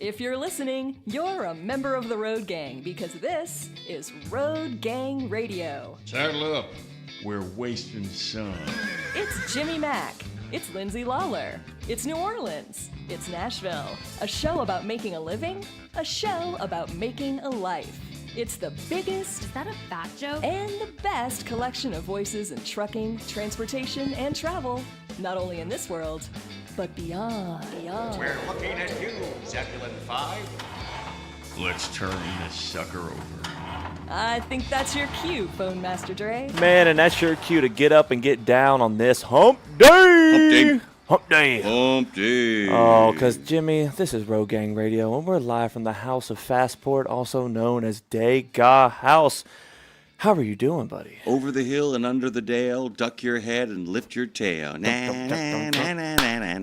If you're listening, you're a member of the Road Gang because this is Road Gang Radio. Saddle up. We're wasting sun. It's Jimmy Mack. It's Lindsay Lawler. It's New Orleans. It's Nashville. A show about making a living. A show about making a life. It's the biggest... Is that a fat joke? And the best collection of voices in trucking, transportation, and travel. Not only in this world, but beyond. We're looking at you, Zebulon 5. Let's turn this sucker over. I think that's your cue, Phone Master Dre. Man, and that's your cue to get up and get down on this hump day. Hump day. Hump day. Oh, because, Jimmy, this is Road Gang Radio, and we're live from the House of Fastport, also known as Degas House. How are you doing, buddy? Over the hill and under the dale, duck your head and lift your tail. Na, na, na, na, na, na, na,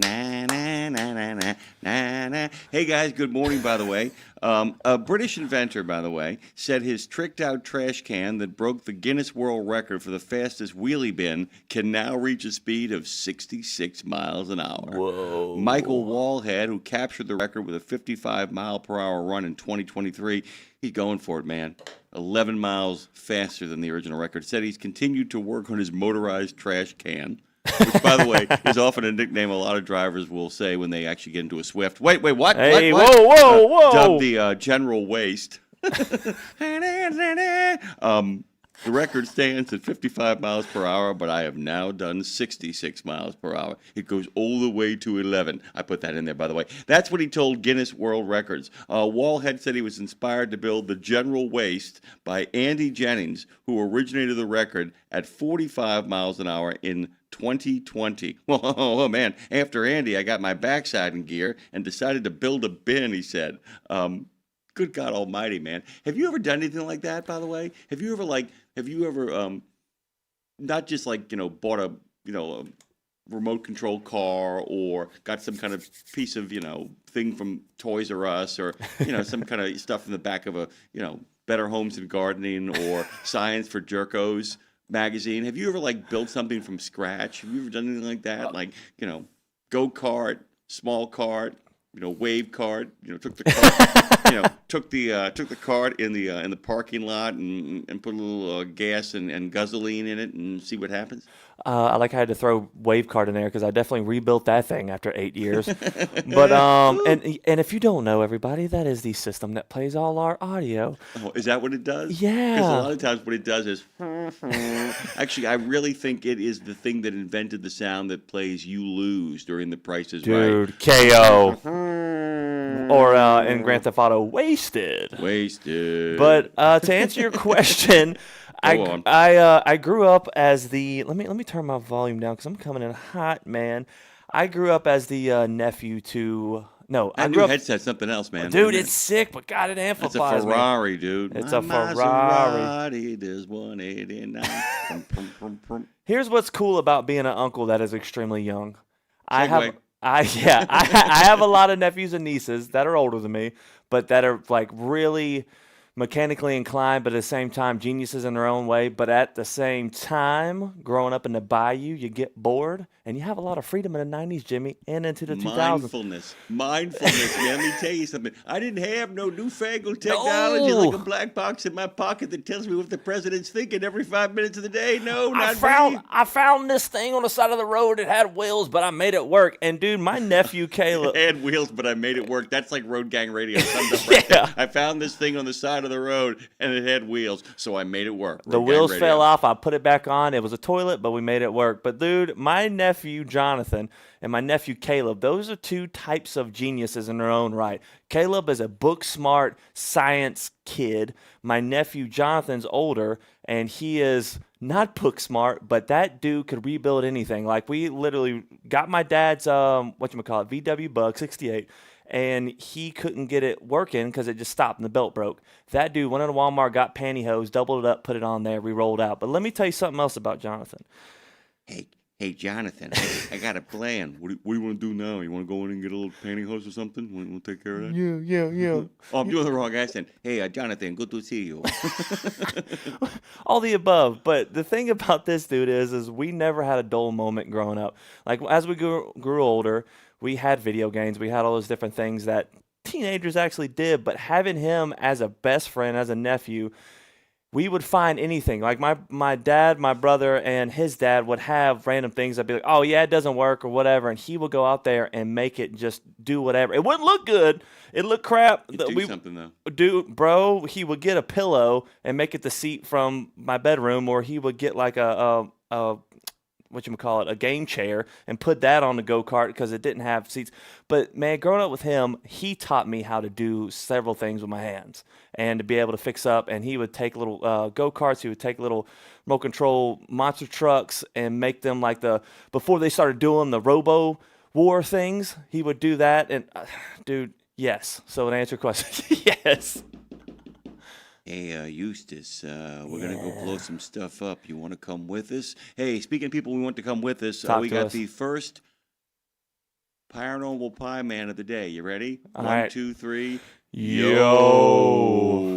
na, na, na, na, na. Hey, guys, good morning, by the way. A British inventor, by the way, said his tricked-out trash can that broke the Guinness World Record for the fastest wheelie bin can now reach a speed of 66 miles an hour. Whoa. Michael Wallhead, who captured the record with a 55-mile-per-hour run in 2023, he's going for it, man. 11 miles faster than the original record. Said he's continued to work on his motorized trash can, which, by the way, is often a nickname a lot of drivers will say when they actually get into a Swift. Wait, what? Hey, what? whoa. Dubbed the general waste. The record stands at 55 miles per hour, but I have now done 66 miles per hour. It goes all the way to 11. I put that in there, by the way. That's what he told Guinness World Records. Wallhead said he was inspired to build the General Waste by Andy Jennings, who originated the record at 45 miles an hour in 2020. Oh, man. After Andy, I got my backside in gear and decided to build a bin, he said. Good God Almighty, man. Have you ever done anything like that, by the way? Have you ever not just bought a remote control car or got some kind of piece of, thing from Toys R Us or, some kind of stuff in the back of a, Better Homes and Gardening or Science for Jerkos magazine? Have you ever built something from scratch? Have you ever done anything like that? Go-kart, small cart, wave cart, took the cart, took the cart in the parking lot and put a little gas and gasoline in it and see what happens. I had to throw wave card in there because I definitely rebuilt that thing after 8 years. But and if you don't know, everybody, that is the system that plays all our audio. Oh, is that what it does? Yeah. Because a lot of times what it does is actually I really think it is the thing that invented the sound that plays "You Lose" during The Price is Right. Dude, KO. Or in Grand Theft Auto, Wasted. But to answer your question, I grew up as the let me turn my volume down because I'm coming in hot, man. I grew up as the nephew to I grew up headset's something else, man. Dude, it's sick, but God, it amplifies. It's a Ferrari, dude. It's a Ferrari. Maserati, there's 189. Here's what's cool about being an uncle that is extremely young. I have a lot of nephews and nieces that are older than me, but that are really mechanically inclined, but at the same time geniuses in their own way. But at the same time, growing up in the bayou, you get bored, and you have a lot of freedom in the 90s, Jimmy, and into the 2000s. Mindfulness, man. Let me tell you something. I didn't have no newfangled technology like a black box in my pocket that tells me what the president's thinking every 5 minutes of the day. No, I found this thing on the side of the road. It had wheels, but I made it work. And, dude, my nephew, Caleb. It had wheels, but I made it work. That's like Road Gang Radio. Summed up right there. I found this thing on the side of the road, and it had wheels, so I made it work. The wheels fell off. I put it back on. It was a toilet, but we made it work. But, dude, my nephew, Jonathan, and my nephew, Caleb, those are two types of geniuses in their own right. Caleb is a book-smart science kid. My nephew, Jonathan's older, and he is not book-smart, but that dude could rebuild anything. We literally got my dad's, VW Bug 68, and he couldn't get it working because it just stopped and the belt broke. That dude went into Walmart, got pantyhose, doubled it up, put it on there, we rolled out. But let me tell you something else about Jonathan. Hey, Jonathan, I got a plan. What do you want to do now? You want to go in and get a little pantyhose or something? Want to take care of that? Yeah. Oh, I'm doing the wrong accent. Hey, Jonathan, good to see you. All the above. But the thing about this dude is we never had a dull moment growing up. As we grew older, we had video games. We had all those different things that teenagers actually did, but having him as a best friend, as a nephew, we would find anything. Like my dad, my brother, and his dad would have random things. I'd be like, oh, yeah, it doesn't work or whatever. And he would go out there and make it just do whatever. It wouldn't look good. It looked crap. Something, though. Bro, he would get a pillow and make it the seat from my bedroom, or he would get like a game chair, and put that on the go-kart because it didn't have seats. But, man, growing up with him, he taught me how to do several things with my hands and to be able to fix up. And he would take little go-karts. He would take little remote control monster trucks and make them like before they started doing the Robo War things, he would do that. And, dude, yes. So to answer your question, yes. Hey, Eustace, we're going to go blow some stuff up. You want to come with us? Hey, speaking of people we want to come with us, we got the first Paranormal Pie Man of the day. You ready? All 1, right. 2, 3. Yo.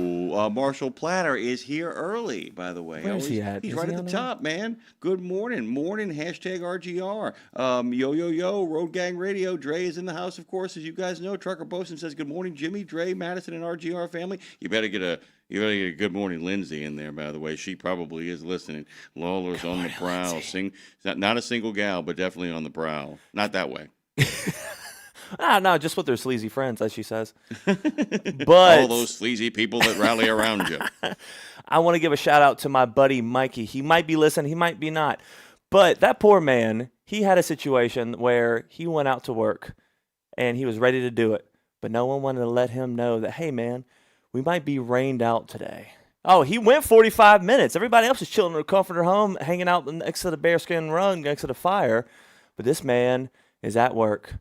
Marshall Platter is here early, by the way. Where is he at? He's Is right he at on the there? top, man. Good morning. Morning, hashtag RGR. Yo, Road Gang Radio. Dre is in the house, of course, as you guys know. Trucker Bosun says, good morning, Jimmy, Dre, Madison, and RGR family. You better get a good morning Lindsay in there, by the way. She probably is listening. Lawler's on the prowl. Not a single gal, but definitely on the prowl. Not that way. No, just with their sleazy friends, as she says. But all those sleazy people that rally around you. I want to give a shout out to my buddy Mikey. He might be listening, he might be not. But that poor man, he had a situation where he went out to work and he was ready to do it. But no one wanted to let him know that, hey, man, we might be rained out today. Oh, he went 45 minutes. Everybody else is chilling in their comforter home, hanging out next to the bearskin rug, next to the fire. But this man is at work,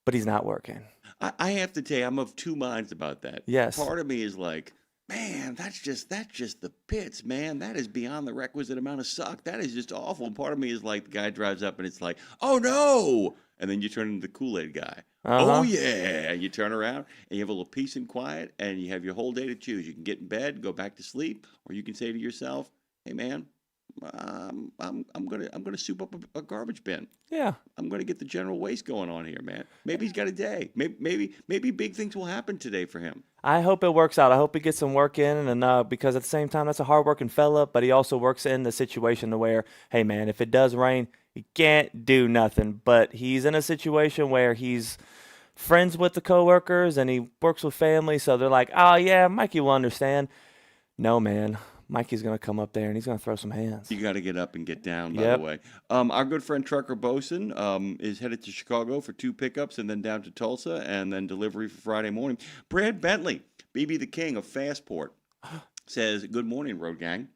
but he's not working. I have to tell you, I'm of two minds about that. Yes. Part of me is like, man, that's just the pits, man. That is beyond the requisite amount of suck. That is just awful. And part of me is like, the guy drives up and it's like, oh no! And then you turn into the Kool-Aid guy. Uh-huh. Oh yeah! You turn around and you have a little peace and quiet, and you have your whole day to choose. You can get in bed, go back to sleep, or you can say to yourself, hey man, I'm gonna soup up a garbage bin. Yeah. I'm gonna get the general waste going on here, man. Maybe he's got a day. Maybe big things will happen today for him. I hope it works out. I hope he gets some work in, and because at the same time, that's a hard-working fella, but he also works in the situation to where, hey, man, if it does rain, he can't do nothing. But he's in a situation where he's friends with the coworkers, and he works with family, so they're like, oh, yeah, Mikey will understand. No, man. Mikey's going to come up there, and he's going to throw some hands. You got to get up and get down, by Yep. the way. Our good friend Trucker Bosun is headed to Chicago for 2 pickups and then down to Tulsa and then delivery for Friday morning. Brad Bentley, BB the King of Fastport, says, good morning, Road Gang.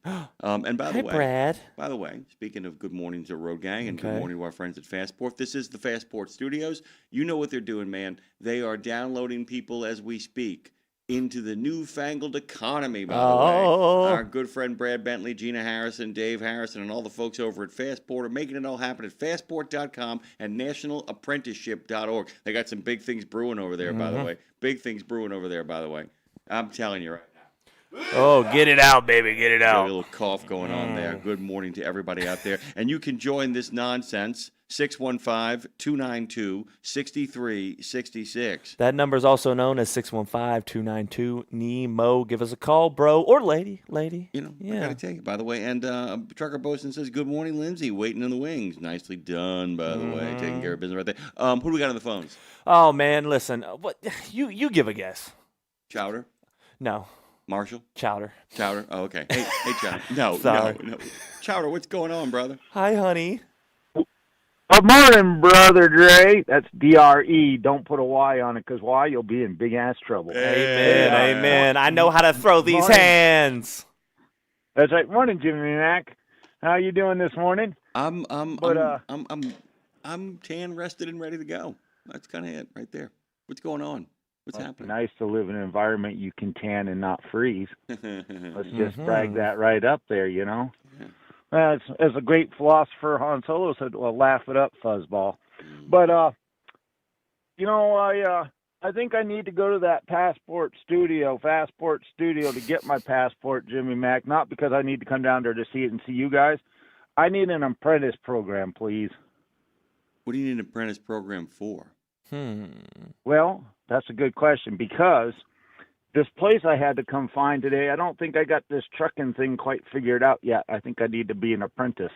And by Hey, the way, Brad. By the way, speaking of good morning to Road Gang and good Okay. morning to our friends at Fastport, this is the Fastport Studios. You know what they're doing, man. They are downloading people as we speak into the newfangled economy, by the way. Our good friend Brad Bentley, Gina Harrison, Dave Harrison, and all the folks over at Fastport are making it all happen at fastport.com and nationalapprenticeship.org. They got some big things brewing over there, by the way. Big things brewing over there, by the way. I'm telling you right now. Oh, get it out, baby. Get it Got a out. little cough going on there. Good morning to everybody out there. And you can join this nonsense, 615-292-6366. That number is also known as 615-292-NEMO. Give us a call, bro, or lady. You know, I Yeah. got to tell you, by the way. And Trucker Bosun says, good morning, Lindsay. Waiting in the wings. Nicely done, by the way. Taking care of business right there. Who do we got on the phones? Oh, man, listen. What you give a guess. Chowder? No. Marshall? Chowder. Chowder? Oh, okay. Hey, Chowder. No, Sorry. no. Chowder, what's going on, brother? Hi, honey. Good morning, Brother Dre. That's D-R-E. Don't put a Y on it, because Y, you'll be in big-ass trouble. Amen. Amen. I know how to throw these Morning. hands. That's right. Morning, Jimmy Mac. How you doing this morning? I'm But, tan, rested, and ready to go. That's kind of it right there. What's going on? What's happening? Nice to live in an environment you can tan and not freeze. Let's just Mhm. brag that right up there, you know? Yeah. As a great philosopher, Han Solo said, well, laugh it up, fuzzball. But, you know, I think I need to go to that Fastport studio to get my passport, Jimmy Mac, not because I need to come down there to see it and see you guys. I need an apprentice program, please. What do you need an apprentice program for? Well, that's a good question, because this place I had to come find today, I don't think I got this trucking thing quite figured out yet. I think I need to be an apprentice.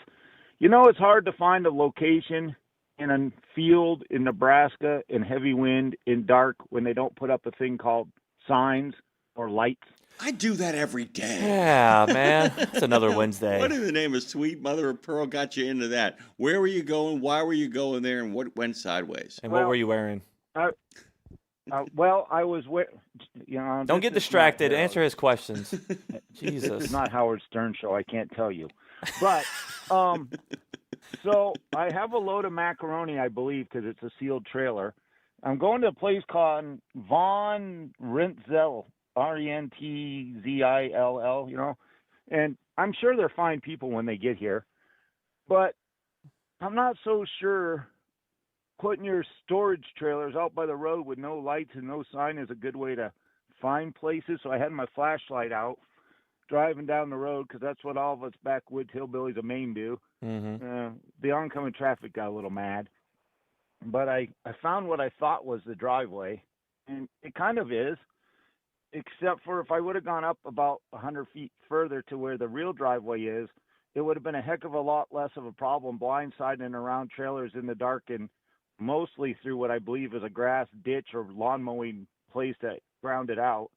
You know, it's hard to find a location in a field in Nebraska in heavy wind, in dark, when they don't put up a thing called signs or lights. I do that every day. Yeah, man. It's another Wednesday. What in the name of sweet mother of pearl got you into that? Where were you going? Why were you going there? And what went sideways? And what were you wearing? Well, I was, you know. Don't get distracted. Answer his questions. Jesus. This is not Howard Stern show. I can't tell you. But, so I have a load of macaroni, I believe, because it's a sealed trailer. I'm going to a place called Von Rentzell, Rentzil, you know, and I'm sure they're fine people when they get here, but I'm not so sure putting your storage trailers out by the road with no lights and no sign is a good way to find places. So I had my flashlight out driving down the road, because that's what all of us backwoods hillbillies of Maine do. The oncoming traffic got a little mad, but I found what I thought was the driveway, and it kind of is, except for if I would have gone up about 100 feet further to where the real driveway is, it would have been a heck of a lot less of a problem blindsiding and around trailers in the dark, and mostly through what I believe is a grass ditch or lawn mowing place that grounded out.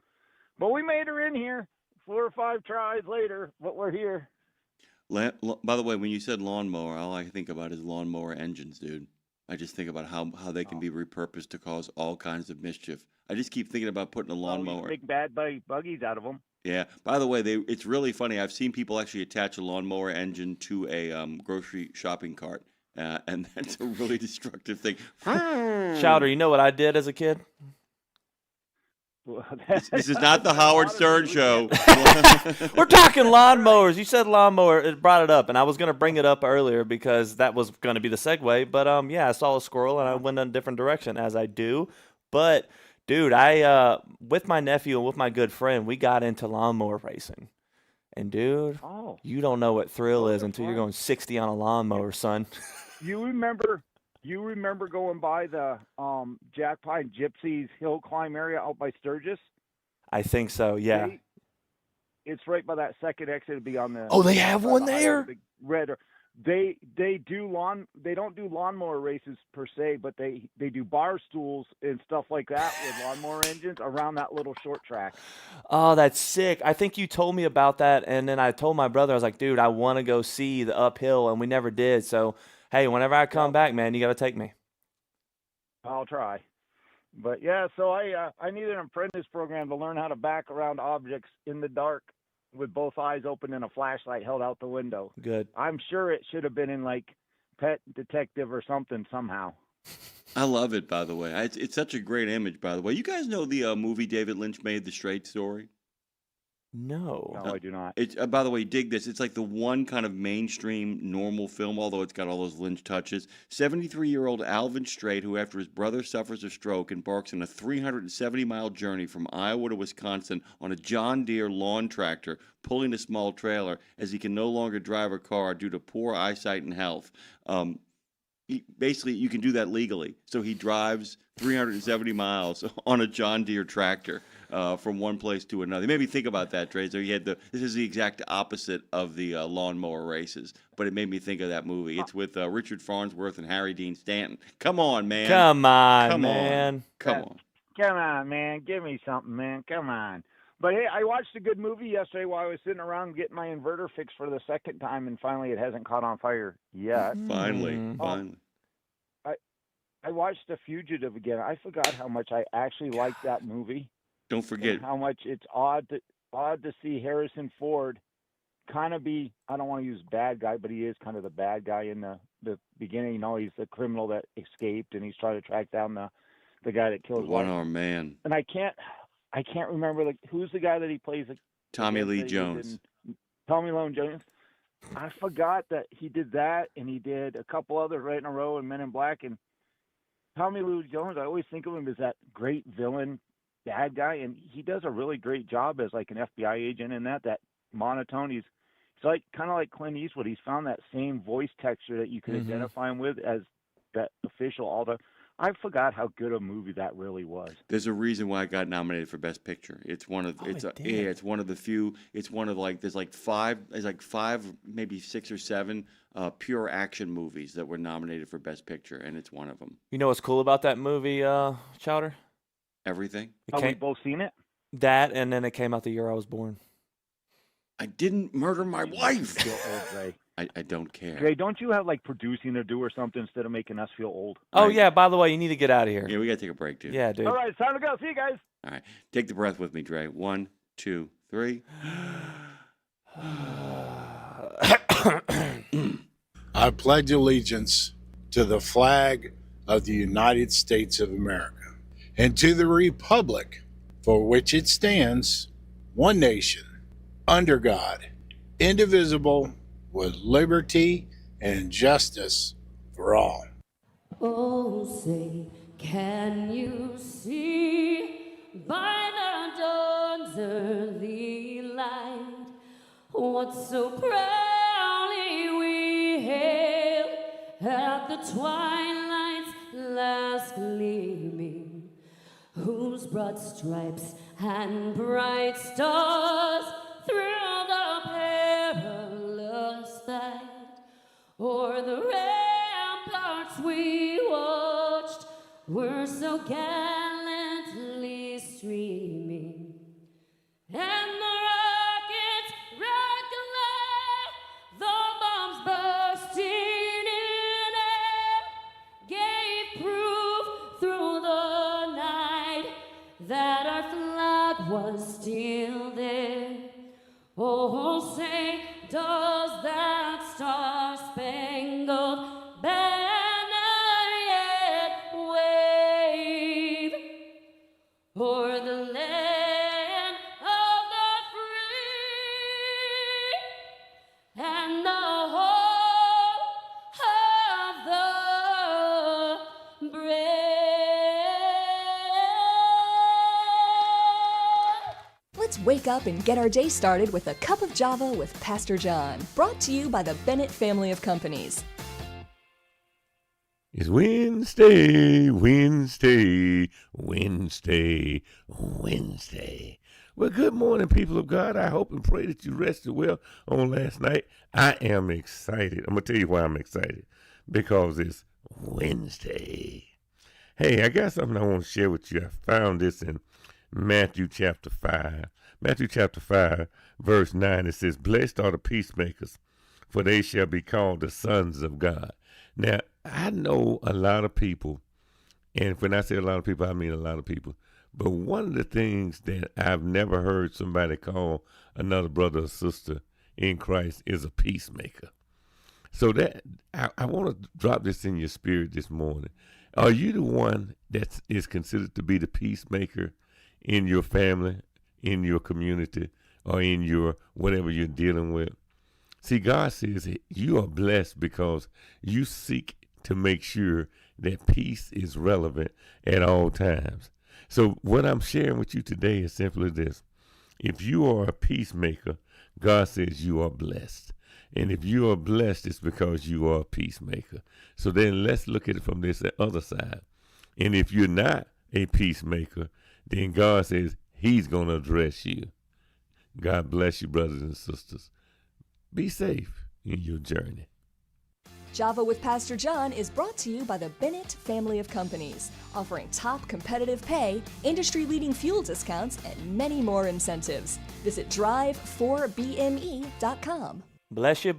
But we made her in here 4 or 5 tries later, but we're here. By the way, when you said lawnmower, all I think about is lawnmower engines, dude. I just think about how they can be repurposed to cause all kinds of mischief. I just keep thinking about putting a lawnmower. Big bad buggies out of them. Yeah. By the way, it's really funny. I've seen people actually attach a lawnmower engine to a grocery shopping cart, and that's a really destructive thing. Chowder, you know what I did as a kid? Well, This is not the Howard Stern show. We're talking lawnmowers. You said lawnmower. It brought it up, and I was going to bring it up earlier because that was going to be the segue. But, yeah, I saw a squirrel, and I went in a different direction, as I do. But, dude, I with my nephew and with my good friend, we got into lawnmower racing. And, dude, you don't know what thrill is until you're going 60 on a lawnmower, son. You remember going by the Jack Pine Gypsies hill climb area out by Sturgis? I think so, yeah. It's right by that second exit. It'd be on the. Oh, they have one there? The red. They don't do lawnmower races per se, but they do bar stools and stuff like that with lawnmower engines around that little short track. Oh, that's sick. I think you told me about that, and then I told my brother, I was like, dude, I want to go see the uphill, and we never did. So, hey, whenever I come back, man, you got to take me. I'll try. But, yeah, so I need an apprentice program to learn how to back around objects in the dark with both eyes open and a flashlight held out the window. Good. I'm sure it should have been in, like, Pet Detective or something somehow. I love it, by the way. It's such a great image, by the way. You guys know the movie David Lynch made, The Straight Story? No. No, I do not. It's by the way, dig this. It's like the one kind of mainstream normal film, although it's got all those Lynch touches. 73-year-old Alvin Straight, who after his brother suffers a stroke, embarks on a 370-mile journey from Iowa to Wisconsin on a John Deere lawn tractor, pulling a small trailer as he can no longer drive a car due to poor eyesight and health. Basically, you can do that legally. So he drives 370 miles on a John Deere tractor from one place to another. Maybe think about that, Trey. So this is the exact opposite of the lawnmower races, but it made me think of that movie. It's with Richard Farnsworth and Harry Dean Stanton. Come on, man. Come on, man. Come on. Come on, man. Give me something, man. Come on. But, hey, I watched a good movie yesterday while I was sitting around getting my inverter fixed for the second time, and finally it hasn't caught on fire yet. Finally. I watched The Fugitive again. I forgot how much I actually liked that movie. Don't forget. How much it's odd to see Harrison Ford kind of be, I don't want to use bad guy, but he is kind of the bad guy in the beginning. You know, he's the criminal that escaped, and he's trying to track down the guy that killed his wife. One-armed man. And I can't remember who's the guy that he plays. Tommy Lee Jones. Tommy Lee Jones. I forgot that he did that, and he did a couple others right in a row in Men in Black. And Tommy Lee Jones, I always think of him as that great villain, bad guy, and he does a really great job as like an FBI agent in that monotone. He's like kind of like Clint Eastwood. He's found that same voice texture that you can identify him with as that official. I forgot how good a movie that really was. There's a reason why I got nominated for Best Picture. It's one of it's one of the few. It's one of like there's five, maybe 6 or 7 pure action movies that were nominated for Best Picture, and it's one of them. You know what's cool about that movie, Chowder? Everything. We both seen it? That, and then it came out the year I was born. I didn't murder my wife. Feel old, Dre. I don't care. Dre, don't you have like producing to do or something instead of making us feel old? Oh, yeah, by the way, you need to get out of here. Yeah, we got to take a break, too. Yeah, dude. All right, it's time to go. See you guys. All right. Take the breath with me, Dre. 1, 2, 3. I pledge allegiance to the flag of the United States of America and to the republic for which it stands, one nation, under God, indivisible, with liberty and justice for all. Oh, say, can you see by the dawn's early light what so proudly we hailed at the twilight's last gleaming, whose broad stripes and bright stars through the perilous fight o'er the ramparts we watched were so gallantly streaming, and the rockets red glare, the bombs bursting in air, gave proof through the night that our flag was still there. Oh, say, does that star-spangled banner yet wave o'er the land of the free and the home of the brave? Let's wake up and get our day started with a cup of Java with Pastor John, brought to you by the Bennett family of companies. It's Wednesday, Wednesday, Wednesday, Wednesday. Well, good morning, people of God. I hope and pray that you rested well on last night. I am excited. I'm going to tell you why I'm excited. Because it's Wednesday. Hey, I got something I want to share with you. I found this in Matthew chapter 5. Matthew chapter 5, verse 9, it says, "Blessed are the peacemakers, for they shall be called the sons of God." Now, I know a lot of people, and when I say a lot of people, I mean a lot of people, but one of the things that I've never heard somebody call another brother or sister in Christ is a peacemaker. So that I want to drop this in your spirit this morning. Are you the one that is considered to be the peacemaker in your family, in your community, or in your whatever you're dealing with? See, God says you are blessed because you seek to make sure that peace is relevant at all times. So what I'm sharing with you today is simply this. If you are a peacemaker, God says you are blessed. And if you are blessed, it's because you are a peacemaker. So then let's look at it from this other side. And if you're not a peacemaker, then God says He's going to address you. God bless you, brothers and sisters. Be safe in your journey. Java with Pastor John is brought to you by the Bennett family of companies, offering top competitive pay, industry-leading fuel discounts, and many more incentives. Visit drive4bme.com. Bless you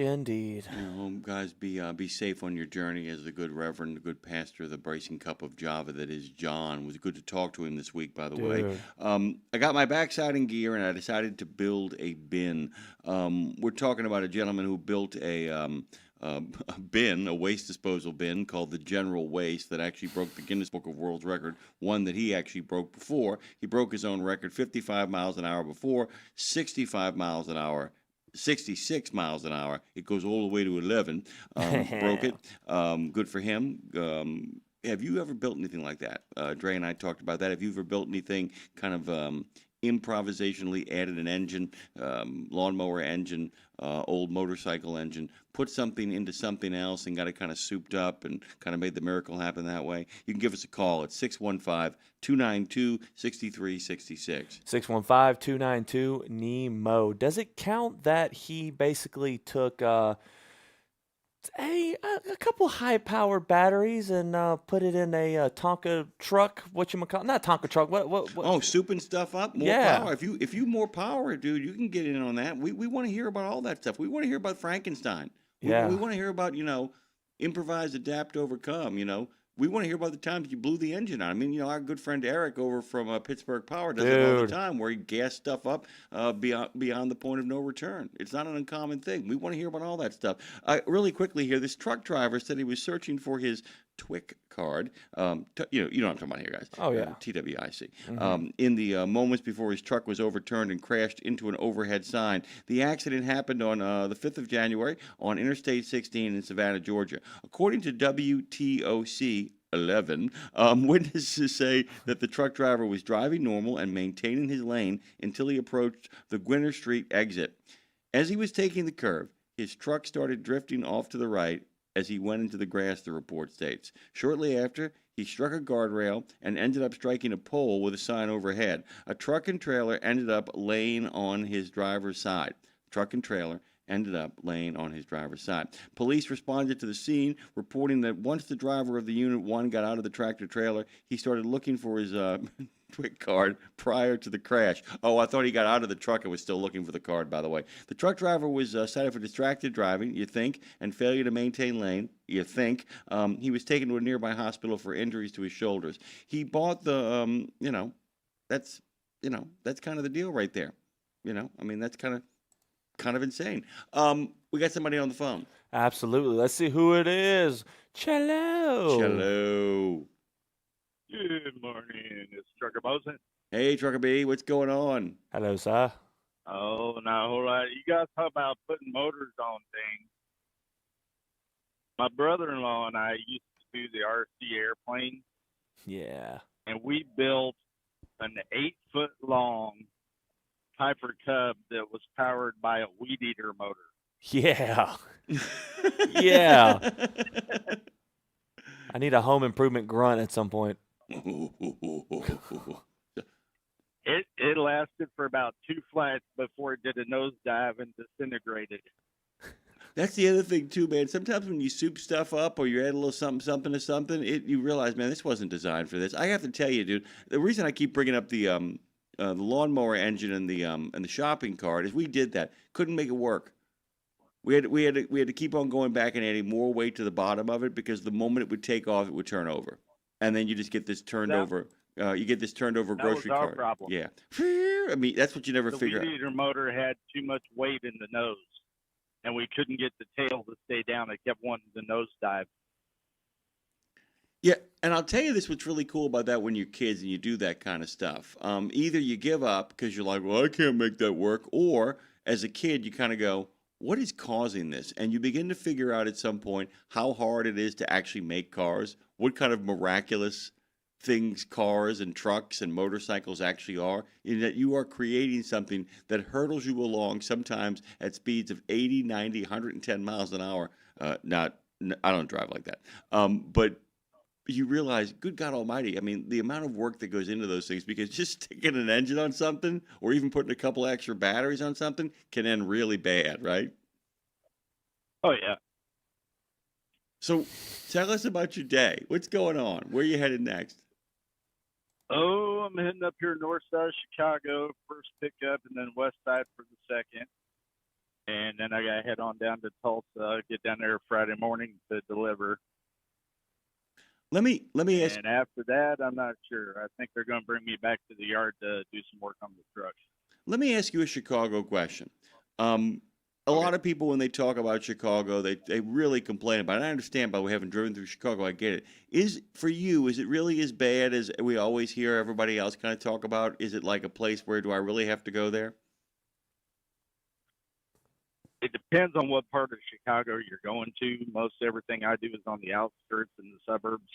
indeed. You know, guys, be safe on your journey as the good reverend, the good pastor, the bracing cup of Java that is John. It was good to talk to him this week, by the way. I got my backside in gear, and I decided to build a bin. We're talking about a gentleman who built a bin, a waste disposal bin called the General Waste that actually broke the Guinness Book of World Record, one that he actually broke before. He broke his own record, 55 miles an hour before, 65 miles an hour 66 miles an hour. It goes all the way to 11. Broke it. Good for him. Have you ever built anything like that? Dre and I talked about that. Have you ever built anything kind of improvisationally added an engine, lawnmower engine, old motorcycle engine, put something into something else and got it kind of souped up and kind of made the miracle happen that way, you can give us a call at 615-292-6366. 615-292-NEMO. Does it count that he basically took a couple high-powered batteries and put it in a Tonka truck? Not Tonka truck. What? Oh, souping stuff up, more power. If you more power, dude, you can get in on that. We want to hear about all that stuff. We want to hear about Frankenstein. We want to hear about, improvise, adapt, overcome. We want to hear about the times you blew the engine on. I mean, our good friend Eric over from Pittsburgh Power does it all the time, where he gassed stuff up beyond the point of no return. It's not an uncommon thing. We want to hear about all that stuff. Really quickly here, this truck driver said he was searching for his TWIC card. You know what I'm talking about here, guys. Oh, yeah. TWIC. In the moments before his truck was overturned and crashed into an overhead sign. The accident happened on the 5th of January on Interstate 16 in Savannah, Georgia. According to WTOC 11, witnesses say that the truck driver was driving normal and maintaining his lane until he approached the Gwinner Street exit. As he was taking the curve, his truck started drifting off to the right as he went into the grass, the report states. Shortly after, he struck a guardrail and ended up striking a pole with a sign overhead. A truck and trailer ended up laying on his driver's side. Police responded to the scene, reporting that once the driver of the Unit 1 got out of the tractor trailer, he started looking for his TWIC card prior to the crash. Oh, I thought he got out of the truck and was still looking for the card, by the way. The truck driver was cited for distracted driving, you think, and failure to maintain lane, you think. He was taken to a nearby hospital for injuries to his shoulders. He bought the, that's kind of the deal right there. That's kind of insane. We got somebody on the phone. Absolutely. Let's see who it is. Cello. Good morning. It's Trucker Mosen. Hey, Trucker B, what's going on? Hello, sir. Oh, not a whole lot. You guys talk about putting motors on things. My brother-in-law and I used to do the RC airplane. Yeah. And we built an 8-foot-long Piper Cub that was powered by a weed eater motor. Yeah. Yeah. I need a home improvement grunt at some point. It lasted for about 2 flats before it did a nosedive and disintegrated. That's the other thing too, man. Sometimes when you soup stuff up or you add a little something to something, you realize, man, this wasn't designed for this. I have to tell you, dude, the reason I keep bringing up the lawnmower engine and the shopping cart is we did that. Couldn't make it work. We had to keep on going back and adding more weight to the bottom of it because the moment it would take off, it would turn over, and then you just get this turned over. You get this turned over grocery cart. That was our cart. problem. Yeah, I mean that's what you never figure out. The weed eater motor had too much weight in the nose, and we couldn't get the tail to stay down. It kept wanting to nosedive. Yeah, and I'll tell you this, what's really cool about that when you're kids and you do that kind of stuff. Either you give up because you're like, well, I can't make that work, or as a kid, you kind of go, what is causing this? And you begin to figure out at some point how hard it is to actually make cars, what kind of miraculous things cars and trucks and motorcycles actually are, in that you are creating something that hurdles you along sometimes at speeds of 80, 90, 110 miles an hour. I don't drive like that. But you realize, good God Almighty, I mean, the amount of work that goes into those things, because just sticking an engine on something or even putting a couple extra batteries on something can end really bad, right? Oh, yeah. So tell us about your day. What's going on? Where are you headed next? Oh, I'm heading up here north side of Chicago, first pickup, and then west side for the second. And then I got to head on down to Tulsa, get down there Friday morning to deliver. Let me ask. And after that, I'm not sure. I think they're going to bring me back to the yard to do some work on the truck. Let me ask you a Chicago question. A lot of people, when they talk about Chicago, they really complain about it. I understand, but we haven't driven through Chicago. I get it. Is it really as bad as we always hear everybody else kind of talk about? Is it like a place where do I really have to go there? It depends on what part of Chicago you're going to. Most everything I do is on the outskirts and the suburbs,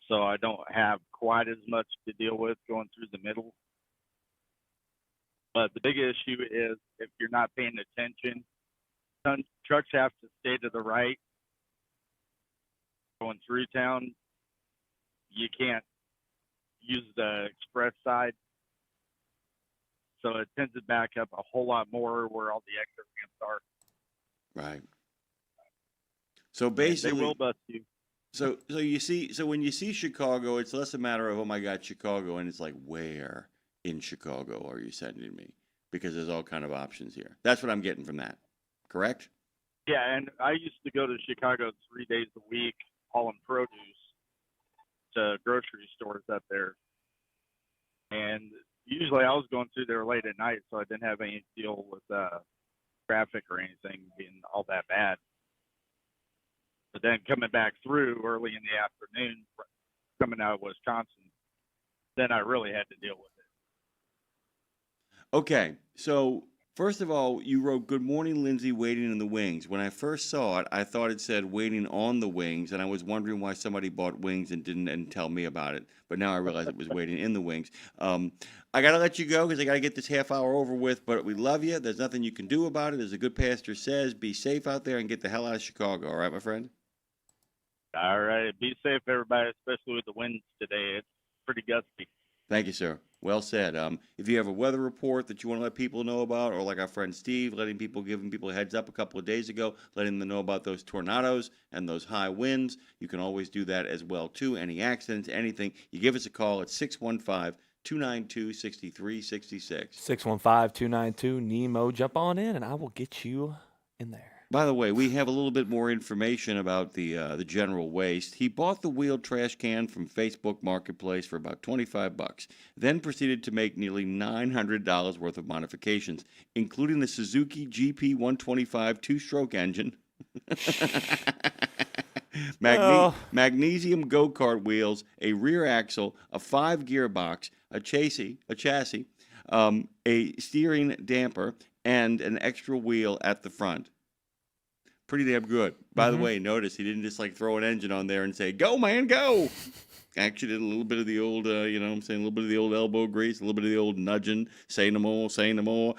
so I don't have quite as much to deal with going through the middle. But the big issue is if you're not paying attention, some trucks have to stay to the right. Going through town, you can't use the express side. So it tends to back up a whole lot more where all the exit ramps are. Right. So And basically, they will bust you. so you see, so when you see Chicago, it's less a matter of, oh my God, Chicago, and it's like, where in Chicago are you sending me? Because there's all kind of options here. That's what I'm getting from that. Correct? Yeah, and I used to go to Chicago 3 days a week hauling produce to grocery stores up there. And usually I was going through there late at night, so I didn't have any deal with traffic or anything being all that bad. But then coming back through early in the afternoon, coming out of Wisconsin, then I really had to deal with it. Okay, so first of all, you wrote "Good morning, Lindsay, waiting in the wings." When I first saw it, I thought it said "waiting on the wings," and I was wondering why somebody bought wings and didn't tell me about it. But now I realize it was "waiting in the wings." I gotta let you go because I gotta get this half hour over with. But we love you. There's nothing you can do about it. As a good pastor says, be safe out there and get the hell out of Chicago. All right, my friend. All right. Be safe, everybody, especially with the winds today. It's pretty gusty. Thank you, sir. Well said. If you have a weather report that you want to let people know about, or like our friend Steve, giving people a heads up a couple of days ago, letting them know about those tornadoes and those high winds, you can always do that as well, too. Any accidents, anything, you give us a call at 615-292-6366. 615-292-NEMO. Jump on in, and I will get you in there. By the way, we have a little bit more information about the general waste. He bought the wheeled trash can from Facebook Marketplace for about $25, then proceeded to make nearly $900 worth of modifications, including the Suzuki GP125 two-stroke engine, magnesium go-kart wheels, a rear axle, a 5-gearbox, a chassis, a steering damper, and an extra wheel at the front. Pretty damn good. By the way, notice he didn't just like throw an engine on there and say, "Go, man, go." Actually did a little bit of the old, a little bit of the old elbow grease, a little bit of the old nudging, say no more, say no more.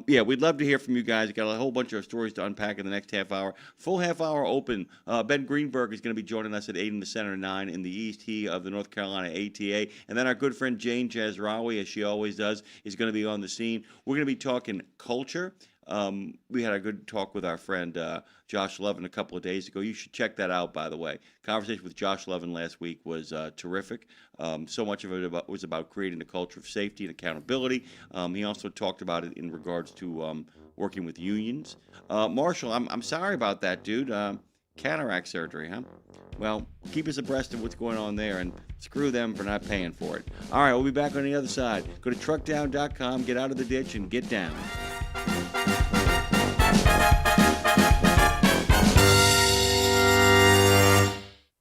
Yeah, we'd love to hear from you guys. Got a whole bunch of stories to unpack in the next half hour. Full half hour open. Ben Greenberg is going to be joining us at 8 in the center, 9 in the east. He of the North Carolina ATA. And then our good friend Jane Jazrawy, as she always does, is going to be on the scene. We're going to be talking culture. We had a good talk with our friend Josh Levin a couple of days ago. You should check that out, by the way. Conversation with Josh Levin last week was terrific. So much of it was about creating a culture of safety and accountability. He also talked about it in regards to working with unions. Marshall, I'm sorry about that, dude. Cataract surgery, huh? Well, keep us abreast of what's going on there, and screw them for not paying for it. All right, we'll be back on the other side. Go to truckdown.com, get out of the ditch, and get down.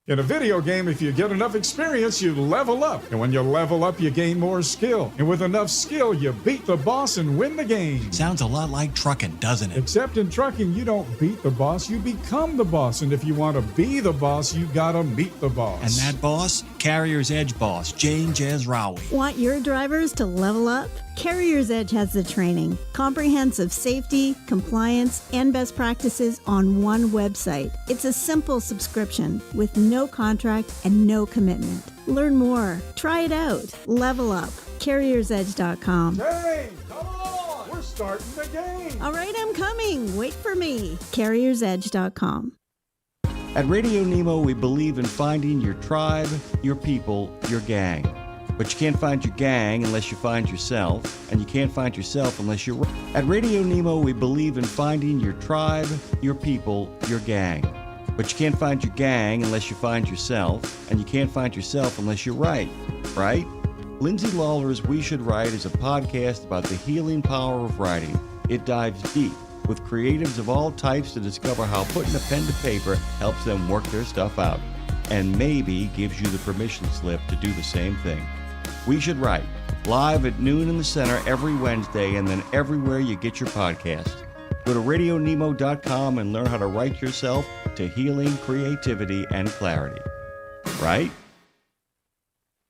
In a video game, if you get enough experience, you level up. And when you level up, you gain more skill. And with enough skill, you beat the boss and win the game. Sounds a lot like trucking, doesn't it? Except in trucking, you don't beat the boss, you become the boss. And if you want to be the boss, you gotta meet the boss. And that boss? Carrier's Edge boss, Jane Jazrawy. Want your drivers to level up? Carrier's Edge has the training, comprehensive safety, compliance, and best practices on one website. It's a simple subscription with no contract and no commitment. Learn more. Try it out. Level up. CarriersEdge.com. Hey, come on! We're starting the game! All right, I'm coming. Wait for me. CarriersEdge.com. At Radio Nemo, we believe in finding your tribe, your people, your gang. But you can't find your gang unless you find yourself, and you can't find yourself unless you're right. At Radio Nemo, we believe in finding your tribe, your people, your gang. But you can't find your gang unless you find yourself, and you can't find yourself unless you're right. Right? Lindsay Lawler's We Should Write is a podcast about the healing power of writing. It dives deep with creatives of all types to discover how putting a pen to paper helps them work their stuff out, and maybe gives you the permission slip to do the same thing. We Should Write, live at noon in the center every Wednesday, and then everywhere you get your podcast. Go to RadioNemo.com and learn how to write yourself to healing, creativity, and clarity. Right?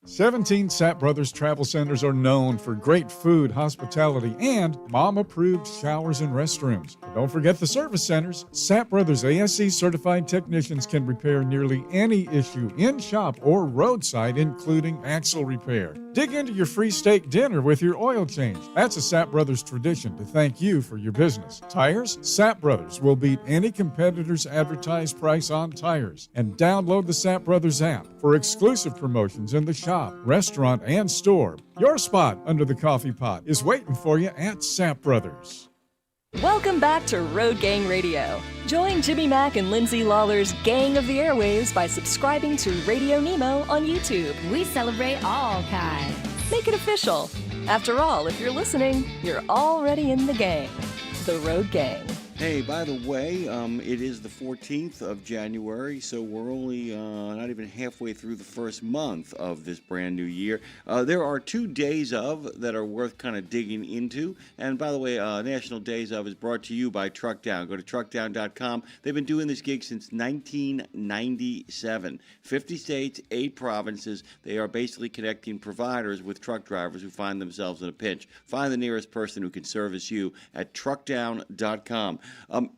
17 Sapp Brothers Travel Centers are known for great food, hospitality, and mom-approved showers and restrooms. But don't forget the service centers. Sapp Brothers ASC certified technicians can repair nearly any issue in shop or roadside, including axle repair. Dig into your free steak dinner with your oil change. That's a Sapp Brothers tradition to thank you for your business. Tires? Sapp Brothers will beat any competitor's advertised price on tires. And download the Sapp Brothers app for exclusive promotions in the shop, restaurant, and store. Your spot under the coffee pot is waiting for you at Sapp Brothers. Welcome back to Road Gang Radio. Join Jimmy Mack and Lindsay Lawler's Gang of the Airwaves by subscribing to RadioNemo on YouTube. We celebrate all kinds. Make it official. After all, if you're listening, you're already in the gang. The Road Gang. Hey, by the way, it is the 14th of January, so we're only not even halfway through the first month of this brand new year. There are 2 days of that are worth kind of digging into. And by the way, National Days of is brought to you by Truckdown. Go to truckdown.com. They've been doing this gig since 1997. 50 states, 8 provinces. They are basically connecting providers with truck drivers who find themselves in a pinch. Find the nearest person who can service you at truckdown.com.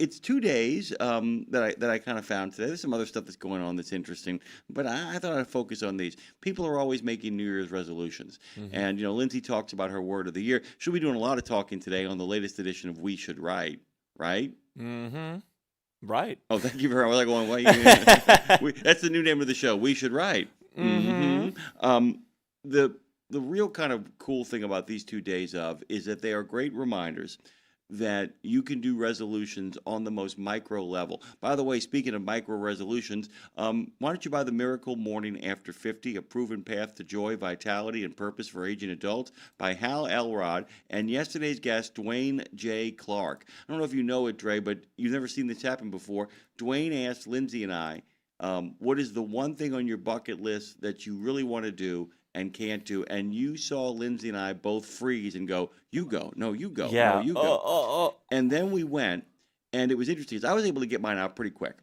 It's 2 days that I kind of found today. There's some other stuff that's going on that's interesting, but I thought I'd focus on these. People are always making New Year's resolutions. Mm-hmm. And, Lindsay talks about her word of the year. She'll be doing a lot of talking today on the latest edition of We Should Write, right? Mm-hmm. Right. Oh, thank you very much. I was like, going, that's the new name of the show, We Should Write. Mm-hmm. The real kind of cool thing about these 2 days of is that they are great reminders that you can do resolutions on the most micro level. By the way, speaking of micro resolutions, why don't you buy the Miracle Morning After 50, A Proven Path to Joy, Vitality, and Purpose for Aging Adults by Hal Elrod and yesterday's guest, Dwayne J. Clark. I don't know if you know it, Dre, but you've never seen this happen before. Dwayne asked Lindsay and I, what is the one thing on your bucket list that you really want to do and can't do? And you saw Lindsay and I both freeze and go, you go, no, you go, no, you go. And then we went, and it was interesting because I was able to get mine out pretty quick.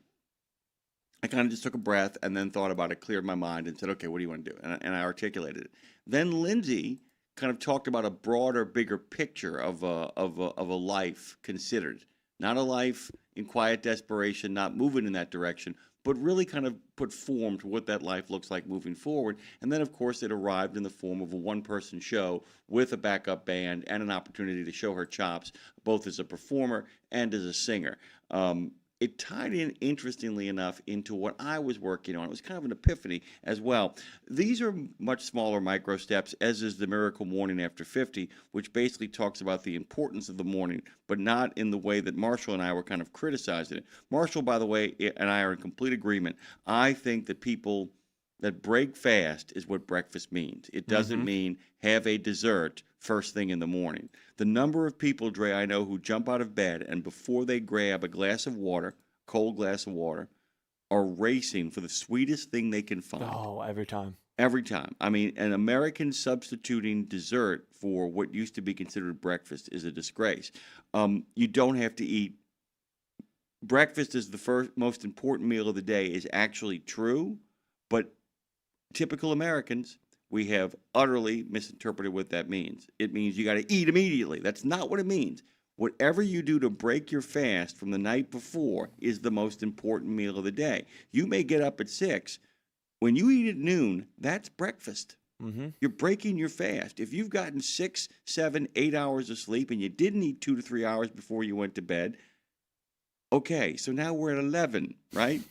I kind of just took a breath and then thought about it, cleared my mind, and said, okay, what do you want to do? And I articulated it. Then Lindsay kind of talked about a broader, bigger picture of a life considered. Not a life in quiet desperation, not moving in that direction, but really kind of put form to what that life looks like moving forward. And then, of course, it arrived in the form of a one-person show with a backup band and an opportunity to show her chops, both as a performer and as a singer. It tied in, interestingly enough, into what I was working on. It was kind of an epiphany as well. These are much smaller micro steps, as is the Miracle Morning After 50, which basically talks about the importance of the morning, but not in the way that Marshall and I were kind of criticizing it. Marshall, by the way, and I are in complete agreement. I think that people that break fast is what breakfast means. It doesn't mean have a dessert first thing in the morning. The number of people, Dre, I know who jump out of bed and before they grab a glass of water, cold glass of water, are racing for the sweetest thing they can find. Oh, every time. Every time. I mean, an American substituting dessert for what used to be considered breakfast is a disgrace. You don't have to eat. Breakfast is the first most important meal of the day is actually true, but typical Americans, we have utterly misinterpreted what that means. It means you got to eat immediately. That's not what it means. Whatever you do to break your fast from the night before is the most important meal of the day. You may get up at 6. When you eat at noon, that's breakfast. You're breaking your fast. If you've gotten 6, 7, 8 hours of sleep and you didn't eat 2 to 3 hours before you went to bed, okay, so now we're at 11, right?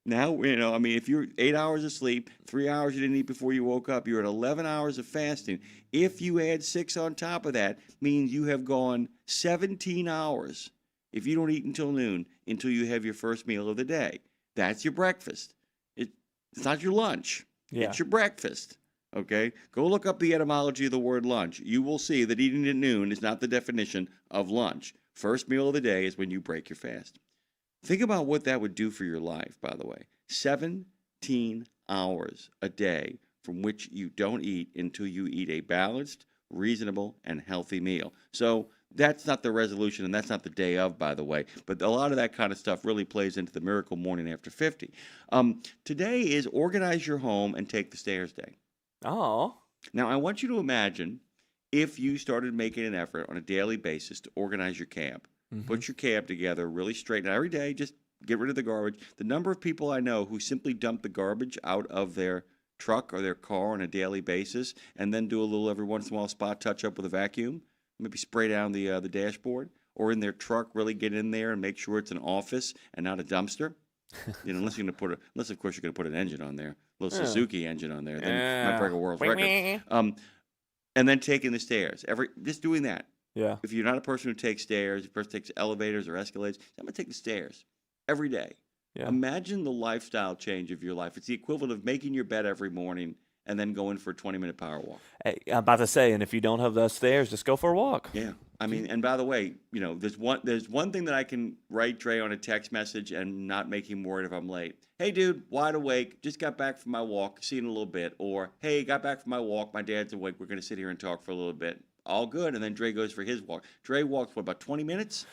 Now, if you're 8 hours of sleep, 3 hours you didn't eat before you woke up, you're at 11 hours of fasting. If you add 6 on top of that, means you have gone 17 hours if you don't eat until noon, until you have your first meal of the day. That's your breakfast. It's not your lunch. Yeah. It's your breakfast. Okay? Go look up the etymology of the word lunch. You will see that eating at noon is not the definition of lunch. First meal of the day is when you break your fast. Think about what that would do for your life, by the way. 17 hours a day from which you don't eat until you eat a balanced, reasonable, and healthy meal. So that's not the resolution, and that's not the day of, by the way. But a lot of that kind of stuff really plays into the Miracle Morning After 50. Today is Organize Your Home and Take the Stairs Day. Oh. Now, I want you to imagine if you started making an effort on a daily basis to organize your camp, put your camp together really straight. Now, every day, just get rid of the garbage. The number of people I know who simply dump the garbage out of their truck or their car on a daily basis and then do a little every once in a while spot touch up with a vacuum, maybe spray down the dashboard, or in their truck really get in there and make sure it's an office and not a dumpster. Unless you're going to unless of course you're going to put an engine on there, a little Suzuki engine on there, then it might break a world's record. And then taking the stairs, just doing that. Yeah. If you're not a person who takes stairs, if a person takes elevators or escalators, I'm going to take the stairs every day. Yeah. Imagine the lifestyle change of your life. It's the equivalent of making your bed every morning and then going for a 20-minute power walk. Hey, I'm about to say, and if you don't have those stairs, just go for a walk. Yeah. I mean, and by the way, there's one thing that I can write Dre on a text message and not make him worried if I'm late. Hey, dude, wide awake, just got back from my walk, see you in a little bit. Or, hey, got back from my walk, my dad's awake, we're going to sit here and talk for a little bit. All good, and then Dre goes for his walk. Dre walks, what, about 20 minutes?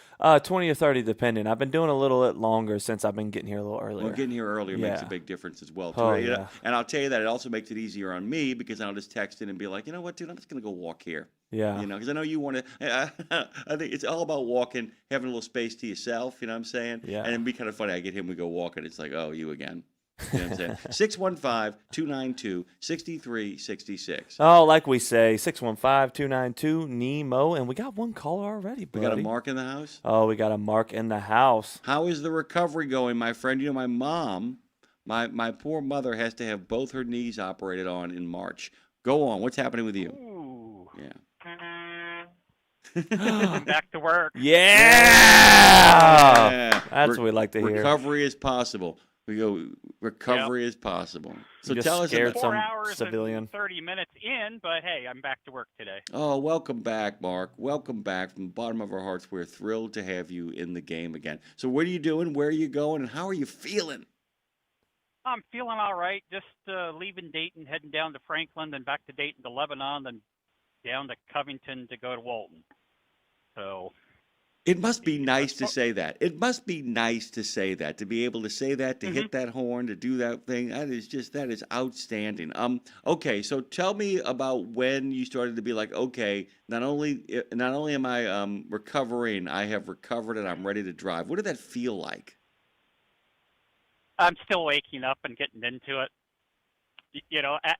20 or 30, depending. I've been doing a little bit longer since I've been getting here a little earlier. Well, getting here earlier makes a big difference as well, too. Oh, yeah. And I'll tell you that it also makes it easier on me because I'll just text in and be like, you know what, dude, I'm just going to go walk here. Yeah. Because I know you want to. I think it's all about walking, having a little space to yourself. You know what I'm saying? Yeah. And it'd be kind of funny. I get him, we go walking. It's like, oh, you again. You know what I'm saying? 615-292-6366. Oh, like we say, 615-292-NEMO. And we got one caller already, buddy. We got a Mark in the house? Oh, we got a Mark in the house. How is the recovery going, my friend? My mom, my poor mother has to have both her knees operated on in March. Go on. What's happening with you? Ooh. Yeah. I'm back to work. Yeah! That's what we like to hear. Recovery is possible. We go, recovery is possible. So tell us scared about 4 hours civilian. and 30 minutes in, but hey, I'm back to work today. Oh, welcome back, Mark. Welcome back. From the bottom of our hearts, we're thrilled to have you in the game again. So what are you doing? Where are you going? And how are you feeling? I'm feeling all right. Just leaving Dayton, heading down to Franklin, then back to Dayton to Lebanon, then down to Covington to go to Walton. So it must be nice to say that. It must be nice to say that, to be able to say that, to hit that horn, to do that thing. That is outstanding. Okay, so tell me about when you started to be like, okay, not only am I recovering, I have recovered and I'm ready to drive. What did that feel like? I'm still waking up and getting into it.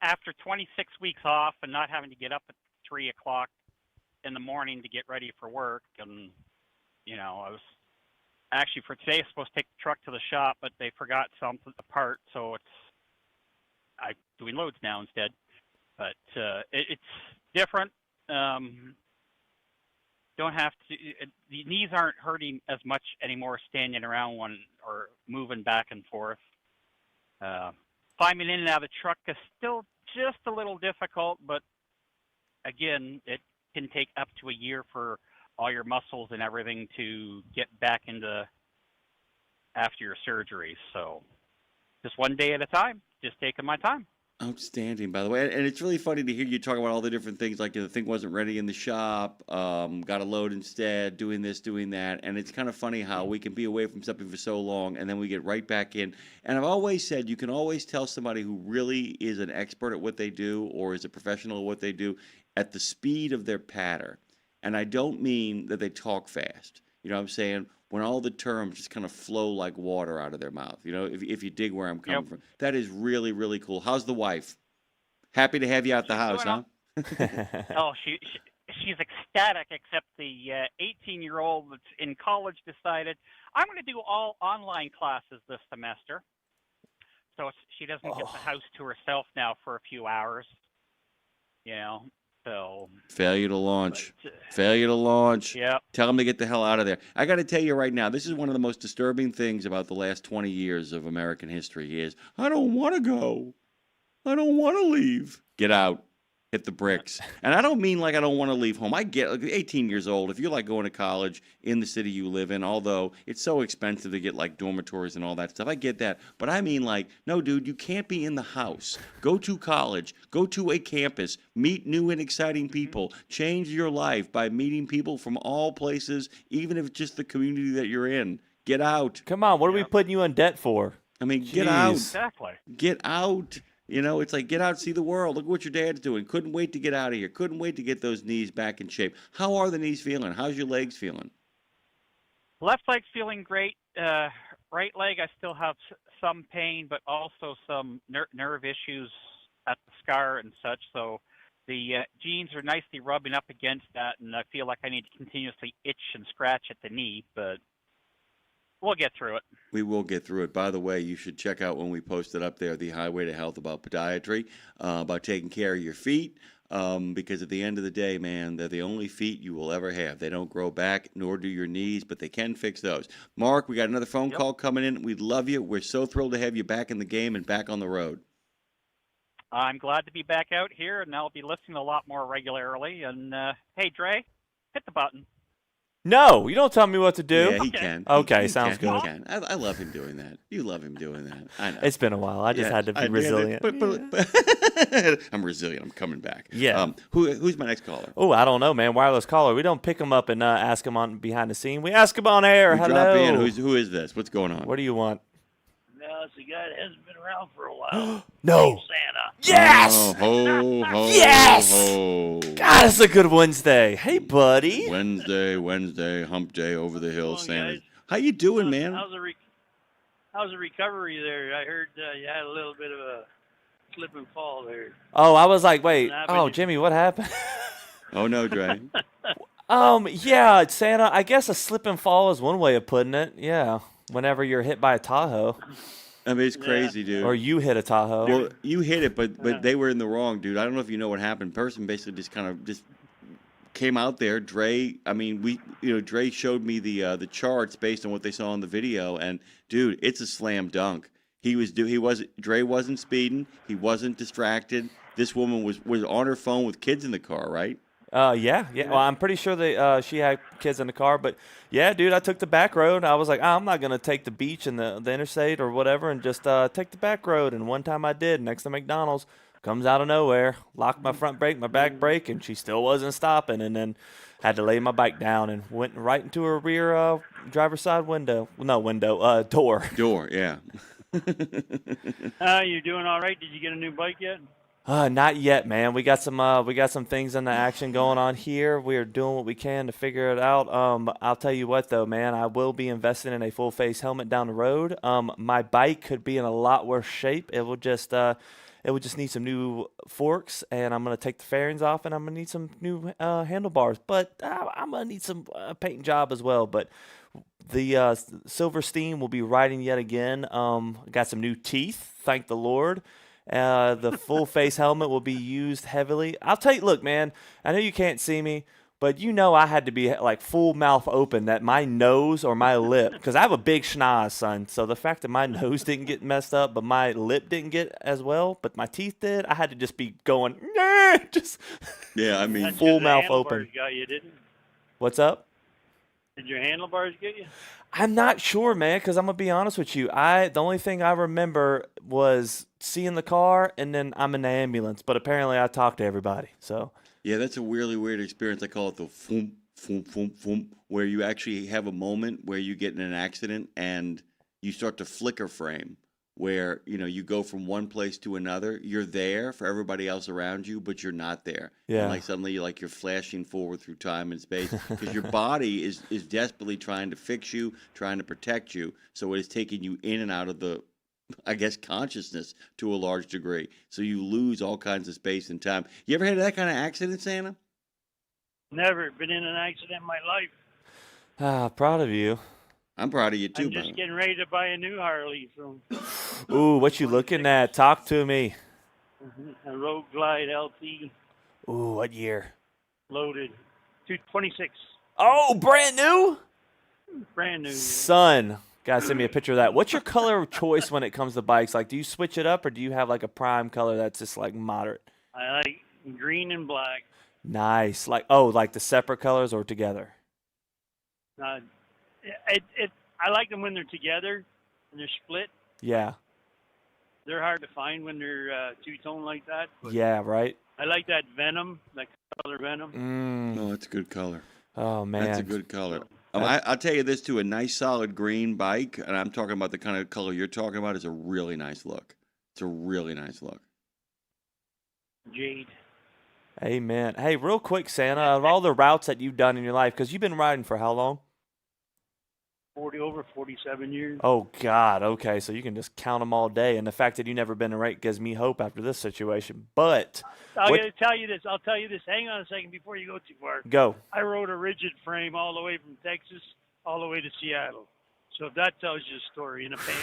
After 26 weeks off and not having to get up at 3 o'clock in the morning to get ready for work, and I was actually for today supposed to take the truck to the shop, but they forgot something apart, so I'm doing loads now instead. But it's different. Don't have to. The knees aren't hurting as much anymore standing around or moving back and forth. Climbing in and out of the truck is still just a little difficult, but again, it can take up to a year for all your muscles and everything to get back into after your surgery. So just one day at a time, just taking my time. Outstanding, by the way. And it's really funny to hear you talk about all the different things, like the thing wasn't ready in the shop, got a load instead, doing this, doing that. And it's kind of funny how we can be away from something for so long and then we get right back in. And I've always said you can always tell somebody who really is an expert at what they do or is a professional at what they do at the speed of their patter. And I don't mean that they talk fast. You know what I'm saying? When all the terms just kind of flow like water out of their mouth, if you dig where I'm coming from. That is really, really cool. How's the wife? Happy to have you out the house, huh? Oh, she's ecstatic, except the 18-year-old that's in college decided, I'm going to do all online classes this semester. So she doesn't get the house to herself now for a few hours, So failure to launch. Failure to launch. Yeah. Tell them to get the hell out of there. I got to tell you right now, this is one of the most disturbing things about the last 20 years of American history is I don't want to go. I don't want to leave. Get out. Hit the bricks. And I don't mean like I don't want to leave home. I get 18 years old. If you're like going to college in the city you live in, although it's so expensive to get like dormitories and all that stuff, I get that. But I mean like, no, dude, you can't be in the house. Go to college. Go to a campus. Meet new and exciting people. Change your life by meeting people from all places, even if it's just the community that you're in. Get out. Come on, what are we putting you in debt for? I mean, get out. Exactly. Get out. You know, it's like, get out and see the world. Look what your dad's doing. Couldn't wait to get out of here. Couldn't wait to get those knees back in shape. How are the knees feeling? How's your legs feeling? Left leg's feeling great. Right leg, I still have some pain, but also some nerve issues at the scar and such. So the jeans are nicely rubbing up against that, and I feel like I need to continuously itch and scratch at the knee, but we'll get through it. We will get through it. By the way, you should check out when we posted up there the Highway to Health about podiatry, about taking care of your feet, because at the end of the day, man, they're the only feet you will ever have. They don't grow back, nor do your knees, but they can fix those. Mark, we got another phone call coming in. We love you. We're so thrilled to have you back in the game and back on the road. I'm glad to be back out here, and I'll be listening a lot more regularly. And, hey, Dre, hit the button. No, you don't tell me what to do. Yeah, he can. Okay, He sounds can. good. He can. I love him doing that. You love him doing that. I know. It's been a while. I just had to be resilient. I'm resilient. I'm coming back. Yeah. Who's my next caller? Oh, I don't know, man. Wireless caller. We don't pick them up and ask them on behind the scene. We ask them on air. We Hello. drop in. Who is this? What's going on? What do you want? No, it's a guy that hasn't been around for a while. No. Named Santa. Yes! Oh, ho, Yes! ho. God, it's a good Wednesday. Hey, buddy. Wednesday, hump day over the hill, Santa. How you doing, man? How's the recovery there? I heard you had a little bit of a slip and fall there. Oh, I was like, wait. What Oh, happened? Jimmy, what happened? Oh, no, Dre. Yeah, Santa, I guess a slip and fall is one way of putting it. Yeah, whenever you're hit by a Tahoe. I mean, it's crazy, dude. Or you hit a Tahoe. Well, you hit it, but they were in the wrong, dude. I don't know if you know what happened. Person basically just came out there. Dre, I mean, Dre showed me the charts based on what they saw in the video, and dude, it's a slam dunk. Dre wasn't speeding. He wasn't distracted. This woman was on her phone with kids in the car, right? Yeah. Well, I'm pretty sure that she had kids in the car, but yeah, dude, I took the back road. I was like, I'm not gonna take the beach and the interstate or whatever, and just take the back road. And one time I did, next to McDonald's, comes out of nowhere, locked my front brake, my back brake, and she still wasn't stopping. And then had to lay my bike down and went right into her rear driver's side door. Door, yeah. You doing all right? Did you get a new bike yet? Not yet, man. We got some things in the action going on here. We are doing what we can to figure it out. I'll tell you what, though, man. I will be investing in a full face helmet down the road. My bike could be in a lot worse shape. It will just need some new forks, and I'm gonna take the fairings off, and I'm gonna need some new handlebars. But I'm gonna need some paint job as well. But the Silver Steam will be riding yet again. Got some new teeth, thank the Lord. The full face helmet will be used heavily. I'll tell you, look, man, I know you can't see me, but you know I had to be like full mouth open, that my nose or my lip, because I have a big schnoz, son. So the fact that my nose didn't get messed up, but my lip didn't get as well, but my teeth did, I had to just be going, just yeah, I mean, full mouth open. Got you, didn't? What's up? Did your handlebars get you? I'm not sure, man, because I'm going to be honest with you. The only thing I remember was seeing the car, and then I'm in the ambulance. But apparently I talked to everybody. So yeah, that's a really weird experience. I call it the foom, foom, foom, foom, where you actually have a moment where you get in an accident and you start to flicker frame, where, you go from one place to another. You're there for everybody else around you, but you're not there. Yeah. And like suddenly you're flashing forward through time and space because your body is desperately trying to fix you, trying to protect you. So it is taking you in and out of the, I guess, consciousness to a large degree. So you lose all kinds of space and time. You ever had that kind of accident, Santa? Never been in an accident in my life. Proud of you. I'm proud of you too, I'm just getting ready to buy a new Harley. So. Ooh, what you looking at? Talk to me. A Road Glide LT. Ooh, what year? Loaded. 226. Oh, brand new? Brand new. Son, gotta send me a picture of that. What's your color of choice when it comes to bikes? Like, do you switch it up, or do you have like a prime color that's just like moderate? I like green and black. Nice. Like the separate colors or together? I like them when they're together and they're split. Yeah. They're hard to find when they're two-tone like that. Yeah, right? I like that Venom, that color Venom. Oh, it's a good color. Oh, man. That's a good color. I'll tell you this, too. A nice, solid green bike, and I'm talking about the kind of color you're talking about, is a really nice look. It's a really nice look. Jade. Amen. Hey, real quick, Santa, of all the routes that you've done in your life, because you've been riding for how long? Over 47 years. Oh, God. Okay, so you can just count them all day. And the fact that you've never been in a wreck gives me hope after this situation. But I'm going to tell you this. I'll tell you this. Hang on a second before you go too far. Go. I rode a rigid frame all the way from Texas all the way to Seattle. So if that tells you a story in a pan.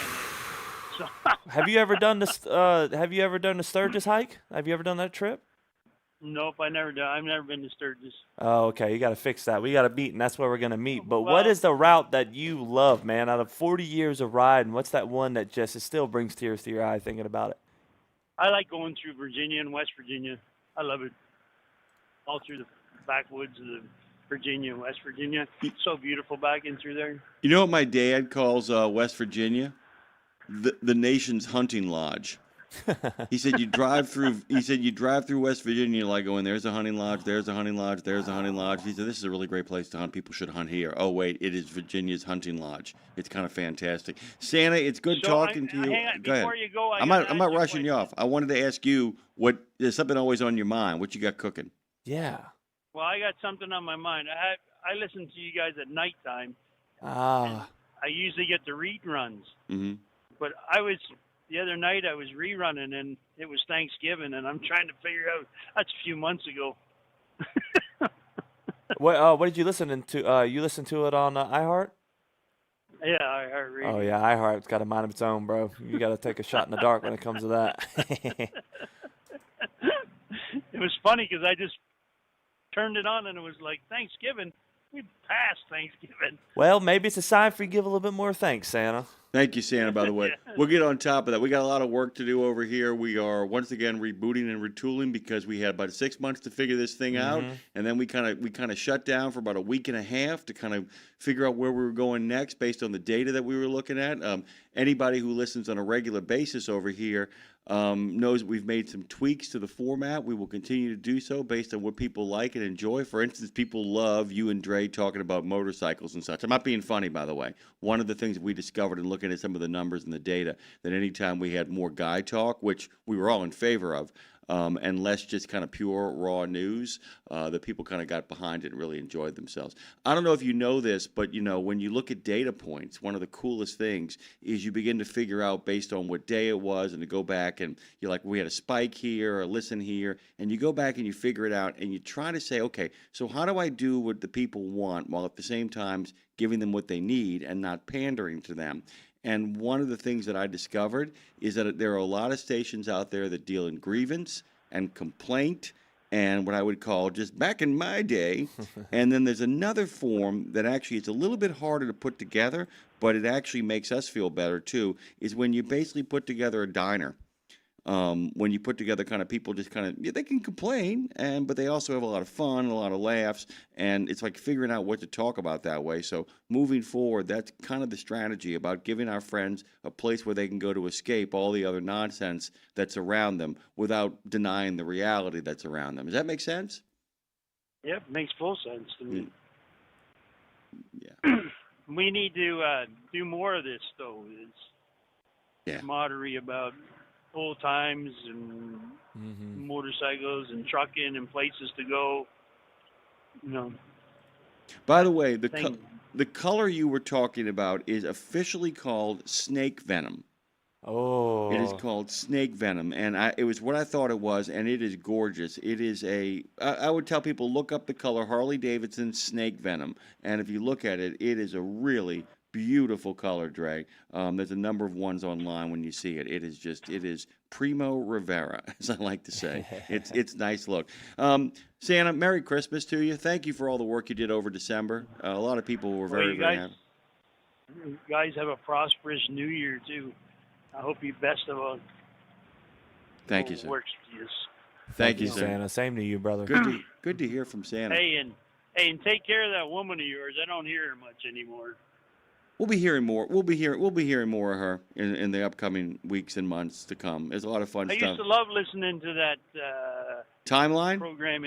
So Have you ever done this? Have you ever done the Sturgis hike? Have you ever done that trip? Nope, I've never been to Sturgis. Oh, okay. You got to fix that. We got to meet, and that's where we're going to meet. But what is the route that you love, man? Out of 40 years of riding, what's that one that just it still brings tears to your eye thinking about it? I like going through Virginia and West Virginia. I love it. All through the backwoods of the Virginia and West Virginia. It's so beautiful back in through there. You know what my dad calls West Virginia? The nation's hunting lodge. He said you drive through. He said you drive through West Virginia, like going there's a hunting lodge, there's a hunting lodge, there's a hunting lodge. He said this is a really great place to hunt. People should hunt here. Oh wait, it is Virginia's hunting lodge. It's kind of fantastic. Santa, it's good talking to you. Hang on, Go ahead. before you go, I'm not rushing you off. I wanted to ask you what there's something always on your mind. What you got cooking? Yeah. Well, I got something on my mind. I listen to you guys at nighttime. Ah. I usually get the reruns. Mm-hmm. But the other night I was rerunning, and it was Thanksgiving, and I'm trying to figure out. That's a few months ago. What did you listen to? You listened to it on iHeart? Yeah, I heard radio. Oh, yeah, iHeart's got a mind of its own, bro. You got to take a shot in the dark when it comes to that. It was funny because I just turned it on, and it was like Thanksgiving. We passed Thanksgiving. Well, maybe it's a sign for you to give a little bit more thanks, Santa. Thank you, Santa, by the way. We'll get on top of that. We got a lot of work to do over here. We are, once again, rebooting and retooling because we had about 6 months to figure this thing out. And then we kind of shut down for about a week and a half to kind of figure out where we were going next based on the data that we were looking at. Anybody who listens on a regular basis over here knows that we've made some tweaks to the format. We will continue to do so based on what people like and enjoy. For instance, people love you and Dre talking about motorcycles and such. I'm not being funny, by the way. One of the things that we discovered in looking at some of the numbers and the data, that anytime we had more guy talk, which we were all in favor of, and less just kind of pure raw news, that people kind of got behind it and really enjoyed themselves. I don't know if you know this, but when you look at data points, one of the coolest things is you begin to figure out based on what day it was, and to go back and you're like, we had a spike here, or listen here, and you go back and you figure it out, and you try to say, okay, so how do I do what the people want while at the same time giving them what they need and not pandering to them? And one of the things that I discovered is that there are a lot of stations out there that deal in grievance and complaint and what I would call just back in my day. And then there's another form that actually it's a little bit harder to put together, but it actually makes us feel better too, is when you basically put together a diner. When you put together kind of people just kind of, they can complain, but they also have a lot of fun, a lot of laughs, and it's like figuring out what to talk about that way. So moving forward, that's kind of the strategy about giving our friends a place where they can go to escape all the other nonsense that's around them without denying the reality that's around them. Does that make sense? Yep, makes full sense to me. Yeah. We need to do more of this, though. Yeah. Camaraderie about old times and motorcycles and trucking and places to go. By the way, the color you were talking about is officially called snake venom. Oh. It is called snake venom, and it was what I thought it was, and it is gorgeous. It is I would tell people, look up the color Harley-Davidson snake venom, and if you look at it, it is a really beautiful color, Dre. There's a number of ones online when you see it. It is primo Rivera, as I like to say. It's nice look. Santa, Merry Christmas to you. Thank you for all the work you did over December. A lot of people were very happy. You guys have a prosperous New Year too. I hope you best of all. Thank you, sir. Works for you. Thank you, Santa. Same to you, brother. Good to hear from Santa. Hey, and take care of that woman of yours. I don't hear her much anymore. We'll be hearing more. We'll be hearing more of her in the upcoming weeks and months to come. There's a lot of fun stuff. I used to love listening to that Timeline? program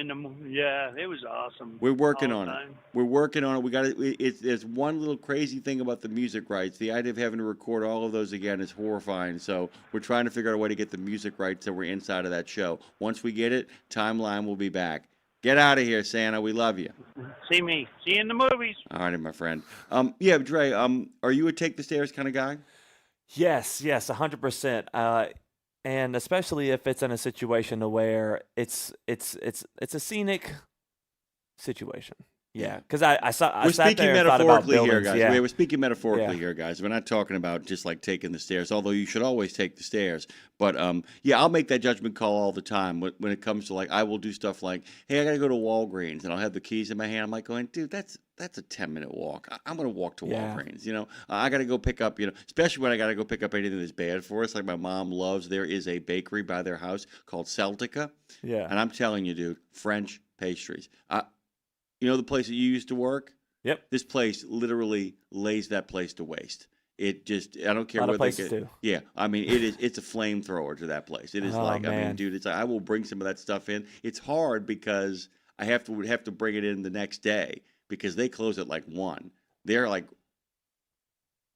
yeah, it was awesome. We're working all on the it. time. We're working on it. We got it. There's one little crazy thing about the music rights. The idea of having to record all of those again is horrifying. So we're trying to figure out a way to get the music rights so we're inside of that show. Once we get it, Timeline will be back. Get out of here, Santa. We love you. See me. See you in the movies. All right, my friend. Yeah, Dre. Are you a take the stairs kind of guy? Yes, 100%. And especially if it's in a situation where it's a scenic situation. Yeah, because I sat there and thought about buildings. Here, guys. Yeah. We're speaking metaphorically here, guys. We're not talking about just like taking the stairs, although you should always take the stairs. But yeah, I'll make that judgment call all the time when it comes to like I will do stuff like, hey, I got to go to Walgreens, and I'll have the keys in my hand. I'm like going, dude, that's a 10-minute walk. I'm going to walk to Walgreens. You know, I got to go pick up, especially when I got to go pick up anything that's bad for us. Like my mom loves, there is a bakery by their house called Celtica. Yeah. And I'm telling you, dude, French pastries. You know the place that you used to work? Yep. This place literally lays that place to waste. It just, I don't care A lot where of places they get. do. Yeah, I mean, it's a flamethrower to that place. It is Oh, I man. mean, dude, it's like I will bring some of that stuff in. It's hard because I have to bring it in the next day because they close at like 1. They're like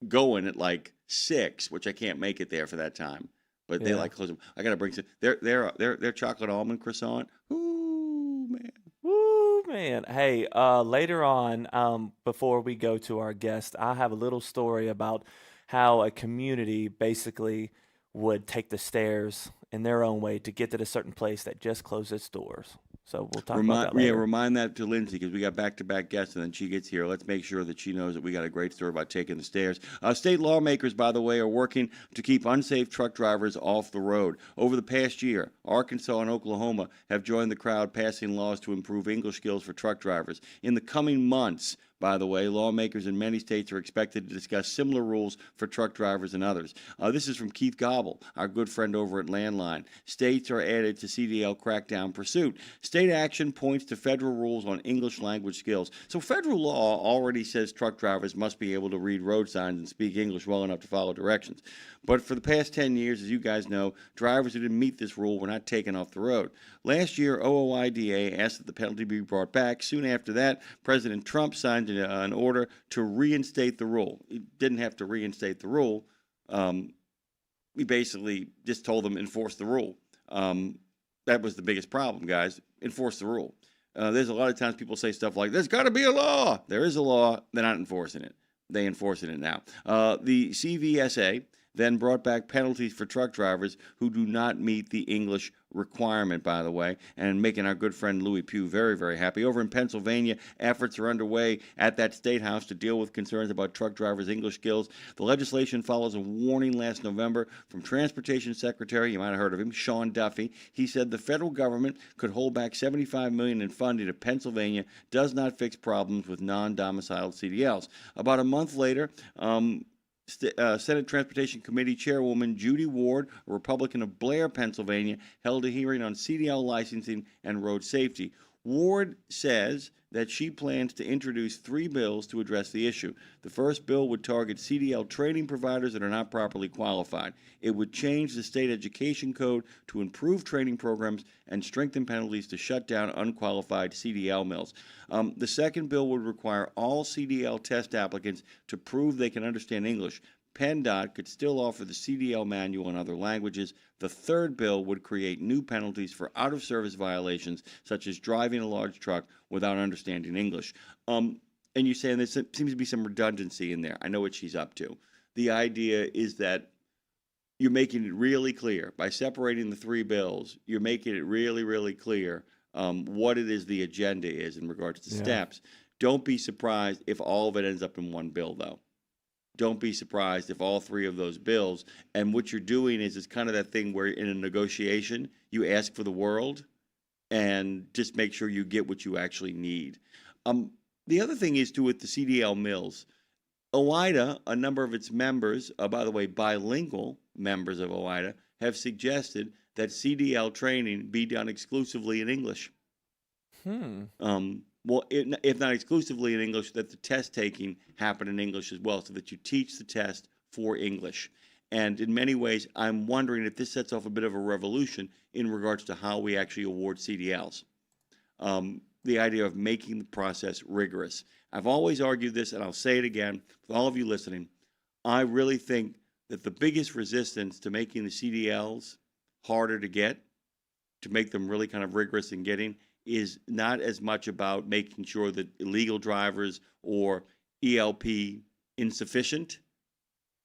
going at like 6, which I can't make it there for that time. But they like close them. I got to bring some. Their chocolate almond croissant. Ooh, man. Woo, man. Hey, later on, before we go to our guest, I have a little story about how a community basically would take the stairs in their own way to get to a certain place that just closed its doors. So we'll talk about that later. Yeah, remind that to Lindsay because we got back-to-back guests, and then she gets here. Let's make sure that she knows that we got a great story about taking the stairs. State lawmakers, by the way, are working to keep unsafe truck drivers off the road. Over the past year, Arkansas and Oklahoma have joined the crowd passing laws to improve English skills for truck drivers. In the coming months, by the way, lawmakers in many states are expected to discuss similar rules for truck drivers and others. This is from Keith Gobble, our good friend over at Landline. States are added to CDL crackdown pursuit. State action points to federal rules on English language skills. So federal law already says truck drivers must be able to read road signs and speak English well enough to follow directions. But for the past 10 years, as you guys know, drivers who didn't meet this rule were not taken off the road. Last year, OOIDA asked that the penalty be brought back. Soon after that, President Trump signed an order to reinstate the rule. He didn't have to reinstate the rule. He basically just told them enforce the rule. That was the biggest problem, guys. Enforce the rule. There's a lot of times people say stuff like, there's got to be a law. There is a law. They're not enforcing it. They enforcing it now. The CVSA then brought back penalties for truck drivers who do not meet the English requirement, by the way, and making our good friend Louis Pugh very, very happy. Over in Pennsylvania, efforts are underway at that state house to deal with concerns about truck drivers' English skills. The legislation follows a warning last November from Transportation Secretary, you might have heard of him, Sean Duffy. He said the federal government could hold back $75 million in funding if Pennsylvania does not fix problems with non-domiciled CDLs. About a month later, Senate Transportation Committee Chairwoman Judy Ward, a Republican of Blair, Pennsylvania, held a hearing on CDL licensing and road safety. Ward says that she plans to introduce 3 bills to address the issue. The first bill would target CDL training providers that are not properly qualified. It would change the state education code to improve training programs and strengthen penalties to shut down unqualified CDL mills. The second bill would require all CDL test applicants to prove they can understand English. PennDOT could still offer the CDL manual in other languages. The third bill would create new penalties for out-of-service violations, such as driving a large truck without understanding English. And you're saying there seems to be some redundancy in there. I know what she's up to. The idea is that you're making it really clear. By separating the 3 bills, you're making it really, really clear what it is the agenda is in regards to steps. Don't be surprised if all of it ends up in one bill, though. Don't be surprised if all 3 of those bills, and what you're doing is it's kind of that thing where in a negotiation, you ask for the world and just make sure you get what you actually need. The other thing is, too, with the CDL mills, OIDA, a number of its members, by the way, bilingual members of OIDA, have suggested that CDL training be done exclusively in English. Well, if not exclusively in English, that the test taking happen in English as well, so that you teach the test for English. And in many ways, I'm wondering if this sets off a bit of a revolution in regards to how we actually award CDLs. The idea of making the process rigorous. I've always argued this, and I'll say it again for all of you listening. I really think that the biggest resistance to making the CDLs harder to get, to make them really kind of rigorous in getting, is not as much about making sure that illegal drivers or ELP insufficient,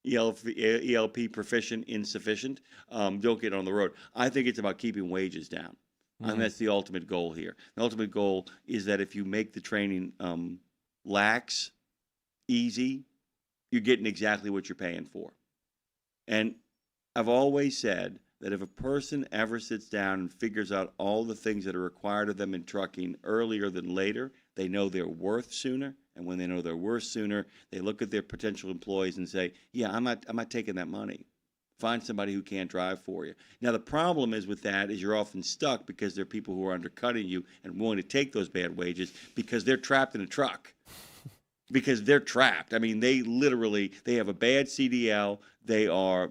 ELP proficient insufficient, don't get on the road. I think it's about keeping wages down. And that's the ultimate goal here. The ultimate goal is that if you make the training lax, easy, you're getting exactly what you're paying for. And I've always said that if a person ever sits down and figures out all the things that are required of them in trucking earlier than later, they know their worth sooner. And when they know their worth sooner, they look at their potential employees and say, yeah, I'm not taking that money. Find somebody who can't drive for you. Now, the problem is with that is you're often stuck because there are people who are undercutting you and willing to take those bad wages because they're trapped in a truck. Because they're trapped. I mean, they have a bad CDL. They are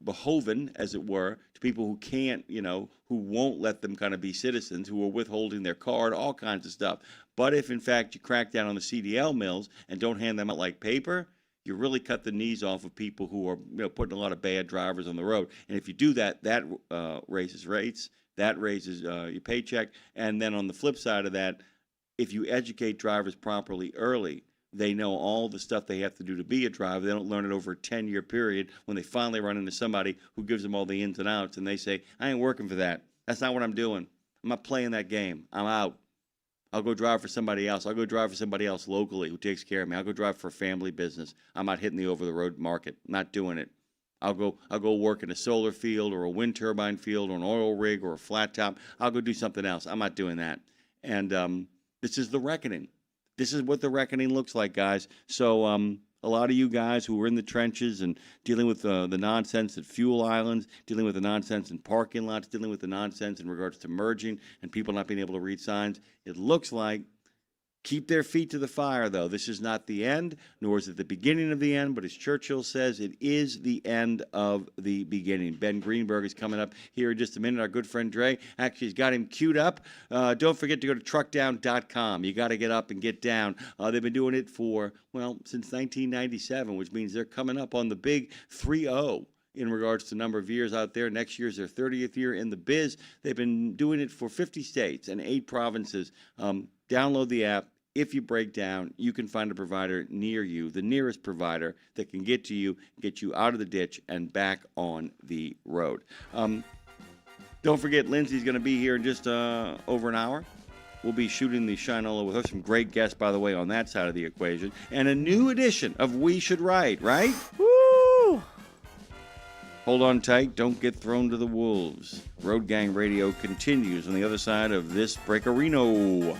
beholden, as it were, to people who can't, who won't let them kind of be citizens, who are withholding their card, all kinds of stuff. But if, in fact, you crack down on the CDL mills and don't hand them out like paper, you really cut the knees off of people who are putting a lot of bad drivers on the road. And if you do that, that raises rates, that raises your paycheck. And then on the flip side of that, if you educate drivers properly early, they know all the stuff they have to do to be a driver. They don't learn it over a 10-year period when they finally run into somebody who gives them all the ins and outs, and they say, I ain't working for that. That's not what I'm doing. I'm not playing that game. I'm out. I'll go drive for somebody else. I'll go drive for somebody else locally who takes care of me. I'll go drive for a family business. I'm not hitting the over-the-road market. I'm not doing it. I'll go work in a solar field or a wind turbine field or an oil rig or a flat top. I'll go do something else. I'm not doing that. And this is the reckoning. This is what the reckoning looks like, guys. So a lot of you guys who are in the trenches and dealing with the nonsense at fuel islands, dealing with the nonsense in parking lots, dealing with the nonsense in regards to merging and people not being able to read signs, it looks like keep their feet to the fire, though. This is not the end, nor is it the beginning of the end, but as Churchill says, it is the end of the beginning. Ben Greenberg is coming up here in just a minute. Our good friend Dre actually has got him queued up. Don't forget to go to truckdown.com. You got to get up and get down. They've been doing it for, since 1997, which means they're coming up on the big 3-0. In regards to number of years out there. Next year is their 30th year in the biz. They've been doing it for 50 states and 8 provinces. Download the app. If you break down, you can find a provider near you, the nearest provider that can get to you, get you out of the ditch and back on the road. Don't forget, Lindsay's going to be here in just over an hour. We'll be shooting the Shinola with her. Some great guests, by the way, on that side of the equation. And a new edition of We Should Write, right? Woo! Hold on tight. Don't get thrown to the wolves. Road Gang Radio continues on the other side of this breakerino.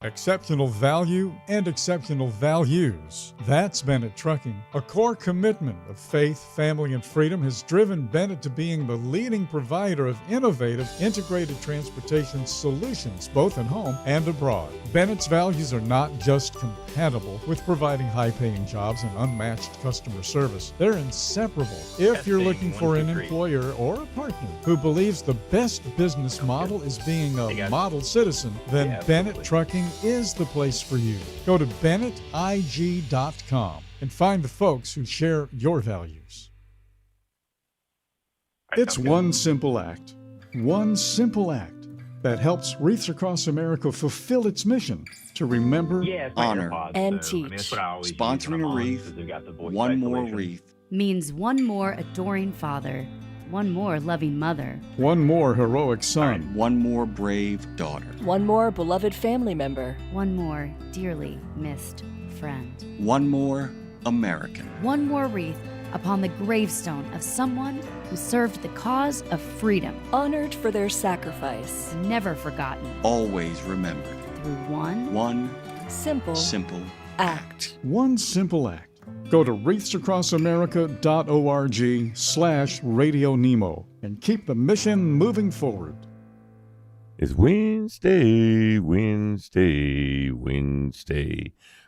Exceptional value and exceptional values. That's Bennett Trucking. A core commitment of faith, family, and freedom has driven Bennett to being the leading provider of innovative, integrated transportation solutions, both at home and abroad. Bennett's values are not just compatible with providing high-paying jobs and unmatched customer service. They're inseparable. If you're looking for an employer or a partner who believes the best business model is being a model citizen, then Bennett Trucking is the place for you. Go to BennettIG.com and find the folks who share your values. It's one simple act that helps Wreaths Across America fulfill its mission to remember, honor, and teach. Sponsoring a wreath, one more wreath. Means one more adoring father, one more loving mother, one more heroic son, one more brave daughter, one more beloved family member, one more dearly missed friend, one more American, one more wreath upon the gravestone of someone who served the cause of freedom, honored for their sacrifice, never forgotten, always remembered through one simple act. One simple act. Go to wreathsacrossamerica.org/RadioNemo and keep the mission moving forward. It's Wednesday.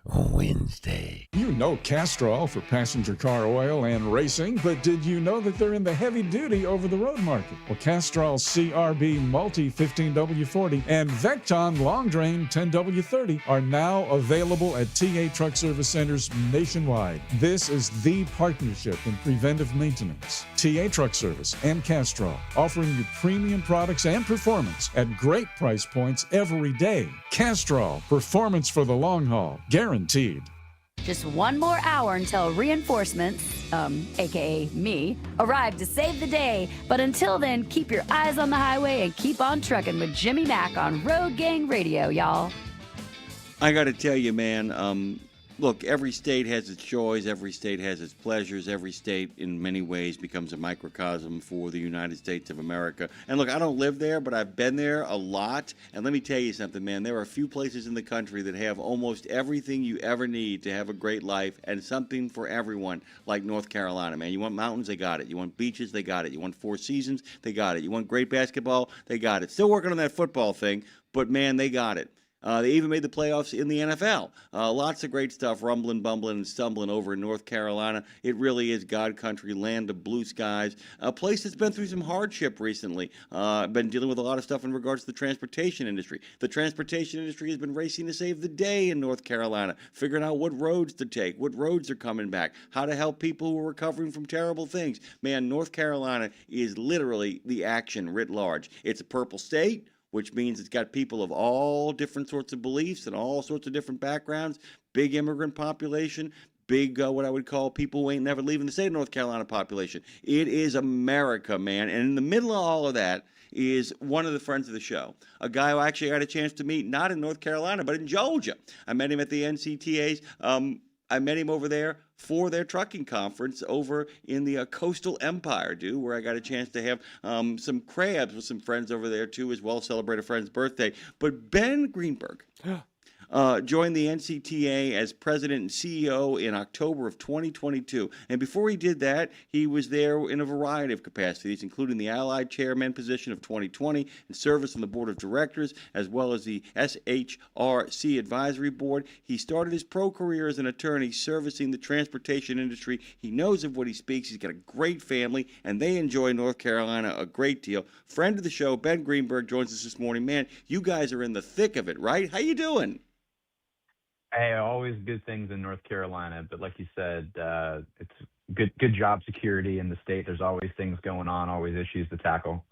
Wednesday. You know Castrol for passenger car oil and racing, but did you know that they're in the heavy-duty over-the-road market? Well, Castrol CRB Multi 15W40 and Vecton Long Drain 10W30 are now available at TA Truck Service Centers nationwide. This is the partnership in preventive maintenance. TA Truck Service and Castrol, offering you premium products and performance at great price points every day. Castrol, performance for the long haul, guaranteed. Just one more hour until reinforcements, aka me, arrive to save the day. But until then, keep your eyes on the highway and keep on trucking with Jimmy Mack on Road Gang Radio, y'all. I got to tell you, man, look, every state has its joys, every state has its pleasures, every state in many ways becomes a microcosm for the United States of America. And look, I don't live there, but I've been there a lot. And let me tell you something, man, there are a few places in the country that have almost everything you ever need to have a great life and something for everyone, like North Carolina, man. You want mountains, they got it. You want beaches, they got it. You want four seasons, they got it. You want great basketball, they got it. Still working on that football thing, but man, they got it. They even made the playoffs in the NFL. Lots of great stuff, rumbling, bumbling, and stumbling over in North Carolina. It really is God country, land of blue skies, a place that's been through some hardship recently. Been dealing with a lot of stuff in regards to the transportation industry. The transportation industry has been racing to save the day in North Carolina, figuring out what roads to take, what roads are coming back, how to help people who are recovering from terrible things. Man, North Carolina is literally the action writ large. It's a purple state, which means it's got people of all different sorts of beliefs and all sorts of different backgrounds, big immigrant population, big what I would call people who ain't never leaving the state of North Carolina population. It is America, man. And in the middle of all of that is one of the friends of the show, a guy who I actually got a chance to meet not in North Carolina, but in Georgia. I met him at the NCTA's. I met him over there for their trucking conference over in the coastal empire, dude, where I got a chance to have some crabs with some friends over there, too, as well, celebrate a friend's birthday. But Ben Greenberg joined the NCTA as president and CEO in October of 2022. And before he did that, he was there in a variety of capacities, including the Allied Chairman position of 2020 and service on the Board of Directors, as well as the SHRC Advisory Board. He started his pro career as an attorney servicing the transportation industry. He knows of what he speaks. He's got a great family, and they enjoy North Carolina a great deal. Friend of the show, Ben Greenberg, joins us this morning. Man, you guys are in the thick of it, right? How you doing? Hey, always good things in North Carolina, but like you said, it's good job security in the state. There's always things going on, always issues to tackle.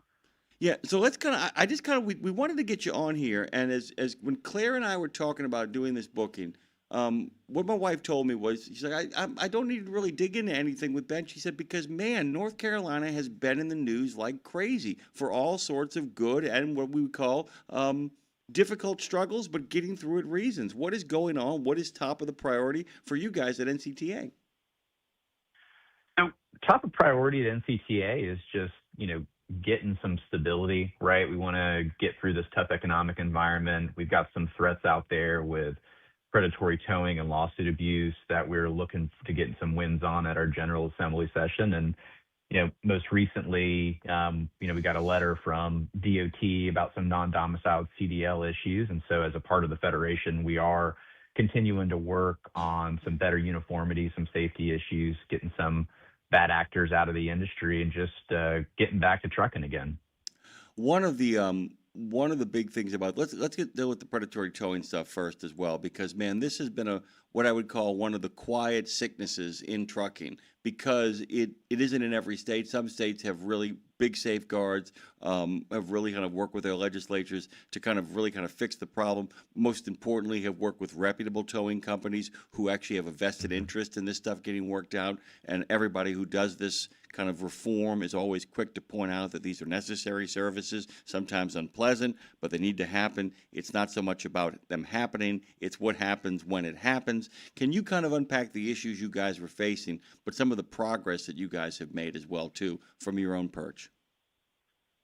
Yeah, so let's we wanted to get you on here, and as when Claire and I were talking about doing this booking, what my wife told me was, she's like, I don't need to really dig into anything with Ben. She said, because, man, North Carolina has been in the news like crazy for all sorts of good and what we would call difficult struggles, but getting through it reasons. What is going on? What is top of the priority for you guys at NCTA? So top of priority at NCTA is just, getting some stability, right? We want to get through this tough economic environment. We've got some threats out there with predatory towing and lawsuit abuse that we're looking to get some wins on at our General Assembly session. And most recently, we got a letter from DOT about some non-domiciled CDL issues. And so as a part of the Federation, we are continuing to work on some better uniformity, some safety issues, getting some bad actors out of the industry, and just getting back to trucking again. One of the big things about let's deal with the predatory towing stuff first as well, because man, this has been what I would call one of the quiet sicknesses in trucking, because it isn't in every state. Some states have really big safeguards, have really kind of worked with their legislatures to kind of fix the problem. Most importantly, have worked with reputable towing companies who actually have a vested interest in this stuff getting worked out. And everybody who does this kind of reform is always quick to point out that these are necessary services, sometimes unpleasant, but they need to happen. It's not so much about them happening, it's what happens when it happens. Can you kind of unpack the issues you guys were facing, but some of the progress that you guys have made as well, too, from your own perch?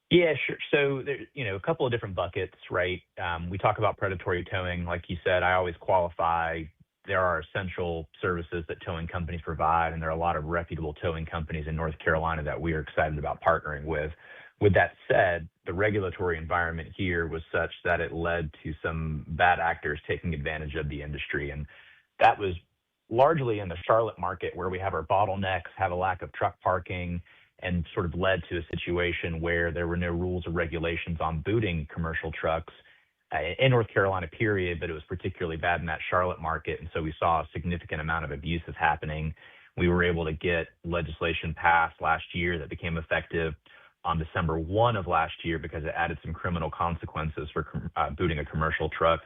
Yeah, sure. So, a couple of different buckets, right? We talk about predatory towing. Like you said, I always qualify. There are essential services that towing companies provide, and there are a lot of reputable towing companies in North Carolina that we are excited about partnering with. With that said, the regulatory environment here was such that it led to some bad actors taking advantage of the industry. And That was largely in the Charlotte market where we have our bottlenecks, have a lack of truck parking, and sort of led to a situation where there were no rules or regulations on booting commercial trucks in North Carolina, period, but it was particularly bad in that Charlotte market. And so we saw a significant amount of abuses happening. We were able to get legislation passed last year that became effective on December 1 of last year because it added some criminal consequences for booting a commercial truck.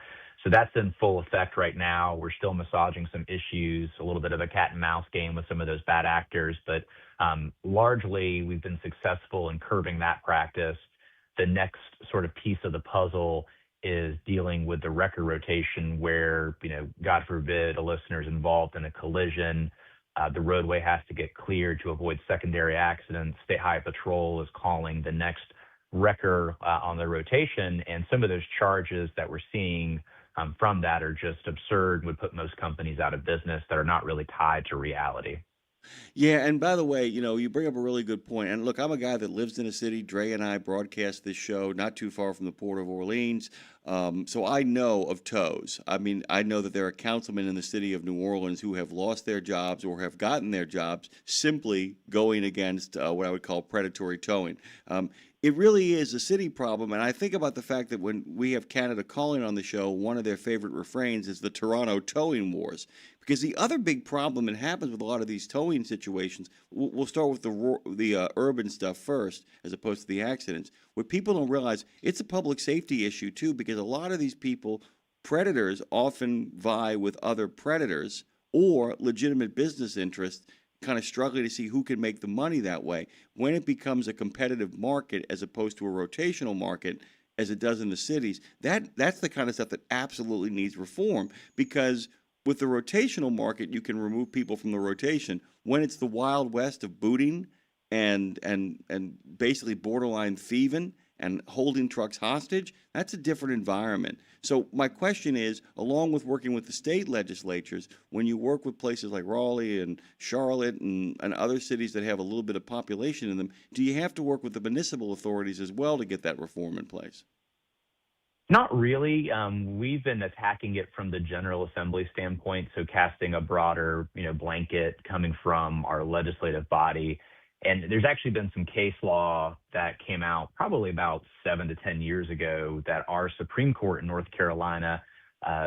So that's in full effect right now. We're still massaging some issues, a little bit of a cat and mouse game with some of those bad actors, but largely we've been successful in curbing that practice. The next sort of piece of the puzzle is dealing with the wrecker rotation where, God forbid, a listener is involved in a collision. The roadway has to get cleared to avoid secondary accidents. State Highway Patrol is calling the next wrecker on the rotation, and some of those charges that we're seeing from that are just absurd, would put most companies out of business that are not really tied to reality. Yeah, and by the way, you bring up a really good point. And look, I'm a guy that lives in a city. Dre and I broadcast this show not too far from the Port of Orleans. So I know of tows. I mean, I know that there are councilmen in the city of New Orleans who have lost their jobs or have gotten their jobs simply going against what I would call predatory towing. It really is a city problem, and I think about the fact that when we have Canada calling on the show, one of their favorite refrains is the Toronto towing wars. Because the other big problem that happens with a lot of these towing situations, we'll start with the urban stuff first, as opposed to the accidents. What people don't realize, it's a public safety issue too, because a lot of these people, predators, often vie with other predators or legitimate business interests, kind of struggling to see who can make the money that way. When it becomes a competitive market as opposed to a rotational market, as it does in the cities, that's the kind of stuff that absolutely needs reform, because with the rotational market, you can remove people from the rotation. When it's the Wild West of booting and basically borderline thieving and holding trucks hostage, that's a different environment. So my question is, along with working with the state legislatures, when you work with places like Raleigh and Charlotte and other cities that have a little bit of population in them, do you have to work with the municipal authorities as well to get that reform in place? Not really. We've been attacking it from the General Assembly standpoint, so casting a broader, blanket coming from our legislative body. And there's actually been some case law that came out probably about 7 to 10 years ago that our Supreme Court in North Carolina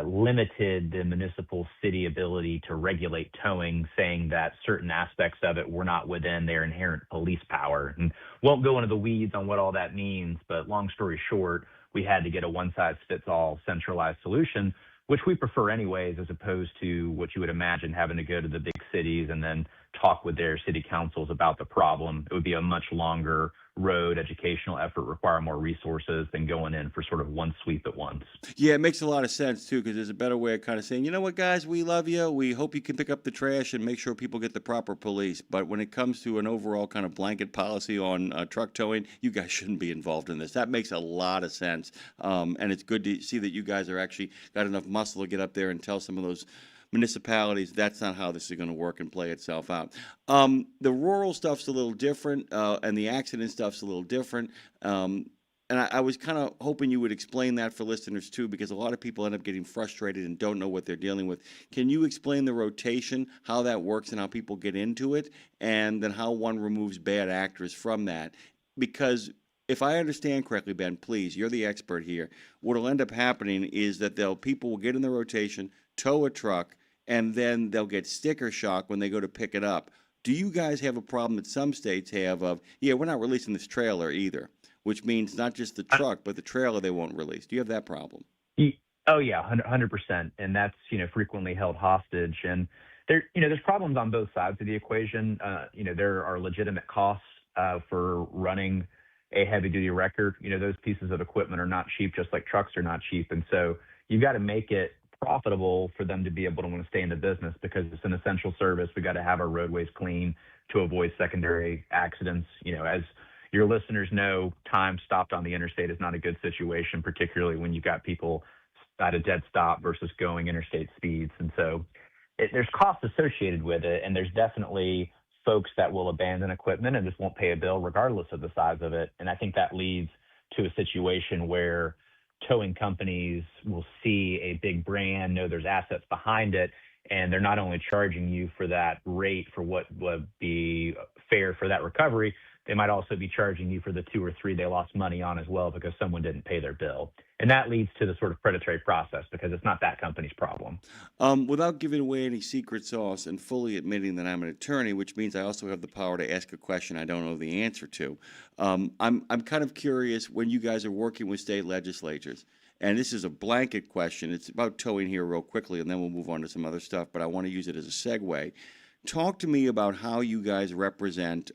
limited the municipal city ability to regulate towing, saying that certain aspects of it were not within their inherent police power. And won't go into the weeds on what all that means, but long story short, we had to get a one-size-fits-all centralized solution, which we prefer anyways, as opposed to what you would imagine having to go to the big cities and then talk with their city councils about the problem. It would be a much longer road, educational effort, require more resources than going in for sort of one sweep at once. Yeah, it makes a lot of sense, too, because there's a better way of kind of saying, you know what, guys, we love you. We hope you can pick up the trash and make sure people get the proper police. But when it comes to an overall kind of blanket policy on truck towing, you guys shouldn't be involved in this. That makes a lot of sense. And it's good to see that you guys are actually got enough muscle to get up there and tell some of those municipalities that's not how this is going to work and play itself out. The rural stuff's a little different, and the accident stuff's a little different. And I was kind of hoping you would explain that for listeners too, because a lot of people end up getting frustrated and don't know what they're dealing with. Can you explain the rotation, how that works and how people get into it, and then how one removes bad actors from that? Because if I understand correctly, Ben, please, you're the expert here. What'll end up happening is that people will get in the rotation, tow a truck, and then they'll get sticker shock when they go to pick it up. Do you guys have a problem that some states have of, we're not releasing this trailer either, which means not just the truck, but the trailer they won't release? Do you have that problem? Oh, yeah, 100%. And that's, frequently held hostage. And there's problems on both sides of the equation. There are legitimate costs for running a heavy-duty wrecker. Those pieces of equipment are not cheap, just like trucks are not cheap. And so you've got to make it profitable for them to be able to want to stay in the business, because it's an essential service. We got to have our roadways clean to avoid secondary accidents. As your listeners know, time stopped on the interstate is not a good situation, particularly when you've got people at a dead stop versus going interstate speeds. And so there's costs associated with it, and there's definitely folks that will abandon equipment and just won't pay a bill regardless of the size of it. And I think that leads to a situation where towing companies will see a big brand, know there's assets behind it, and they're not only charging you for that rate for what would be fair for that recovery, they might also be charging you for the 2 or 3 they lost money on as well because someone didn't pay their bill. And that leads to the sort of predatory process because it's not that company's problem. Without giving away any secret sauce and fully admitting that I'm an attorney, which means I also have the power to ask a question I don't know the answer to, I'm kind of curious when you guys are working with state legislatures, and this is a blanket question. It's about towing here real quickly, and then we'll move on to some other stuff, but I want to use it as a segue. Talk to me about how you guys represent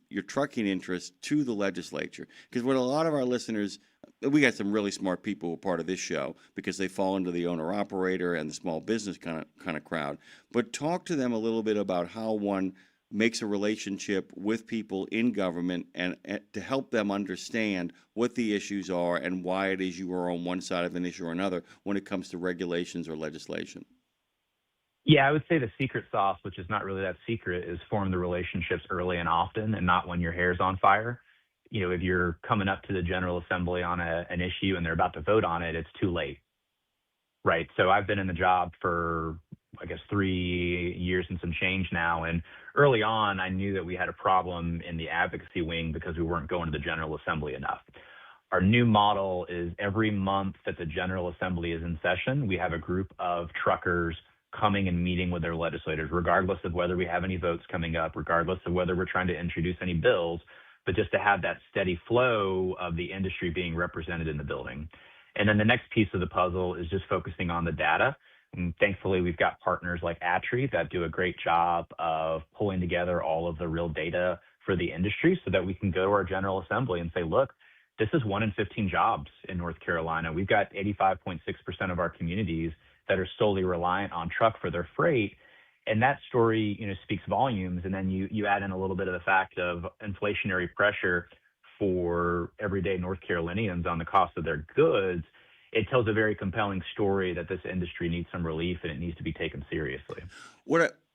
your trucking interests to the legislature. Because what a lot of our listeners, we got some really smart people who are part of this show because they fall into the owner-operator and the small business kind of crowd. But talk to them a little bit about how one makes a relationship with people in government and to help them understand what the issues are and why it is you are on one side of an issue or another when it comes to regulations or legislation. Yeah, I would say the secret sauce, which is not really that secret, is form the relationships early and often and not when your hair's on fire. You know, if you're coming up to the General Assembly on an issue and they're about to vote on it, it's too late, right? So I've been in the job for, I guess, 3 years and some change now. And early on, I knew that we had a problem in the advocacy wing because we weren't going to the General Assembly enough. Our new model is every month that the General Assembly is in session, we have a group of truckers coming and meeting with their legislators, regardless of whether we have any votes coming up, regardless of whether we're trying to introduce any bills, but just to have that steady flow of the industry being represented in the building. And then the next piece of the puzzle is just focusing on the data. And thankfully, we've got partners like ATRI that do a great job of pulling together all of the real data for the industry so that we can go to our General Assembly and say, look, this is 1 in 15 jobs in North Carolina. We've got 85.6% of our communities that are solely reliant on truck for their freight. And that story, you know, speaks volumes. And then you add in a little bit of the fact of inflationary pressure for everyday North Carolinians on the cost of their goods. It tells a very compelling story that this industry needs some relief and it needs to be taken seriously.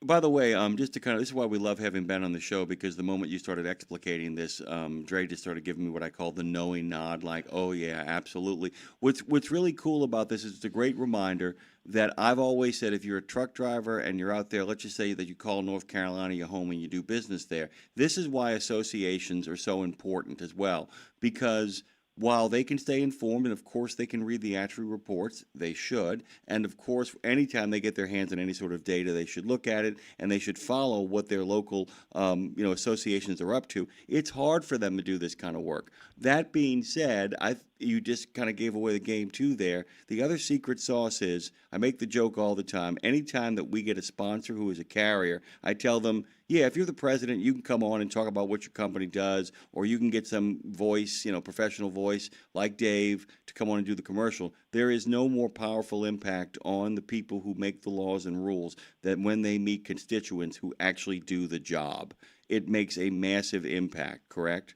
By the way, just to this is why we love having Ben on the show, because the moment you started explicating this, Dre just started giving me what I call the knowing nod, like, oh yeah, absolutely. What's really cool about this is it's a great reminder that I've always said, if you're a truck driver and you're out there, let's just say that you call North Carolina your home and you do business there, this is why associations are so important as well, because while they can stay informed, and of course they can read the ATRI reports, they should, and of course anytime they get their hands on any sort of data, they should look at it and they should follow what their local associations are up to. It's hard for them to do this kind of work. That being said, you just kind of gave away the game too there. The other secret sauce is, I make the joke all the time, anytime that we get a sponsor who is a carrier, I tell them, yeah, if you're the president, you can come on and talk about what your company does, or you can get some voice, professional voice like Dave to come on and do the commercial. There is no more powerful impact on the people who make the laws and rules than when they meet constituents who actually do the job. It makes a massive impact, correct?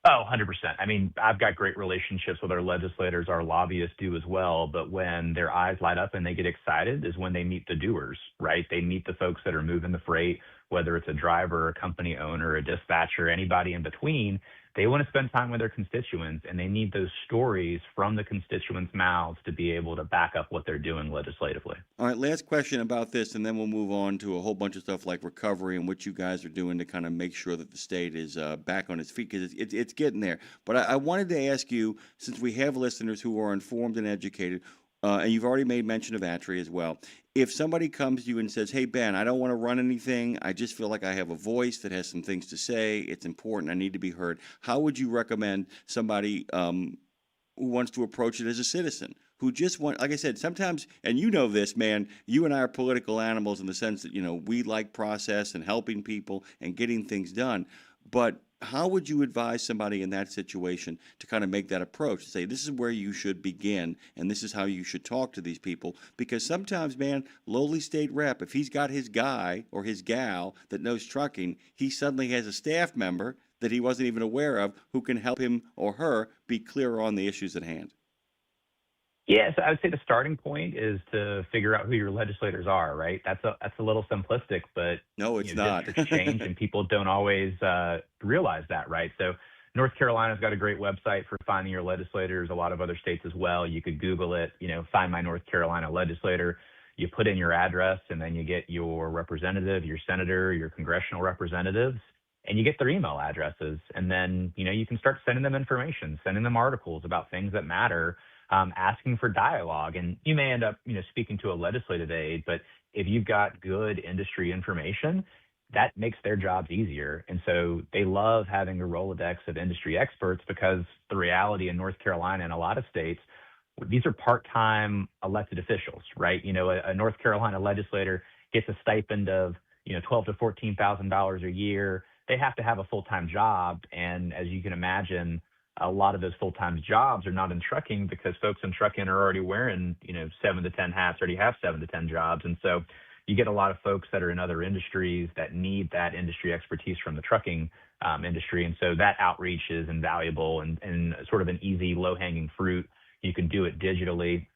Oh, 100%. I mean, I've got great relationships with our legislators. Our lobbyists do as well. But when their eyes light up and they get excited is when they meet the doers, right? They meet the folks that are moving the freight, whether it's a driver, a company owner, a dispatcher, anybody in between. They want to spend time with their constituents, and they need those stories from the constituents' mouths to be able to back up what they're doing legislatively. All right, last question about this, and then we'll move on to a whole bunch of stuff like recovery and what you guys are doing to kind of make sure that the state is back on its feet, because it's getting there. But I wanted to ask you, since we have listeners who are informed and educated, and you've already made mention of ATRI as well, if somebody comes to you and says, hey, Ben, I don't want to run anything, I just feel like I have a voice that has some things to say, it's important, I need to be heard, how would you recommend somebody who wants to approach it as a citizen, who just like I said, sometimes, and you know this, man, you and I are political animals in the sense that, we like process and helping people and getting things done, but how would you advise somebody in that situation to kind of make that approach, to say this is where you should begin and this is how you should talk to these people? Because sometimes, man, lowly state rep, if he's got his guy or his gal that knows trucking, he suddenly has a staff member that he wasn't even aware of who can help him or her be clearer on the issues at hand. Yeah, so I would say the starting point is to figure out who your legislators are, right? That's a little simplistic, but no, it's not. Districts change, and people don't always realize that, right? So North Carolina's got a great website for finding your legislators. A lot of other states as well. You could Google it, find my North Carolina legislator. You put in your address, and then you get your representative, your senator, your congressional representatives, and you get their email addresses. And then, you can start sending them information, sending them articles about things that matter, asking for dialogue. And you may end up, speaking to a legislative aide, but if you've got good industry information, that makes their jobs easier. And so they love having a Rolodex of industry experts, because the reality in North Carolina and a lot of states, these are part-time elected officials, right? A North Carolina legislator gets a stipend of, $12,000 to $14,000 a year. They have to have a full-time job. And as you can imagine, a lot of those full-time jobs are not in trucking, because folks in trucking are already wearing, 7 to 10 hats, already have 7 to 10 jobs. And so you get a lot of folks that are in other industries that need that industry expertise from the trucking industry. And so that outreach is invaluable and sort of an easy, low-hanging fruit. You can do it digitally.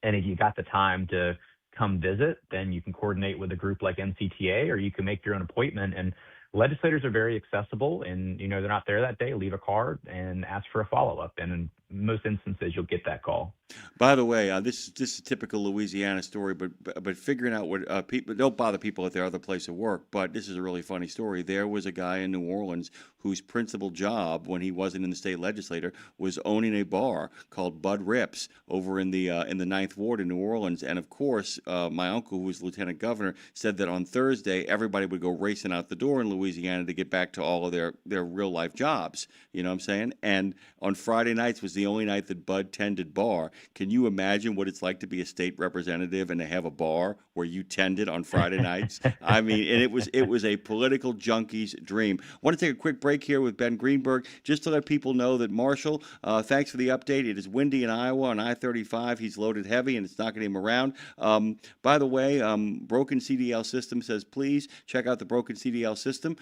And if you got the time to come visit, then you can coordinate with a group like NCTA, or you can make your own appointment. And legislators are very accessible, and they're not there that day. Leave a card and ask for a follow-up, and in most instances, you'll get that call. By the way, this is a typical Louisiana story, but figuring out what people don't bother people at their other place of work. But this is a really funny story. There was a guy in New Orleans whose principal job, when he wasn't in the state legislature, was owning a bar called Bud Rips over in the Ninth Ward in New Orleans. And of course, my uncle, who was lieutenant governor, said that on Thursday everybody would go racing out the door in Louisiana to get back to all of their real life jobs. You know what I'm saying? And on Friday nights was the only night that Bud tended bar. Can you imagine what it's like to be a state representative and to have a bar where you tended on Friday nights? I mean, and it was a political junkie's dream. I want to take a quick break here with Ben Greenberg, just to let people know that Marshall, thanks for the update. It is windy in Iowa on I-35. He's loaded heavy and it's knocking him around. By the way, Broken CDL System says, please check out the Broken CDL System.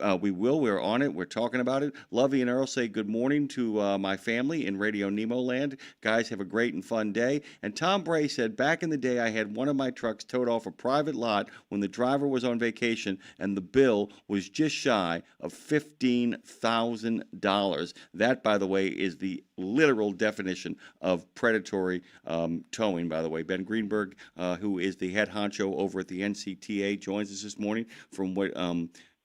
We're on it. We're talking about it. Lovey and Earl say good morning to my family in RadioNemo land. Guys, have a great and fun day. And Tom Bray said, back in the day, I had one of my trucks towed off a private lot when the driver was on vacation, and the bill was just shy of $15,000. That, by the way, is the literal definition of predatory towing, by the way. Ben Greenberg, who is the head honcho over at the NCTA, joins us this morning from what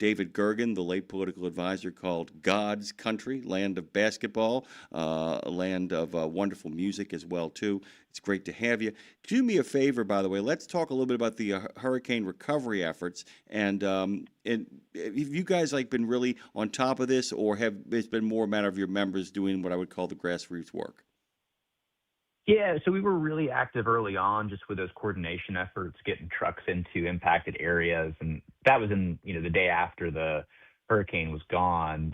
David Gergen, the late political advisor, called God's Country, land of basketball, a land of wonderful music as well, too. It's great to have you. Do me a favor, by the way. Let's talk a little bit about the hurricane recovery efforts. And have you guys been really on top of this, or have it's been more a matter of your members doing what I would call the grassroots work? Yeah, so we were really active early on just with those coordination efforts, getting trucks into impacted areas. And that was in, the day after the hurricane was gone.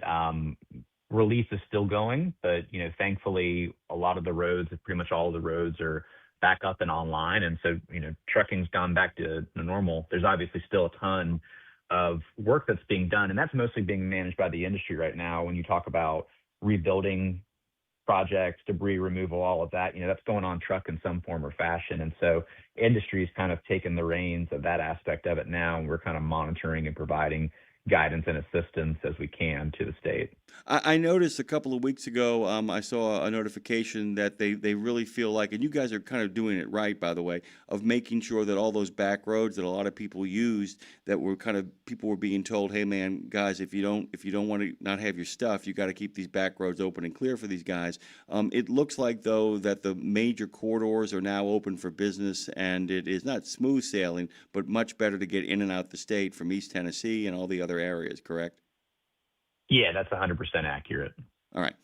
Relief is still going, but, thankfully a lot of the roads, pretty much all of the roads are back up and online. And so, trucking's gone back to normal. There's obviously still a ton of work that's being done, and that's mostly being managed by the industry right now. When you talk about rebuilding projects, debris removal, all of that, that's going on truck in some form or fashion. And so industry's kind of taken the reins of that aspect of it now, and we're kind of monitoring and providing guidance and assistance as we can to the state. I noticed a couple of weeks ago, I saw a notification that they really feel like, and you guys are kind of doing it right, by the way, of making sure that all those back roads that a lot of people used, that were people were being told, hey man, guys, if you don't want to not have your stuff, you got to keep these back roads open and clear for these guys. It looks like, though, that the major corridors are now open for business, and it is not smooth sailing, but much better to get in and out the state from East Tennessee and all the other areas, correct? Yeah, that's 100% accurate. All right.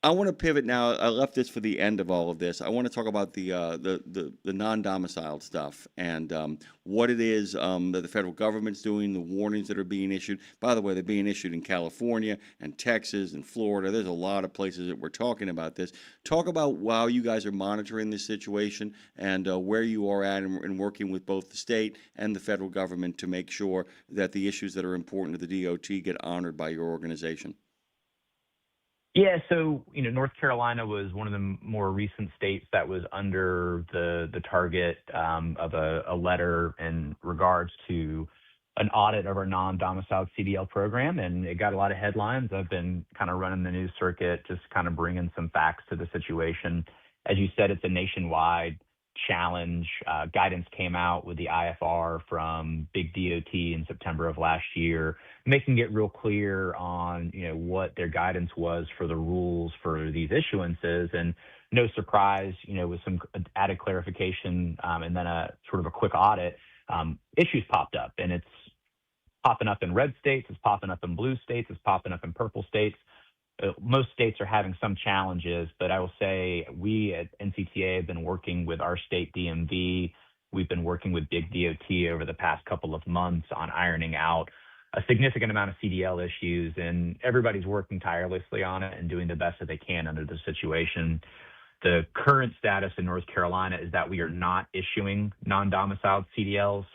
I want to pivot now. I left this for the end of all of this. I want to talk about the non-domiciled stuff and what it is that the federal government's doing, the warnings that are being issued. By the way, they're being issued in California and Texas and Florida. There's a lot of places that we're talking about this. Talk about how you guys are monitoring this situation and where you are at in working with both the state and the federal government to make sure that the issues that are important to the DOT get honored by your organization. Yeah, so North Carolina was one of the more recent states that was under the target of a letter in regards to an audit of our non-domiciled CDL program, and it got a lot of headlines. I've been kind of running the news circuit, just kind of bringing some facts to the situation. As you said, it's a nationwide challenge. Guidance came out with the IFR from Big DOT in September of last year, making it real clear on what their guidance was for the rules for these issuances. And no surprise, with some added clarification and then a sort of a quick audit, issues popped up, and it's popping up in red states, it's popping up in blue states, it's popping up in purple states. Most states are having some challenges, but I will say we at NCTA have been working with our state DMV. We've been working with Big DOT over the past couple of months on ironing out a significant amount of CDL issues, and everybody's working tirelessly on it and doing the best that they can under the situation. The current status in North Carolina is that we are not issuing non-domiciled CDLs.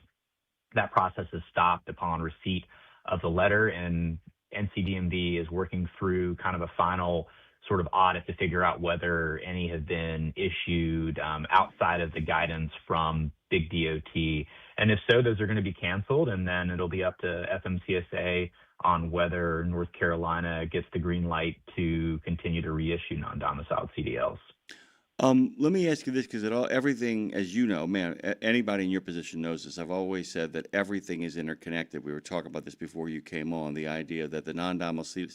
That process is stopped upon receipt of the letter, and NCDMV is working through kind of a final sort of audit to figure out whether any have been issued outside of the guidance from Big DOT. And if so, those are going to be canceled, and then it'll be up to FMCSA on whether North Carolina gets the green light to continue to reissue non-domiciled CDLs. Let me ask you this, because everything, as you know, man, anybody in your position knows this. I've always said that everything is interconnected. We were talking about this before you came on, the idea that the non-domiciled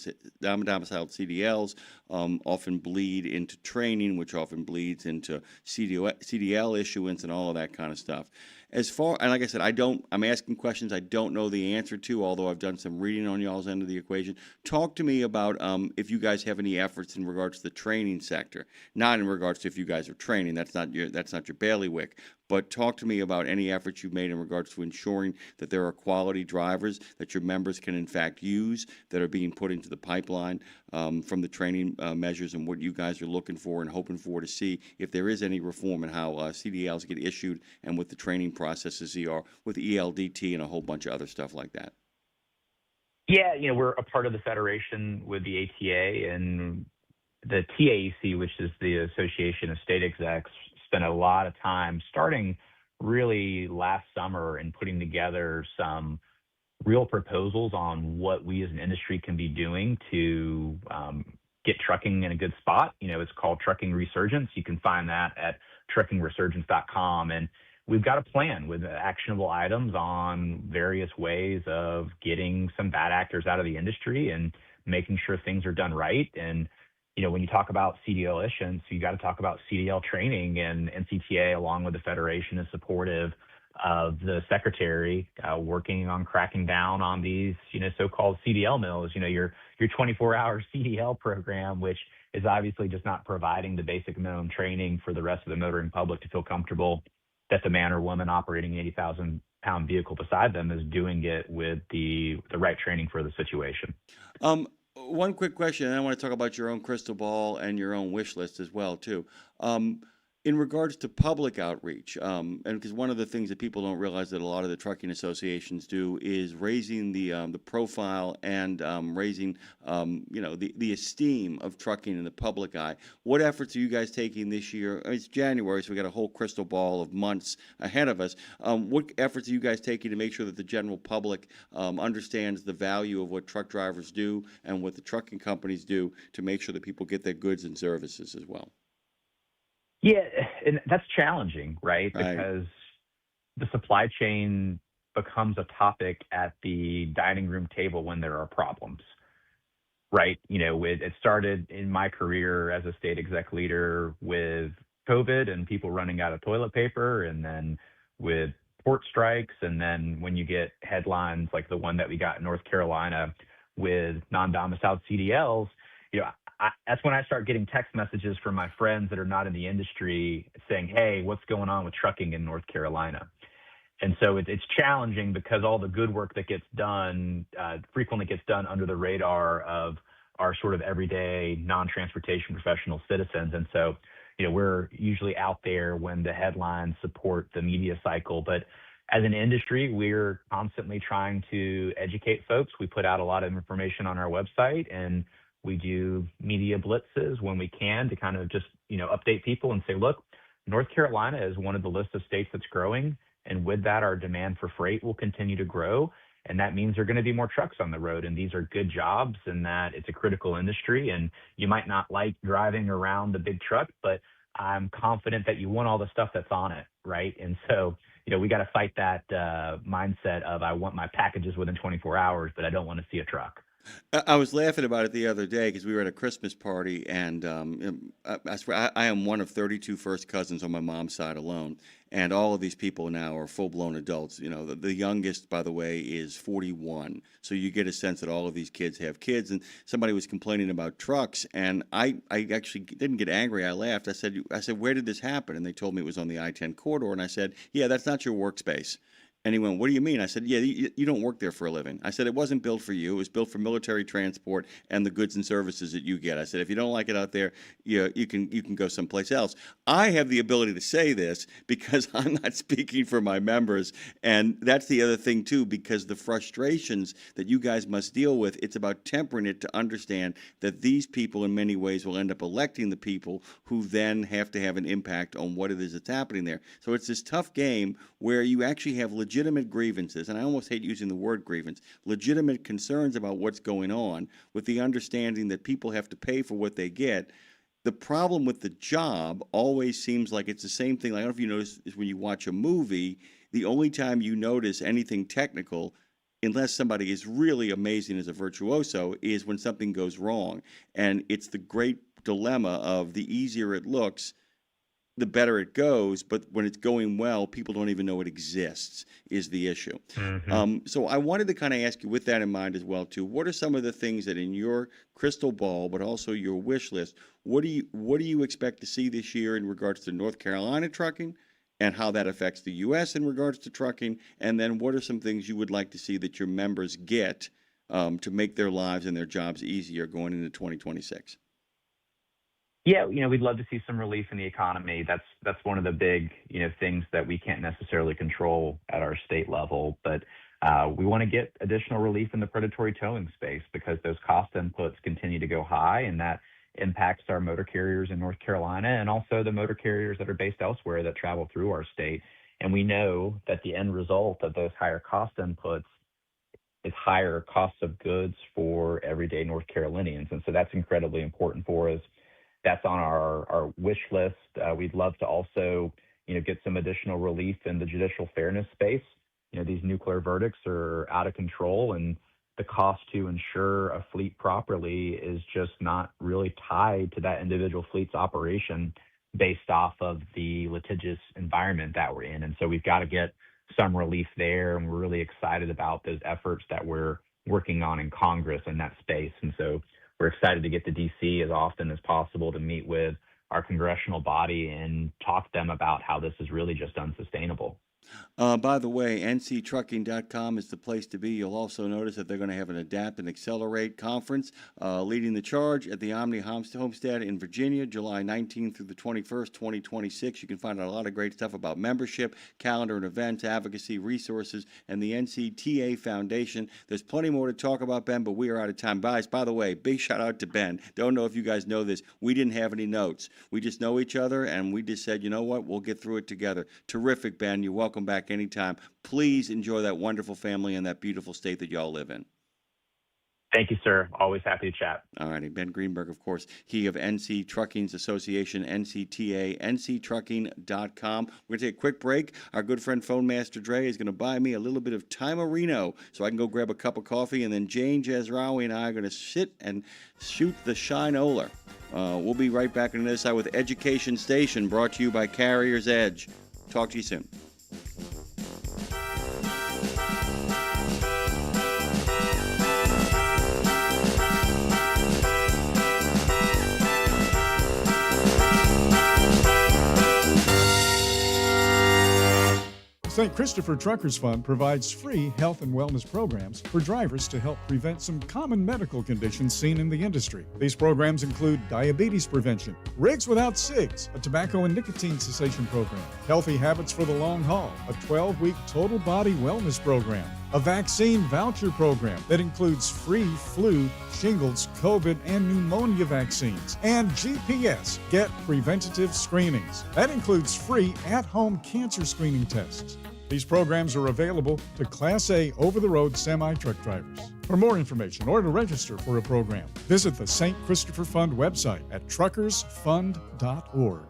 CDLs often bleed into training, which often bleeds into CDL issuance and all of that kind of stuff. As far, and like I said, I'm asking questions I don't know the answer to, although I've done some reading on y'all's end of the equation. Talk to me about if you guys have any efforts in regards to the training sector, not in regards to if you guys are training, that's not your bailiwick, but talk to me about any efforts you've made in regards to ensuring that there are quality drivers that your members can in fact use, that are being put into the pipeline from the training measures, and what you guys are looking for and hoping for to see if there is any reform in how CDLs get issued and what the training processes are with ELDT and a whole bunch of other stuff like that. Yeah, we're a part of the federation with the ATA, and the TAEC, which is the Association of State Execs, spent a lot of time starting really last summer and putting together some real proposals on what we as an industry can be doing to get trucking in a good spot. It's called Trucking Resurgence. You can find that at truckingresurgence.com. And we've got a plan with actionable items on various ways of getting some bad actors out of the industry and making sure things are done right. And when you talk about CDL issuance, you got to talk about CDL training, and NCTA, along with the Federation, is supportive of the Secretary working on cracking down on these, so-called CDL mills. Your 24-hour CDL program, which is obviously just not providing the basic minimum training for the rest of the motoring public to feel comfortable that the man or woman operating an 80,000-pound vehicle beside them is doing it with the right training for the situation. One quick question, and I want to talk about your own crystal ball and your own wish list as well, too. In regards to public outreach, and because one of the things that people don't realize that a lot of the trucking associations do is raising the profile and raising the esteem of trucking in the public eye. What efforts are you guys taking this year? It's January, so we got a whole crystal ball of months ahead of us. What efforts are you guys taking to make sure that the general public understands the value of what truck drivers do and what the trucking companies do to make sure that people get their goods and services as well? Yeah, and that's challenging, right? Because the supply chain becomes a topic at the dining room table when there are problems, right? It started in my career as a state exec leader with COVID and people running out of toilet paper, and then with port strikes, and then when you get headlines like the one that we got in North Carolina with non-domiciled CDLs, that's when I start getting text messages from my friends that are not in the industry saying, hey, what's going on with trucking in North Carolina? And so it's challenging because all the good work that gets done frequently gets done under the radar of our sort of everyday non-transportation professional citizens. And so, we're usually out there when the headlines support the media cycle. But as an industry, we're constantly trying to educate folks. We put out a lot of information on our website, and we do media blitzes when we can to kind of just, update people and say, look, North Carolina is one of the list of states that's growing. And with that, our demand for freight will continue to grow. And that means there are going to be more trucks on the road. And these are good jobs, and that it's a critical industry. And you might not like driving around the big truck, but I'm confident that you want all the stuff that's on it, right? And so, we got to fight that mindset of I want my packages within 24 hours, but I don't want to see a truck. I was laughing about it the other day because we were at a Christmas party, and I swear I am one of 32 first cousins on my mom's side alone, and all of these people now are full-blown adults. The youngest, by the way, is 41, so you get a sense that all of these kids have kids. And somebody was complaining about trucks, and I actually didn't get angry. I laughed. I said, where did this happen? And they told me it was on the I-10 corridor, and I said, yeah, that's not your workspace. And he went, what do you mean? I said, yeah, you don't work there for a living. I said, it wasn't built for you. It was built for military transport and the goods and services that you get. I said, if you don't like it out there, you can go someplace else. I have the ability to say this because I'm not speaking for my members. And that's the other thing, too, because the frustrations that you guys must deal with, it's about tempering it to understand that these people in many ways will end up electing the people who then have to have an impact on what it is that's happening there. So it's this tough game where you actually have legitimate grievances, and I almost hate using the word grievance, legitimate concerns about what's going on, with the understanding that people have to pay for what they get. The problem with the job always seems like it's the same thing. I don't know if you notice, is when you watch a movie, the only time you notice anything technical, unless somebody is really amazing as a virtuoso, is when something goes wrong. And it's the great dilemma of the easier it looks, the better it goes, but when it's going well, people don't even know it exists, is the issue. So I wanted to kind of ask you, with that in mind as well, too, what are some of the things that in your crystal ball, but also your wish list, what do you expect to see this year in regards to North Carolina trucking and how that affects the U.S. in regards to trucking? And then what are some things you would like to see that your members get to make their lives and their jobs easier going into 2026? Yeah, we'd love to see some relief in the economy. That's one of the big, things that we can't necessarily control at our state level. But we want to get additional relief in the predatory towing space because those cost inputs continue to go high, and that impacts our motor carriers in North Carolina and also the motor carriers that are based elsewhere that travel through our state. And we know that the end result of those higher cost inputs is higher costs of goods for everyday North Carolinians. And so that's incredibly important for us. That's on our wish list. We'd love to also, get some additional relief in the judicial fairness space. These nuclear verdicts are out of control, and the cost to insure a fleet properly is just not really tied to that individual fleet's operation based off of the litigious environment that we're in. And so we've got to get some relief there, and we're really excited about those efforts that we're working on in Congress in that space. And so we're excited to get to D.C. as often as possible to meet with our congressional body and talk to them about how this is really just unsustainable. By the way, nctrucking.com is the place to be. You'll also notice that they're going to have an Adapt and Accelerate conference leading the charge at the Omni Homestead in Virginia, July 19th through the 21st, 2026. You can find out a lot of great stuff about membership, calendar and events, advocacy, resources, and the NCTA Foundation. There's plenty more to talk about, Ben, but we are out of time. Guys, by the way, big shout out to Ben. Don't know if you guys know this. We didn't have any notes. We just know each other, and we just said, you know what, we'll get through it together. Terrific, Ben. You're welcome back anytime. Please enjoy that wonderful family and that beautiful state that y'all live in. Thank you, sir. Always happy to chat. All righty. Ben Greenberg, of course, he of NC Trucking's Association, NCTA, nctrucking.com. We're going to take a quick break. Our good friend Phone Master Dre is going to buy me a little bit of Timerino so I can go grab a cup of coffee, and then Jane Jazrawy and I are going to sit and shoot the Shinola. We'll be right back on the other side with Education Station, brought to you by Carrier's Edge. Talk to you soon. St. Christopher Truckers Fund provides free health and wellness programs for drivers to help prevent some common medical conditions seen in the industry. These programs include diabetes prevention, Rigs Without Cigs, a tobacco and nicotine cessation program, Healthy Habits for the Long Haul, a 12-week total body wellness program, a vaccine voucher program that includes free flu, shingles, COVID, and pneumonia vaccines, and GPS, Get Preventative Screenings. That includes free at-home cancer screening tests. These programs are available to Class A over-the-road semi-truck drivers. For more information or to register for a program, visit the St. Christopher Fund website at truckersfund.org.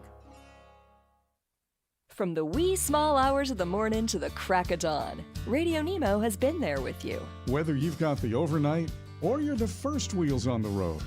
From the wee small hours of the morning to the crack of dawn, Radio Nemo has been there with you. Whether you've got the overnight or you're the first wheels on the road,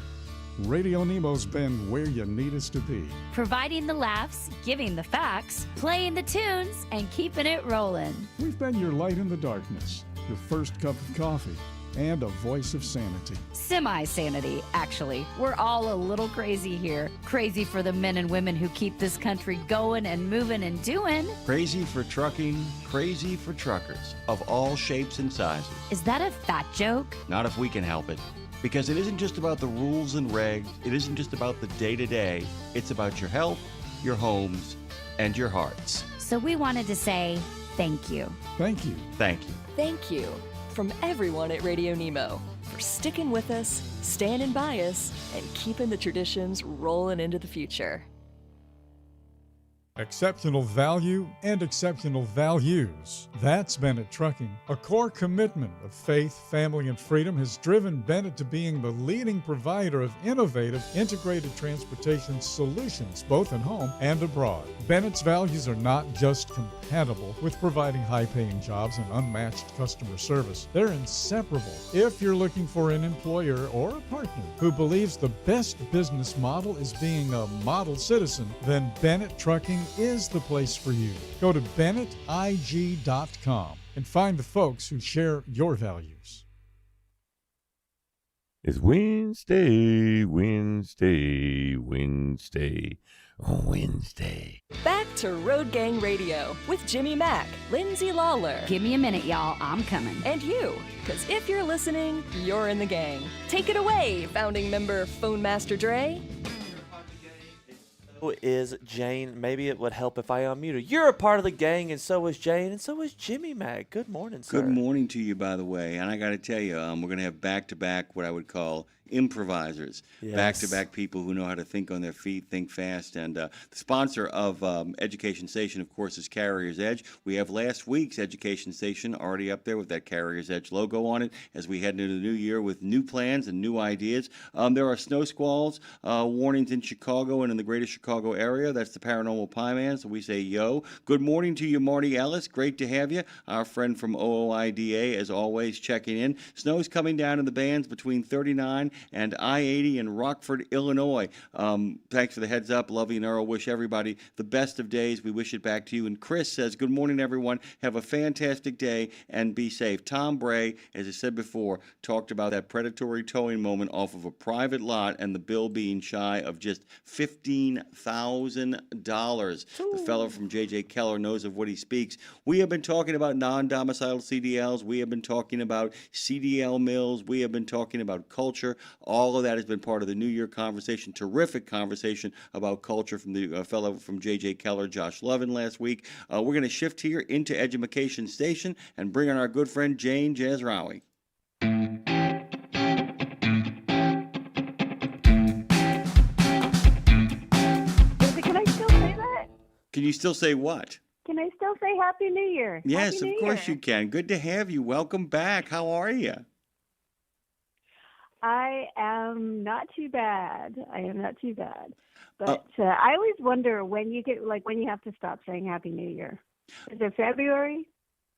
Radio Nemo's been where you need us to be. Providing the laughs, giving the facts, playing the tunes, and keeping it rolling. We've been your light in the darkness, your first cup of coffee, and a voice of sanity. Semi-sanity, actually. We're all a little crazy here. Crazy for the men and women who keep this country going and moving and doing. Crazy for trucking, crazy for truckers of all shapes and sizes. Is that a fat joke? Not if we can help it. Because it isn't just about the rules and regs, it isn't just about the day-to-day, it's about your health, your homes, and your hearts. So we wanted to say thank you. Thank you. Thank you. Thank you from everyone at Radio Nemo for sticking with us, standing by us, and keeping the traditions rolling into the future. Exceptional value and exceptional values. That's Bennett Trucking. A core commitment of faith, family, and freedom has driven Bennett to being the leading provider of innovative, integrated transportation solutions, both at home and abroad. Bennett's values are not just compatible with providing high-paying jobs and unmatched customer service. They're inseparable. If you're looking for an employer or a partner who believes the best business model is being a model citizen, then Bennett Trucking is the place for you. Go to BennettIG.com and find the folks who share your values. It's Wednesday, Wednesday. Back to Road Gang Radio with Jimmy Mack, Lindsay Lawler. Give me a minute, y'all. I'm coming. And you, because if you're listening, you're in the gang. Take it away, founding member Phone Master Dre. Is Jane. Maybe it would help if I unmuted. You're a part of the gang, and so is Jane, and so is Jimmy Mack. Good morning, sir. Good morning to you, by the way. And I got to tell you, we're going to have back-to-back what I would call improvisers, Yes. back-to-back people who know how to think on their feet, think fast. And the sponsor of Education Station, of course, is Carrier's Edge. We have last week's Education Station already up there with that Carrier's Edge logo on it as we head into the new year with new plans and new ideas. There are snow squalls warnings in Chicago and in the greater Chicago area. That's the Paranormal Pie Man, so we say yo. Good morning to you, Marty Ellis. Great to have you. Our friend from OOIDA, as always, checking in. Snow's coming down in the bands between 39 and I-80 in Rockford, Illinois. Thanks for the heads up. Lovey and Earl wish everybody the best of days. We wish it back to you. And Chris says, good morning, everyone. Have a fantastic day and be safe. Tom Bray, as I said before, talked about that predatory towing moment off of a private lot and the bill being shy of just $15,000. The fellow from J.J. Keller knows of what he speaks. We have been talking about non-domiciled CDLs. We have been talking about CDL mills. We have been talking about culture. All of that has been part of the New Year conversation. Terrific conversation about culture from the fellow from J.J. Keller, Josh Lovin, last week. We're going to shift here into Education Station and bring on our good friend Jane Jazrawy. Can I still say that? Can you still say what? Can I still say Happy New Year? Yes, Happy of New course Year. you can. Good to have you. Welcome back. How are you? I am not too bad. But I always wonder when you have to stop saying Happy New Year. Is it February?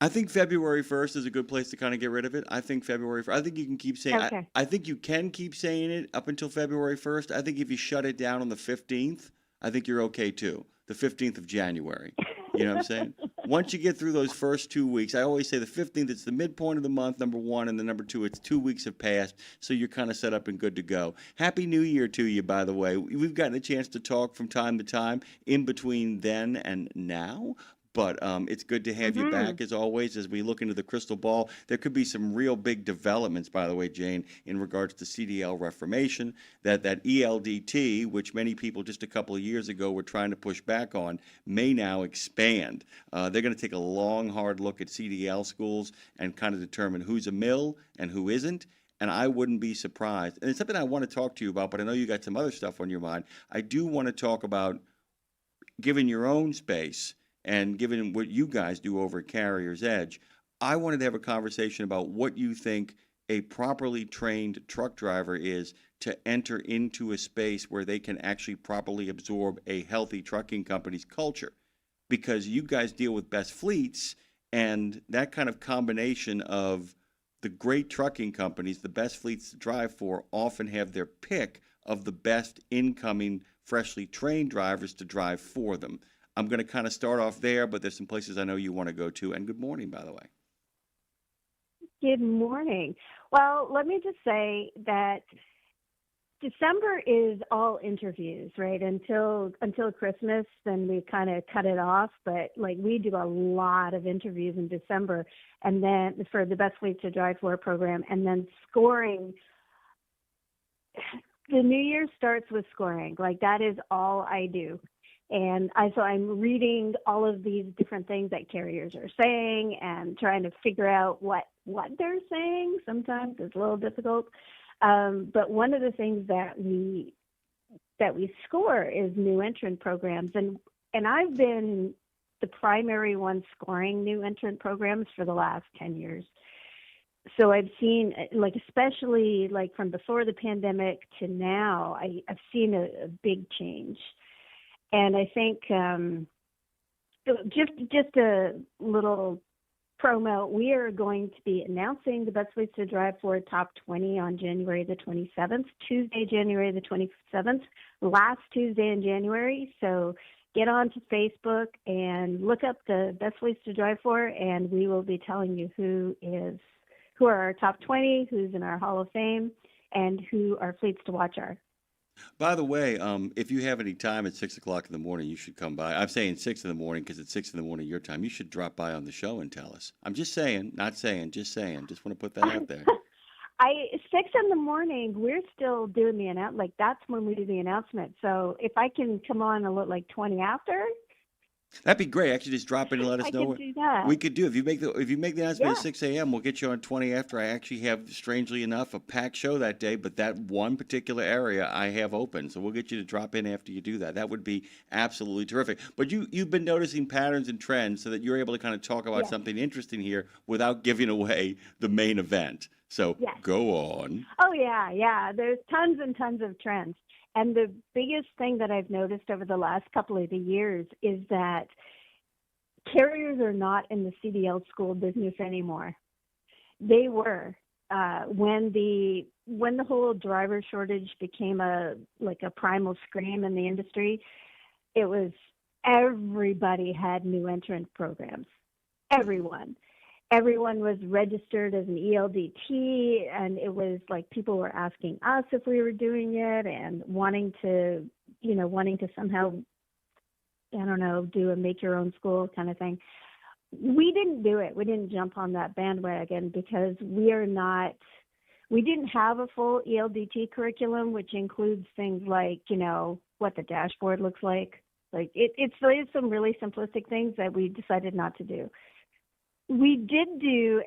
I think February 1st is a good place to kind of get rid of it. I think February 1st. I think you can keep saying Okay. I think you can keep saying it up until February 1st. I think if you shut it down on the 15th, I think you're okay too. The 15th of January. You know what I'm saying? Once you get through those first 2 weeks, I always say the 15th, it's the midpoint of the month, number one, and then number two, it's 2 weeks have passed, so you're kind of set up and good to go. Happy New Year to you, by the way. We've gotten a chance to talk from time to time in between then and now. But it's good to have you back, as always, as we look into the crystal ball. There could be some real big developments, by the way, Jane, in regards to CDL reformation, that ELDT, which many people just a couple of years ago were trying to push back on, may now expand. They're going to take a long, hard look at CDL schools and kind of determine who's a mill and who isn't. And I wouldn't be surprised. And it's something I want to talk to you about, but I know you got some other stuff on your mind. I do want to talk about giving your own space. And given what you guys do over at Carrier's Edge, I wanted to have a conversation about what you think a properly trained truck driver is to enter into a space where they can actually properly absorb a healthy trucking company's culture. because you guys deal with best fleets, and that kind of combination of the great trucking companies, the best fleets to drive for, often have their pick of the best incoming, freshly trained drivers to drive for them. I'm going to kind of start off there, but there's some places I know you want to go to. And good morning, by the way. Good morning. Well, let me just say that December is all interviews, right? Until Christmas, then we kind of cut it off. But like we do a lot of interviews in December, and then for the Best Fleet to Drive For program, and then scoring. The new year starts with scoring. Like that is all I do. And so I'm reading all of these different things that carriers are saying and trying to figure out what they're saying. Sometimes it's a little difficult. But one of the things that we score is new entrant programs. And I've been the primary one scoring new entrant programs for the last 10 years. So I've seen, like, especially like from before the pandemic to now, I've seen a big change. And I think just a little promo, we are going to be announcing the Best Fleets to Drive For Top 20 on January the 27th, Tuesday, January the 27th, last Tuesday in January. So get on to Facebook and look up the Best Fleets to Drive For, and we will be telling you who are our top 20, who's in our Hall of Fame, and who our fleets to watch are. By the way, if you have any time at 6 o'clock in the morning, you should come by. I'm saying 6 in the morning because it's 6 in the morning your time. You should drop by on the show and tell us. I'm just saying, not saying, just saying. Just want to put that out there. 6 in the morning, we're still doing the announcement. Like, that's when we do the announcement. So if I can come on a little, like 20 after. That'd be great. Actually, just drop in and let us know. I could do that. We could do. If you make the announcement at 6 a.m., we'll get you on 20 after. I actually have, strangely enough, a packed show that day, but that one particular area I have open. So we'll get you to drop in after you do that. That would be absolutely terrific. But you've been noticing patterns and trends so that you're able to kind of talk about something interesting here without giving away the main event. So go on. Oh, yeah. There's tons and tons of trends. And the biggest thing that I've noticed over the last couple of years is that carriers are not in the CDL school business anymore. They were when the whole driver shortage became a primal scream in the industry. It was everybody had new entrant programs. Everyone was registered as an ELDT, and it was like people were asking us if we were doing it and wanting to somehow, I don't know, do a make your own school kind of thing. We didn't do it. We didn't jump on that bandwagon because we didn't have a full ELDT curriculum, which includes things like, what the dashboard looks like. Like it's some really simplistic things that we decided not to do. We do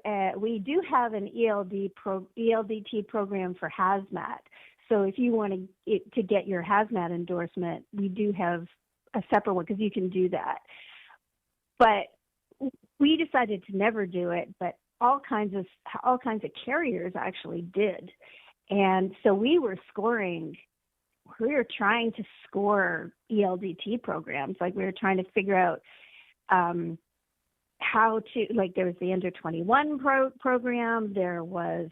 have an ELDT program for hazmat. So if you want to get your hazmat endorsement, we do have a separate one because you can do that. But we decided to never do it, but all kinds of carriers actually did. And so we were trying to score ELDT programs. Like we were trying to figure out how to, like, there was the under 21 program, there was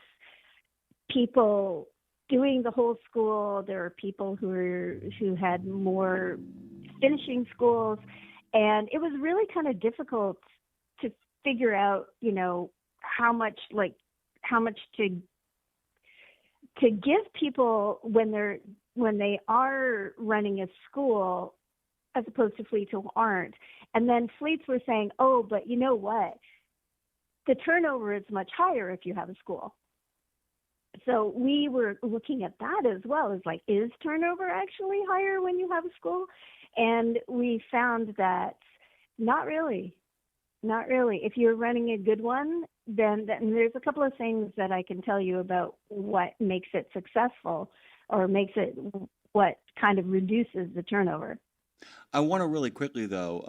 people doing the whole school, there were people who had more finishing schools, and it was really kind of difficult to figure out, how much to give people when they are running a school as opposed to fleets who aren't. And then fleets were saying, oh, but you know what? The turnover is much higher if you have a school. So we were looking at that as well as like, is turnover actually higher when you have a school? And we found that not really. If you're running a good one, then there's a couple of things that I can tell you about what makes it successful or makes it what kind of reduces the turnover. I want to really quickly though.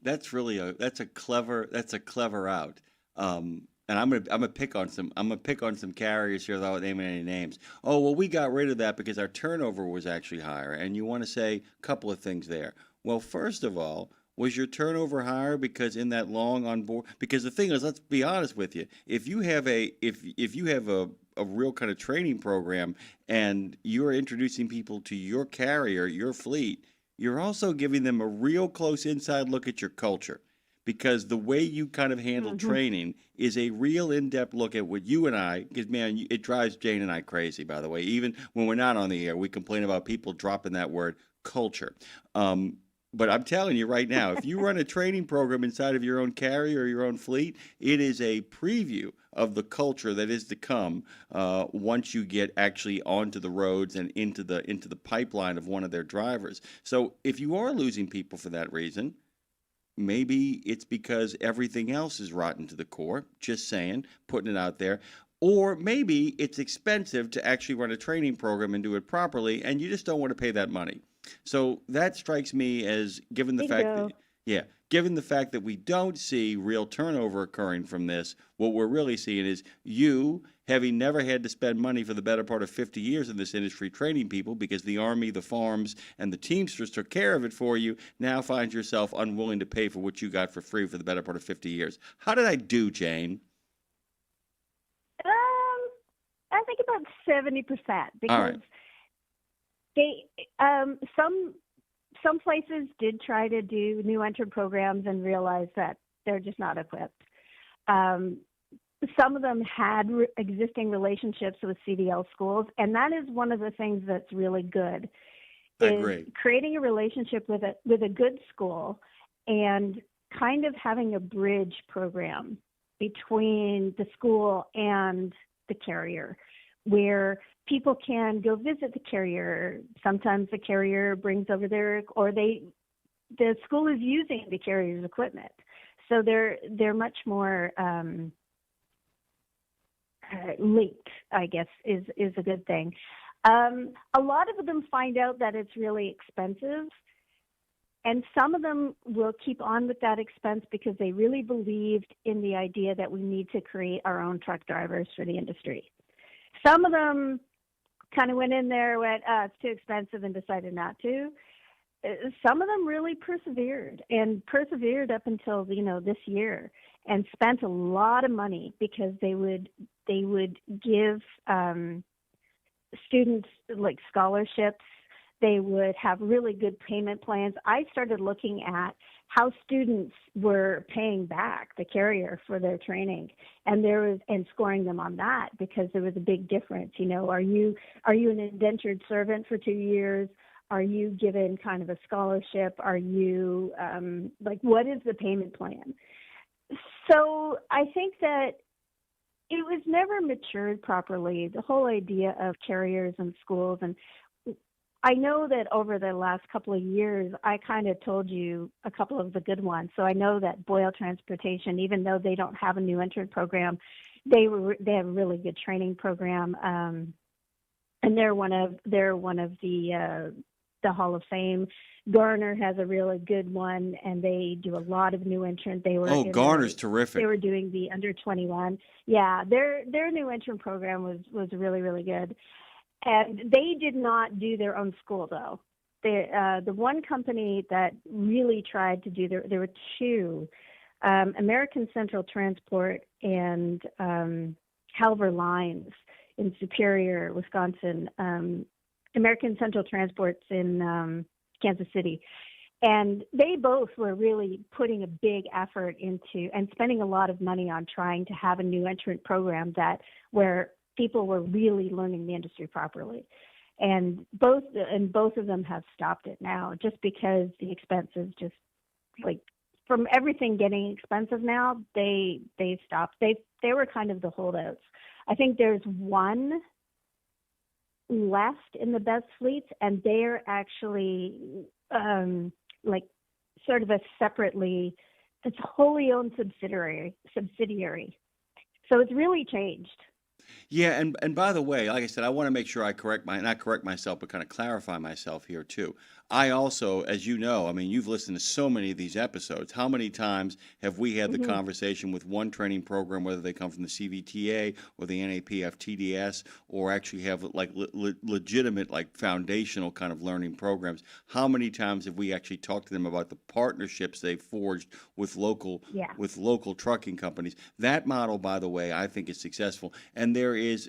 That's a clever out. And I'm gonna pick on some carriers here without naming any names. Oh well, we got rid of that because our turnover was actually higher. And you want to say a couple of things there. Well, first of all, Was your turnover higher because in that long on board? Because the thing is, let's be honest with you. If you have a real kind of training program and you're introducing people to your carrier, your fleet, you're also giving them a real close inside look at your culture. Because the way you kind of handle training is a real in-depth look at what you and I, because, man, it drives Jane and I crazy, by the way. Even when we're not on the air, we complain about people dropping that word culture. But I'm telling you right now, if you run a training program inside of your own carrier or your own fleet, it is a preview of the culture that is to come once you get actually onto the roads and into the pipeline of one of their drivers. So if you are losing people for that reason, maybe it's because everything else is rotten to the core, just saying, putting it out there. Or maybe it's expensive to actually run a training program and do it properly, and you just don't want to pay that money. So that strikes me as, given the fact that we don't see real turnover occurring from this, what we're really seeing is you, having never had to spend money for the better part of 50 years in this industry training people because the Army, the farms, and the Teamsters took care of it for you, now find yourself unwilling to pay for what you got for free for the better part of 50 years. How did I do, Jane? I think about 70%, because All right. they some places did try to do new entrant programs and realized that they're just not equipped. Some of them had existing relationships with CDL schools, and that is one of the things that's really good. I is agree. Creating a relationship with a good school and kind of having a bridge program between the school and the carrier, where people can go visit the carrier. Sometimes the carrier brings over the school is using the carrier's equipment. So they're much more linked, I guess, is a good thing. A lot of them find out that it's really expensive, and some of them will keep on with that expense because they really believed in the idea that we need to create our own truck drivers for the industry. Some of them kind of went in there, it's too expensive, and decided not to. Some of them really persevered up until, this year, and spent a lot of money because they would give students like scholarships. They would have really good payment plans. I started looking at how students were paying back the carrier for their training, and scoring them on that, because there was a big difference. Are you an indentured servant for 2 years? Are you given kind of a scholarship? Are you what is the payment plan? So I think that it was never matured properly, the whole idea of carriers and schools. And I know that over the last couple of years, I kind of told you a couple of the good ones. So I know that Boyle Transportation, even though they don't have a new entrant program, they have a really good training program, and they're one of the Hall of Fame. Garner has a really good one, and they do a lot of new entrant. Garner's terrific. They were doing the under 21. Yeah, their new entrant program was really, really good. And they did not do their own school, though. The one company that really tried to do there were two, American Central Transport and Halver Lines in Superior, Wisconsin. American Central Transport's in Kansas City. And they both were really putting a big effort into and spending a lot of money on trying to have a new entrant program where people were really learning the industry properly. And both of them have stopped it now, just because the expenses just, from everything getting expensive now, they stopped. They were kind of the holdouts. I think there's one left in the best fleets, and they're actually sort of it's a wholly owned subsidiary. So it's really changed. Yeah, and by the way, like I said, I want to make sure I not correct myself, but kind of clarify myself here too. I also, as you know, I mean, you've listened to so many of these episodes. How many times have we had the conversation with one training program, whether they come from the CVTA or the NAPF TDS, or actually have like legitimate, like foundational kind of learning programs? How many times have we actually talked to them about the partnerships they've forged with local trucking companies? That model, by the way, I think is successful. And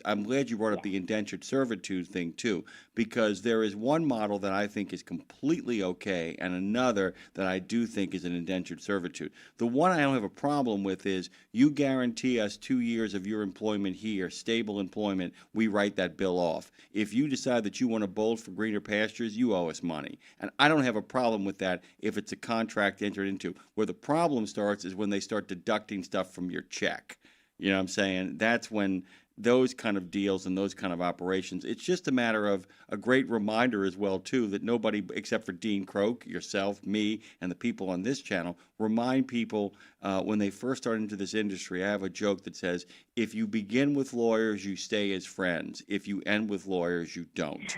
I'm glad you brought up the indentured servitude thing too, because there is one model that I think is completely okay and another that I do think is an indentured servitude. The one I don't have a problem with is you guarantee us 2 years of your employment here, stable employment, we write that bill off. If you decide that you want to bolt for greener pastures, you owe us money. And I don't have a problem with that if it's a contract entered into. Where the problem starts is when they start deducting stuff from your check. You know what I'm saying? That's when those kind of deals and those kind of operations, it's just a matter of a great reminder as well, too, that nobody except for Dean Croak, yourself, me, and the people on this channel remind people when they first start into this industry. I have a joke that says, if you begin with lawyers, you stay as friends. If you end with lawyers, you don't.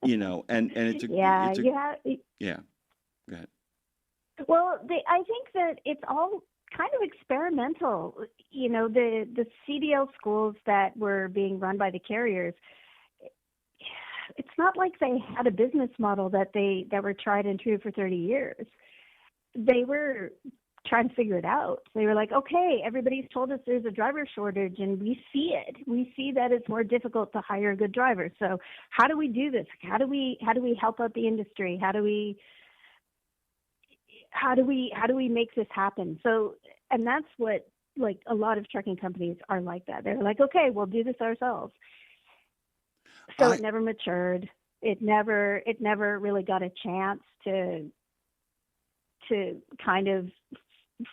You know, and it's a... Yeah, yeah. Go ahead. Well, I think that it's all kind of experimental. You know, the CDL schools that were being run by the carriers, it's not like they had a business model that were tried and true for 30 years. They were trying to figure it out. They were like, okay, everybody's told us there's a driver shortage, and we see it. We see that it's more difficult to hire a good driver. So how do we do this? How do we help out the industry? How do we make this happen? So, and that's what, like, a lot of trucking companies are like that. They're like, okay, we'll do this ourselves. So it never matured. It never really got a chance to kind of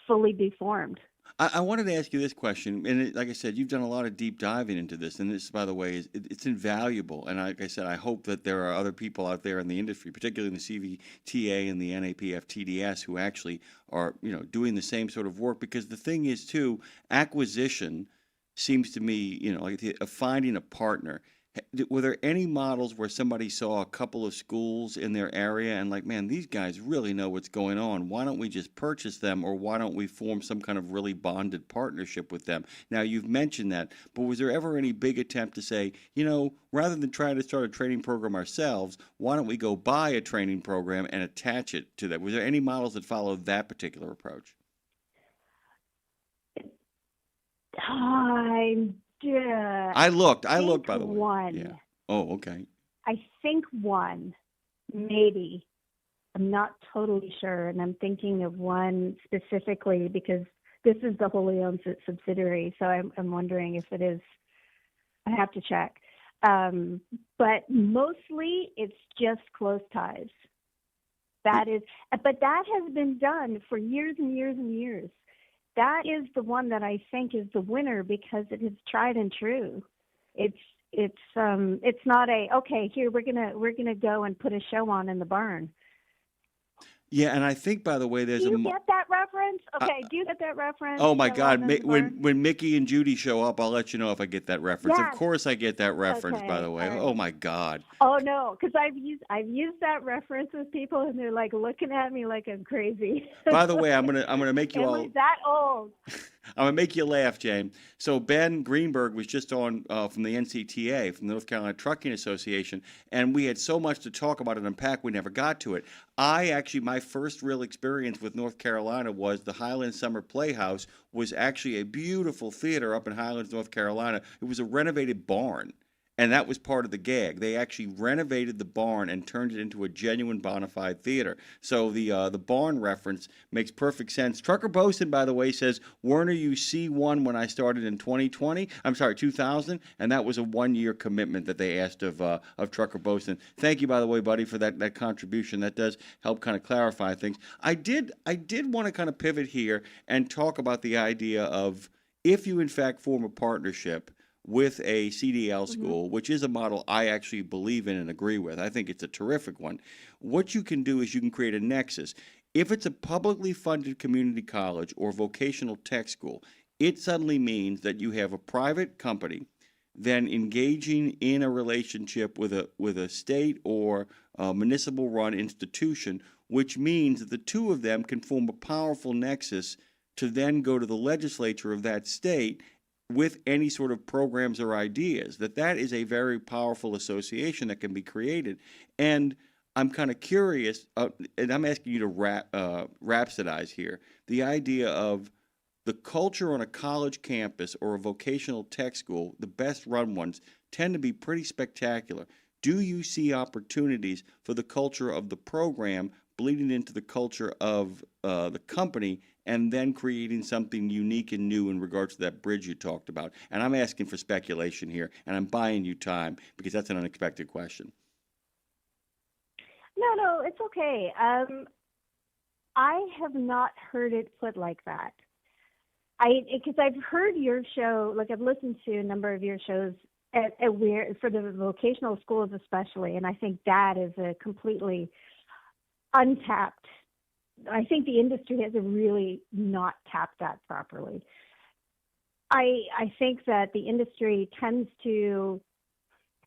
fully be formed. I wanted to ask you this question, and like I said, you've done a lot of deep diving into this, and this, by the way, it's invaluable. And like I said, I hope that there are other people out there in the industry, particularly in the CVTA and the NAPF TDS, who actually are, you know, doing the same sort of work. Because the thing is, too, acquisition seems to me, you know, like finding a partner. Were there any models where somebody saw a couple of schools in their area and like, man, these guys really know what's going on. Why don't we just purchase them, or why don't we form some kind of really bonded partnership with them? Now, you've mentioned that, but was there ever any big attempt to say, you know, rather than trying to start a training program ourselves, why don't we go buy a training program and attach it to that? Was there any models that followed that particular approach? I looked, by the way. One. Yeah. Oh, okay. I think one, maybe. I'm not totally sure, and I'm thinking of one specifically because this is the wholly owned subsidiary, so I'm wondering if it is. I have to check. But mostly it's just close ties. But that has been done for years and years and years. That is the one that I think is the winner because it is tried and true. It's not okay, here we're gonna go and put a show on in the barn. Yeah, and I think, by the way, Do you get that reference? Okay, do you get that reference? Oh my God! When Mickey and Judy show up, I'll let you know if I get that reference. Yes. Of course, I get that reference. Okay, by the way, all right. Oh my God! Oh no, because I've used that reference with people, and they're like looking at me like I'm crazy. By the way, I'm gonna make you Am all. I that old? I'm gonna make you laugh, Jane. So Ben Greenberg was just on from the NCTA, from the North Carolina Trucking Association, and we had so much to talk about and unpack, we never got to it. My first real experience with North Carolina was the Highlands Summer Playhouse. Was actually a beautiful theater up in Highlands, North Carolina. It was a renovated barn. And that was part of the gag. They actually renovated the barn and turned it into a genuine bona fide theater. So the barn reference makes perfect sense. Trucker Bosun, by the way, says, Werner, you C1 when I started in 2000, and that was a 1-year commitment that they asked of Trucker Bosun. Thank you, by the way, buddy, for that contribution. That does help kind of clarify things. I did want to kind of pivot here and talk about the idea of if you, in fact, form a partnership with a CDL school, which is a model I actually believe in and agree with. I think it's a terrific one. What you can do is you can create a nexus. If it's a publicly funded community college or vocational tech school, it suddenly means that you have a private company then engaging in a relationship with a state or municipal run institution, which means that the two of them can form a powerful nexus to then go to the legislature of that state with any sort of programs or ideas. That is a very powerful association that can be created. And I'm kind of curious, and I'm asking you to rhapsodize here, the idea of the culture on a college campus or a vocational tech school, the best run ones, tend to be pretty spectacular. Do you see opportunities for the culture of the program bleeding into the culture of the company and then creating something unique and new in regards to that bridge you talked about? And I'm asking for speculation here, and I'm buying you time because that's an unexpected question. No, it's okay. I have not heard it put like that. Because I've heard your show, like I've listened to a number of your shows for the vocational schools especially, and I think that is a completely untapped. I think the industry has really not tapped that properly. I think that the industry tends to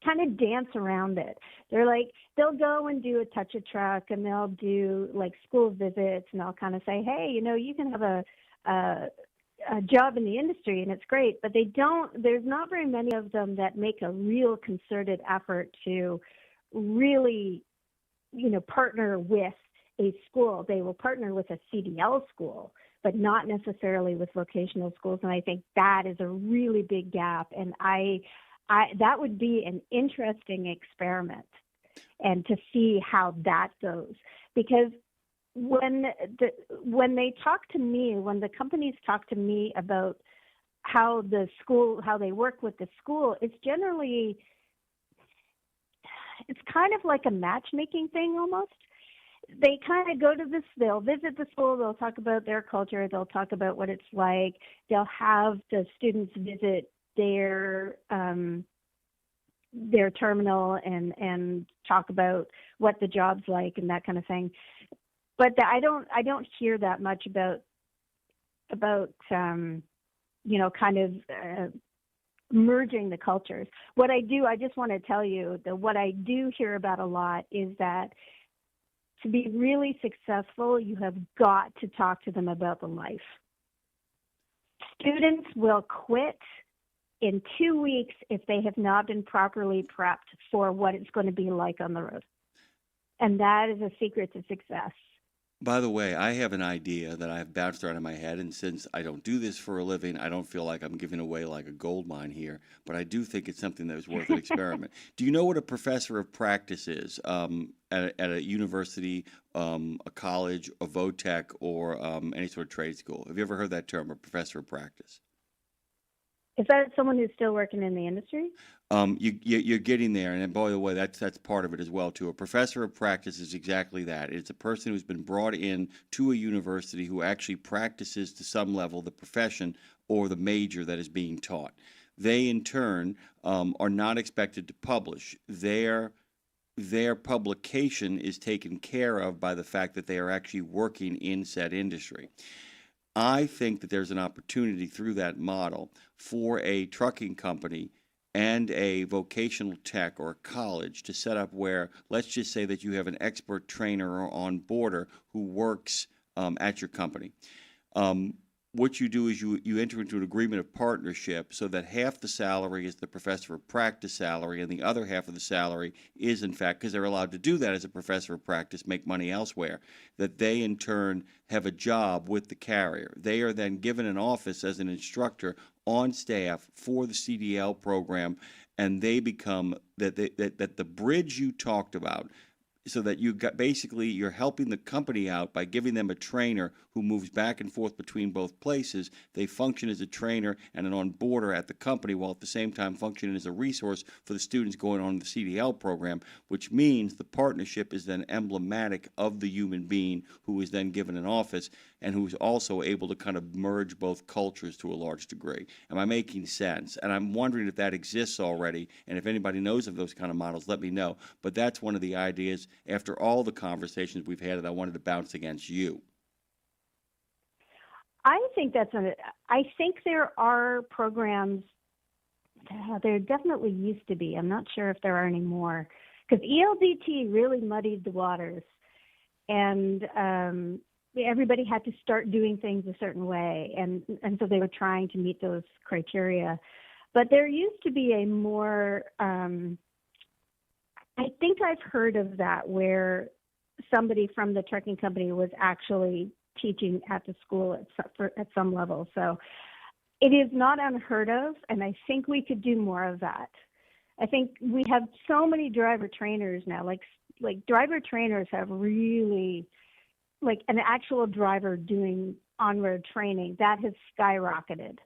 kind of dance around it. They'll go and do a touch a truck, and they'll do like school visits, and they'll kind of say, hey, you can have a job in the industry, and it's great, but there's not very many of them that make a real concerted effort to really, partner with a school. They will partner with a CDL school, but not necessarily with vocational schools. And I think that is a really big gap. And that would be an interesting experiment, and to see how that goes. Because when they talk to me, when the companies talk to me about how they work with the school, it's kind of like a matchmaking thing almost. They kind of go to they'll visit the school, they'll talk about their culture, they'll talk about what it's like, they'll have the students visit their terminal and talk about what the job's like and that kind of thing. But I don't hear that much about kind of merging the cultures. What I just want to tell you that what I do hear about a lot is that to be really successful, you have got to talk to them about the life. Students will quit in 2 weeks if they have not been properly prepped for what it's going to be like on the road. And that is a secret to success. By the way, I have an idea that I've bounced around in my head, and since I don't do this for a living, I don't feel like I'm giving away like a gold mine here, but I do think it's something that is worth an experiment. Do you know what a professor of practice is at a university, a college, a VOTech, or any sort of trade school? Have you ever heard that term, a professor of practice? Is that someone who's still working in the industry? You're getting there, and by the way, that's part of it as well too. A professor of practice is exactly that. It's a person who's been brought in to a university who actually practices to some level the profession or the major that is being taught. They, in turn, are not expected to publish. Their publication is taken care of by the fact that they are actually working in said industry. I think that there's an opportunity through that model for a trucking company and a vocational tech or a college to set up where, let's just say that you have an expert trainer or on boarder who works at your company. What you do is you enter into an agreement of partnership so that half the salary is the professor of practice salary and the other half of the salary is, in fact, because they're allowed to do that as a professor of practice, make money elsewhere, that they in turn have a job with the carrier. They are then given an office as an instructor on staff for the CDL program, and they become that the bridge you talked about, so that you're helping the company out by giving them a trainer who moves back and forth between both places. They function as a trainer and an on-boarder at the company while at the same time functioning as a resource for the students going on the CDL program, which means the partnership is then emblematic of the human being who is then given an office and who's also able to kind of merge both cultures to a large degree. Am I making sense? And I'm wondering if that exists already, and if anybody knows of those kind of models, let me know. But that's one of the ideas after all the conversations we've had that I wanted to bounce against you. I think there are programs there definitely used to be. I'm not sure if there are any more, because ELDT really muddied the waters, and everybody had to start doing things a certain way, and so they were trying to meet those criteria. But there used to be a more, I think I've heard of that, where somebody from the trucking company was actually teaching at the school at some level. So it is not unheard of, and I think we could do more of that. I think we have so many driver trainers now, like driver trainers have really, like an actual driver doing on-road training, that has skyrocketed.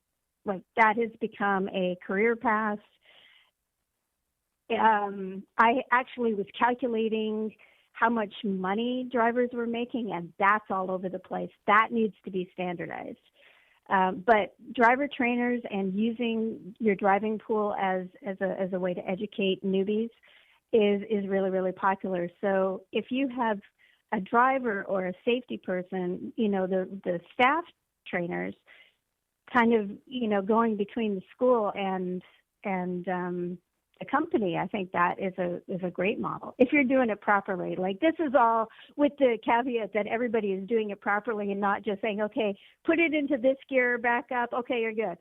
Like that has become a career path. I actually was calculating how much money drivers were making, and that's all over the place. That needs to be standardized. But driver trainers and using your driving pool as a way to educate newbies is really, really popular. So if you have a driver or a safety person, the staff trainers kind of, going between the school and the company, I think that is a great model if you're doing it properly. Like, this is all with the caveat that everybody is doing it properly and not just saying, okay, put it into this gear, back up, okay, you're good.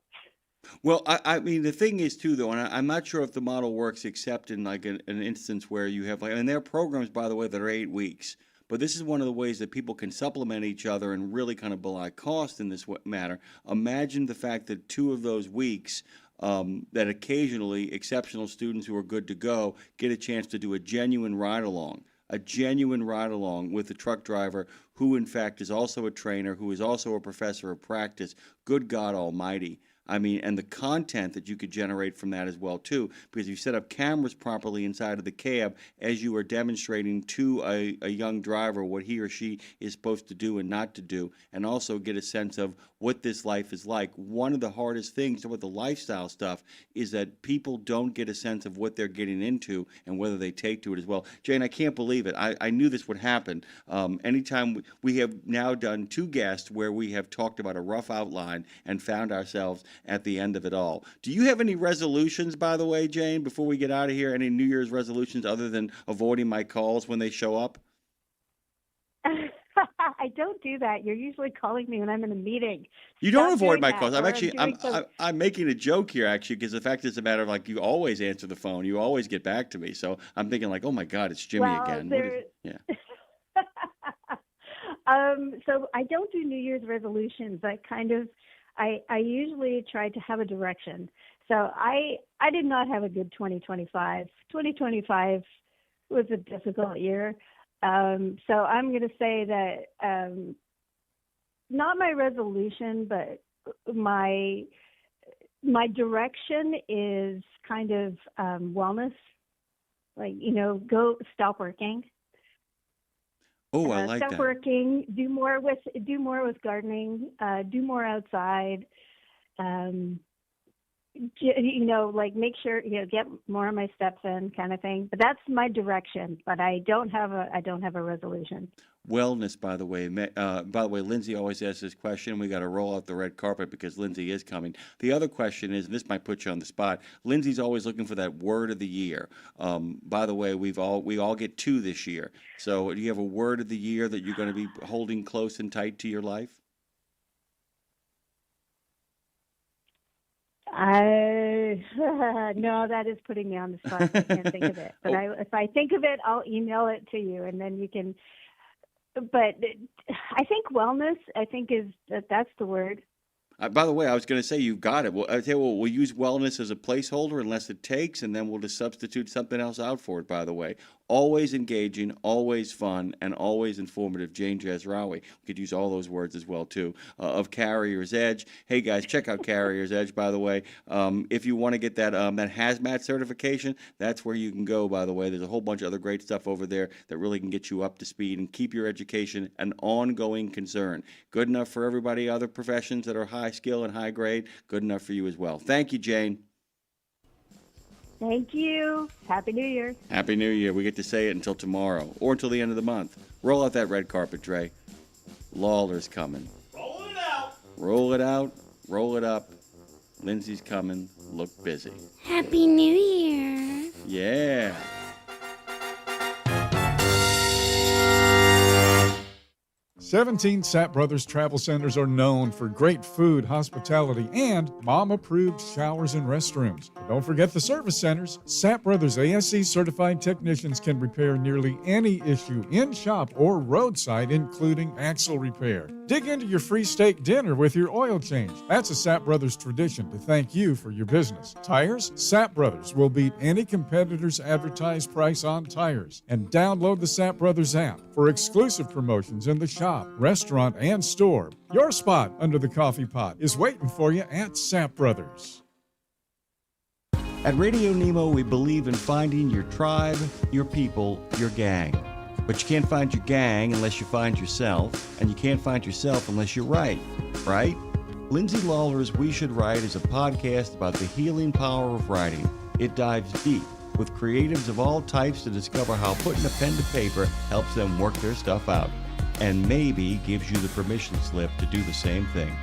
Well, I mean, the thing is, too, though, and I'm not sure if the model works except in, like, an instance where you have, and there are programs, by the way, that are 8 weeks. But this is one of the ways that people can supplement each other and really kind of belie cost in this matter. Imagine the fact that 2 of those weeks, that occasionally exceptional students who are good to go get a chance to do a genuine ride-along with a truck driver who, in fact, is also a trainer, who is also a professor of practice. Good God Almighty. I mean, and the content that you could generate from that as well, too, because you set up cameras properly inside of the cab as you are demonstrating to a young driver what he or she is supposed to do and not to do, and also get a sense of what this life is like. One of the hardest things with the lifestyle stuff is that people don't get a sense of what they're getting into and whether they take to it as well. Jane, I can't believe it. I knew this would happen. Anytime we have now done 2 guests where we have talked about a rough outline and found ourselves at the end of it all. Do you have any resolutions, by the way, Jane, before we get out of here? Any New Year's resolutions other than avoiding my calls when they show up? I don't do that. You're usually calling me when I'm in a meeting. You don't avoid my calls. I'm making a joke here, actually, because the fact is a matter of, like, you always answer the phone. You always get back to me. So I'm thinking, like, oh my God, it's Jimmy again. Yeah. So I don't do New Year's resolutions. I usually try to have a direction. So I did not have a good 2025. 2025 was a difficult year. So I'm going to say that not my resolution, but my direction is kind of wellness. Like, go stop working. Oh, I like that. Stop working. Do more with gardening. Do more outside. Like, make sure get more of my steps in, kind of thing. But that's my direction. But I don't have a resolution. Wellness, by the way. Lindsay always asks this question. We got to roll out the red carpet because Lindsay is coming. The other question is, and this might put you on the spot, Lindsay's always looking for that word of the year. By the way, we all get 2 this year. So do you have a word of the year that you're going to be holding close and tight to your life? No, that is putting me on the spot. I can't think of it. But if I think of it, I'll email it to you, and then you can. But I think wellness, that's the word. By the way, I was going to say you got it. Well, I tell you what, we'll use wellness as a placeholder unless it takes, and then we'll just substitute something else out for it, by the way. Always engaging, always fun, and always informative. Jane Jazrawy. We could use all those words as well, too, of Carrier's Edge. Hey, guys, check out Carrier's Edge, by the way. If you want to get that hazmat certification, that's where you can go, by the way. There's a whole bunch of other great stuff over there that really can get you up to speed and keep your education an ongoing concern. Good enough for everybody, other professions that are high skill and high grade. Good enough for you as well. Thank you, Jane. Thank you. Happy New Year. Happy New Year. We get to say it until tomorrow or until the end of the month. Roll out that red carpet, Dre. Lawler's coming. Roll it out. Roll it out. Roll it up. Lindsay's coming. Look busy. Happy New Year. Yeah. 17 Sapp Brothers Travel Centers are known for great food, hospitality, and mom-approved showers and restrooms. But don't forget the service centers. Sapp Brothers ASE certified technicians can repair nearly any issue in shop or roadside, including axle repair. Dig into your free steak dinner with your oil change. That's a Sapp Brothers tradition to thank you for your business. Tires? Sapp Brothers will beat any competitor's advertised price on tires. And download the Sapp Brothers app for exclusive promotions in the shop, restaurant, and store. Your spot under the coffee pot is waiting for you at Sapp Brothers. At Radio Nemo, we believe in finding your tribe, your people, your gang. But you can't find your gang unless you find yourself, and you can't find yourself unless you write, right? Lindsay Lawler's We Should Write is a podcast about the healing power of writing. It dives deep with creatives of all types to discover how putting a pen to paper helps them work their stuff out, and maybe gives you the permission slip to do the same thing.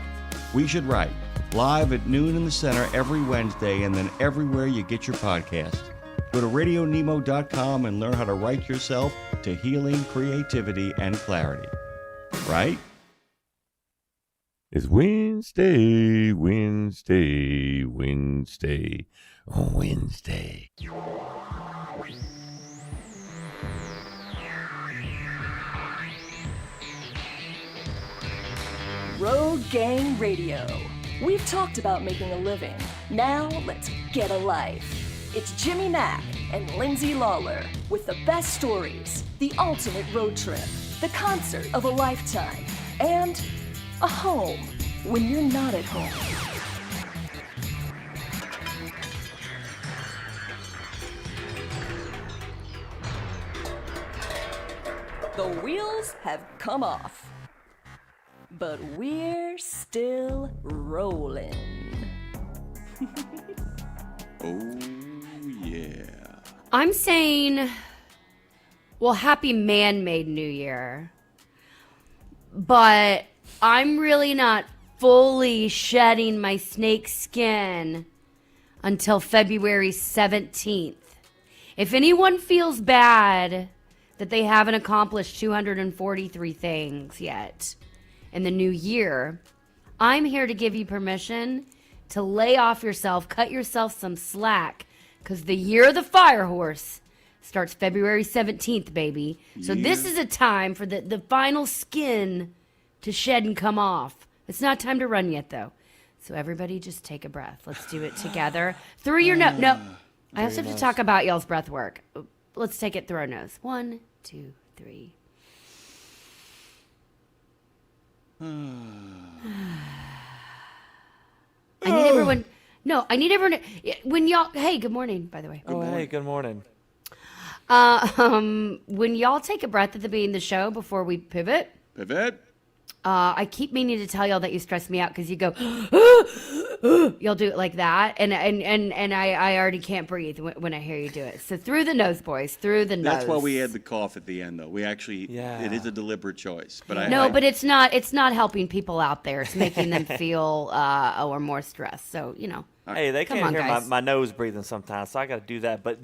We Should Write, live at noon in the center every Wednesday, and then everywhere you get your podcast. Go to RadioNemo.com and learn how to write yourself to healing, creativity, and clarity. Right? It's Wednesday, Wednesday, Wednesday, Wednesday. Road Gang Radio. We've talked about making a living. Now let's get a life. It's Jimmy Mack and Lindsay Lawler with the best stories, the ultimate road trip, the concert of a lifetime, and a home when you're not at home. The wheels have come off, but we're still rolling. Oh, yeah. I'm saying, well, happy man-made New Year. But I'm really not fully shedding my snake skin until February 17th. If anyone feels bad that they haven't accomplished 243 things yet in the new year, I'm here to give you permission to lay off yourself, cut yourself some slack, because the year of the fire horse starts February 17th, baby. So this is a time for the final skin to shed and come off. It's not time to run yet, though. So everybody just take a breath. Let's do it together. Through your nose. No, I also have to talk about y'all's breath work. Let's take it through our nose. 1, 2, 3. I need everyone, when y'all, hey, good morning, by the way. Hey, good morning. When y'all take a breath at the beginning of the show before we pivot. I keep meaning to tell y'all that you stress me out because you go, you'll do it like that, and I already can't breathe when I hear you do it. So through the nose, boys, through the nose. That's why we had the cough at the end, though. We actually, it is a deliberate choice. But but it's not my people out there. It's making them feel or more stressed. So Hey, they can't hear my nose breathing sometimes, so I got to do that. But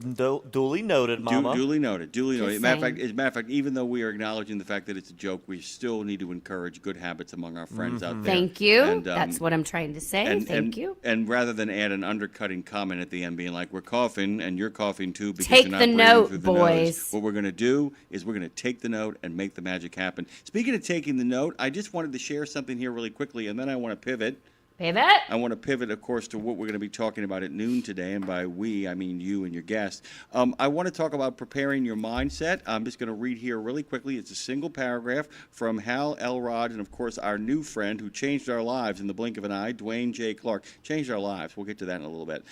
duly noted, Mama. Duly noted. As a matter of fact, even though we are acknowledging the fact that it's a joke, we still need to encourage good habits among our friends out there. Thank you. And, that's what I'm trying to say. Thank you. And rather than add an undercutting comment at the end, being like, "We're coughing and you're coughing too," because take you're not the breathing note, through the boys. Nose. What we're going to do is we're going to take the note and make the magic happen. Speaking of taking the note, I just wanted to share something here really quickly, and then I want to pivot. I want to pivot, of course, to what we're going to be talking about at noon today, and by we, I mean you and your guest. I want to talk about preparing your mindset. I'm just going to read here really quickly. It's a single paragraph from Hal Elrod, and, of course, our new friend who changed our lives in the blink of an eye, Dwayne J. Clark. Changed our lives. We'll get to that in a little bit.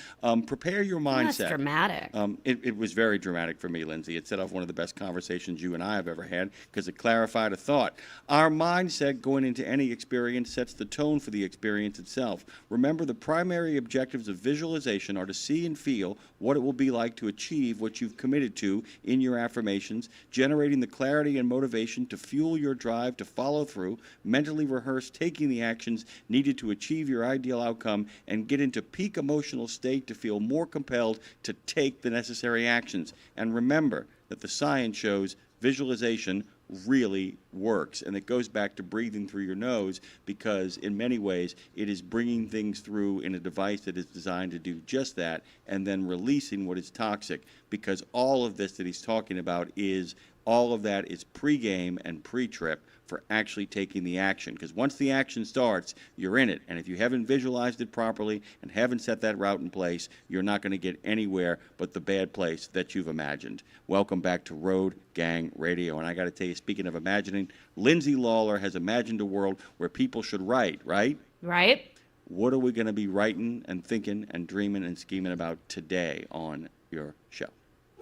Prepare your mindset. That's dramatic. It was very dramatic for me, Lindsay. It set off one of the best conversations you and I have ever had because it clarified a thought. Our mindset going into any experience sets the tone for the experience itself. itself. Remember, the primary objectives of visualization are to see and feel what it will be like to achieve what you've committed to in your affirmations, generating the clarity and motivation to fuel your drive to follow through, mentally rehearse taking the actions needed to achieve your ideal outcome, and get into peak emotional state to feel more compelled to take the necessary actions. And remember that the science shows visualization really works, and it goes back to breathing through your nose, because in many ways it is bringing things through in a device that is designed to do just that, and then releasing what is toxic, because all of this that he's talking about is all of that is pre-game and pre-trip for actually taking the action, because once the action starts, you're in it, and if you haven't visualized it properly and haven't set that route in place, you're not going to get anywhere but the bad place that you've imagined. Welcome back to Road Gang Radio, and I got to tell you, speaking of imagining, Lindsay Lawler has imagined a world where people should write, right? Right. What are we going to be writing and thinking and dreaming and scheming about today on your show?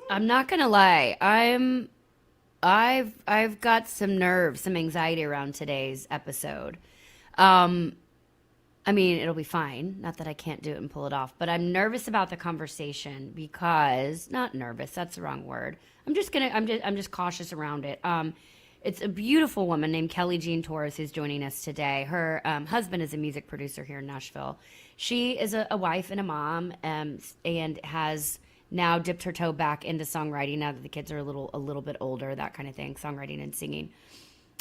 I'm not gonna lie. I've got some nerves, some anxiety around today's episode. I mean, it'll be fine. Not that I can't do it and pull it off, but I'm nervous about the conversation because, not nervous, that's the wrong word. I'm just cautious around it. It's a beautiful woman named Kelly Jean Torres who's joining us today. Her husband is a music producer here in Nashville. She is a wife and a mom, and has now dipped her toe back into songwriting now that the kids are a little bit older, that kind of thing, songwriting and singing.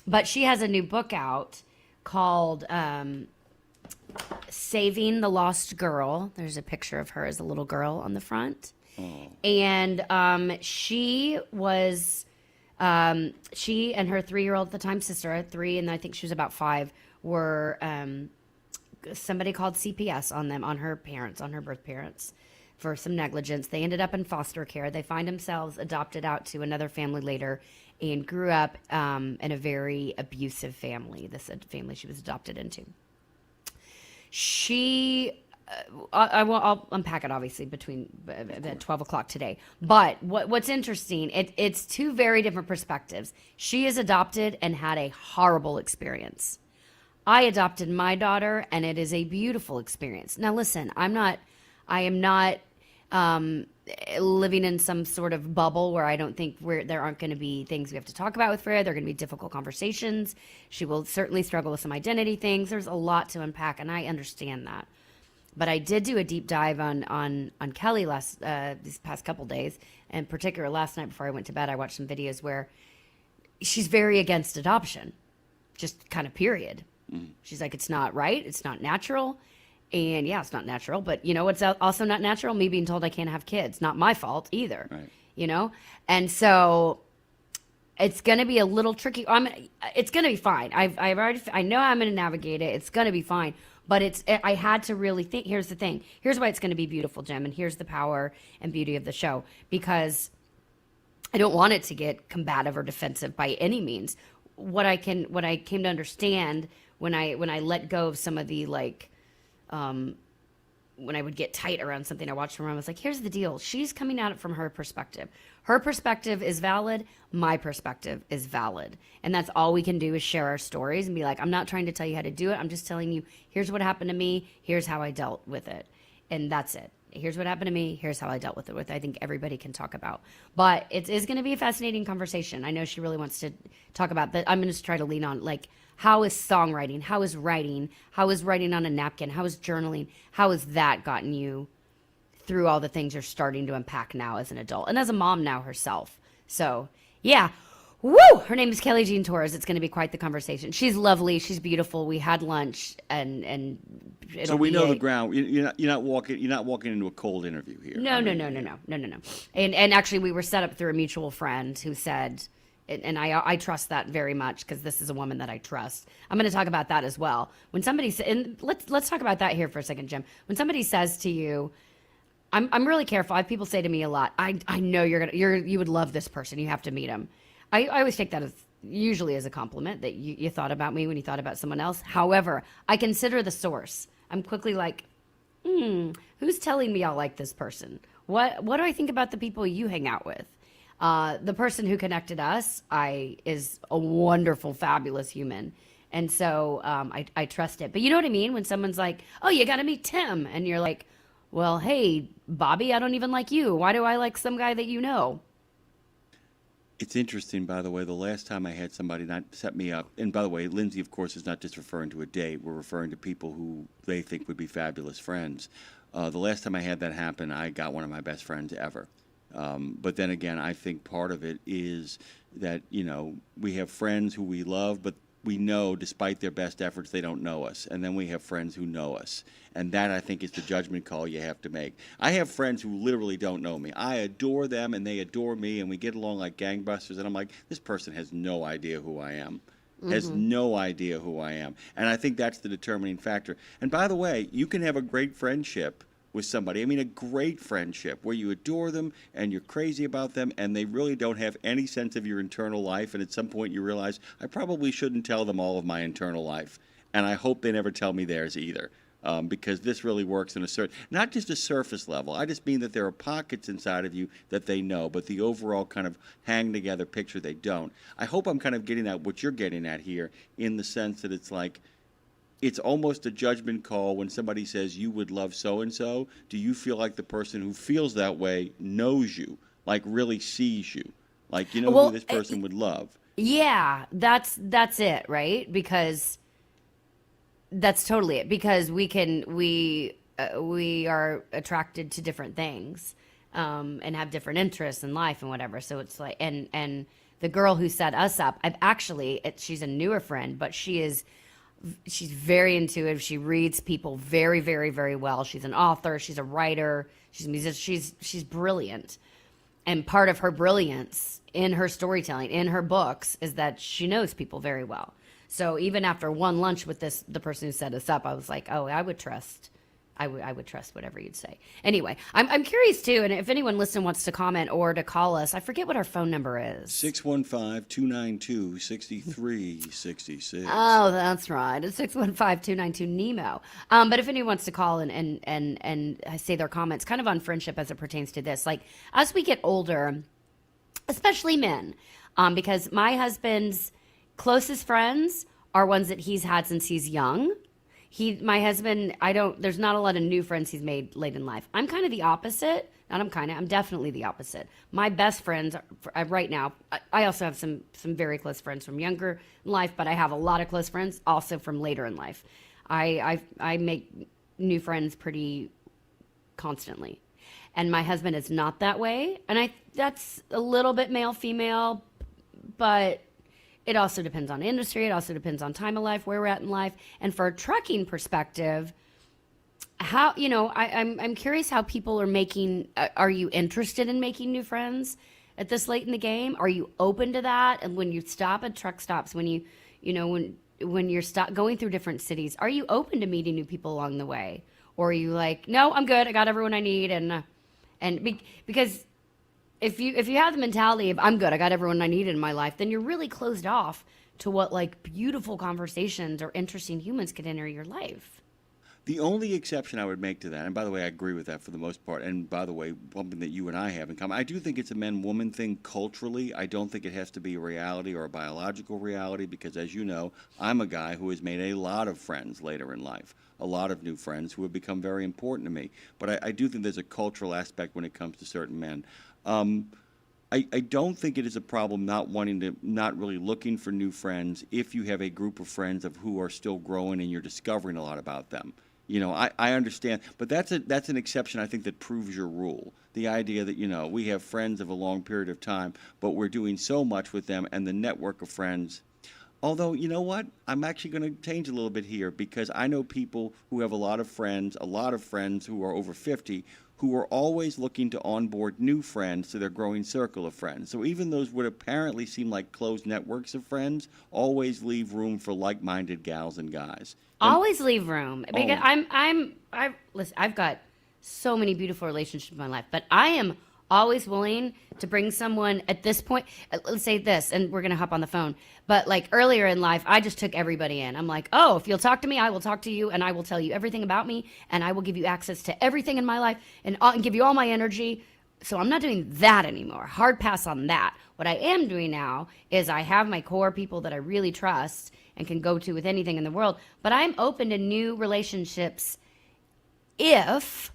But she has a new book out called Saving the Lost Girl. There's a picture of her as a little girl on the front. And she and her 3-year-old at the time sister, at 3, and I think she was about 5, were somebody called CPS on them, on her birth parents, for some negligence. They ended up in foster care. They find themselves adopted out to another family later, and grew up in a very abusive family, this family she was adopted into. I'll unpack it obviously between at 12 o'clock today. But what's interesting, it's 2 very different perspectives. She is adopted and had a horrible experience. I adopted my daughter, and it is a beautiful experience. Now listen, I am not living in some sort of bubble where I don't think there aren't going to be things we have to talk about with Freya. There are going to be difficult conversations. She will certainly struggle with some identity things. There's a lot to unpack, and I understand that. But I did do a deep dive on Kelly these past couple days, and in particular last night before I went to bed, I watched some videos where she's very against adoption, just kind of period. She's like, it's not right, it's not natural. And yeah, it's not natural, but you know what's also not natural? Me being told I can't have kids. Not my fault either, right. You know? And so it's going to be a little tricky. It's going to be fine. I know I'm going to navigate it. It's going to be fine. But I had to really think, here's the thing. Here's why it's going to be beautiful, Jim, and here's the power and beauty of the show. Because I don't want it to get combative or defensive by any means. What I came to understand when I let go of some of the when I would get tight around something I watched from her, I was like, here's the deal. She's coming at it from her perspective. Her perspective is valid. My perspective is valid. And that's all we can do is share our stories and be like, I'm not trying to tell you how to do it. I'm just telling you, here's what happened to me. Here's how I dealt with it. And that's it. Here's what happened to me. Here's how I dealt with it, which I think everybody can talk about. But it is going to be a fascinating conversation. I know she really wants to talk about that. I'm going to try to lean on, how is songwriting? How is writing? How is writing on a napkin? How is journaling? How has that gotten you through all the things you're starting to unpack now as an adult and as a mom now herself? So, yeah. Woo! Her name is Kelly Jean Torres. It's going to be quite the conversation. She's lovely. She's beautiful. We had lunch, and so we know the ground. You're not walking into a cold interview here. No. And actually, we were set up through a mutual friend who said, and I trust that very much because this is a woman that I trust. I'm going to talk about that as well. When somebody and let's talk about that here for a second, Jim. When somebody says to you, I'm really careful. I have people say to me a lot, I know you would love this person. You have to meet him. I always take that usually as a compliment that you thought about me when you thought about someone else. However, I consider the source. I'm quickly like, who's telling me I'll like this person? What do I think about the people you hang out with? The person who connected us is a wonderful, fabulous human. And so I trust it. But you know what I mean? When someone's like, oh, you got to meet Tim. And you're like, well, hey, Bobby, I don't even like you. Why do I like some guy that you know? It's interesting, by the way, the last time I had somebody not set me up, and by the way, Lindsay, of course, is not just referring to a date. We're referring to people who they think would be fabulous friends. The last time I had that happen, I got one of my best friends ever. But then again, I think part of it is that, we have friends who we love, but we know, despite their best efforts, they don't know us. And then we have friends who know us. And that, I think, is the judgment call you have to make. I have friends who literally don't know me. I adore them, and they adore me, and we get along like gangbusters. And I'm like, this person has no idea who I am. Has no idea who I am. And I think that's the determining factor. And by the way, you can have a great friendship with somebody. I mean, a great friendship where you adore them and you're crazy about them and they really don't have any sense of your internal life. And at some point you realize, I probably shouldn't tell them all of my internal life. And I hope they never tell me theirs either. Because this really works in not just a surface level. I just mean that there are pockets inside of you that they know, but the overall kind of hang together picture they don't. I hope I'm kind of getting at what you're getting at here, in the sense that it's like, it's almost a judgment call when somebody says you would love so-and-so. Do you feel like the person who feels that way knows you, like really sees you? Like, who this person would love? Yeah, that's it, right? Because that's totally it. Because we are attracted to different things, and have different interests in life and whatever. So it's like, and the girl who set us up, she's a newer friend, but she's very intuitive. She reads people very, very, very well. She's an author. She's a writer. She's a musician. She's brilliant. And part of her brilliance in her storytelling, in her books, is that she knows people very well. So even after one lunch with the person who set us up, I was like, oh, I would trust whatever you'd say. Anyway, I'm curious too, and if anyone listening wants to comment or to call us, I forget what our phone number is. 615-292-6366. Oh, that's right. It's 615-292-NEMO. But if anyone wants to call and say their comments, kind of on friendship as it pertains to this, like as we get older, especially men, because my husband's closest friends are ones that he's had since he's young. My husband, there's not a lot of new friends he's made late in life. I'm kind of the opposite. I'm definitely the opposite. My best friends right now, I also have some very close friends from younger in life, but I have a lot of close friends also from later in life. I make new friends pretty constantly. And my husband is not that way. And that's a little bit male, female, but it also depends on industry. It also depends on time of life, where we're at in life. And for a trucking perspective, how, I'm curious how people are making, are you interested in making new friends at this late in the game? Are you open to that? And when you stop at truck stops, when you're going through different cities, are you open to meeting new people along the way? Or are you like, no, I'm good. I got everyone I need. Because if you have the mentality of I'm good, I got everyone I need in my life, then you're really closed off to what like beautiful conversations or interesting humans could enter your life. The only exception I would make to that, and by the way, I agree with that for the most part, and by the way, something that you and I have in common, I do think it's a men-woman thing culturally. I don't think it has to be a reality or a biological reality because, as you know, I'm a guy who has made a lot of friends later in life, a lot of new friends who have become very important to me. But I do think there's a cultural aspect when it comes to certain men. I don't think it is a problem not really looking for new friends if you have a group of friends who are still growing and you're discovering a lot about them. I understand, but that's an exception I think that proves your rule. The idea that, we have friends of a long period of time, but we're doing so much with them and the network of friends. Although, you know what? I'm actually going to change a little bit here because I know people who have a lot of friends who are over 50 who are always looking to onboard new friends to their growing circle of friends. So even those would apparently seem like closed networks of friends always leave room for like-minded gals and guys. Always leave room because listen, I've got so many beautiful relationships in my life, but I am always willing to bring someone at this point. Let's say this, and we're going to hop on the phone. But like earlier in life, I just took everybody in. I'm like, oh, if you'll talk to me, I will talk to you and I will tell you everything about me and I will give you access to everything in my life and give you all my energy. So I'm not doing that anymore. Hard pass on that. What I am doing now is I have my core people that I really trust and can go to with anything in the world. But I'm open to new relationships if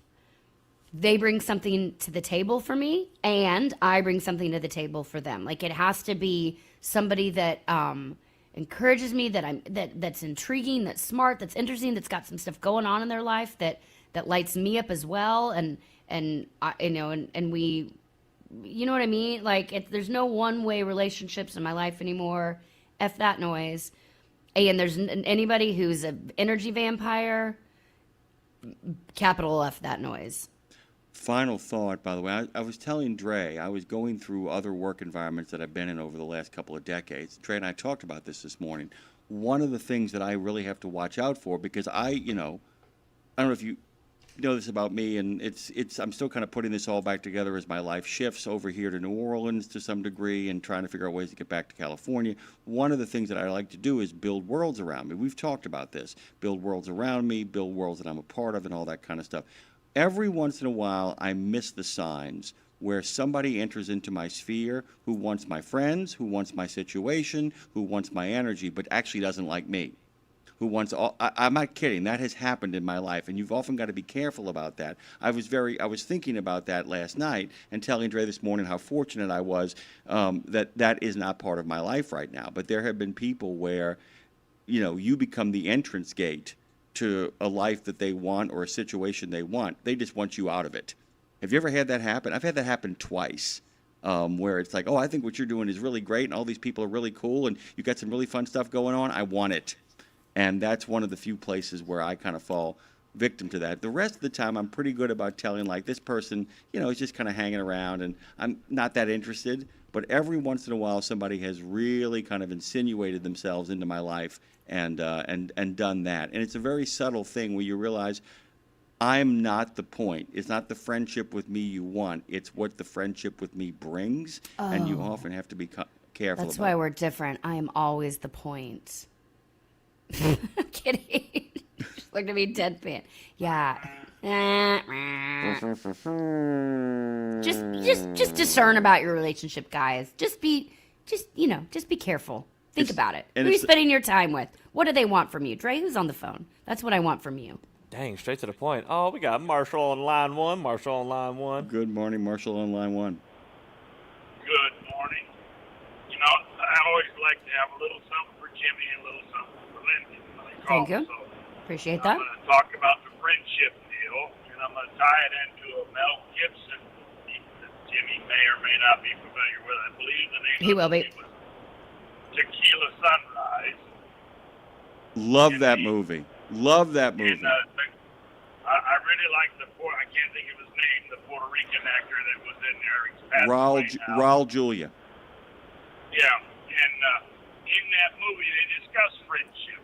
they bring something to the table for me and I bring something to the table for them. Like, it has to be somebody that encourages me, that's intriguing, that's smart, that's interesting, that's got some stuff going on in their life that lights me up as well. And we, you know what I mean? Like, there's no one-way relationships in my life anymore. F that noise. And there's anybody who's an energy vampire, capital F that noise. Final thought, by the way, I was telling Dre, I was going through other work environments that I've been in over the last couple of decades. Dre and I talked about this morning. One of the things that I really have to watch out for, because I don't know if you know this about me, and I'm still kind of putting this all back together as my life shifts over here to New Orleans to some degree and trying to figure out ways to get back to California. One of the things that I like to do is build worlds around me. We've talked about this. Build worlds around me, build worlds that I'm a part of, and all that kind of stuff. Every once in a while, I miss the signs where somebody enters into my sphere who wants my friends, who wants my situation, who wants my energy, but actually doesn't like me. Who wants all, I'm not kidding. That has happened in my life, and you've often got to be careful about that. I was thinking about that last night and telling Dre this morning how fortunate I was that is not part of my life right now. But there have been people where, you become the entrance gate to a life that they want or a situation they want. They just want you out of it. Have you ever had that happen? I've had that happen twice, where it's like, oh, I think what you're doing is really great, and all these people are really cool, and you got some really fun stuff going on. I want it. And that's one of the few places where I kind of fall victim to that. The rest of the time, I'm pretty good about telling, like, this person, is just kind of hanging around, and I'm not that interested. But every once in a while, somebody has really kind of insinuated themselves into my life and done that. And it's a very subtle thing where you realize I'm not the point. It's not the friendship with me you want. It's what the friendship with me brings. Oh, and you often have to be careful That's about why we're different. I am always the point. I'm kidding. Just looked at me deadpan. Yeah. Just discern about your relationship, guys. Just be careful. Think about it. Who are you spending your time with? What do they want from you? Dre, who's on the phone? That's what I want from you. Dang, straight to the point. Oh, we got Marshall on line one. Good morning, Marshall on line one. Good morning. I always like to have a little something for Jimmy and a little something for Lindsay. Thank you. So appreciate that. I'm going to talk about the friendship deal, and I'm going to tie it into a Mel Gibson that Jimmy may or may not be familiar with. I believe the name he will be. Was Tequila Sunrise. Love that movie. Love that movie. And, I really like I can't think of his name, the Puerto Rican actor that was in there. He's passed away now. Raul Julia. Yeah, and in that movie they discuss friendship,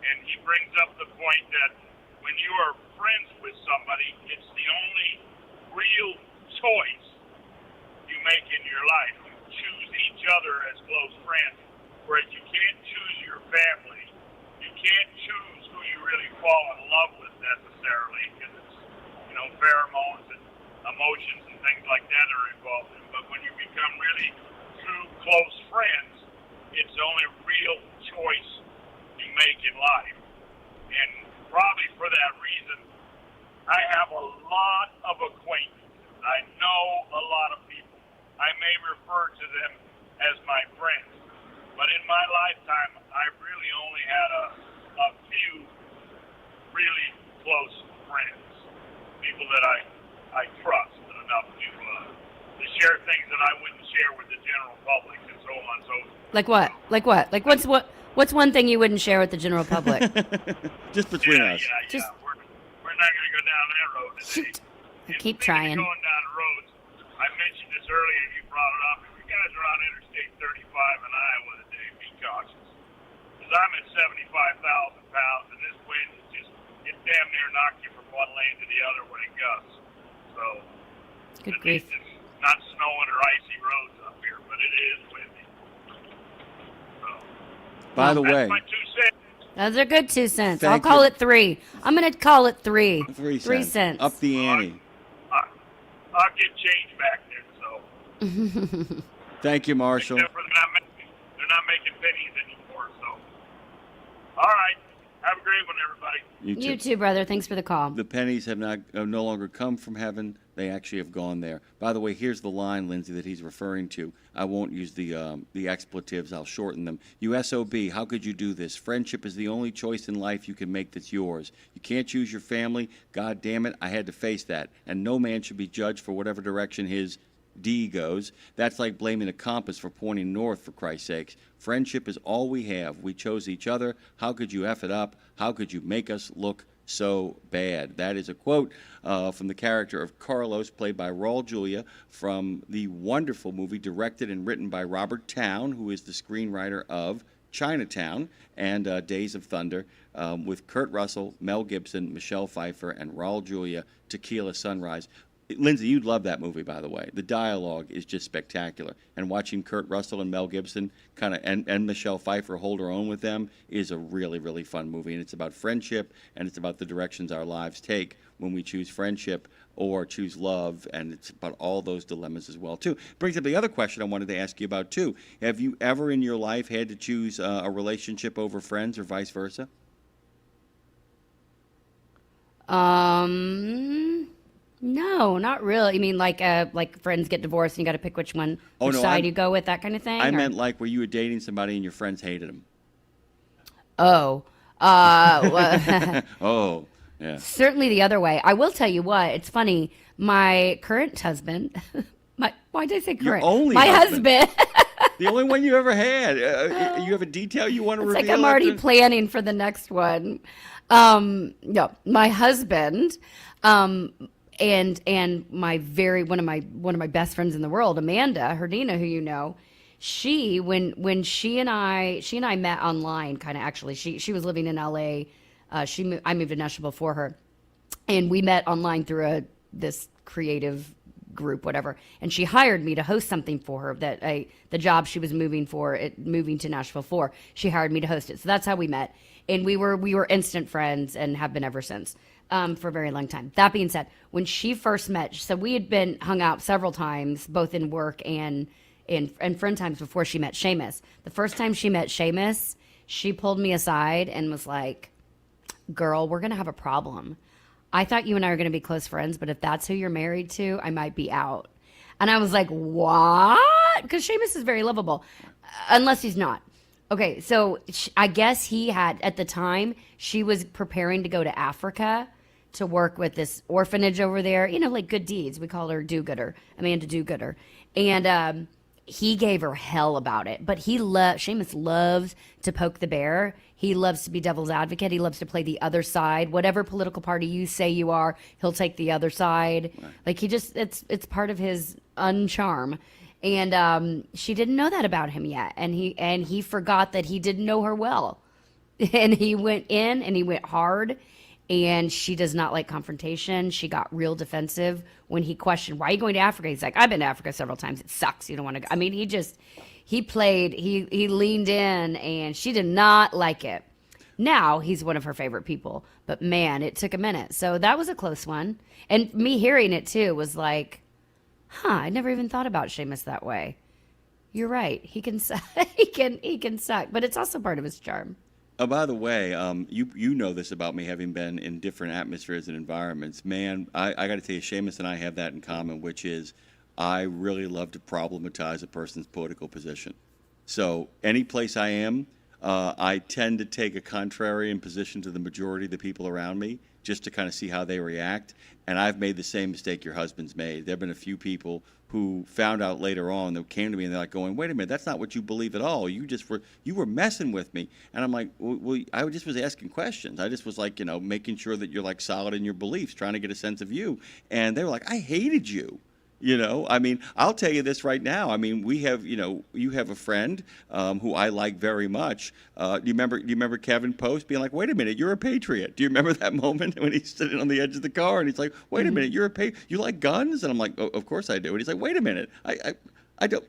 and he brings up the point that when you are friends with somebody, it's the only real choice you make in your life. You choose each other as close friends, whereas you can't choose your family. You can't choose who you really fall in love with necessarily, because it's, pheromones and emotions and things like that are involved in. But when you become really true close friends, it's the only real choice you make in life. And probably for that reason, I have a lot of acquaintances. I know a lot of people. I may refer to them as my friends. But in my lifetime, I really only had a few really close friends. People that I trust enough to share things that I wouldn't share with the general public and so on and so forth. Like what? What's one thing you wouldn't share with the general public? Just between us. Yeah. We're not going to go down that road today. Keep trying. Going down the roads, I mentioned this earlier, you brought it up. If you guys are on Interstate 35 in Iowa today, be cautious. Because I'm at 75,000 pounds, and this wind is it damn near knocked you from one lane to the other when it gusts. So, good grief. It's not snowing or icy roads up here, but it is windy. So, by the way, that's my 2 cents. Those are good 2 cents. Thank I'll call you. it 3. I'm going to call it 3. 3 3 cents. Up the ante. I'll get change back then. So. Thank you, Marshall. Except for they're not making pennies anymore. So. All right. Have a great one, everybody. You too, brother. Thanks for the call. The pennies have no longer come from heaven. They actually have gone there. By the way, here's the line, Lindsay, that he's referring to. I won't use the expletives. I'll shorten them. You SOB, how could you do this? Friendship is the only choice in life you can make that's yours. You can't choose your family. God damn it, I had to face that. And no man should be judged for whatever direction his D goes. That's like blaming a compass for pointing north, for Christ's sakes. Friendship is all we have. We chose each other. How could you F it up? How could you make us look so bad? That is a quote from the character of Carlos, played by Raul Julia, from the wonderful movie directed and written by Robert Towne, who is the screenwriter of Chinatown and Days of Thunder, with Kurt Russell, Mel Gibson, Michelle Pfeiffer, and Raul Julia, Tequila Sunrise. Lindsay, you'd love that movie, by the way. The dialogue is just spectacular. And watching Kurt Russell and Mel Gibson and Michelle Pfeiffer hold her own with them is a really, really fun movie. And it's about friendship, and it's about the directions our lives take when we choose friendship or choose love. And it's about all those dilemmas as well, too. Brings up the other question I wanted to ask you about, too. Have you ever in your life had to choose a relationship over friends or vice versa? No, not really. You mean like friends get divorced and you got to pick which side you go with, that kind of thing? I meant like where you were dating somebody and your friends hated them. Oh. Oh, yeah. Certainly the other way. I will tell you what, it's funny. My current husband, why did I say current? My husband. The only one you ever had. You have a detail you want to reveal? It's like I'm already planning for the next one. No, my husband, and my one of my best friends in the world, Amanda Herdina, who you know, when she and I met online, kind of actually. She was living in LA. I moved to Nashville before her, and we met online through this creative group, whatever. And she hired me to host something for her the job she was moving to Nashville for. She hired me to host it, so that's how we met, and we were instant friends and have been ever since. For a very long time. That being said, when she first met, so we had been hung out several times, both in work and friend times before she met Seamus. The first time she met Seamus, she pulled me aside and was like, "Girl, we're going to have a problem. I thought you and I were going to be close friends, but if that's who you're married to, I might be out." And I was like, "What?" Because Seamus is very lovable, unless he's not. Okay, so I guess he had, at the time, she was preparing to go to Africa to work with this orphanage over there, like good deeds. We call her do-gooder, Amanda do-gooder. And he gave her hell about it. But Seamus loves to poke the bear. He loves to be devil's advocate. He loves to play the other side. Whatever political party you say you are, he'll take the other side. Right. Like it's part of his uncharm. And she didn't know that about him yet. And he forgot that he didn't know her well. And he went in and he went hard. And she does not like confrontation. She got real defensive when he questioned, "Why are you going to Africa?" He's like, "I've been to Africa several times. It sucks. You don't want to go." I mean, he leaned in, and she did not like it. Now he's one of her favorite people. But man, it took a minute. So that was a close one. And me hearing it too was like, I never even thought about Seamus that way. You're right. He can he can suck, but it's also part of his charm. Oh, by the way, you know this about me, having been in different atmospheres and environments. Man, I got to tell you, Seamus and I have that in common, which is I really love to problematize a person's political position. So any place I am, I tend to take a contrarian position to the majority of the people around me, just to kind of see how they react. And I've made the same mistake your husband's made. There have been a few people who found out later on that came to me and they're like going, "Wait a minute, that's not what you believe at all. You were messing with me." And I'm like, well, I just was asking questions. I just was like, making sure that you're like solid in your beliefs, trying to get a sense of you. And they were like, "I hated you." I mean, I'll tell you this right now. I mean, we have, you have a friend who I like very much. Do you remember Kevin Post being like, "Wait a minute, you're a patriot"? Do you remember that moment when he's sitting on the edge of the car and he's like, "Wait a minute, you like guns?" And I'm like, "Oh, of course I do." And he's like, "Wait a minute, I don't."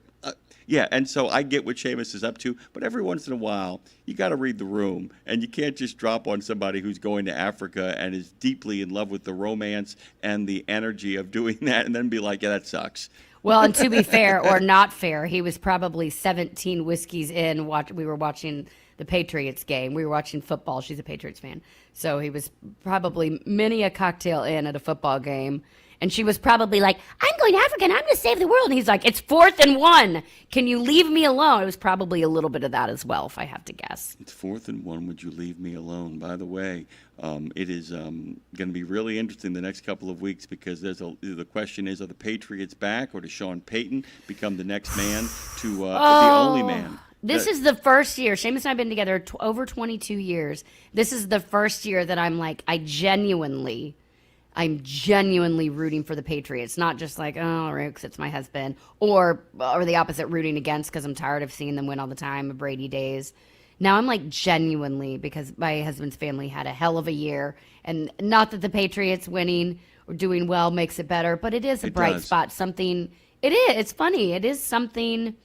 Yeah, and so I get what Seamus is up to, but every once in a while, you got to read the room, and you can't just drop on somebody who's going to Africa and is deeply in love with the romance and the energy of doing that, and then be like, yeah, that sucks. Well, and to be fair or not fair, he was probably 17 whiskeys in. We were watching the Patriots game. We were watching football. She's a Patriots fan. So he was probably many a cocktail in at a football game. And she was probably like, I'm going to Africa and I'm going to save the world. And he's like, it's 4th and 1. Can you leave me alone? It was probably a little bit of that as well, if I have to guess. It's 4th and 1. Would you leave me alone? By the way, it is going to be really interesting the next couple of weeks because the question is, are the Patriots back or does Sean Payton become the next man to the only man? This is the first year. Seamus and I have been together over 22 years. This is the first year that I'm like, I'm genuinely rooting for the Patriots. Not just like, oh, right, because it's my husband. Or the opposite, rooting against because I'm tired of seeing them win all the time, the Brady days. Now I'm like genuinely, because my husband's family had a hell of a year. And not that the Patriots winning or doing well makes it better, but it is a bright spot. Something, it is. It's funny. It is something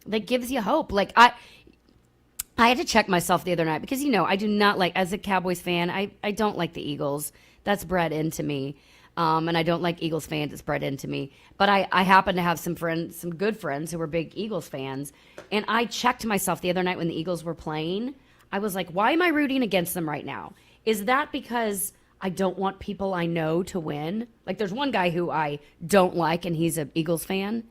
that gives you hope. Like I had to check myself the other night because, I do not like, as a Cowboys fan, I don't like the Eagles. That's bred into me. And I don't like Eagles fans. It's bred into me. But I happen to have some good friends who were big Eagles fans. And I checked myself the other night when the Eagles were playing. I was like, why am I rooting against them right now? Is that because I don't want people I know to win? Like there's one guy who I don't like and he's an Eagles fan.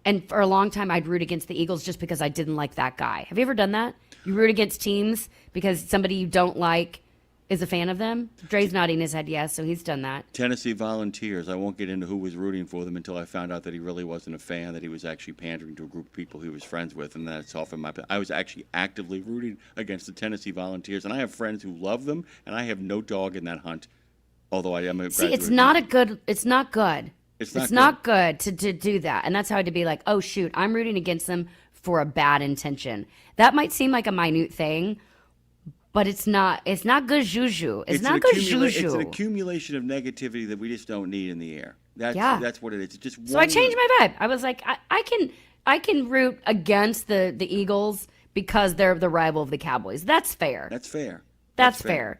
And for a long time, I'd root against the Eagles just because I didn't like that guy. Have you ever done that? You root against teams because somebody you don't like is a fan of them? Dre's nodding his head yes, so he's done that. Tennessee Volunteers. I won't get into who was rooting for them until I found out that he really wasn't a fan, that he was actually pandering to a group of people he was friends with, and that's often I was actually actively rooting against the Tennessee Volunteers, and I have friends who love them, and I have no dog in that hunt, although I am a graduate. See, it's not good. It's not good to do that. And that's how to be like, oh, shoot, I'm rooting against them for a bad intention. That might seem like a minute thing, but it's not good juju. It's not good juju. It's an accumulation of negativity that we just don't need in the air. That's what it is. It's just so I changed my vibe. I was like, I can root against the Eagles because they're the rival of the Cowboys. That's fair. That's fair.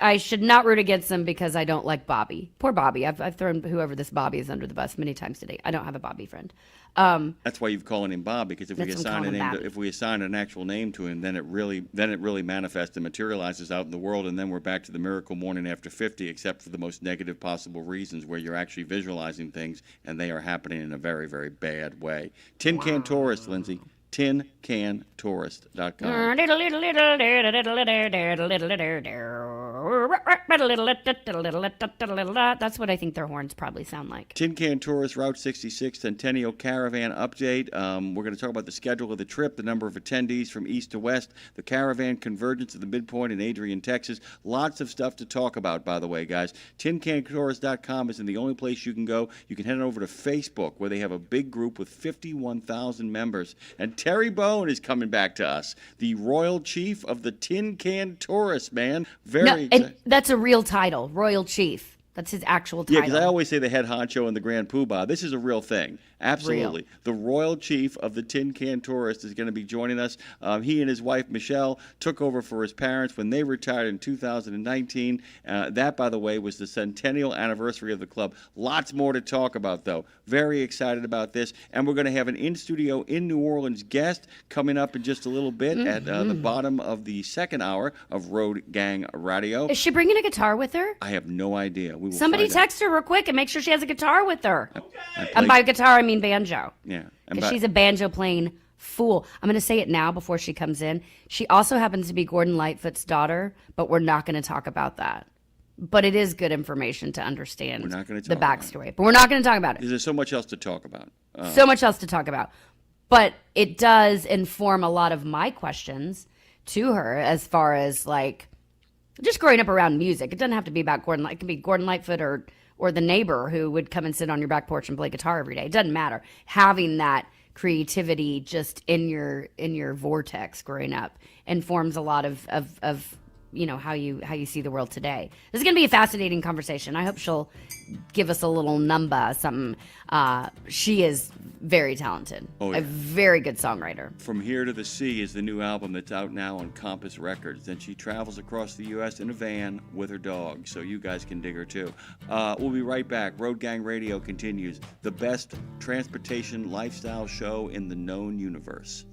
I should not root against them because I don't like Bobby. Poor Bobby. I've thrown whoever this Bobby is under the bus many times today. I don't have a Bobby friend. That's why you've calling him Bob, because if we assign an actual name to him, then it really manifests and materializes out in the world, and then we're back to the miracle morning after 50, except for the most negative possible reasons where you're actually visualizing things and they are happening in a very, very bad way. Tin Can Tourist, Lindsay. TinCanTourist.com. That's what I think their horns probably sound like. Tin Can Tourist Route 66 Centennial Caravan update. We're going to talk about the schedule of the trip, the number of attendees from east to west, the caravan convergence at the midpoint in Adrian, Texas. Lots of stuff to talk about, by the way, guys. TinCanTourist.com isn't the only place you can go. You can head on over to Facebook, where they have a big group with 51,000 members. And Terry Bone is coming back to us, the Royal Chief of the Tin Can Tourist, man. That's a real title, Royal Chief. That's his actual title. Yeah, because I always say the head honcho and the grand poobah. This is a real thing. Absolutely. Real. The Royal Chief of the Tin Can Tourist is going to be joining us. He and his wife, Michelle, took over for his parents when they retired in 2019. That, by the way, was the centennial anniversary of the club. Lots more to talk about, though. Very excited about this. And we're going to have an in-studio in New Orleans guest coming up in just a little bit at the bottom of the second hour of Road Gang Radio. Is she bringing a guitar with her? I have no idea. Somebody text her real quick and make sure she has a guitar with her. And by guitar, I mean banjo. Yeah. Because she's a banjo playing fool. I'm going to say it now before she comes in. She also happens to be Gordon Lightfoot's daughter, but we're not going to talk about that. But it is good information to understand the backstory. But we're not going to talk about it. There's so much else to talk about. So much else to talk about. But it does inform a lot of my questions to her as far as like just growing up around music. It doesn't have to be about Gordon. It can be Gordon Lightfoot or the neighbor who would come and sit on your back porch and play guitar every day. It doesn't matter. Having that creativity just in your vortex growing up informs a lot of how you see the world today. This is going to be a fascinating conversation. I hope she'll give us a little number, something. She is very talented. Oh, yeah. A very good songwriter. From Here to the Sea is the new album that's out now on Compass Records. And she travels across the U.S. in a van with her dog, so you guys can dig her too. We'll be right back. Road Gang Radio continues. The best transportation lifestyle show in the known universe.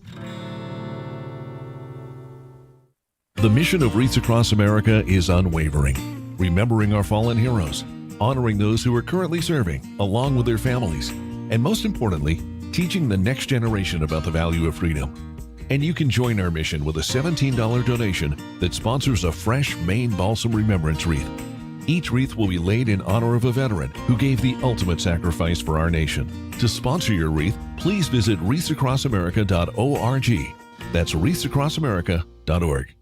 The mission of Wreaths Across America is unwavering, remembering our fallen heroes, honoring those who are currently serving, along with their families, and most importantly, teaching the next generation about the value of freedom. And you can join our mission with a $17 donation that sponsors a fresh Maine Balsam Remembrance Wreath. Each wreath will be laid in honor of a veteran who gave the ultimate sacrifice for our nation. To sponsor your wreath, please visit wreathsacrossamerica.org. That's wreathsacrossamerica.org.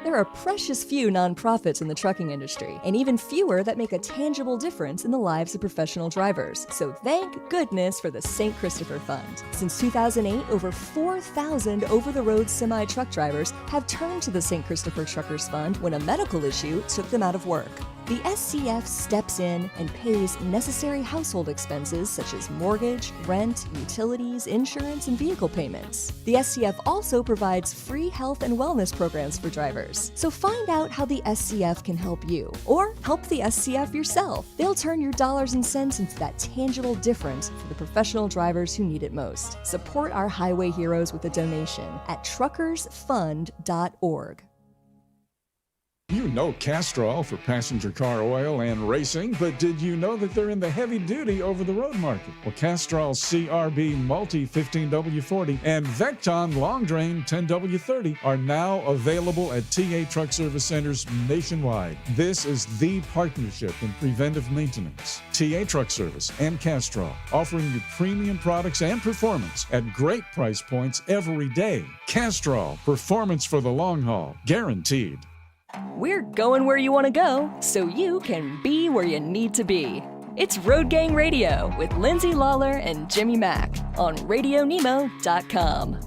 There are precious few nonprofits in the trucking industry, and even fewer that make a tangible difference in the lives of professional drivers. So thank goodness for the St. Christopher Fund. Since 2008, over 4,000 over-the-road semi-truck drivers have turned to the St. Christopher Truckers Fund when a medical issue took them out of work. The SCF steps in and pays necessary household expenses such as mortgage, rent, utilities, insurance, and vehicle payments. The SCF also provides free health and wellness programs for drivers. So find out how the SCF can help you, or help the SCF yourself. They'll turn your dollars and cents into that tangible difference for the professional drivers who need it most. Support our highway heroes with a donation at truckersfund.org. You know Castrol for passenger car oil and racing, but did you know that they're in the heavy-duty over-the-road market? Well, Castrol CRB Multi 15W40 and Vecton Long Drain 10W30 are now available at TA Truck Service Centers nationwide. This is the partnership in preventive maintenance. TA Truck Service and Castrol, offering you premium products and performance at great price points every day. Castrol, performance for the long haul, guaranteed. We're going where you want to go, so you can be where you need to be. It's Road Gang Radio with Lindsay, Lawler, and Jimmy Mack on RadioNemo.com.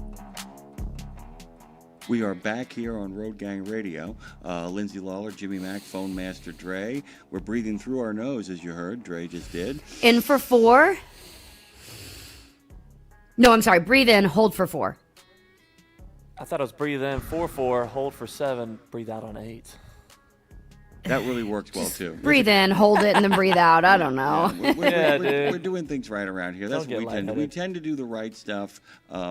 We are back here on Road Gang Radio. Lindsay Lawler, Jimmy Mack, Phone Master Dre. We're breathing through our nose, as you heard. Dre just did. In for 4. No, I'm sorry. Breathe in, hold for 4. I thought it was breathe in 4-4, hold for 7, breathe out on 8. That really works well, too. Breathe in, hold it, and then breathe out. I don't know. We're doing things right around here. That's Don't what get we tend to do the right stuff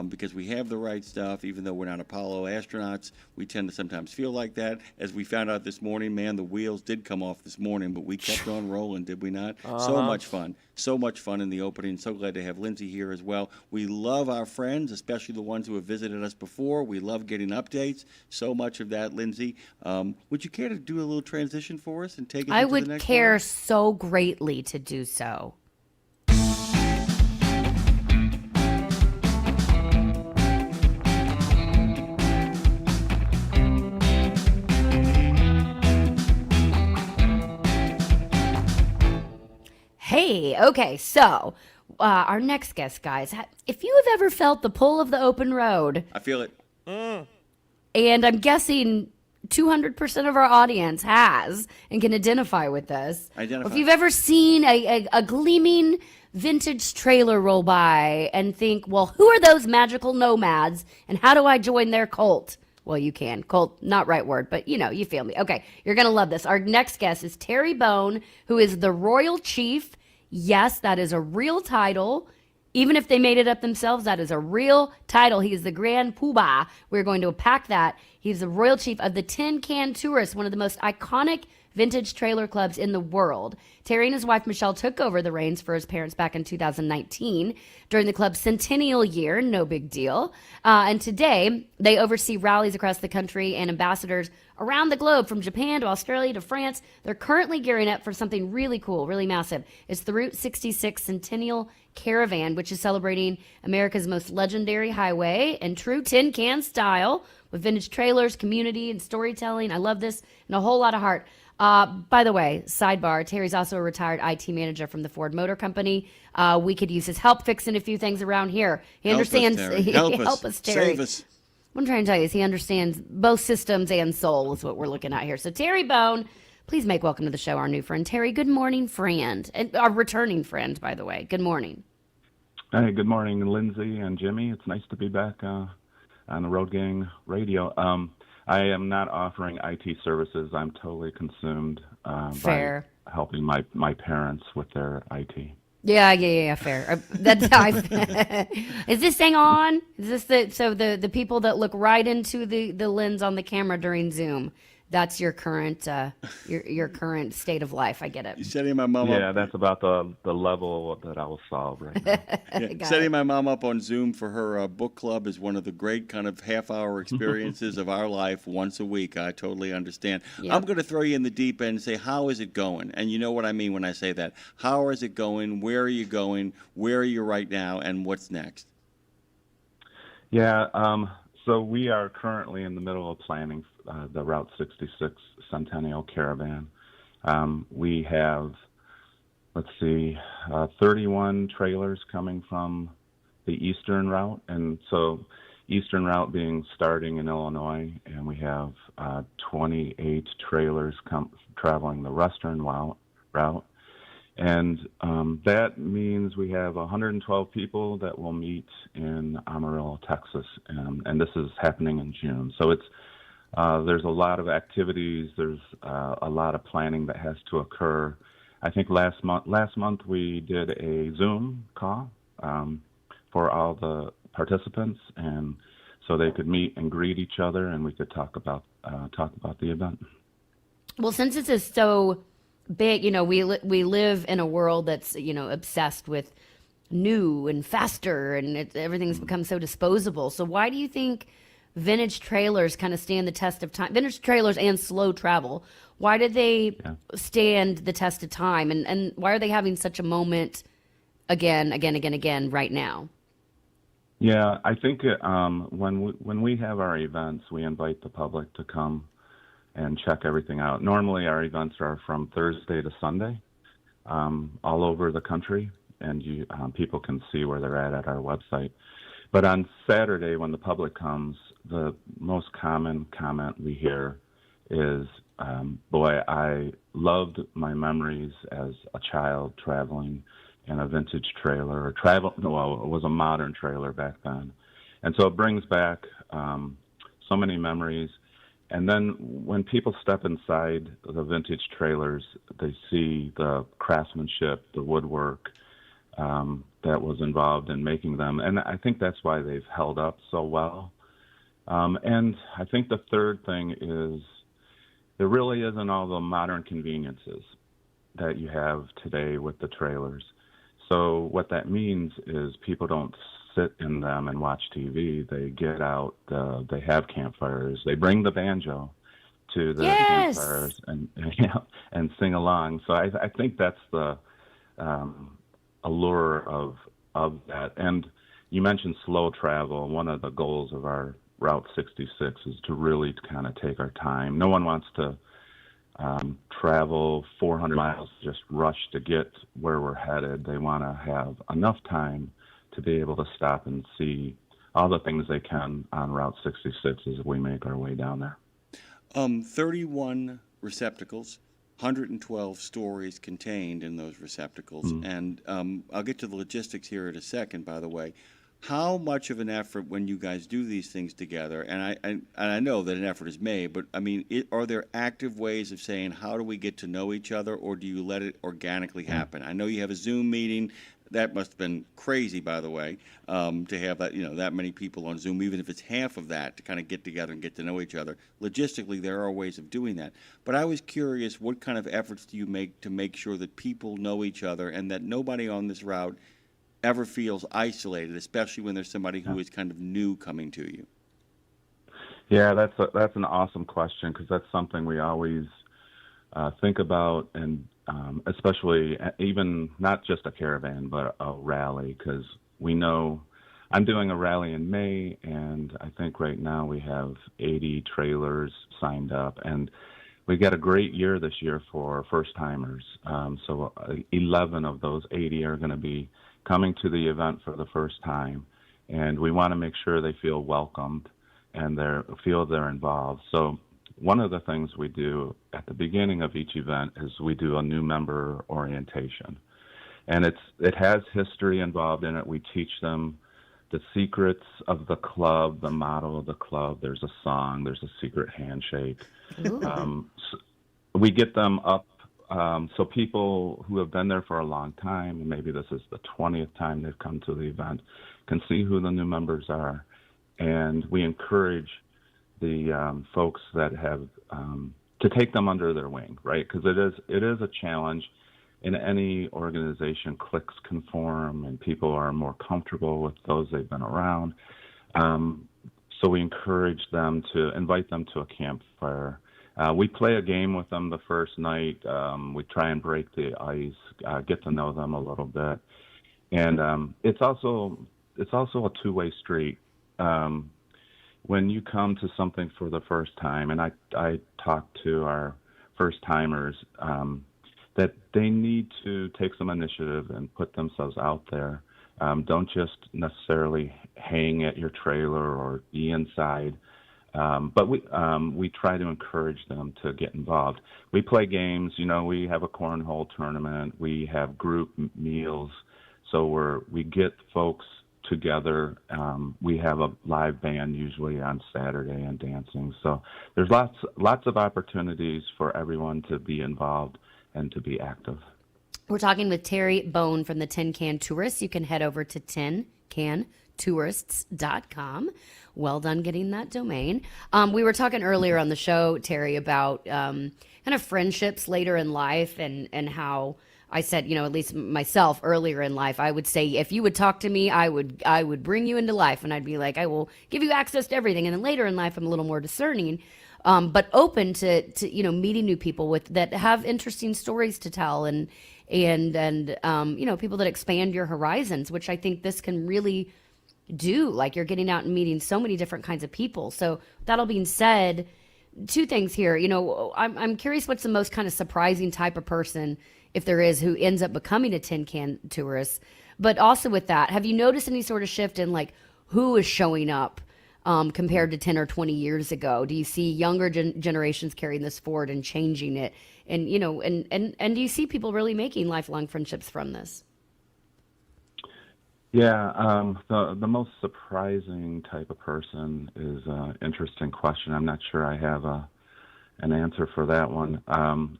because we have the right stuff. Even though we're not Apollo astronauts, we tend to sometimes feel like that. As we found out this morning, man, the wheels did come off this morning, but we kept on rolling, did we not? So much fun. So much fun in the opening. So glad to have Lindsay here as well. We love our friends, especially the ones who have visited us before. We love getting updates. So much of that, Lindsay. Would you care to do a little transition for us and take it to the next one? I would care so greatly to do so. Hey, okay, so our next guest, guys, if you have ever felt the pull of the open road, I feel it. And I'm guessing 200% of our audience has and can identify with this. Identify. If you've ever seen a gleaming vintage trailer roll by and think, well, who are those magical nomads and how do I join their cult? Well, you can. Cult, not right word, but you feel me. Okay, you're going to love this. Our next guest is Terry Bone, who is the Royal Chief. Yes, that is a real title. Even if they made it up themselves, that is a real title. He is the Grand Poobah. We're going to unpack that. He's the Royal Chief of the Tin Can Tourist, one of the most iconic vintage trailer clubs in the world. Terry and his wife, Michelle, took over the reins for his parents back in 2019 during the club's centennial year. No big deal. And today, they oversee rallies across the country and ambassadors around the globe, from Japan to Australia to France. They're currently gearing up for something really cool, really massive. It's the Route 66 Centennial Caravan, which is celebrating America's most legendary highway in true tin can style with vintage trailers, community, and storytelling. I love this, and a whole lot of heart. By the way, sidebar, Terry's also a retired IT manager from the Ford Motor Company. We could use his help fixing a few things around here. He understands. Help us, Terry. Save us. What I'm trying to tell you is he understands both systems and soul is what we're looking at here. So Terry Bone, please make welcome to the show our new friend. Terry, good morning, friend. And our returning friend, by the way. Good morning. Hey, good morning, Lindsay and Jimmy. It's nice to be back on the Road Gang Radio. I am not offering IT services. I'm totally consumed by helping my parents with their IT. Yeah, fair. That's how Is this thing on? Is this the people that look right into the lens on the camera during Zoom? That's your current your current state of life. I get it. You setting my mom up? Yeah, that's about the level that I will solve right now. Setting my mom up on Zoom for her book club is one of the great kind of half-hour experiences of our life once a week. I totally understand. Yep. I'm going to throw you in the deep end and say, how is it going? And you know what I mean when I say that. How is it going? Where are you going? Where are you right now? And what's next? Yeah, so we are currently in the middle of planning the Route 66 Centennial Caravan. We have, 31 trailers coming from the Eastern Route. And so Eastern Route being starting in Illinois, and we have 28 trailers traveling the Western route. And that means we have 112 people that will meet in Amarillo, Texas, and this is happening in June. So it's there's a lot of activities. There's a lot of planning that has to occur. I think last month we did a Zoom call for all the participants, and so they could meet and greet each other, and we could talk about the event. Well, since this is so big, we live in a world that's obsessed with new and faster, and everything's become so disposable. So why do you think vintage trailers kind of stand the test of time? Vintage trailers and slow travel, why did they stand the test of time, and why are they having such a moment again right now? Yeah, I think when we have our events, we invite the public to come and check everything out. Normally our events are from Thursday to Sunday, all over the country, and people can see where they're at our website. But on Saturday, when the public comes, the most common comment we hear is, boy, I loved my memories as a child traveling in a vintage trailer, it was a modern trailer back then. And so it brings back so many memories. And then when people step inside the vintage trailers, they see the craftsmanship, the woodwork that was involved in making them. And I think that's why they've held up so well. And I think the third thing is there really isn't all the modern conveniences that you have today with the trailers. So what that means is people don't sit in them and watch TV. They get out, they have campfires, they bring the banjo to the campfires and sing along. So I think that's the allure of that. And you mentioned slow travel. One of the goals of our Route 66 is to really kind of take our time. No one wants to travel 400 miles, just rush to get where we're headed. They want to have enough time to be able to stop and see all the things they can on Route 66 as we make our way down there. 31 receptacles, 112 stories contained in those receptacles. And I'll get to the logistics here in a second, by the way. How much of an effort when you guys do these things together, and I know that an effort is made, but I mean, are there active ways of saying how do we get to know each other, or do you let it organically happen? I know you have a Zoom meeting. That must have been crazy, by the way, to have that that many people on Zoom, even if it's half of that, to kind of get together and get to know each other. Logistically, there are ways of doing that. But I was curious, what kind of efforts do you make to make sure that people know each other and that nobody on this route ever feels isolated, especially when there's somebody who is kind of new coming to you? Yeah, that's an awesome question, because that's something we always think about, and especially even not just a caravan, but a rally, because we know I'm doing a rally in May, and I think right now we have 80 trailers signed up, and we got a great year this year for first-timers. So 11 of those 80 are going to be coming to the event for the first time, and we want to make sure they feel welcomed and they feel they're involved. So one of the things we do at the beginning of each event is we do a new member orientation. And it has history involved in it. We teach them the secrets of the club, the motto of the club. There's a song, there's a secret handshake. So we get them up so people who have been there for a long time, and maybe this is the 20th time they've come to the event, can see who the new members are. And we encourage the folks that have to take them under their wing, right? Because it is a challenge. In any organization, cliques can form, and people are more comfortable with those they've been around. So we encourage them to invite them to a campfire. We play a game with them the first night. We try and break the ice, get to know them a little bit, and it's also a two-way street. When you come to something for the first time, and I talk to our first-timers, that they need to take some initiative and put themselves out there. Don't just necessarily hang at your trailer or be inside. But we try to encourage them to get involved. We play games. We have a cornhole tournament. We have group meals. So we get folks together. We have a live band usually on Saturday and dancing. So there's lots of opportunities for everyone to be involved and to be active. We're talking with Terry Bone from the Tin Can Tourists. You can head over to tincantourists.com. Well done getting that domain. We were talking earlier on the show, Terry, about kind of friendships later in life and how I said, at least myself earlier in life, I would say, if you would talk to me, I would bring you into life, and I'd be like, I will give you access to everything. And then later in life, I'm a little more discerning, but open to meeting new people that have interesting stories to tell and people that expand your horizons, which I think this can really do. Like, you're getting out and meeting so many different kinds of people. So that all being said, two things here. I'm curious, what's the most kind of surprising type of person, if there is, who ends up becoming a Tin Can Tourist? But also with that, have you noticed any sort of shift in like who is showing up compared to 10 or 20 years ago? Do you see younger generations carrying this forward and changing it? And and do you see people really making lifelong friendships from this? Yeah, the most surprising type of person is an interesting question. I'm not sure I have an answer for that one.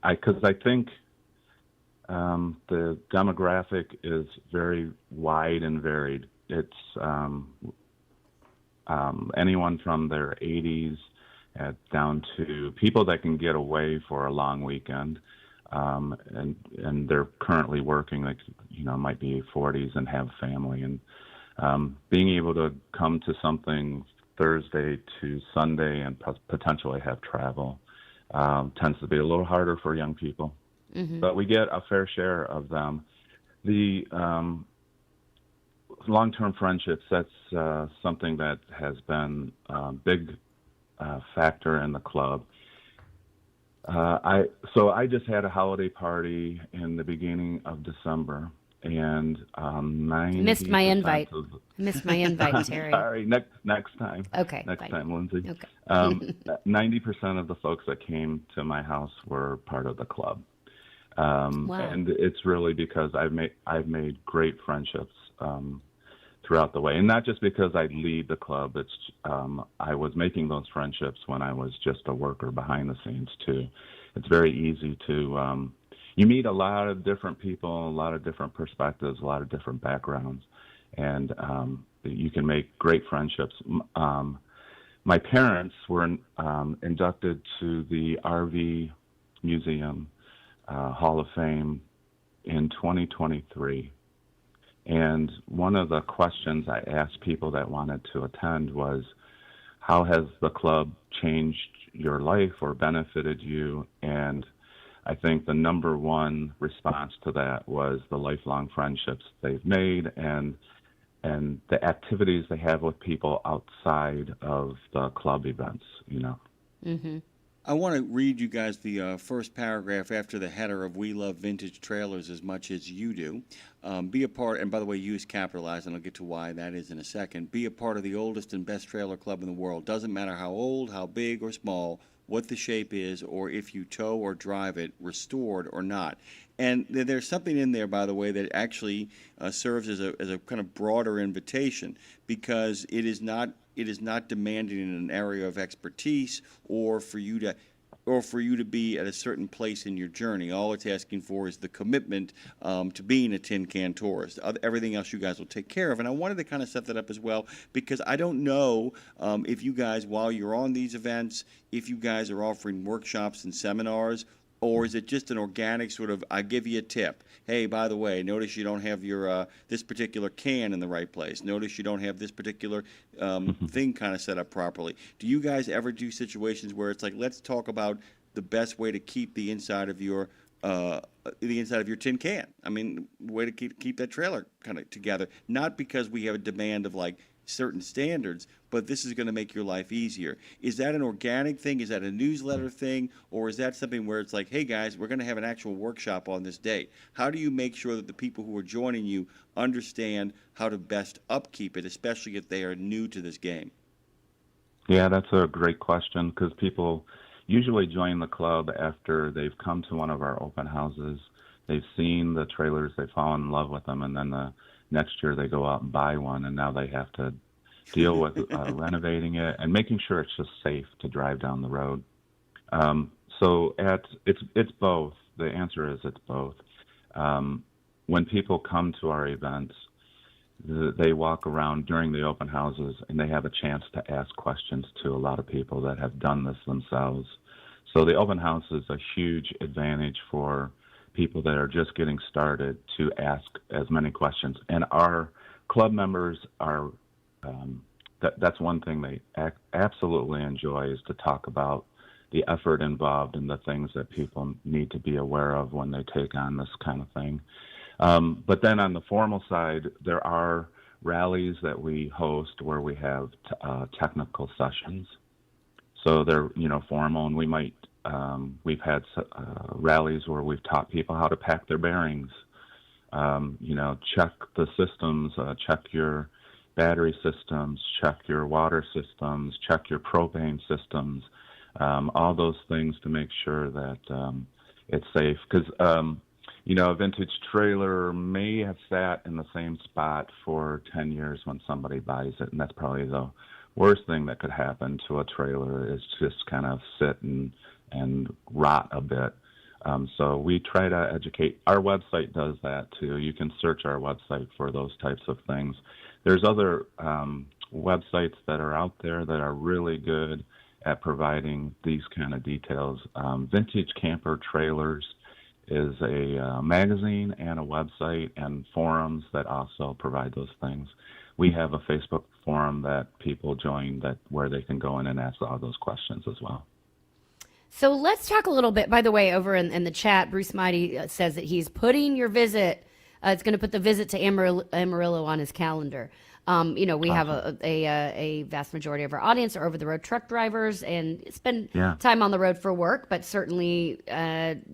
Because I think the demographic is very wide and varied. It's anyone from their 80s down to people that can get away for a long weekend, and they're currently working, like, might be 40s and have family, and being able to come to something Thursday to Sunday and potentially have travel tends to be a little harder for young people. Mm-hmm. But we get a fair share of them. The long-term friendships, that's something that has been a big factor in the club. I just had a holiday party in the beginning of December, and missed my invite. Missed my invite, Terry. Sorry, next time. Okay. Next time, Lindsay. Okay. 90% of the folks that came to my house were part of the club. Wow. And it's really because I've made great friendships throughout the way, and not just because I lead the club. It's I was making those friendships when I was just a worker behind the scenes too. It's very easy to you meet a lot of different people, a lot of different perspectives, a lot of different backgrounds, and you can make great friendships. My parents were inducted to the RV Museum Hall of Fame in 2023. And one of the questions I asked people that wanted to attend was, how has the club changed your life or benefited you? And I think the number one response to that was the lifelong friendships they've made and the activities they have with people outside of the club events, Mm-hmm. I want to read you guys the first paragraph after the header of "We love vintage trailers as much as you do." Be a part, and by the way, use capitalized, and I'll get to why that is in a second. Be a part of the oldest and best trailer club in the world. Doesn't matter how old, how big or small, what the shape is, or if you tow or drive it, restored or not. And there's something in there, by the way, that actually serves as a kind of broader invitation, because it is not demanding in an area of expertise or for you to be at a certain place in your journey. All it's asking for is the commitment to being a tin can tourist. Everything else you guys will take care of. And I wanted to kind of set that up as well, because I don't know if you guys, while you're on these events, if you guys are offering workshops and seminars, or is it just an organic sort of, I give you a tip. Hey, by the way, notice you don't have your this particular can in the right place. Notice you don't have this particular thing kind of set up properly. Do you guys ever do situations where it's like, let's talk about the best way to keep the inside of your tin can? I mean, way to keep that trailer kind of together. Not because we have a demand of like certain standards, but this is going to make your life easier. Is that an organic thing? Is that a newsletter thing? Or is that something where it's like, hey guys, we're going to have an actual workshop on this date? How do you make sure that the people who are joining you understand how to best upkeep it, especially if they are new to this game? Yeah, that's a great question, because people usually join the club after they've come to one of our open houses. They've seen the trailers, they've fallen in love with them, and then the next year they go out and buy one, and now they have to deal with renovating it and making sure it's just safe to drive down the road. So it's both. The answer is it's both. When people come to our events, they walk around during the open houses and they have a chance to ask questions to a lot of people that have done this themselves. So the open house is a huge advantage for people that are just getting started to ask as many questions. And our club members are, that's one thing they absolutely enjoy, is to talk about the effort involved and the things that people need to be aware of when they take on this kind of thing. But then on the formal side, there are rallies that we host where we have technical sessions. So they're, formal, and we might, we've had rallies where we've taught people how to pack their bearings, check the systems, check your battery systems, check your water systems, check your propane systems, all those things to make sure that it's safe. Because, a vintage trailer may have sat in the same spot for 10 years when somebody buys it, and that's probably the worst thing that could happen to a trailer, is just kind of sit and rot a bit. So we try to educate. Our website does that too. You can search our website for those types of things. There's other websites that are out there that are really good at providing these kind of details. Vintage Camper Trailers is a magazine and a website and forums that also provide those things. We have a Facebook forum that people join where they can go in and ask all those questions as well. So let's talk a little bit, by the way, over in the chat, Bruce Mighty says that he's putting your visit, it's going to put the visit to Amarillo on his calendar. We have a vast majority of our audience are over-the-road truck drivers and spend time on the road for work, but certainly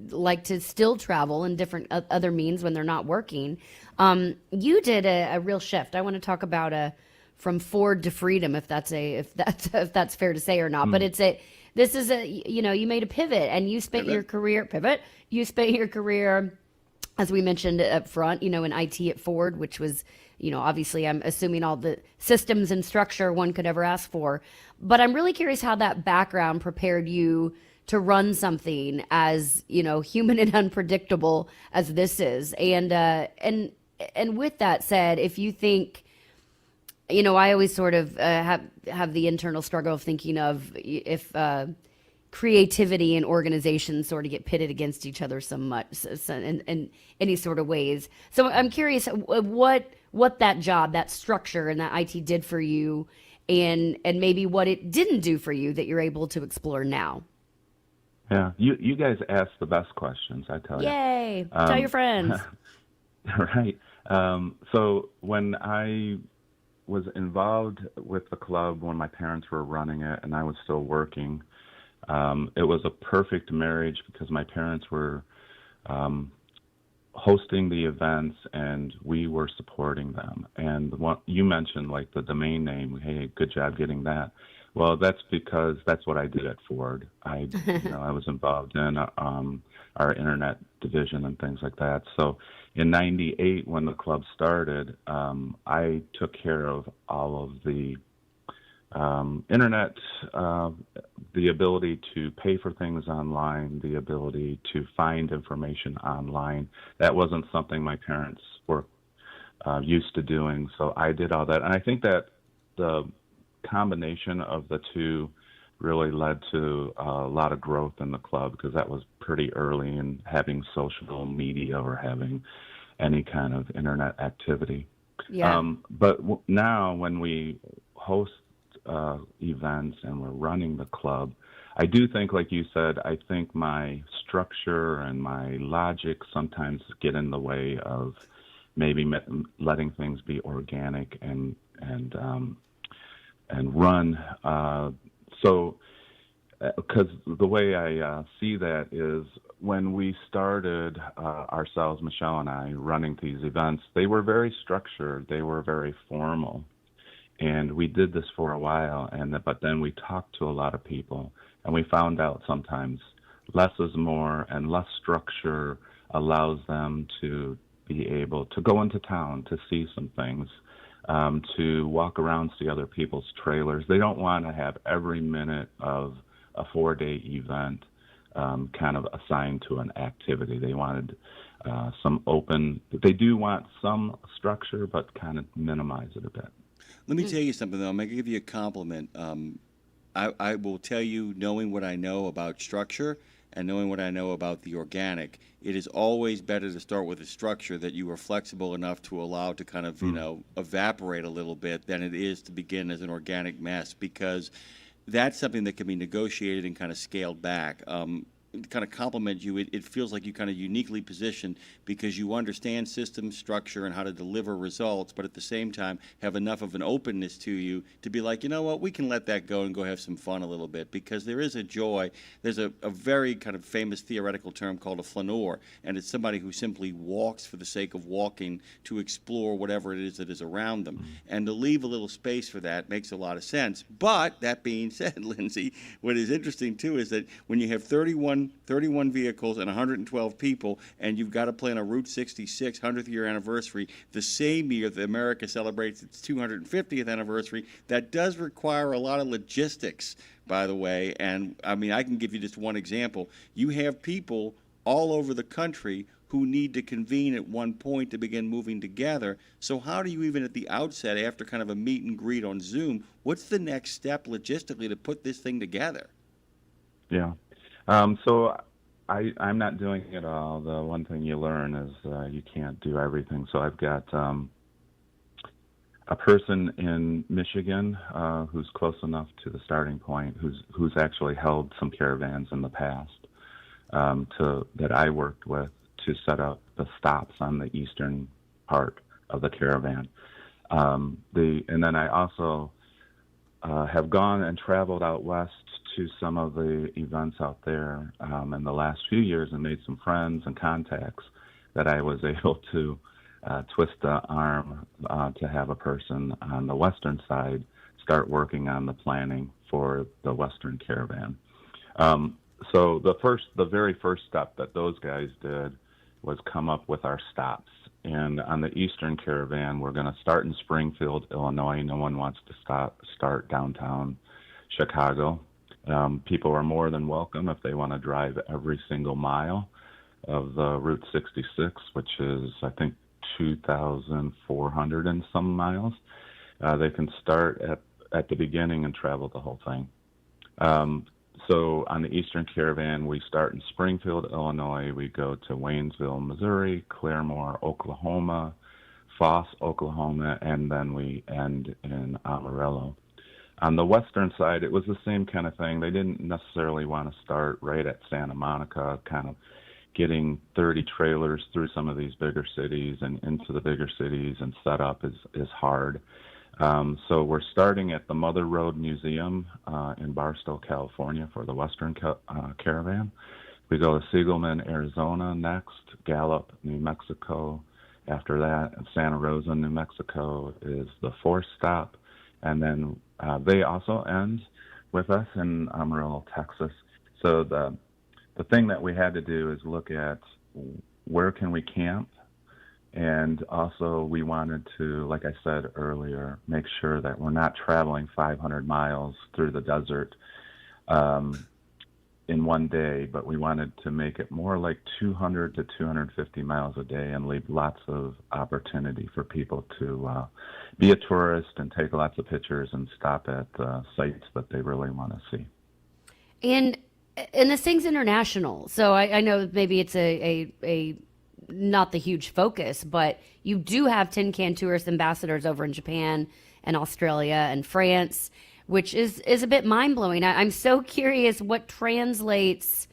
like to still travel in different other means when they're not working. You did a real shift. I want to talk about from Ford to freedom, if that's fair to say or not. But you made a pivot, and you spent your career as we mentioned up front, in IT at Ford, which was, obviously I'm assuming all the systems and structure one could ever ask for. But I'm really curious how that background prepared you to run something as, human and unpredictable as this is. And with that said, if you think, I always sort of have the internal struggle of thinking of if creativity and organization sort of get pitted against each other so much in any sort of ways. So I'm curious what that job, that structure, and that IT did for you, and maybe what it didn't do for you that you're able to explore now. Yeah, you guys ask the best questions, I tell you. Yay! Tell your friends. Right. So when I was involved with the club when my parents were running it and I was still working, It was a perfect marriage because my parents were hosting the events and we were supporting them. And what you mentioned, like the domain name, hey, good job getting that. Well, that's because that's what I did at Ford. I was involved in our internet division and things like that. So in '98, when the club started, I took care of all of the internet, the ability to pay for things online, the ability to find information online. That wasn't something my parents were used to doing, so I did all that. And I think that the combination of the two really led to a lot of growth in the club, because that was pretty early in having social media or having any kind of internet activity. Yeah. But now when we host events and we're running the club, I do think, like you said, I think my structure and my logic sometimes get in the way of maybe letting things be organic and run. So, because the way I see that is when we started ourselves, Michelle and I, running these events, they were very structured, they were very formal. And we did this for a while, but then we talked to a lot of people, and we found out sometimes less is more, and less structure allows them to be able to go into town to see some things, to walk around, see other people's trailers. They don't want to have every minute of a 4-day event kind of assigned to an activity. They wanted they do want some structure, but kind of minimize it a bit. Let me tell you something, though. I'm going to give you a compliment. I will tell you, knowing what I know about structure and knowing what I know about the organic, it is always better to start with a structure that you are flexible enough to allow to kind of, evaporate a little bit than it is to begin as an organic mess, because that's something that can be negotiated and kind of scaled back. Kind of compliment you, it feels like you kind of uniquely positioned because you understand system structure and how to deliver results, but at the same time have enough of an openness to you to be like, you know what, we can let that go and go have some fun a little bit, because there is a joy. There's a very kind of famous theoretical term called a flaneur, and it's somebody who simply walks for the sake of walking to explore whatever it is that is around them. And to leave a little space for that makes a lot of sense. But that being said, Lindsay, what is interesting too is that when you have 31 vehicles and 112 people, and you've got to plan a Route 66 100th year anniversary the same year that America celebrates its 250th anniversary, that does require a lot of logistics, by the way. And I mean, I can give you just one example. You have people all over the country who need to convene at one point to begin moving together. So how do you even at the outset, after kind of a meet and greet on Zoom, what's the next step logistically to put this thing together? Yeah. So I'm not doing it all. The one thing you learn is you can't do everything. So I've got a person in Michigan who's close enough to the starting point, who's actually held some caravans in the past that I worked with to set up the stops on the eastern part of the caravan. And then I also have gone and traveled out west to some of the events out there in the last few years and made some friends and contacts that I was able to twist the arm to have a person on the western side start working on the planning for the western caravan. So the very first step that those guys did was come up with our stops. And on the eastern caravan, we're going to start in Springfield, Illinois. No one wants to start downtown Chicago. People are more than welcome if they want to drive every single mile of the Route 66, which is, I think, 2,400 and some miles. They can start at the beginning and travel the whole thing. So on the Eastern Caravan, we start in Springfield, Illinois. We go to Waynesville, Missouri, Claremore, Oklahoma, Foss, Oklahoma, and then we end in Amarillo. On the western side, it was the same kind of thing. They didn't necessarily want to start right at Santa Monica, kind of getting 30 trailers through some of these bigger cities and into the bigger cities and set up is hard. So we're starting at the Mother Road Museum in Barstow, California for the Western Caravan. We go to Siegelman, Arizona next, Gallup, New Mexico. After that, Santa Rosa, New Mexico is the fourth stop. And then they also end with us in Amarillo, Texas. So the thing that we had to do is look at where can we camp. And also we wanted to, like I said earlier, make sure that we're not traveling 500 miles through the desert in one day, but we wanted to make it more like 200 to 250 miles a day and leave lots of opportunity for people to be a tourist and take lots of pictures and stop at sites that they really want to see. And this thing's international, so I know maybe it's a not the huge focus, but you do have Tin Can Tourist ambassadors over in Japan and Australia and France, which is a bit mind-blowing. I'm so curious what translates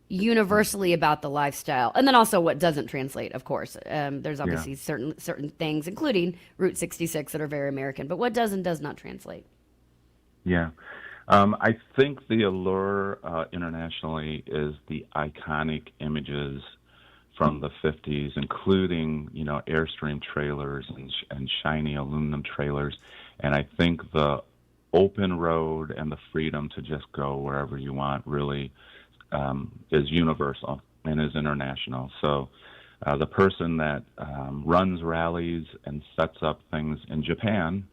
universally about the lifestyle, and then also what doesn't translate, of course. There's obviously certain things, including Route 66, that are very American, but what does and does not translate? Yeah. I think the allure internationally is the iconic images from the 50s, including, Airstream trailers and shiny aluminum trailers. And I think the open road and the freedom to just go wherever you want really is universal and is international. So the person that runs rallies and sets up things in Japan,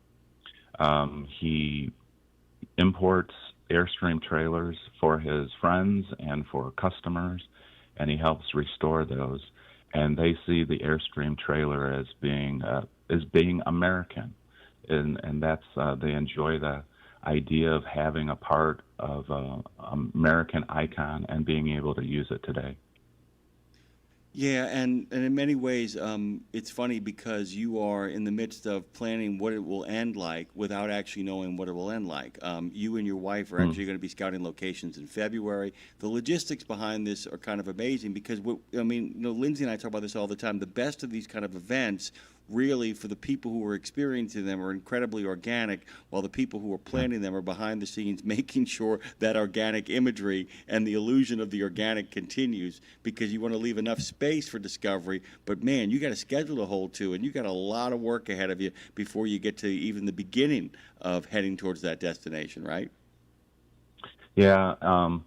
he imports Airstream trailers for his friends and for customers, and he helps restore those. And they see the Airstream trailer as being American, and that's they enjoy the idea of having a part of an American icon and being able to use it today. Yeah, and in many ways, it's funny because you are in the midst of planning what it will end like without actually knowing what it will end like. You and your wife are actually going to be scouting locations in February. The logistics behind this are kind of amazing because, Lindsay and I talk about this all the time. The best of these kind of events, really, for the people who are experiencing them, are incredibly organic, while the people who are planning them are behind the scenes making sure that organic imagery and the illusion of the organic continues, because you want to leave enough space for discovery. But man, you got a schedule to hold to, and you got a lot of work ahead of you before you get to even the beginning of heading towards that destination, right? Yeah,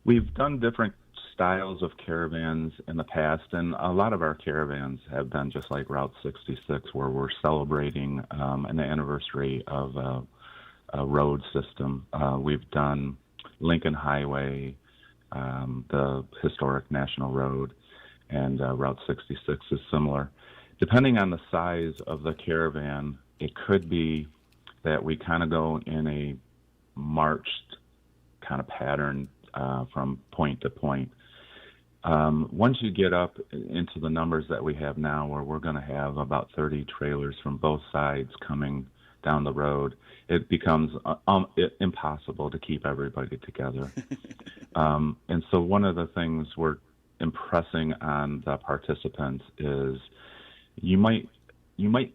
we've done different styles of caravans in the past, and a lot of our caravans have been just like Route 66, where we're celebrating an anniversary of a road system. We've done Lincoln Highway, the historic National Road, and Route 66 is similar. Depending on the size of the caravan, it could be that we kind of go in a marched kind of pattern from point to point. Once you get up into the numbers that we have now, where we're going to have about 30 trailers from both sides coming down the road, it becomes impossible to keep everybody together. And so one of the things we're impressing on the participants is you might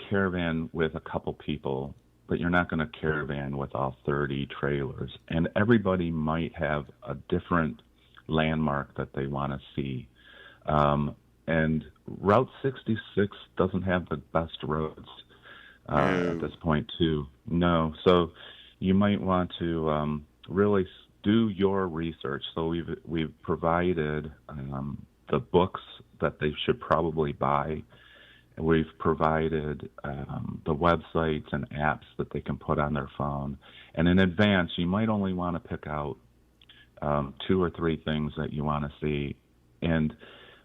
caravan with a couple people, but you're not going to caravan with all 30 trailers. And everybody might have a different landmark that they want to see. And Route 66 doesn't have the best roads at this point, too. No. So you might want to really do your research. So we've provided the books that they should probably buy. We've provided the websites and apps that they can put on their phone. And in advance, you might only want to pick out 2 or 3 things that you want to see. And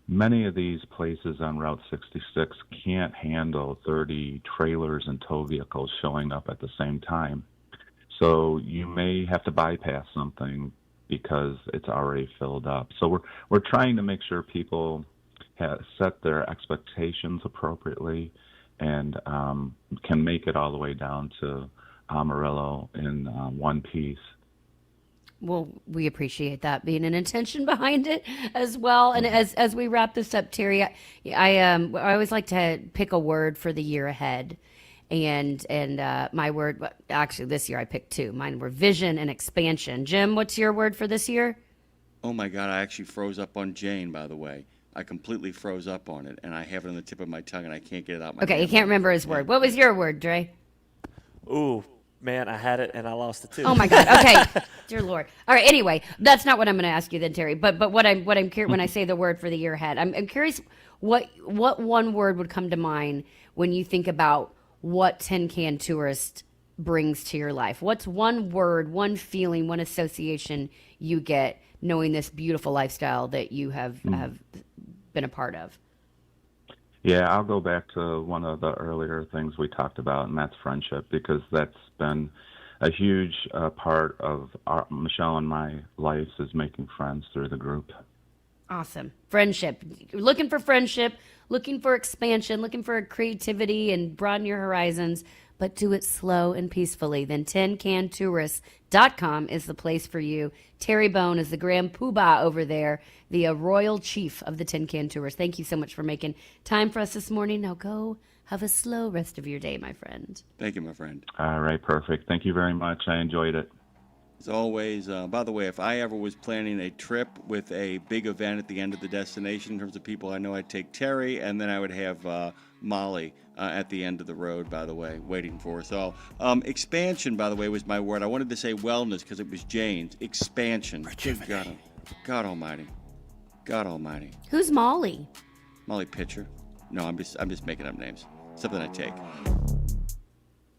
many of these places on Route 66 can't handle 30 trailers and tow vehicles showing up at the same time. So you may have to bypass something because it's already filled up. So we're trying to make sure people set their expectations appropriately and can make it all the way down to Amarillo in one piece. Well, we appreciate that being an intention behind it as well. And as we wrap this up, Terry, I always like to pick a word for the year ahead. And my word, actually this year I picked 2. Mine were vision and expansion. Jim, what's your word for this year? Oh my God, I actually froze up on Jane, by the way. I completely froze up on it, and I have it on the tip of my tongue, and I can't get it out my Okay, you mouth. can't remember his word. What was your word, Dre? Ooh, man, I had it and I lost it too. Oh my God. Okay, dear Lord. All right. Anyway, that's not what I'm going to ask you then, Terry. But what I'm curious when I say the word for the year ahead, I'm curious what one word would come to mind when you think about what Tin Can Tourist brings to your life. What's one word, one feeling, one association you get knowing this beautiful lifestyle that you have been a part of? Yeah, I'll go back to one of the earlier things we talked about, and that's friendship, because that's been a huge part of Michelle and my life is making friends through the group. Awesome. Friendship. Looking for friendship, looking for expansion, looking for creativity and broaden your horizons, but do it slow and peacefully. Then tincantourist.com is the place for you. Terry Bone is the grand poobah over there, the royal chief of the Tin Can Tourist. Thank you so much for making time for us this morning. Now go have a slow rest of your day, my friend. Thank you, my friend. All right, perfect. Thank you very much. I enjoyed it. As always, by the way, if I ever was planning a trip with a big event at the end of the destination in terms of people, I know I'd take Terry, and then I would have Molly at the end of the road, by the way, waiting for us all. Expansion, by the way, was my word. I wanted to say wellness because it was Jane's. Expansion. Good God, God Almighty. God Almighty. Who's Molly? Molly Pitcher. No, I'm just making up names. Something I take.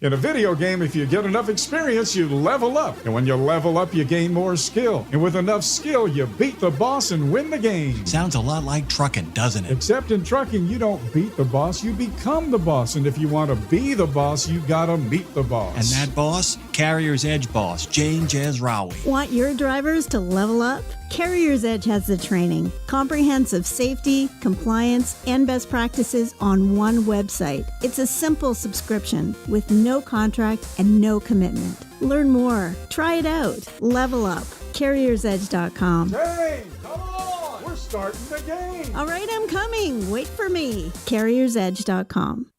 In a video game, if you get enough experience, you level up. And when you level up, you gain more skill. And with enough skill, you beat the boss and win the game. Sounds a lot like trucking, doesn't it? Except in trucking, you don't beat the boss, you become the boss. And if you want to be the boss, you gotta meet the boss. And that boss? Carrier's Edge boss, Jazrawy. Want your drivers to level up? Carrier's Edge has the training, comprehensive safety, compliance, and best practices on one website. It's a simple subscription with no contract and no commitment. Learn more. Try it out. Level up. CarriersEdge.com. Hey, come on! We're starting the game! All right, I'm coming. Wait for me. CarriersEdge.com.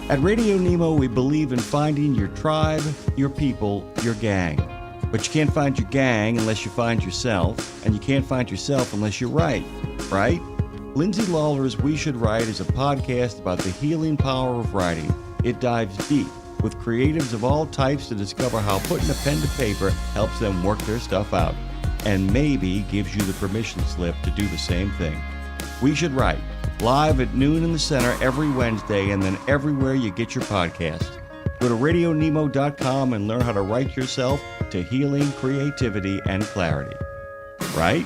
At Radio Nemo, we believe in finding your tribe, your people, your gang. But you can't find your gang unless you find yourself, and you can't find yourself unless you write, right? Lindsay Lawler's We Should Write is a podcast about the healing power of writing. It dives deep with creatives of all types to discover how putting a pen to paper helps them work their stuff out, and maybe gives you the permission slip to do the same thing. We Should Write, live at noon in the center every Wednesday, and then everywhere you get your podcast. Go to RadioNemo.com and learn how to write yourself to healing, creativity, and clarity. Right?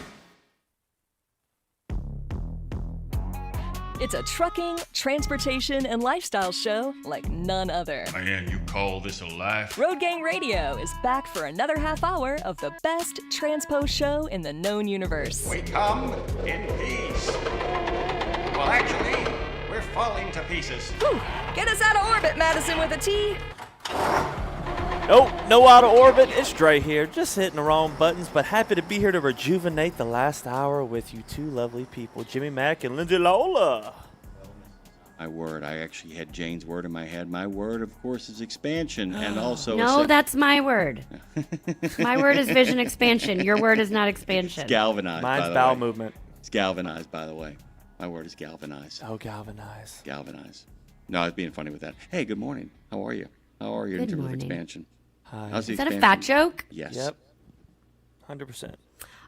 It's a trucking, transportation, and lifestyle show like none other. Man, you call this a life? Road Gang Radio is back for another half hour of the best transpo show in the known universe. We come in peace. Well, actually, we're falling to pieces. Whew. Get us out of orbit, Madison with a T. Nope, no out of orbit. It's Dre here, just hitting the wrong buttons, but happy to be here to rejuvenate the last hour with you two lovely people, Jimmy Mack and Lindsay Lawler. My word, I actually had Jane's word in my head. My word, of course, is expansion, and also No, that's my word. My word is vision expansion. Your word is not expansion. It's galvanized. Mine's by the bowel way. movement. It's galvanized, by the way. My word is galvanized. Oh, galvanize. Galvanize. No, I was being funny with that. Hey, good morning. How are you? How are you in Good terms morning. of expansion? Hi. How's the Is that a expansion? fat joke? Yes. Yep. 100%.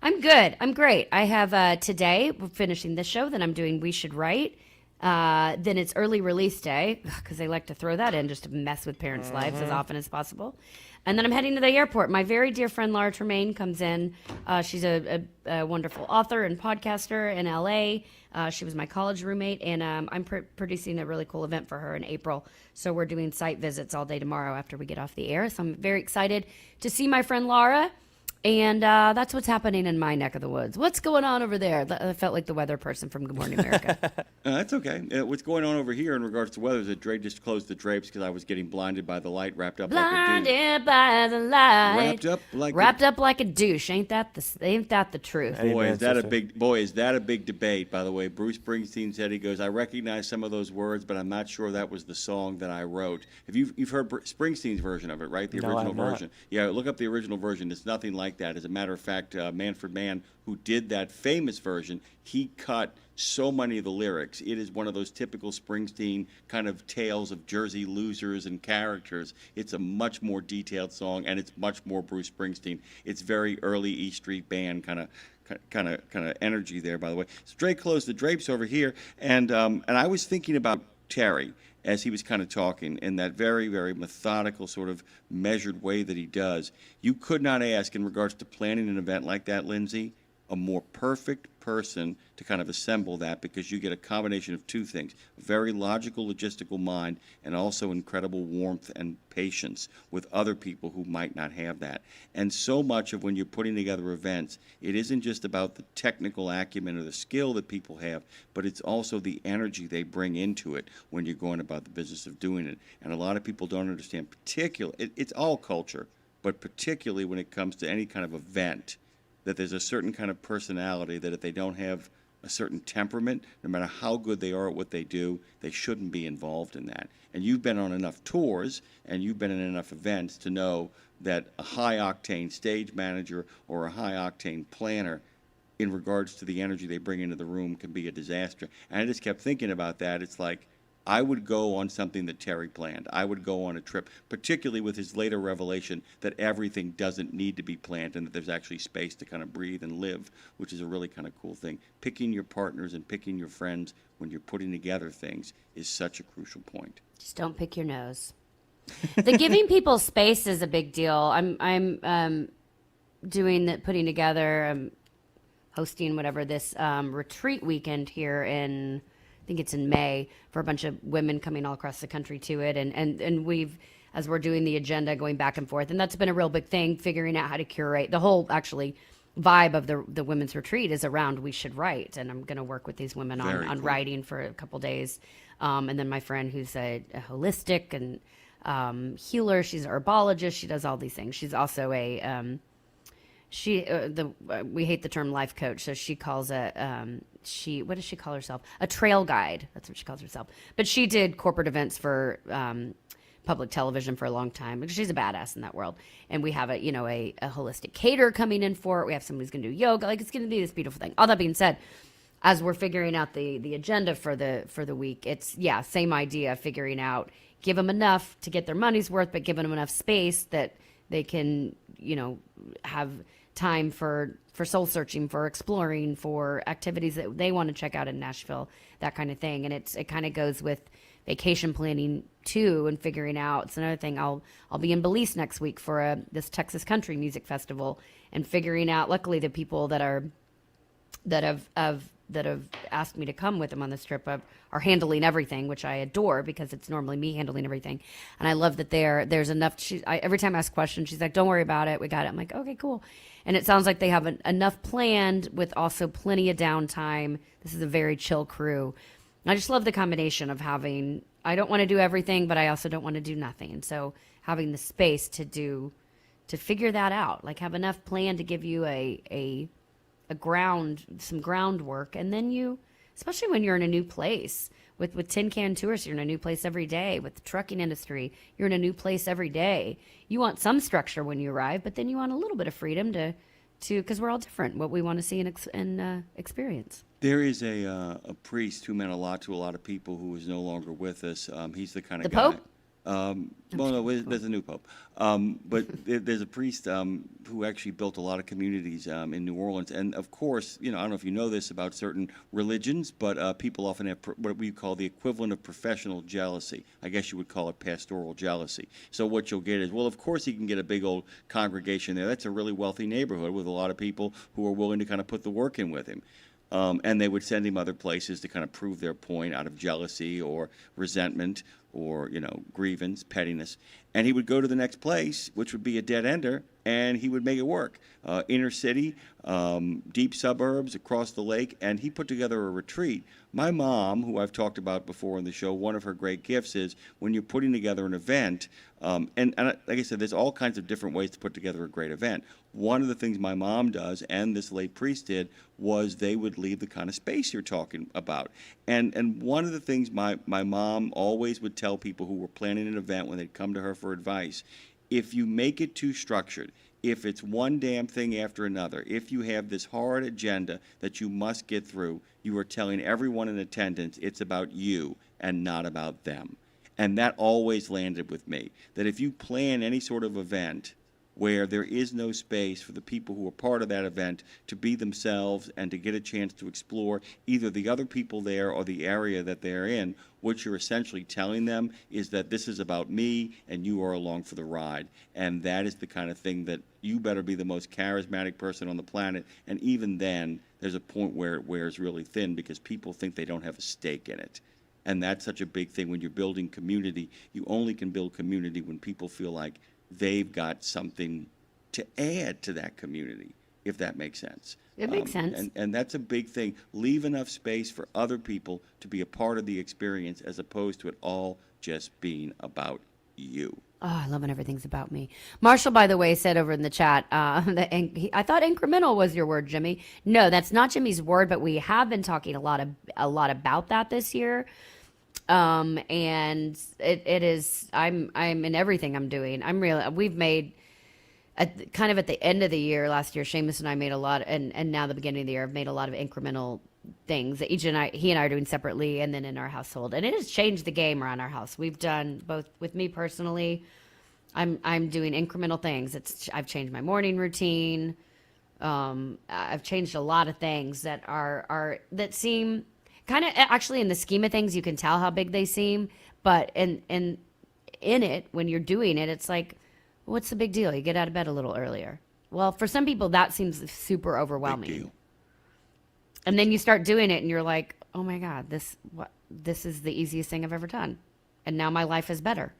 I'm good. I'm great. I have today, we're finishing this show, then I'm doing We Should Write. Then it's early release day, because they like to throw that in just to mess with parents' lives as often as possible. And then I'm heading to the airport. My very dear friend Laura Tremaine comes in. She's a wonderful author and podcaster in LA. She was my college roommate, and I'm producing a really cool event for her in April. So we're doing site visits all day tomorrow after we get off the air. So I'm very excited to see my friend Laura. And that's what's happening in my neck of the woods. What's going on over there? I felt like the weather person from Good Morning America. That's okay. What's going on over here in regards to weather is that Dre just closed the drapes because I was getting blinded by the light, wrapped up like a douche. Blinded by the light. Wrapped up like a douche. Ain't that the truth? Boy, is that a big debate, by the way. Bruce Springsteen said, he goes, I recognize some of those words, but I'm not sure that was the song that I wrote. You've heard Springsteen's version of it, right? The No, original I've not. version. Yeah, look up the original version. It's nothing like that. As a matter of fact, Manfred Mann, who did that famous version, he cut so many of the lyrics. It is one of those typical Springsteen kind of tales of Jersey losers and characters. It's a much more detailed song, and it's much more Bruce Springsteen. It's very early E Street Band kind of energy there, by the way. So Dre closed the drapes over here, and I was thinking about Terry as he was kind of talking in that very, very methodical, sort of measured way that he does. You could not ask, in regards to planning an event like that, Lindsay, a more perfect person to kind of assemble that, because you get a combination of two things: a very logical, logistical mind, and also incredible warmth and patience with other people who might not have that. And so much of when you're putting together events, it isn't just about the technical acumen or the skill that people have, but it's also the energy they bring into it when you're going about the business of doing it. And a lot of people don't understand, it's all culture, but particularly when it comes to any kind of event, that there's a certain kind of personality that if they don't have a certain temperament, no matter how good they are at what they do, they shouldn't be involved in that. And you've been on enough tours and you've been in enough events to know that a high-octane stage manager or a high-octane planner, in regards to the energy they bring into the room, can be a disaster. And I just kept thinking about that. It's like, I would go on something that Terry planned. I would go on a trip, particularly with his later revelation that everything doesn't need to be planned and that there's actually space to kind of breathe and live, which is a really kind of cool thing. Picking your partners and picking your friends when you're putting together things is such a crucial point. Just don't pick your nose. The giving people space is a big deal. I'm putting together, hosting whatever this retreat weekend here in, I think it's in May, for a bunch of women coming all across the country to it. And we've, as we're doing the agenda, going back and forth. And that's been a real big thing, figuring out how to curate. The whole, actually, vibe of the women's retreat is around We Should Write. And I'm going to work with these women on cool. writing for a couple days. And then my friend who's a holistic and healer, she's an herbologist. She does all these things. She's also a... we hate the term life coach, so she calls it, what does she call herself? A trail guide. That's what she calls herself. But she did corporate events for public television for a long time, because she's a badass in that world. And we have a holistic caterer coming in for it. We have somebody who's going to do yoga. Like, it's going to be this beautiful thing. All that being said, as we're figuring out the agenda for the week, it's, same idea, figuring out, give them enough to get their money's worth, but giving them enough space that they can, have time for soul searching, for exploring, for activities that they want to check out in Nashville, that kind of thing. And it kind of goes with vacation planning too, and figuring out. It's another thing. I'll be in Belize next week for this Texas Country Music Festival, and figuring out. Luckily, the people that have asked me to come with them on this trip are handling everything, which I adore, because it's normally me handling everything. And I love that there's enough. Every time I ask questions, she's like, "Don't worry about it. We got it." I'm like, "Okay, cool." And it sounds like they have enough planned, with also plenty of downtime. This is a very chill crew. I just love the combination of having, I don't want to do everything, but I also don't want to do nothing. And so having the space to figure that out, like have enough planned to give you some groundwork. And then you, especially when you're in a new place, with Tin Can Tours, you're in a new place every day. With the trucking industry, you're in a new place every day. You want some structure when you arrive, but then you want a little bit of freedom to because we're all different, what we want to see and experience. There is a priest who meant a lot to a lot of people who is no longer with us. He's the kind of The guy. Pope? There's a new pope. But there's a priest who actually built a lot of communities in New Orleans. And of course, I don't know if you know this about certain religions, but people often have what we call the equivalent of professional jealousy. I guess you would call it pastoral jealousy. So what you'll get is, well, of course he can get a big old congregation there. That's a really wealthy neighborhood with a lot of people who are willing to kind of put the work in with him. And they would send him other places to kind of prove their point out of jealousy or resentment or, grievance, pettiness. And he would go to the next place, which would be a dead ender, and he would make it work. Inner city, deep suburbs, across the lake, and he put together a retreat. My mom, who I've talked about before on the show, one of her great gifts is when you're putting together an event, and like I said, there's all kinds of different ways to put together a great event. One of the things my mom does, and this late priest did, was they would leave the kind of space you're talking about. And one of the things my mom always would tell people who were planning an event when they'd come to her for advice, if you make it too structured, if it's one damn thing after another, if you have this hard agenda that you must get through, you are telling everyone in attendance it's about you and not about them. And that always landed with me, that if you plan any sort of event where there is no space for the people who are part of that event to be themselves and to get a chance to explore either the other people there or the area that they're in, what you're essentially telling them is that this is about me and you are along for the ride. And that is the kind of thing that you better be the most charismatic person on the planet. And even then, there's a point where it wears really thin because people think they don't have a stake in it. And that's such a big thing when you're building community. You only can build community when people feel like they've got something to add to that community, if that makes sense. It makes sense. And that's a big thing. Leave enough space for other people to be a part of the experience as opposed to it all just being about you. Oh, I love when everything's about me. Marshall, by the way, said over in the chat, I thought incremental was your word, Jimmy. No, that's not Jimmy's word, but we have been talking a lot about that this year. And it is, I'm in everything I'm doing. We've made kind of at the end of the year, last year, Seamus and I made a lot, and now the beginning of the year, I've made a lot of incremental things that he and I are doing separately and then in our household. And it has changed the game around our house. We've done both with me personally. I'm doing incremental things. I've changed my morning routine. I've changed a lot of things that that seem kind of, actually in the scheme of things, you can tell how big they seem, but in it, when you're doing it, it's like, what's the big deal? You get out of bed a little earlier. Well, for some people, that seems super overwhelming. Big deal. And then you start doing it and you're like, oh my God, this is the easiest thing I've ever done. And now my life is better.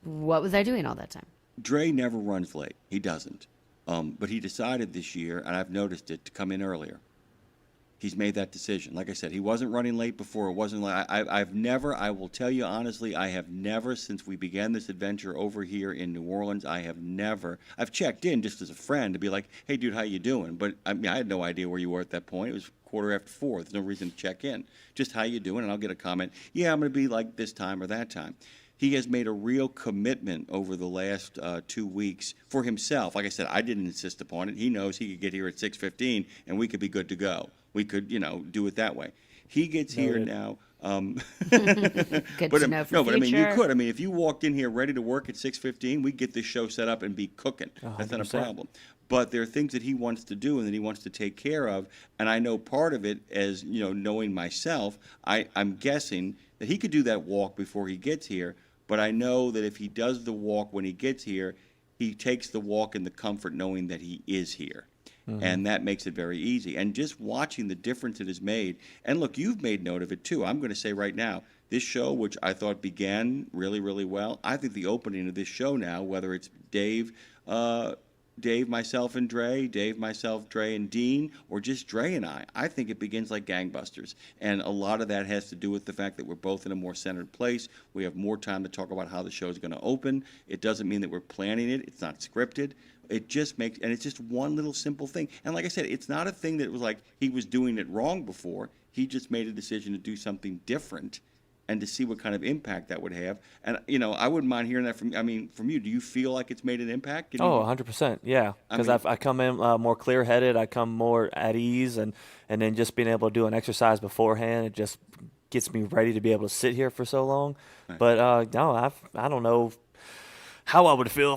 What was I doing all that time? Dre never runs late. He doesn't. But he decided this year, and I've noticed it, to come in earlier. He's made that decision. Like I said, he wasn't running late before. It wasn't like I will tell you honestly, I have never, since we began this adventure over here in New Orleans, I've checked in just as a friend to be like, hey dude, how you doing? But I had no idea where you were at that point. It was 4:15. There's no reason to check in. Just how you doing? And I'll get a comment. Yeah, I'm going to be like this time or that time. He has made a real commitment over the last 2 weeks for himself. Like I said, I didn't insist upon it. He knows he could get here at 6:15 and we could be good to go. We could, do it that way. He gets here now. Good to know for but I mean, you future. could. I mean, if you walked in here ready to work at 6:15, we'd get this show set up and be cooking. That's not a 100%. problem. But there are things that he wants to do and that he wants to take care of. And I know part of it, as knowing myself, I'm guessing that he could do that walk before he gets here. But I know that if he does the walk when he gets here, he takes the walk in the comfort knowing that he is here. Mm-hmm. And that makes it very easy. And just watching the difference it has made. And look, you've made note of it too. I'm going to say right now, this show, which I thought began really, really well, I think the opening of this show now, whether it's Dave, myself, and Dre, Dave, myself, Dre, and Dean, or just Dre and I think it begins like gangbusters. And a lot of that has to do with the fact that we're both in a more centered place. We have more time to talk about how the show is going to open. It doesn't mean that we're planning it. It's not scripted. It just makes, and it's just one little simple thing. And like I said, it's not a thing that was like he was doing it wrong before. He just made a decision to do something different and to see what kind of impact that would have. And, I wouldn't mind hearing that from you. Do you feel like it's made an impact? 100%, yeah. Because I come in more clear-headed. I come more at ease. And then just being able to do an exercise beforehand, it just gets me ready to be able to sit here for so long. Right. But, no, I don't know how I would feel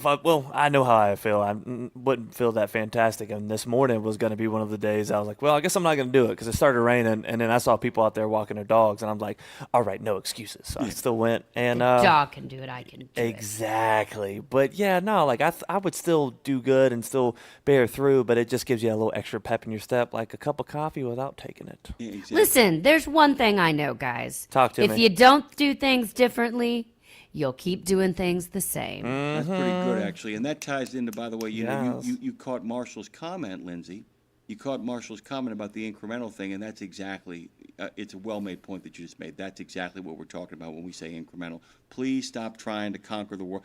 I know how I feel. I wouldn't feel that fantastic. And this morning was going to be one of the days I was like, well, I guess I'm not going to do it because it started raining. And then I saw people out there walking their dogs. And I'm like, all right, no excuses. So I still went. And the dog can do it. I can do it. Exactly. But, yeah, no, like I would still do good and still bear through. But it just gives you a little extra pep in your step, like a cup of coffee without taking it. Yeah, exactly. Listen, there's one thing I know, guys. Talk to me. If you don't do things differently, you'll keep doing things the same. That's pretty good, actually. And that ties into, by the way, you know, Yes. you caught Marshall's comment, Lindsay. You caught Marshall's comment about the incremental thing, and that's exactly, it's a well-made point that you just made. That's exactly what we're talking about when we say incremental. Please stop trying to conquer the world.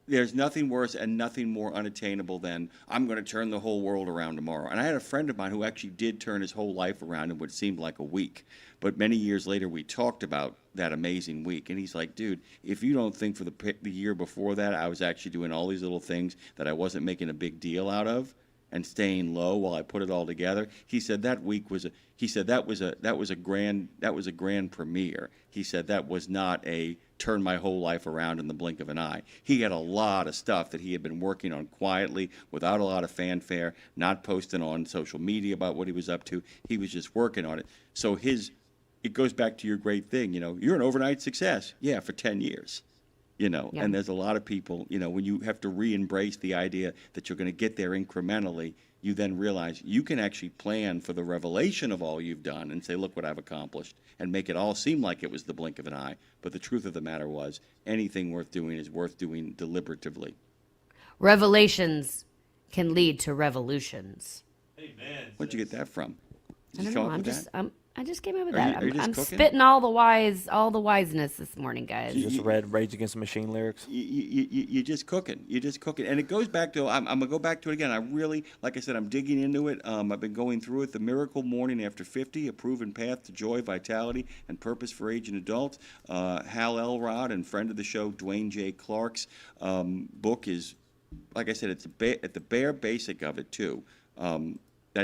There's nothing worse and nothing more unattainable than, I'm going to turn the whole world around tomorrow. And I had a friend of mine who actually did turn his whole life around in what seemed like a week. But many years later, we talked about that amazing week. And he's like, dude, if you don't think for the year before that, I was actually doing all these little things that I wasn't making a big deal out of and staying low while I put it all together. He said that week was a grand premiere. He said that was not a turn my whole life around in the blink of an eye. He had a lot of stuff that he had been working on quietly, without a lot of fanfare, not posting on social media about what he was up to. He was just working on it. So it goes back to your great thing, you know, you're an overnight success. Yeah, for 10 years. You know, Yeah. and there's a lot of people, you know, when you have to re-embrace the idea that you're going to get there incrementally, you then realize you can actually plan for the revelation of all you've done and say, look what I've accomplished, and make it all seem like it was the blink of an eye. But the truth of the matter was, anything worth doing is worth doing deliberatively. Revelations can lead to revolutions. Where'd you get that from? I don't know. I just came up with Are you- that. are you just I'm cooking? spitting all the wiseness this morning, guys. You just read Rage Against the Machine lyrics. You're just cooking. You're just cooking. And it goes back to, I'm going to go back to it again. I really, like I said, I'm digging into it. I've been going through it. The Miracle Morning After 50, A Proven Path to Joy, Vitality, and Purpose for Aging Adults. Hal Elrod and friend of the show, Dwayne J. Clark's book is, like I said, it's at the bare basic of it, too.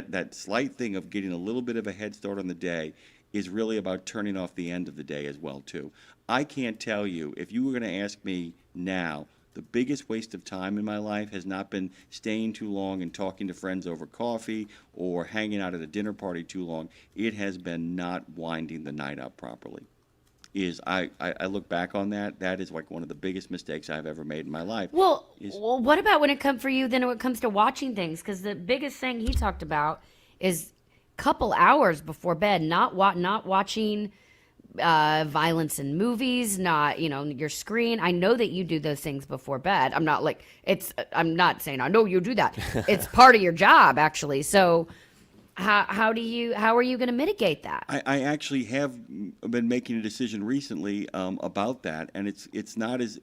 That slight thing of getting a little bit of a head start on the day is really about turning off the end of the day as well, too. I can't tell you, if you were going to ask me now, the biggest waste of time in my life has not been staying too long and talking to friends over coffee or hanging out at a dinner party too long. It has been not winding the night up properly. I look back on that is like one of the biggest mistakes I've ever made in my life. Well, what about when it comes for you then when it comes to watching things? Because the biggest thing he talked about is a couple hours before bed, not watching violence in movies, not, you know, your screen. I know that you do those things before bed. I'm not saying I know you do that. It's part of your job, actually. So how are you going to mitigate that? I actually have been making a decision recently about that, and it's not as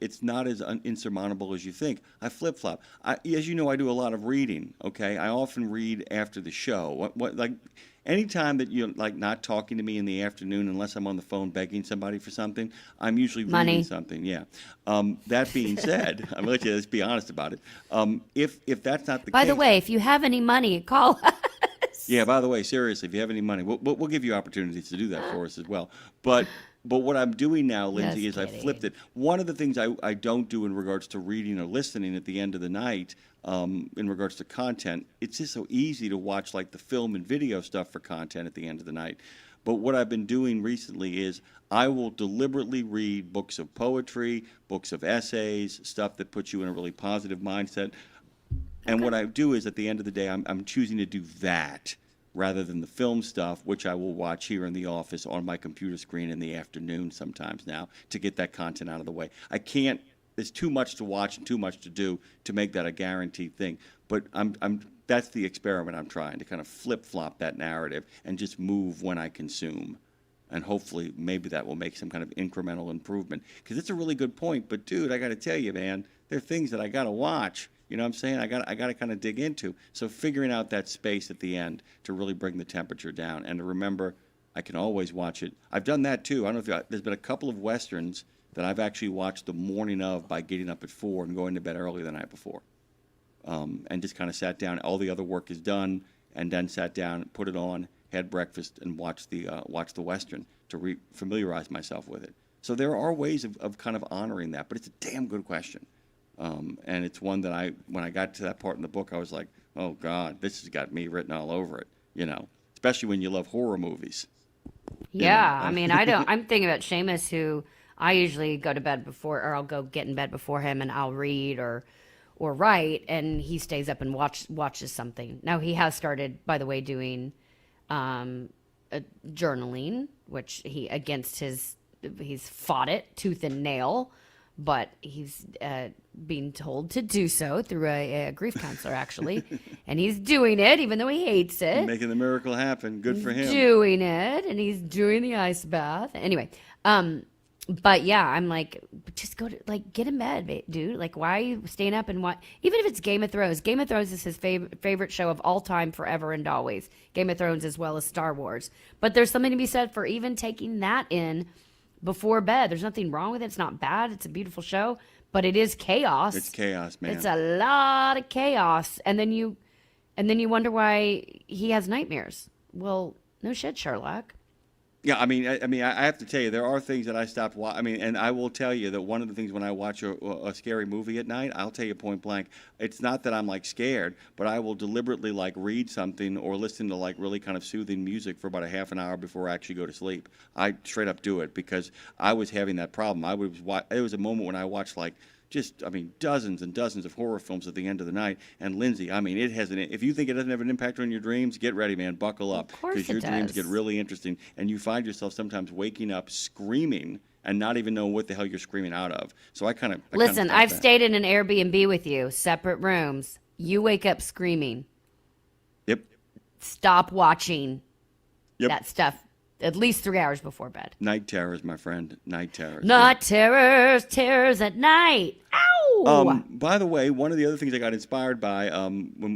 insurmountable as you think. I flip flop. As you know, I do a lot of reading. Okay, I often read after the show. Like anytime that you're like not talking to me in the afternoon, unless I'm on the phone begging somebody for something, I'm usually reading something. Yeah. That being said, I'm gonna let you just be honest about it. If that's not the case. By the way, if you have any money, call us. Yeah, by the way, seriously, if you have any money, we'll give you opportunities to do that for us as well. But what I'm doing now, Lindsay, is I flipped it. One of the things I don't do in regards to reading or listening at the end of the night, in regards to content, it's just so easy to watch like the film and video stuff for content at the end of the night. But what I've been doing recently is I will deliberately read books of poetry, books of essays, stuff that puts you in a really positive mindset. And what I do is at the end of the day, I'm choosing to do that rather than the film stuff, which I will watch here in the office on my computer screen in the afternoon sometimes now to get that content out of the way. I can't, there's too much to watch and too much to do to make that a guaranteed thing. But that's the experiment I'm trying, to kind of flip-flop that narrative and just move when I consume. And hopefully maybe that will make some kind of incremental improvement. Because it's a really good point. But, dude, I got to tell you, man, there are things that I got to watch. You know what I'm saying? I got to kind of dig into. So figuring out that space at the end to really bring the temperature down and to remember I can always watch it. I've done that too. I don't know if there's been a couple of Westerns that I've actually watched the morning of by getting up at 4 and going to bed early the night before. And just kind of sat down. All the other work is done, and then sat down, put it on, had breakfast, and watched the Western to familiarize myself with it. So there are ways of kind of honoring that, but it's a damn good question. And it's one that when I got to that part in the book, I was like, oh, God, this has got me written all over it, you know, especially when you love horror movies. Yeah, I mean, I'm thinking about Seamus, who I usually go to bed before, or I'll go get in bed before him, and I'll read or write, and he stays up and watches something. Now, he has started, by the way, doing journaling, which he's fought it tooth and nail. but he's being told to do so through a grief counselor, actually. And he's doing it, even though he hates it. Making the miracle happen. Good for him. Doing it, and he's doing the ice bath. Anyway, but yeah, I'm like, just go to, like, get in bed, dude. Like, why are you staying up and what? Even if it's Game of Thrones. Game of Thrones is his favorite show of all time, forever and always. Game of Thrones as well as Star Wars. But there's something to be said for even taking that in before bed. There's nothing wrong with it. It's not bad. It's a beautiful show, but it is chaos. It's chaos, man. It's a lot of chaos. And then you wonder why he has nightmares. Well, no shit, Sherlock. Yeah, I mean, I have to tell you, there are things that I stopped watching. I mean, and I will tell you that one of the things when I watch a scary movie at night, I'll tell you point blank, it's not that I'm like scared, but I will deliberately like read something or listen to like really kind of soothing music for about a half an hour before I actually go to sleep. I straight up do it because I was having that problem. It was a moment when I watched like dozens and dozens of horror films at the end of the night. And Lindsay, I mean, it has if you think it doesn't have an impact on your dreams, get ready, man. Buckle up. Because your dreams get really interesting. And you find yourself sometimes waking up screaming and not even know what the hell you're screaming out of. So Listen, I've stayed in an Airbnb with you, separate rooms. You wake up screaming. Yep. Stop watching that stuff at least 3 hours before bed. Night terrors, my friend. Night terrors. Not terrors, terrors at night. Ow! By the way, one of the other things I got inspired by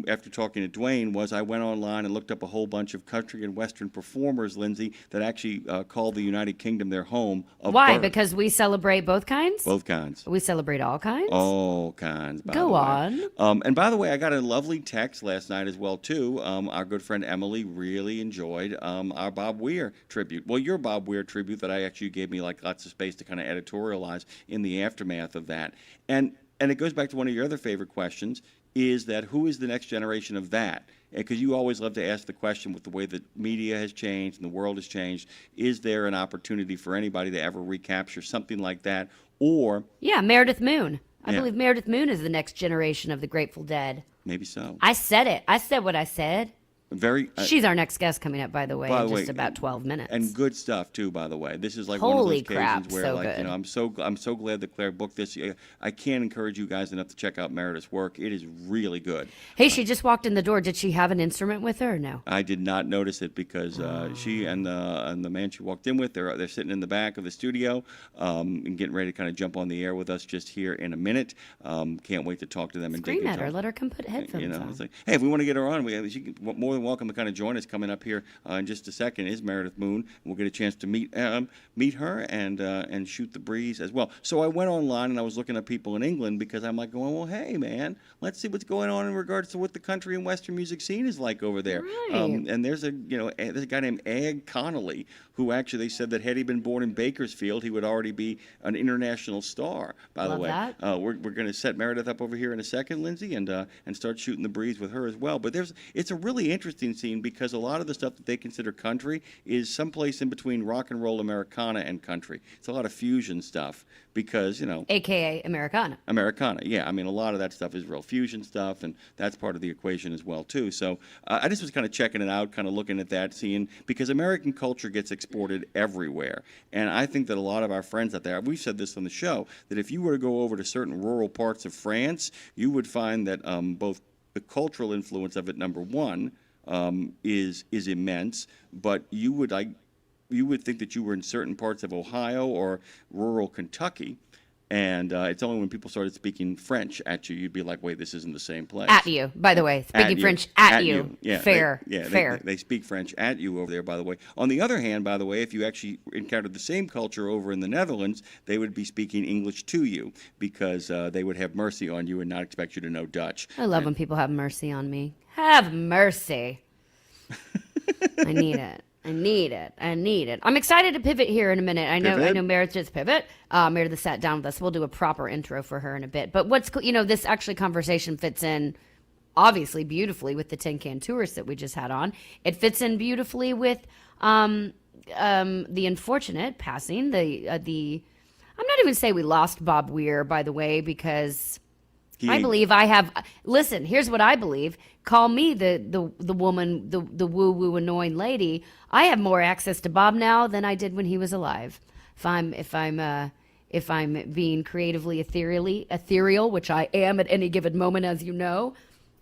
after talking to Dwayne was I went online and looked up a whole bunch of country and western performers, Lindsay, that actually call the United Kingdom their home of Why? birth. Because we celebrate both kinds? Both kinds. We celebrate all kinds? All kinds. Go on. And by the way, I got a lovely text last night as well, too. Our good friend Emily really enjoyed our Bob Weir tribute. Well, your Bob Weir tribute that I actually gave me like lots of space to kind of editorialize in the aftermath of that. And it goes back to one of your other favorite questions, is that who is the next generation of that? Because you always love to ask the question with the way that media has changed and the world has changed, is there an opportunity for anybody to ever recapture something like that? Or... Yeah, Meredith Moon. I believe Meredith Moon is the next generation of the Grateful Dead. Maybe so. I said it. I said what I said. She's our next guest coming up, by the way, in just about 12 minutes. And good stuff too, by the way. This is like Holy one of those crap, occasions where, so like, good. you know, I'm so glad that Claire booked this. I can't encourage you guys enough to check out Meredith's work. It is really good. Hey, she just walked in the door. Did she have an instrument with her or no? I did not notice it because she and the man she walked in with, they're sitting in the back of the studio and getting ready to kind of jump on the air with us just here in a minute. Can't wait to talk to them. Scream at her. Let her come put headphones on. It's like, hey, if we want to get her on, she's more than welcome to kind of join us. Coming up here in just a second is Meredith Moon. We'll get a chance to meet her and shoot the breeze as well. So I went online and I was looking at people in England because I'm like going, well, hey man, let's see what's going on in regards to what the country and western music scene is like over there. Right. And there's a guy named Ag Connolly who actually they said that had he been born in Bakersfield, he would already be an international star. By the way, we're going to set Meredith up over here in a second, Lindsay, and start shooting the breeze with her as well. But it's a really interesting scene because a lot of the stuff that they consider country is someplace in between rock and roll Americana and country. It's a lot of fusion stuff because, AKA Americana. Americana, yeah. I mean, a lot of that stuff is real fusion stuff, and that's part of the equation as well, too. So I just was kind of checking it out, kind of looking at that, seeing, because American culture gets exported everywhere. And I think that a lot of our friends out there, we've said this on the show, that if you were to go over to certain rural parts of France, you would find that both the cultural influence of it, number one, is immense, but you would think that you were in certain parts of Ohio or rural Kentucky, and it's only when people started speaking French at you, you'd be like, wait, this isn't the same place. At you, by the way. Speaking French at you. Yeah, fair. They speak French at you over there, by the way. On the other hand, by the way, if you actually encountered the same culture over in the Netherlands, they would be speaking English to you because they would have mercy on you and not expect you to know Dutch. I love when people have mercy on me. Have mercy. I need it. I need it. I'm excited to pivot here in a minute. I know Meredith just pivot. Meredith sat down with us. We'll do a proper intro for her in a bit. But what's cool, this actually conversation fits in obviously beautifully with the Tin Can Tourist that we just had on. It fits in beautifully with the unfortunate passing. I'm not even say we lost Bob Weir, by the way, because I believe I have. Listen, here's what I believe. Call me the woman, the woo woo annoying lady. I have more access to Bob now than I did when he was alive. If if I'm being creatively ethereal, which I am at any given moment, as you know,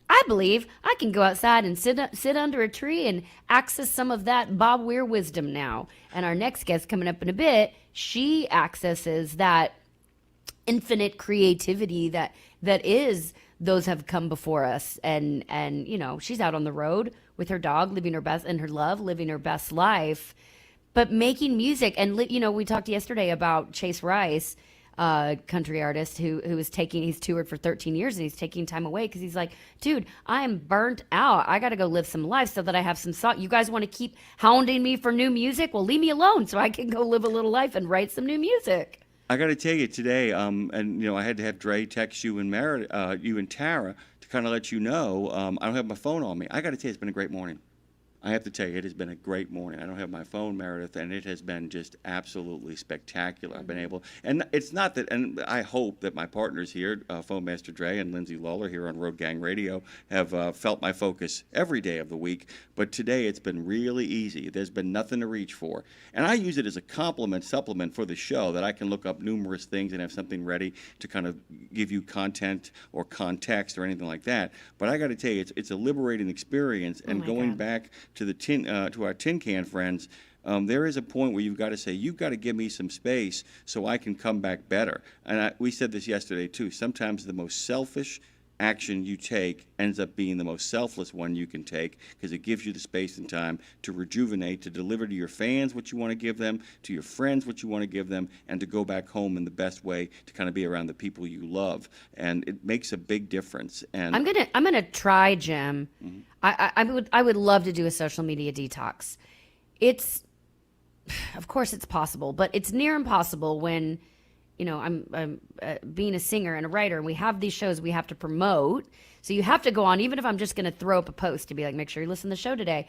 I believe I can go outside and sit under a tree and access some of that Bob Weir wisdom now. And our next guest coming up in a bit, she accesses that infinite creativity that is those have come before us. And you know, she's out on the road with her dog, living her best, and her love, living her best life, but making music. And you know, we talked yesterday about Chase Rice, country artist he's toured for 13 years and he's taking time away because he's like, dude, I'm burnt out. I got to go live some life so that I have some song. You guys want to keep hounding me for new music? Well, leave me alone so I can go live a little life and write some new music. I got to tell you today, and you know, I had to have Dre text you and Meredith, you and Tara to kind of let you know. I don't have my phone on me. I got to tell you, it's been a great morning. I have to tell you, it has been a great morning. I don't have my phone, Meredith, and it has been just absolutely spectacular. I've been able, and it's not that, and I hope that my partners here, Phone Master Dre and Lindsay Lawler here on Road Gang Radio, have felt my focus every day of the week. But today it's been really easy. There's been nothing to reach for. And I use it as a supplement for the show, that I can look up numerous things and have something ready to kind of give you content or context or anything like that. But I got to tell you, it's a liberating experience. And going back to the to our tin can friends, there is a point where you've got to say, you've got to give me some space so I can come back better. And we said this yesterday too. Sometimes the most selfish action you take ends up being the most selfless one you can take, because it gives you the space and time to rejuvenate, to deliver to your fans what you want to give them, to your friends what you want to give them, and to go back home in the best way to kind of be around the people you love. And it makes a big difference. And I'm gonna try, Jim. Mm-hmm. I would love to do a social media detox. Of course it's possible, but it's near impossible when, you know, I'm being a singer and a writer, and we have these shows we have to promote. So you have to go on, even if I'm just going to throw up a post to be like, make sure you listen to the show today.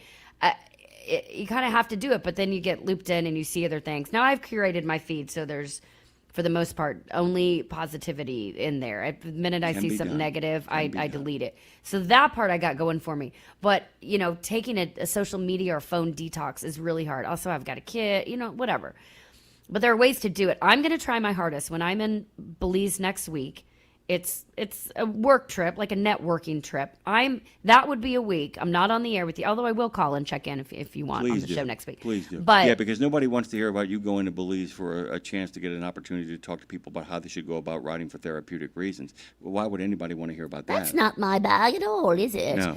You kind of have to do it, but then you get looped in and you see other things. Now I've curated my feed, so there's, for the most part, only positivity in there. The minute I see something negative, I delete it. So that part I got going for me. But, you know, taking a social media or phone detox is really hard. Also, I've got a kid, you know, whatever. But there are ways to do it. I'm going to try my hardest. When I'm in Belize next week, it's a work trip, like a networking trip. That would be a week. I'm not on the air with you, although I will call and check in if you want on the show next week. Please do. But yeah, because nobody wants to hear about you going to Belize for a chance to get an opportunity to talk to people about how they should go about writing for therapeutic reasons. Well, why would anybody want to hear about that? That's not my bag at all, is it? No.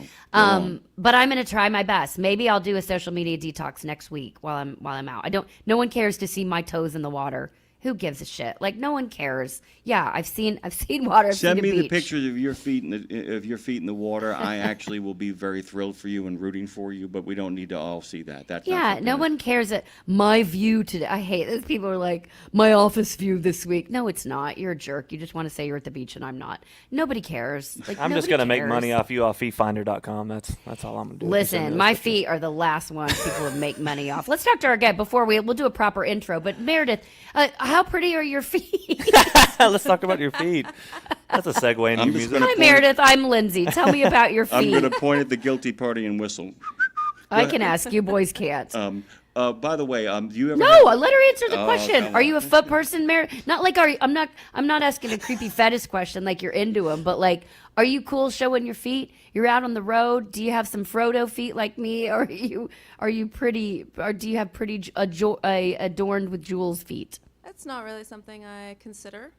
But I'm going to try my best. Maybe I'll do a social media detox next week while I'm out. No one cares to see my toes in the water. Who gives a shit? Like, no one cares. Yeah, I've seen water. Send me the the pictures of your feet in the water. I actually will be very thrilled for you and rooting for you, but we don't need to all see that. That's no one cares that my view today. I hate this. People are like, my office view this week. No, it's not. You're a jerk. You just want to say you're at the beach and I'm not. Nobody cares. Like, I'm just gonna make money off you off feetfinder.com. That's all I'm gonna do. Listen, my feet are the last ones people would make money off. Let's talk to our guest before we'll do a proper intro. But Meredith, how pretty are your feet? Let's talk about your feet. That's a segue into music. Hi, Meredith. I'm Lindsay. Tell me about your feet. I'm going to point at the guilty party and whistle. I can ask you. Boys can't. By the way, do you ever? No, let her answer the question. Are you a foot person, Meredith? Not like I'm not asking a creepy fetish question like you're into them, but like, are you cool showing your feet? You're out on the road. Do you have some Frodo feet like me, or are you pretty? Or do you have pretty adorned with jewels feet? That's not really something I consider.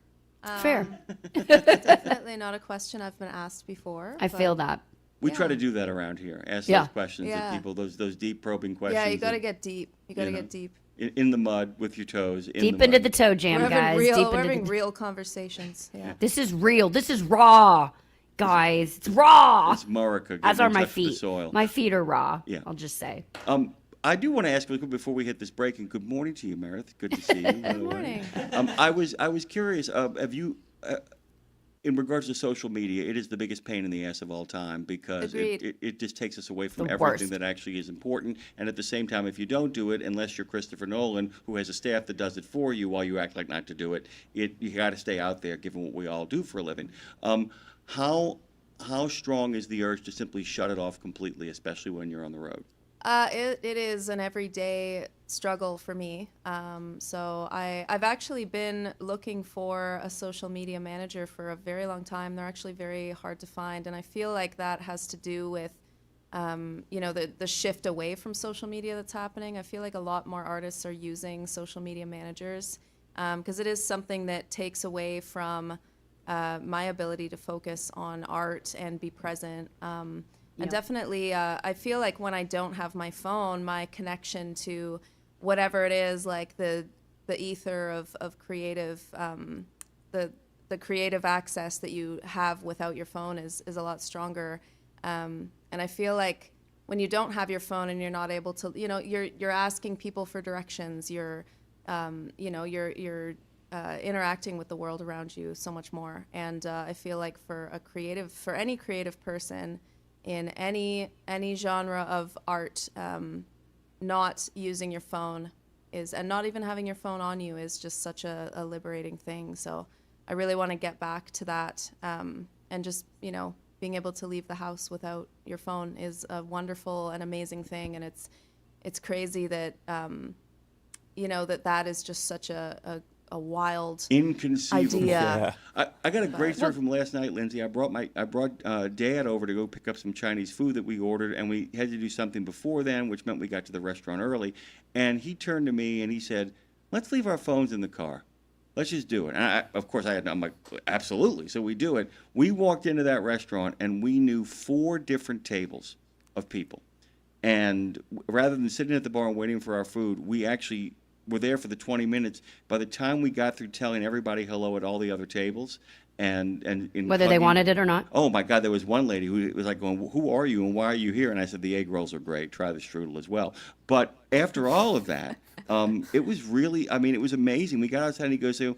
Fair. Definitely not a question I've been asked before. I feel that. We try to do that around here. Ask those questions of people, those deep probing questions. Yeah, you got to get deep. You got to get deep. In the mud with your toes. Deep into the toe jam, guys. We're having real conversations. Yeah. This is real. This is raw, guys. It's raw. It's Murica. As are my feet. The soil. My feet are raw. Yeah. I'll just say. I do want to ask you before we hit this break, and good morning to you, Meredith. Good to see you. Good morning. I was curious. Have you, in regards to social media, it is the biggest pain in the ass of all time, because it just takes us away from everything that actually is important. And at the same time, if you don't do it, unless you're Christopher Nolan, who has a staff that does it for you while you act like not to do it, you got to stay out there, given what we all do for a living. How strong is the urge to simply shut it off completely, especially when you're on the road? It is an everyday struggle for me. So I've actually been looking for a social media manager for a very long time. They're actually very hard to find, and I feel like that has to do with the shift away from social media that's happening. I feel like a lot more artists are using social media managers because it is something that takes away from my ability to focus on art and be present. And definitely, I feel like when I don't have my phone, my connection to whatever it is, like the ether of creative, the creative access that you have without your phone is a lot stronger. And I feel like when you don't have your phone and you're not able to, you're asking people for directions. You're interacting with the world around you so much more. And I feel like for any creative person in any genre of art, not using your phone and not even having your phone on you is just such a liberating thing. So I really want to get back to that, and just, being able to leave the house without your phone is a wonderful and amazing thing. And it's crazy that, that is just such a wild inconceivable idea. Yeah. I got a great story from last night, Lindsay. I brought Dad over to go pick up some Chinese food that we ordered, and we had to do something before then, which meant we got to the restaurant early. And he turned to me and he said, "Let's leave our phones in the car. Let's just do it." And I'm like, absolutely. So we do it. We walked into that restaurant and we knew 4 different tables of people. And rather than sitting at the bar and waiting for our food, we actually were there for the 20 minutes. By the time we got through telling everybody hello at all the other tables, and whether they wanted it or not. Oh my God, there was one lady who was like going, "Who are you and why are you here?" And I said, "The egg rolls are great. Try the strudel as well." But after all of that, it was really, it was amazing. We got outside and he said,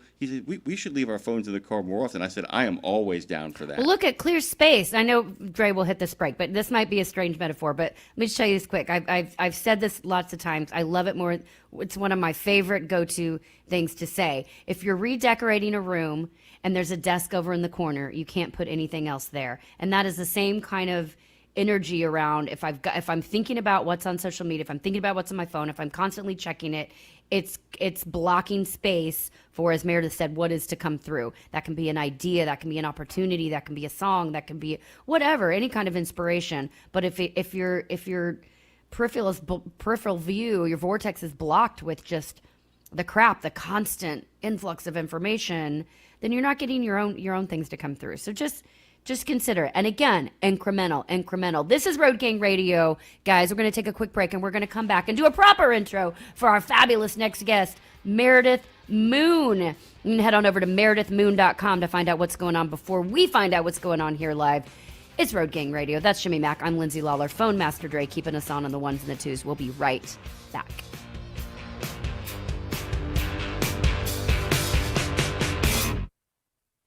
we should leave our phones in the car more often. I said, I am always down for that. Well, look at clear space. I know Dre will hit this break, but this might be a strange metaphor, but let me just tell you this quick. I've said this lots of times. I love it more. It's one of my favorite go-to things to say. If you're redecorating a room and there's a desk over in the corner, you can't put anything else there. And that is the same kind of energy around if I'm thinking about what's on social media, if I'm thinking about what's on my phone, if I'm constantly checking it, it's blocking space for, as Meredith said, what is to come through. That can be an idea, that can be an opportunity, that can be a song, that can be whatever, any kind of inspiration. But if your peripheral view, your vortex is blocked with just the crap, the constant influx of information, then you're not getting your own things to come through. So just consider it. And again, incremental. This is Road Gang Radio. Guys, we're going to take a quick break and we're going to come back and do a proper intro for our fabulous next guest, Meredith Moon. You can head on over to meredithmoon.com to find out what's going on before we find out what's going on here live. It's Road Gang Radio. That's Jimmy Mack. I'm Lindsay Lawler. Phone Master Dre keeping us on the ones and the twos. We'll be right back.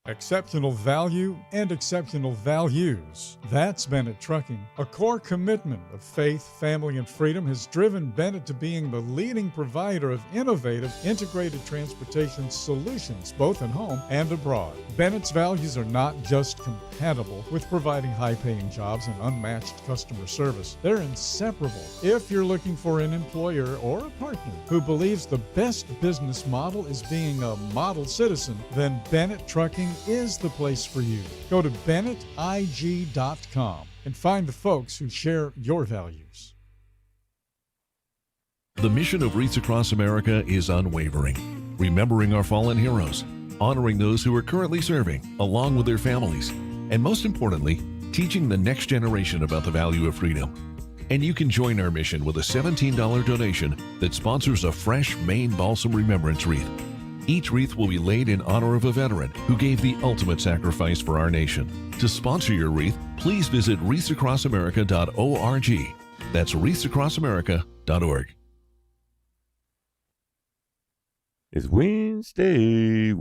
Exceptional value and exceptional values. That's Bennett Trucking. A core commitment of faith, family, and freedom has driven Bennett to being the leading provider of innovative, integrated transportation solutions, both at home and abroad. Bennett's values are not just compatible with providing high-paying jobs and unmatched customer service. They're inseparable. If you're looking for an employer or a partner who believes the best business model is being a model citizen, then Bennett Trucking is the place for you. Go to BennettIG.com and find the folks who share your values. The mission of Wreaths Across America is unwavering, remembering our fallen heroes, honoring those who are currently serving, along with their families, and most importantly, teaching the next generation about the value of freedom. And you can join our mission with a $17 donation that sponsors a fresh Maine Balsam Remembrance Wreath. Each wreath will be laid in honor of a veteran who gave the ultimate sacrifice for our nation. To sponsor your wreath, please visit wreathsacrossamerica.org. That's wreathsacrossamerica.org. It's Wednesday.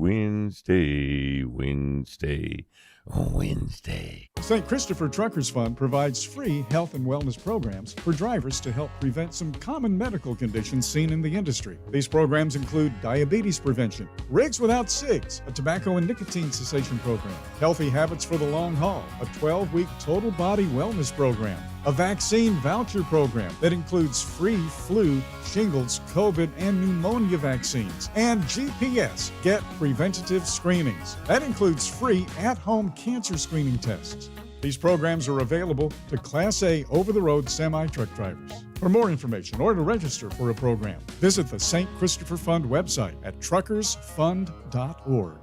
St. Christopher Truckers Fund provides free health and wellness programs for drivers to help prevent some common medical conditions seen in the industry. These programs include diabetes prevention, rigs without cigs, a tobacco and nicotine cessation program, healthy habits for the long haul, a 12-week total body wellness program, a vaccine voucher program that includes free flu, shingles, COVID, and pneumonia vaccines, and GPS, Get Preventative Screenings. That includes free at-home cancer screening tests. These programs are available to Class A over-the-road semi-truck drivers. For more information or to register for a program, visit the St. Christopher Fund website at truckersfund.org.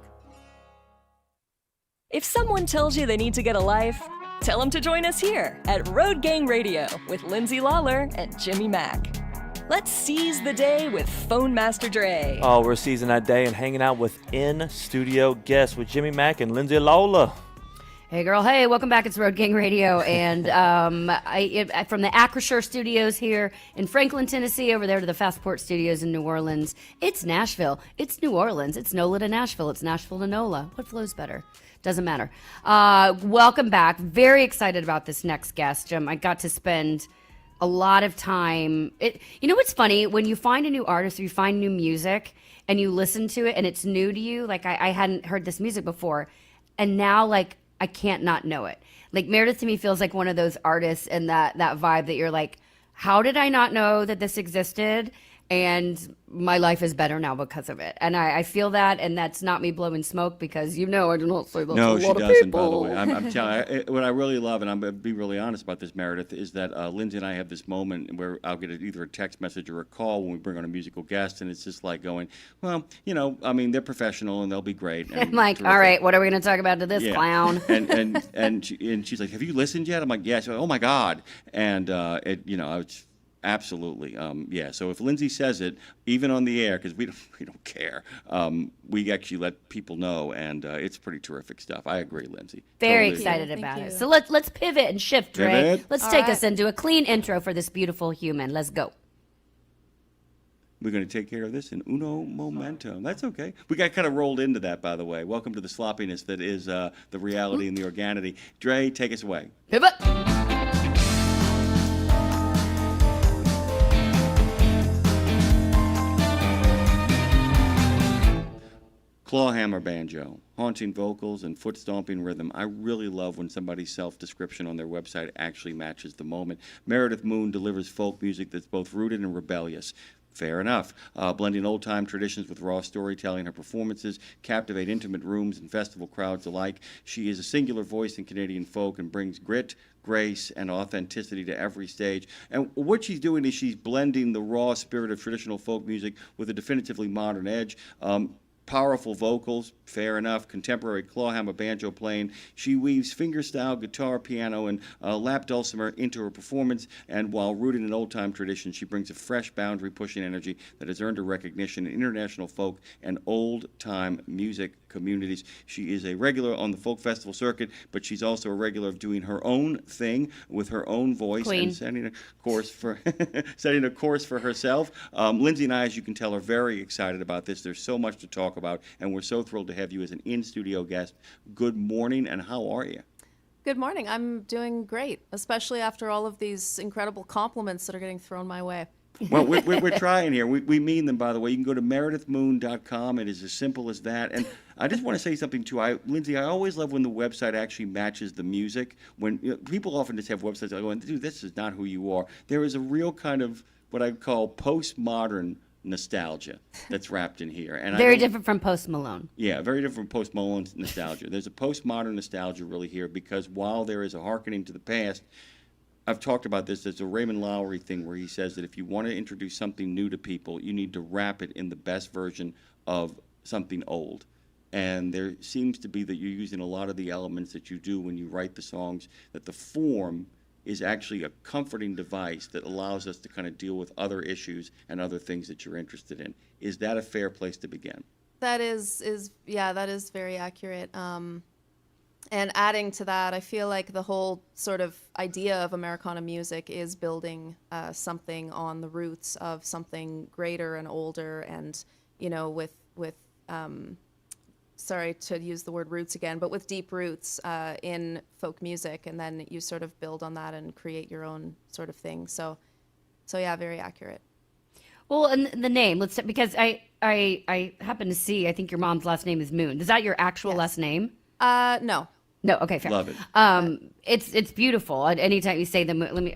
If someone tells you they need to get a life, tell them to join us here at Road Gang Radio with Lindsay Lawler and Jimmy Mack. Let's seize the day with Phone Master Dre. Oh, we're seizing that day and hanging out with in-studio guests with Jimmy Mack and Lindsay Lawler. Hey, girl. Hey, welcome back. It's Road Gang Radio. And from the Acrisure Studios here in Franklin, Tennessee, over there to the Fastport Studios in New Orleans. It's Nashville. It's New Orleans. It's NOLA to Nashville. It's Nashville to NOLA. What flows better? Doesn't matter. Welcome back. Very excited about this next guest. I got to spend a lot of time. You know what's funny? When you find a new artist or you find new music and you listen to it and it's new to you, like I hadn't heard this music before, and now like I can't not know it. Like Meredith to me feels like one of those artists and that vibe that you're like, how did I not know that this existed? And my life is better now because of it. And I feel that, and that's not me blowing smoke because I do not say that No, to a she lot of doesn't, people. by the way. I'm telling you, what I really love, and I'm going to be really honest about this, Meredith, is that Lindsay and I have this moment where I'll get either a text message or a call when we bring on a musical guest, and it's just like going, well, I mean, they're professional and they'll be great. And I'm like, terrific. all right, what are we going to talk about to this Yeah. clown? and she's like, have you listened yet? I'm like, yes. Oh my God. And it's absolutely, yeah. So if Lindsay says it, even on the air, because we don't care, we actually let people know, and it's pretty terrific stuff. I agree, Lindsay. Very Totally excited agree. about it. So let's pivot and shift, Dre. Pivot. Let's All take right. us into a clean intro for this beautiful human. Let's go. We're going to take care of this in uno momento. That's okay. We got kind of rolled into that, by the way. Welcome to the sloppiness that is the reality and the organicity. Dre, take us away. Pivot. Clawhammer banjo, haunting vocals and foot-stomping rhythm. I really love when somebody's self-description on their website actually matches the moment. Meredith Moon delivers folk music that's both rooted and rebellious. Fair enough. Blending old-time traditions with raw storytelling, her performances captivate intimate rooms and festival crowds alike. She is a singular voice in Canadian folk and brings grit, grace, and authenticity to every stage. And what she's doing is she's blending the raw spirit of traditional folk music with a definitively modern edge. Powerful vocals, fair enough. Contemporary clawhammer banjo playing. She weaves fingerstyle, guitar, piano, and lap dulcimer into her performance. And while rooted in old-time tradition, she brings a fresh, boundary-pushing energy that has earned her recognition in international folk and old-time music communities. She is a regular on the folk festival circuit, but she's also a regular of doing her own thing with her own voice Queen. and setting a course for herself. Lindsay and I, as you can tell, are very excited about this. There's so much to talk about, and we're so thrilled to have you as an in-studio guest. Good morning, and how are you? Good morning. I'm doing great, especially after all of these incredible compliments that are getting thrown my way. Well, we're trying here. We mean them, by the way. You can go to meredithmoon.com. It is as simple as that. And I just want to say something, too. Lindsay, I always love when the website actually matches the music. When people often just have websites that go, dude, this is not who you are. There is a real kind of what I call postmodern nostalgia that's wrapped in here. And Very different from Post Malone. Yeah, very different from Post Malone nostalgia. There's a postmodern nostalgia really here because while there is a hearkening to the past, I've talked about this. There's a Raymond Lowry thing where he says that if you want to introduce something new to people, you need to wrap it in the best version of something old. And there seems to be that you're using a lot of the elements that you do when you write the songs, that the form is actually a comforting device that allows us to kind of deal with other issues and other things that you're interested in. Is that a fair place to begin? That is very accurate. And adding to that, I feel like the whole sort of idea of Americana music is building something on the roots of something greater and older, and with sorry to use the word roots again, but with deep roots in folk music, and then you sort of build on that and create your own sort of thing. So yeah, very accurate. Well, and the name, because I happen to see, I think your mom's last name is Moon. Is that your actual last name? No. No, okay, fair. Love it. It's beautiful. Anytime you say the moon,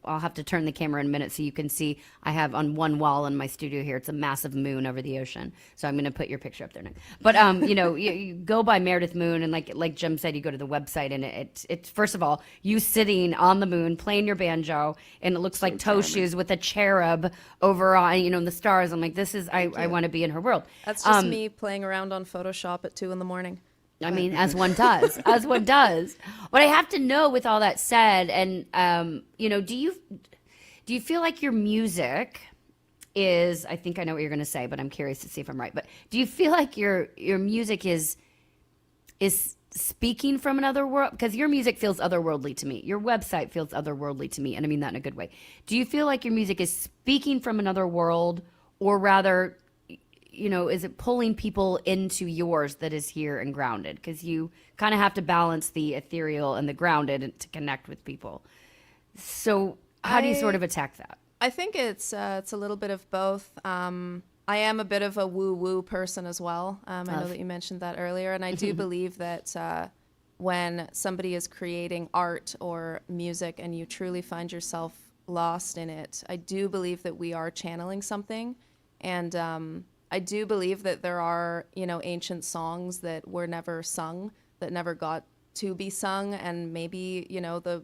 I'll have to turn the camera in a minute so you can see. I have on one wall in my studio here, it's a massive moon over the ocean. So I'm going to put your picture up there now. But you go by Meredith Moon, and like Jim said, you go to the website, and it's first of all you sitting on the moon playing your banjo, and it looks like toe shoes with a cherub over on in the stars. I'm like, this is I want to be in her world. That's just me playing around on Photoshop at 2 a.m. I mean, as one does, as one does. But I have to know, with all that said, and do you feel like your music is? I think I know what you're going to say, but I'm curious to see if I'm right. But do you feel like your music is speaking from another world? Because your music feels otherworldly to me. Your website feels otherworldly to me, and I mean that in a good way. Do you feel like your music is speaking from another world, or rather, is it pulling people into yours that is here and grounded? Because you kind of have to balance the ethereal and the grounded to connect with people. So how do you sort of attack that? I think it's a little bit of both. I am a bit of a woo-woo person as well. I know that you mentioned that earlier, and I do believe that when somebody is creating art or music and you truly find yourself lost in it, I do believe that we are channeling something. And I do believe that there are, ancient songs that were never sung, that never got to be sung, and maybe,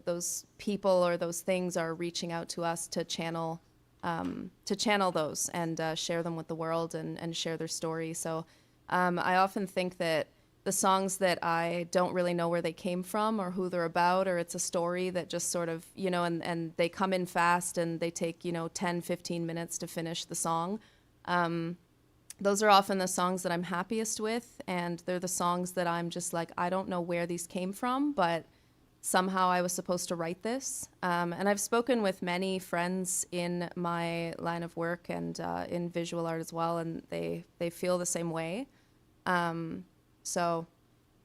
those people or those things are reaching out to us to channel those and share them with the world and share their story. So I often think that the songs that I don't really know where they came from or who they're about, or it's a story that just sort of, and they come in fast and they take, 10, 15 minutes to finish the song. Those are often the songs that I'm happiest with, and they're the songs that I'm just like, I don't know where these came from, but somehow I was supposed to write this. And I've spoken with many friends in my line of work and in visual art as well, and they feel the same way. So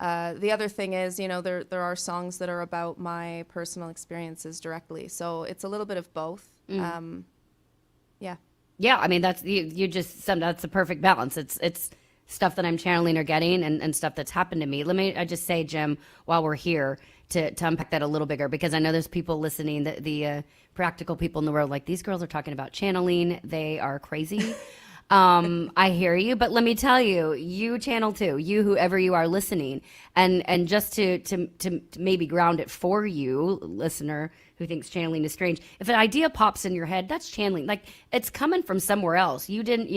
the other thing is, there are songs that are about my personal experiences directly. So it's a little bit of both. Yeah. Yeah, I mean that's that's the perfect balance. It's stuff that I'm channeling or getting, and stuff that's happened to me. I just say, Jim, while we're here, to unpack that a little bigger, because I know there's people listening, the practical people in the world, like, these girls are talking about channeling. They are crazy. I hear you, but let me tell you, you channel too, you, whoever you are listening, and just to maybe ground it for you, listener, who thinks channeling is strange. If an idea pops in your head, that's channeling. Like, it's coming from somewhere else. You didn't,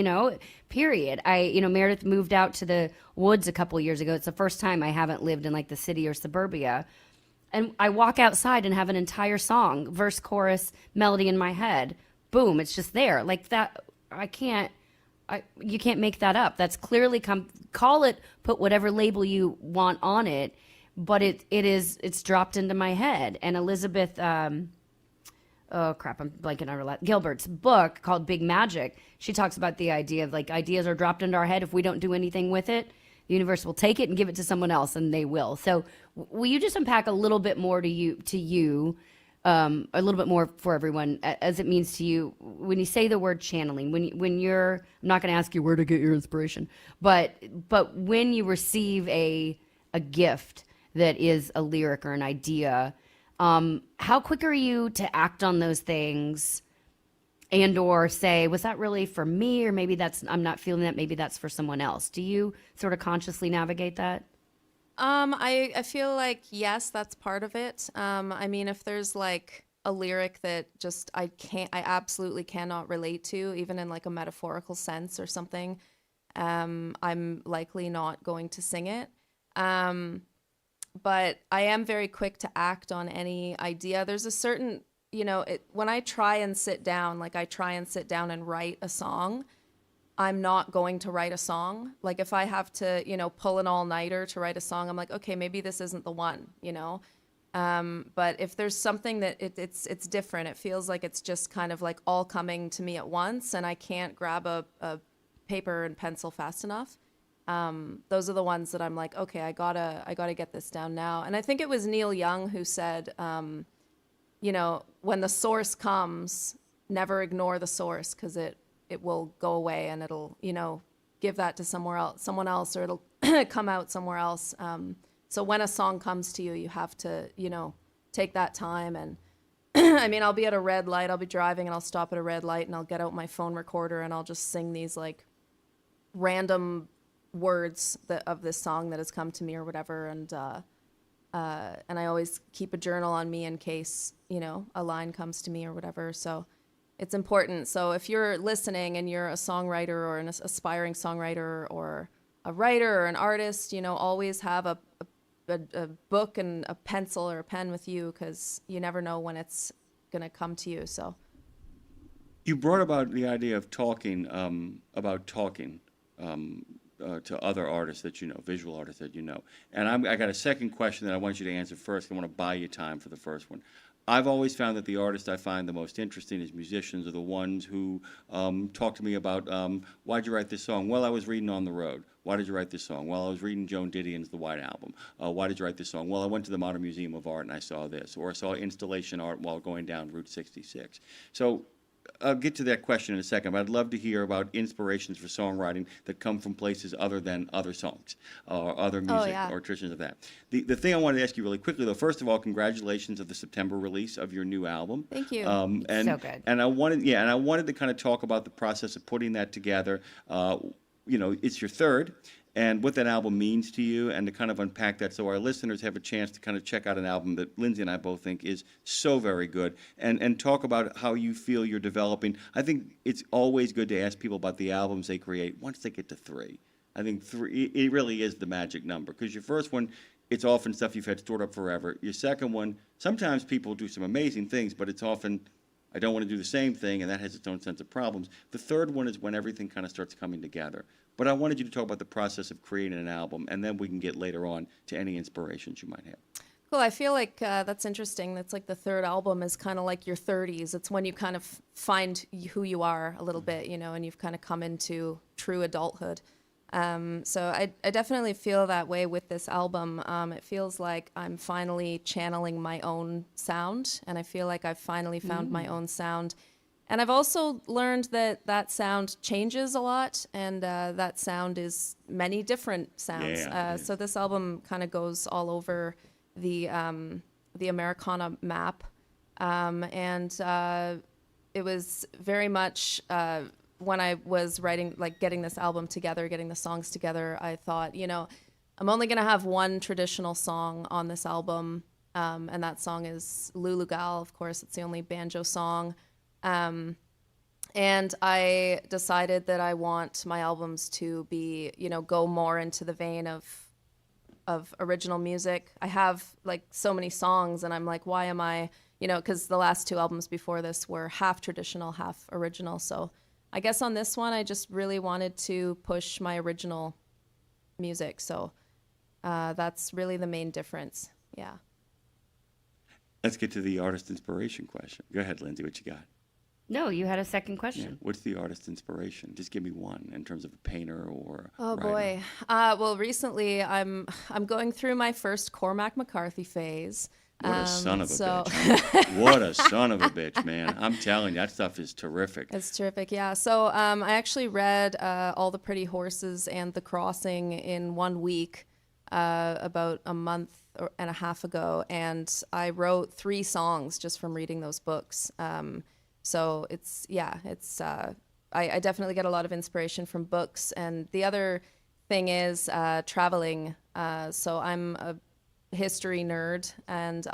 period. Meredith moved out to the woods a couple years ago. It's the first time I haven't lived in like the city or suburbia. And I walk outside and have an entire song, verse, chorus, melody in my head. Boom, it's just there. Like that, you can't make that up. That's clearly call it, put whatever label you want on it, but it's dropped into my head. And Elizabeth, I'm blanking on her last, Gilbert's book called Big Magic, she talks about the idea of, like, ideas are dropped into our head. If we don't do anything with it, the universe will take it and give it to someone else, and they will. So will you just unpack a little bit more to you, a little bit more for everyone, as it means to you when you say the word channeling, when you're, I'm not going to ask you where to get your inspiration, but when you receive a gift that is a lyric or an idea, how quick are you to act on those things, and or say, was that really for me, or maybe I'm not feeling that, maybe that's for someone else? Do you sort of consciously navigate that? I feel like, yes, that's part of it. I mean, if there's like a lyric that just I absolutely cannot relate to, even in like a metaphorical sense or something, I'm likely not going to sing it. But I am very quick to act on any idea. There's a certain, when I try and sit down and write a song, I'm not going to write a song. Like, if I have to, pull an all-nighter to write a song, I'm like, okay, maybe this isn't the one, But if there's something that it's different, it feels like it's just kind of like all coming to me at once, and I can't grab a paper and pencil fast enough. Those are the ones that I'm like, okay, I gotta get this down now. And I think it was Neil Young who said, when the source comes, never ignore the source, because it will go away, and it'll, give that to someone else, or it'll come out somewhere else. So when a song comes to you, you have to, take that time. And I mean, I'll be at a red light, I'll be driving and I'll stop at a red light and I'll get out my phone recorder and I'll just sing these like random words of this song that has come to me or whatever. And I always keep a journal on me in case, a line comes to me or whatever. So it's important. So if you're listening and you're a songwriter or an aspiring songwriter or a writer or an artist, always have a book and a pencil or a pen with you, because you never know when it's going to come to you. So You brought about the idea of talking to other artists that you know, visual artists that you know. And I got a second question that I want you to answer first. I want to buy you time for the first one. I've always found that the artists I find the most interesting as musicians are the ones who talk to me about, why'd you write this song? Well, I was reading On the Road. Why did you write this song? Well, I was reading Joan Didion's The White Album. Why did you write this song? Well, I went to the Modern Museum of Art and I saw this. Or I saw installation art while going down Route 66. So I'll get to that question in a second, but I'd love to hear about inspirations for songwriting that come from places other than other songs or other music or traditions of that. The thing I wanted to ask you really quickly, though, first of all, congratulations of the September release of your new album. Thank you. And, so good. And I wanted to kind of talk about the process of putting that together. It's your third, and what that album means to you, and to kind of unpack that so our listeners have a chance to kind of check out an album that Lindsay and I both think is so very good, and talk about how you feel you're developing. I think it's always good to ask people about the albums they create once they get to 3. I think 3, it really is the magic number, because your first one, it's often stuff you've had stored up forever. Your second one, sometimes people do some amazing things, but it's often, I don't want to do the same thing, and that has its own sense of problems. The third one is when everything kind of starts coming together. But I wanted you to talk about the process of creating an album, and then we can get later on to any inspirations you might have. Cool. I feel like that's interesting. That's like the third album is kind of like your 30s. It's when you kind of find who you are a little bit, and you've kind of come into true adulthood. So I definitely feel that way with this album. It feels like I'm finally channeling my own sound, and I feel like I've finally found my own sound. And I've also learned that sound changes a lot, and that sound is many different sounds. So this album kind of goes all over the Americana map, and it was very much when I was writing, like getting this album together, getting the songs together, I thought, I'm only going to have one traditional song on this album, and that song is Lulu Gal. Of course, it's the only banjo song. And I decided that I want my albums to be, go more into the vein of original music. I have like so many songs, and I'm like, why am I, because the last 2 albums before this were half traditional, half original. So I guess on this one, I just really wanted to push my original music. So that's really the main difference. Yeah. Let's get to the artist inspiration question. Go ahead, Lindsay, what you got? No, you had a second question. Yeah. What's the artist inspiration? Just give me one in terms of a painter or a Oh writer. boy. Well, recently I'm going through my first Cormac McCarthy phase. What a son of a bitch. What a son of a bitch, man. I'm telling you, that stuff is terrific. It's terrific, yeah. So I actually read All the Pretty Horses and The Crossing in 1 week about a month and a half ago, and I wrote 3 songs just from reading those books. So I definitely get a lot of inspiration from books. And the other thing is traveling. So I'm a history nerd, and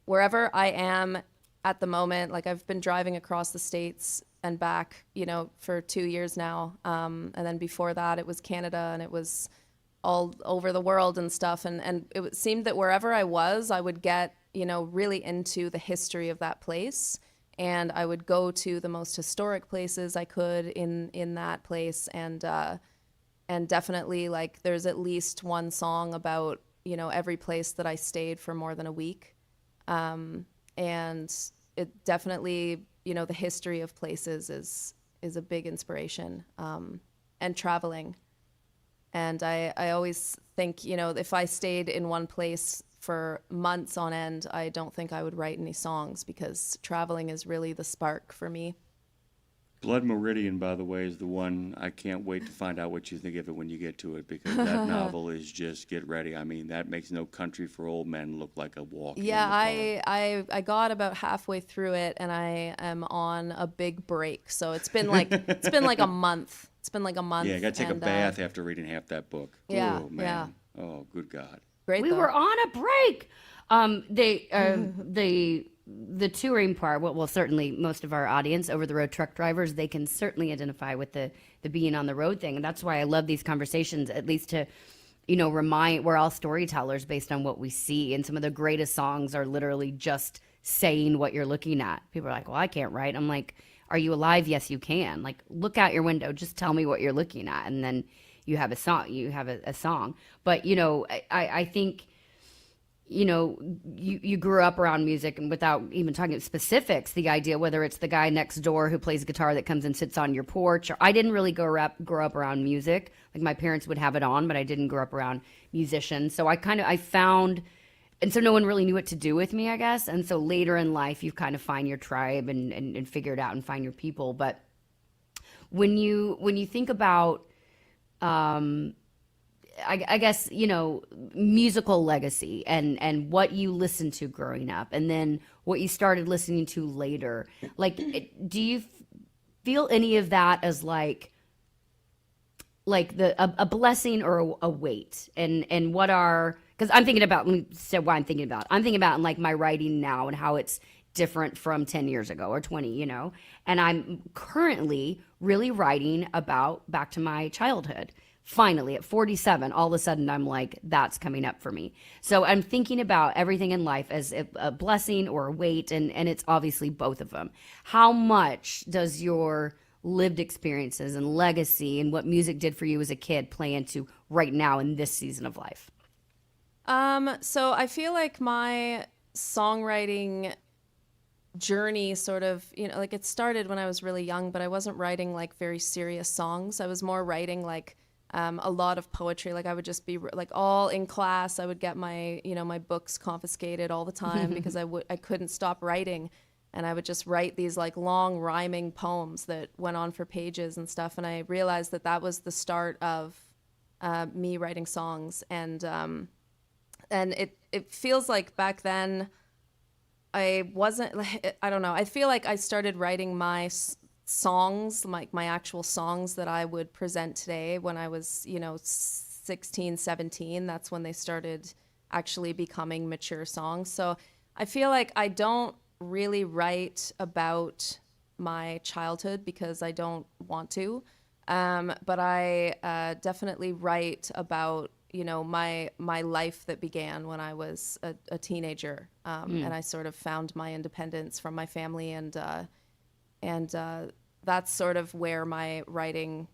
wherever I am at the moment, like I've been driving across the States and back, for 2 years now. And then before that it was Canada, and it was all over the world and stuff. And it seemed that wherever I was, I would get, really into the history of that place. And I would go to the most historic places I could in that place, and definitely like there's at least one song about every place that I stayed for more than a week, and it definitely the history of places is a big inspiration, and traveling, and I always think if I stayed in one place for months on end, I don't think I would write any songs, because traveling is really the spark for me. Blood Meridian, by the way, is the one I can't wait to find out what you think of it when you get to it, because that novel is just, get ready. I mean, that makes No Country for Old Men look like a walk. Yeah, I got about halfway through it, and I am on a big break. So it's been like a month. It's been like a month. Yeah, you got to take a bath after reading half that book. Yeah, oh, man. Oh, good God. Great. We were on a break. The touring part, well, certainly most of our audience, over-the-road truck drivers, they can certainly identify with the being on the road thing. And that's why I love these conversations, at least to, remind we're all storytellers based on what we see. And some of the greatest songs are literally just saying what you're looking at. People are like, well, I can't write. I'm like, are you alive? Yes, you can. Like, look out your window. Just tell me what you're looking at. And then you have a song. You have a song. But, I think... you grew up around music, and without even talking specifics, the idea, whether it's the guy next door who plays guitar that comes and sits on your porch, or I didn't really grow up around music. Like, my parents would have it on, but I didn't grow up around musicians. So I found, and so no one really knew what to do with me, I guess. And so later in life, you kind of find your tribe and figure it out and find your people. But when you think about, I guess, musical legacy and what you listened to growing up, and then what you started listening to later. Like, do you feel any of that as like a blessing or a weight? And what are, because I'm thinking about, I'm thinking about in like my writing now and how it's different from 10 years ago or 20, and I'm currently really writing about back to my childhood. Finally, at 47, all of a sudden, I'm like, that's coming up for me. So I'm thinking about everything in life as a blessing or a weight, and it's obviously both of them. How much does your lived experiences and legacy and what music did for you as a kid play into right now in this season of life? So I feel like my songwriting journey sort of, like, it started when I was really young, but I wasn't writing like very serious songs. I was more writing like a lot of poetry. Like, I would just be like, all in class, I would get my, my books confiscated all the time because I couldn't stop writing. And I would just write these like long rhyming poems that went on for pages and stuff. And I realized that was the start of me writing songs. And it feels like back then I wasn't, I don't know. I feel like I started writing my songs, like my actual songs that I would present today when I was, 16, 17. That's when they started actually becoming mature songs. So I feel like I don't really write about my childhood because I don't want to. But I definitely write about, my life that began when I was a teenager. And I sort of found my independence from my family, and that's sort of where my writing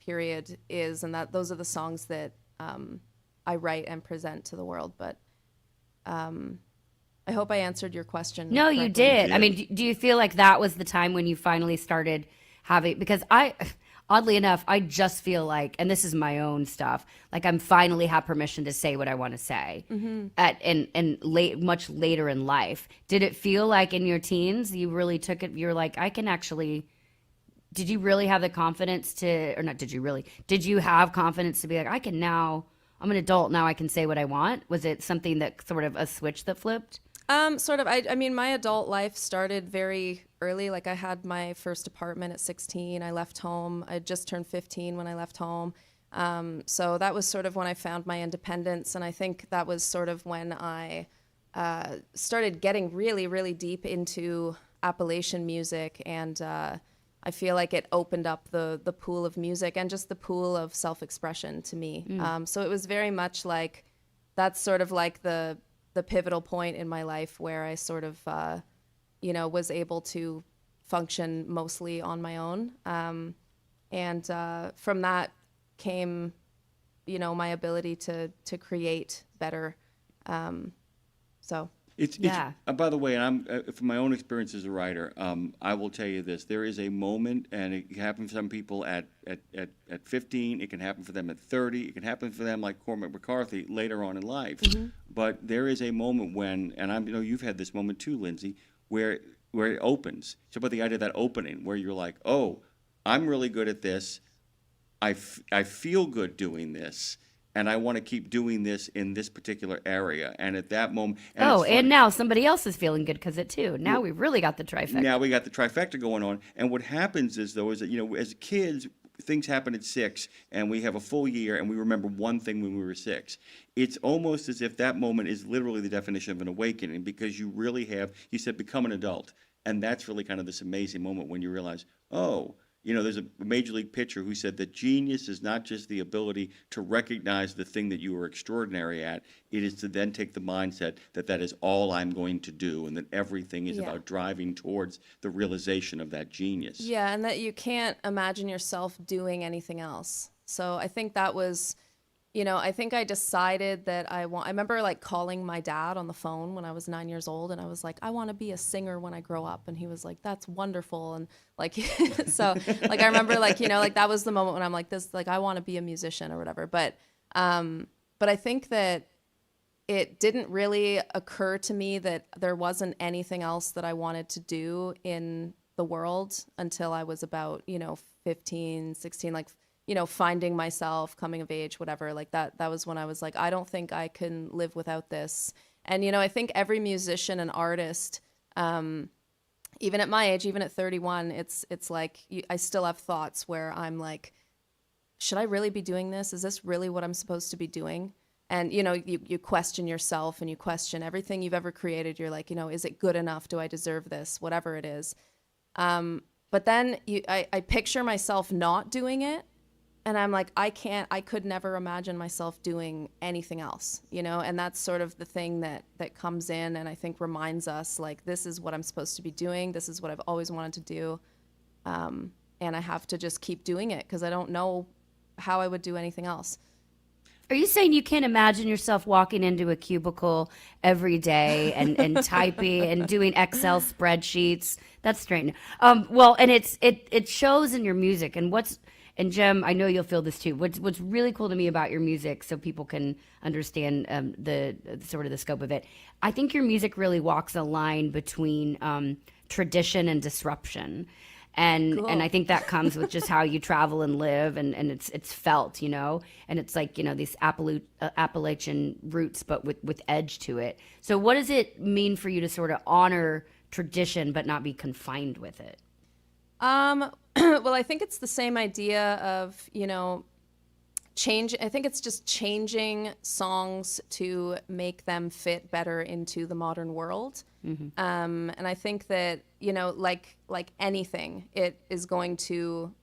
period is, and those are the songs that I write and present to the world. But I hope I answered your question. No, correctly. You did. I mean, do you feel like that was the time when you finally started having, because oddly enough, I just feel like, and this is my own stuff, like I'm finally have permission to say what I want to say much later in life. Did it feel like in your teens you really took it, you're like, I can actually, did you really have the confidence to, or not did you really, did you have confidence to be like, I can now, I'm an adult now, I can say what I want? Was it something that sort of a switch that flipped? Sort of. I mean, my adult life started very early. Like, I had my first apartment at 16. I left home. I just turned 15 when I left home. So that was sort of when I found my independence. And I think that was sort of when I started getting really, really deep into Appalachian music. And I feel like it opened up the pool of music and just the pool of self-expression to me. So it was very much like, that's sort of like the pivotal point in my life where I sort of, was able to function mostly on my own. And from that came, my ability to create better. So. It's by the way, and I'm from my own experience as a writer, I will tell you this: there is a moment, and it can happen for some people at 15. It can happen for them at 30. It can happen for them, like Cormac McCarthy, later on in life. But there is a moment when, and you've had this moment too, Lindsay, where it opens. So about the idea of that opening, where you're like, oh, I'm really good at this. I feel good doing this, and I want to keep doing this in this particular area. And at that moment, and now somebody else is feeling good because it too. Now we've really got the trifecta. Now we got the trifecta going on. And what happens is, though, is that, as kids, things happen at 6, and we have a full year, and we remember one thing when we were 6. It's almost as if that moment is literally the definition of an awakening, because you really have, you said, become an adult. And that's really kind of this amazing moment when you realize, oh, there's a major league pitcher who said that genius is not just the ability to recognize the thing that you are extraordinary at. It is to then take the mindset that that is all I'm going to do, and that everything is about driving towards the realization of that genius. Yeah, and that you can't imagine yourself doing anything else. So I think that was, I think I decided that I remember like calling my dad on the phone when I was 9 years old, and I was like, I want to be a singer when I grow up. And he was like, that's wonderful. And like, so like, I remember like, like that was the moment when I'm like this, like, I want to be a musician or whatever. But I think that it didn't really occur to me that there wasn't anything else that I wanted to do in the world until I was about, 15, 16, like, finding myself, coming of age, whatever, like that was when I was like, I don't think I can live without this. And, I think every musician and artist, even at my age, even at 31, it's like, I still have thoughts where I'm like, should I really be doing this? Is this really what I'm supposed to be doing? And, you question yourself, and you question everything you've ever created. You're like, is it good enough? Do I deserve this? Whatever it is. But then I picture myself not doing it. And I'm like, I could never imagine myself doing anything else, and that's sort of the thing that comes in and I think reminds us, like, this is what I'm supposed to be doing. This is what I've always wanted to do. And I have to just keep doing it because I don't know how I would do anything else. Are you saying you can't imagine yourself walking into a cubicle every day and typing and doing Excel spreadsheets? That's strange. Well, and it shows in your music. And Jim, I know you'll feel this too. What's really cool to me about your music, so people can understand the sort of the scope of it, I think your music really walks a line between tradition and disruption. And Cool. and I think that comes with just how you travel and live, and it's felt, and it's like, these Appalachian roots, but with edge to it. So what does it mean for you to sort of honor tradition but not be confined with it? Well, I think it's the same idea of, change. I think it's just changing songs to make them fit better into the modern world. Mm-hmm. And I think that, like anything, it is going to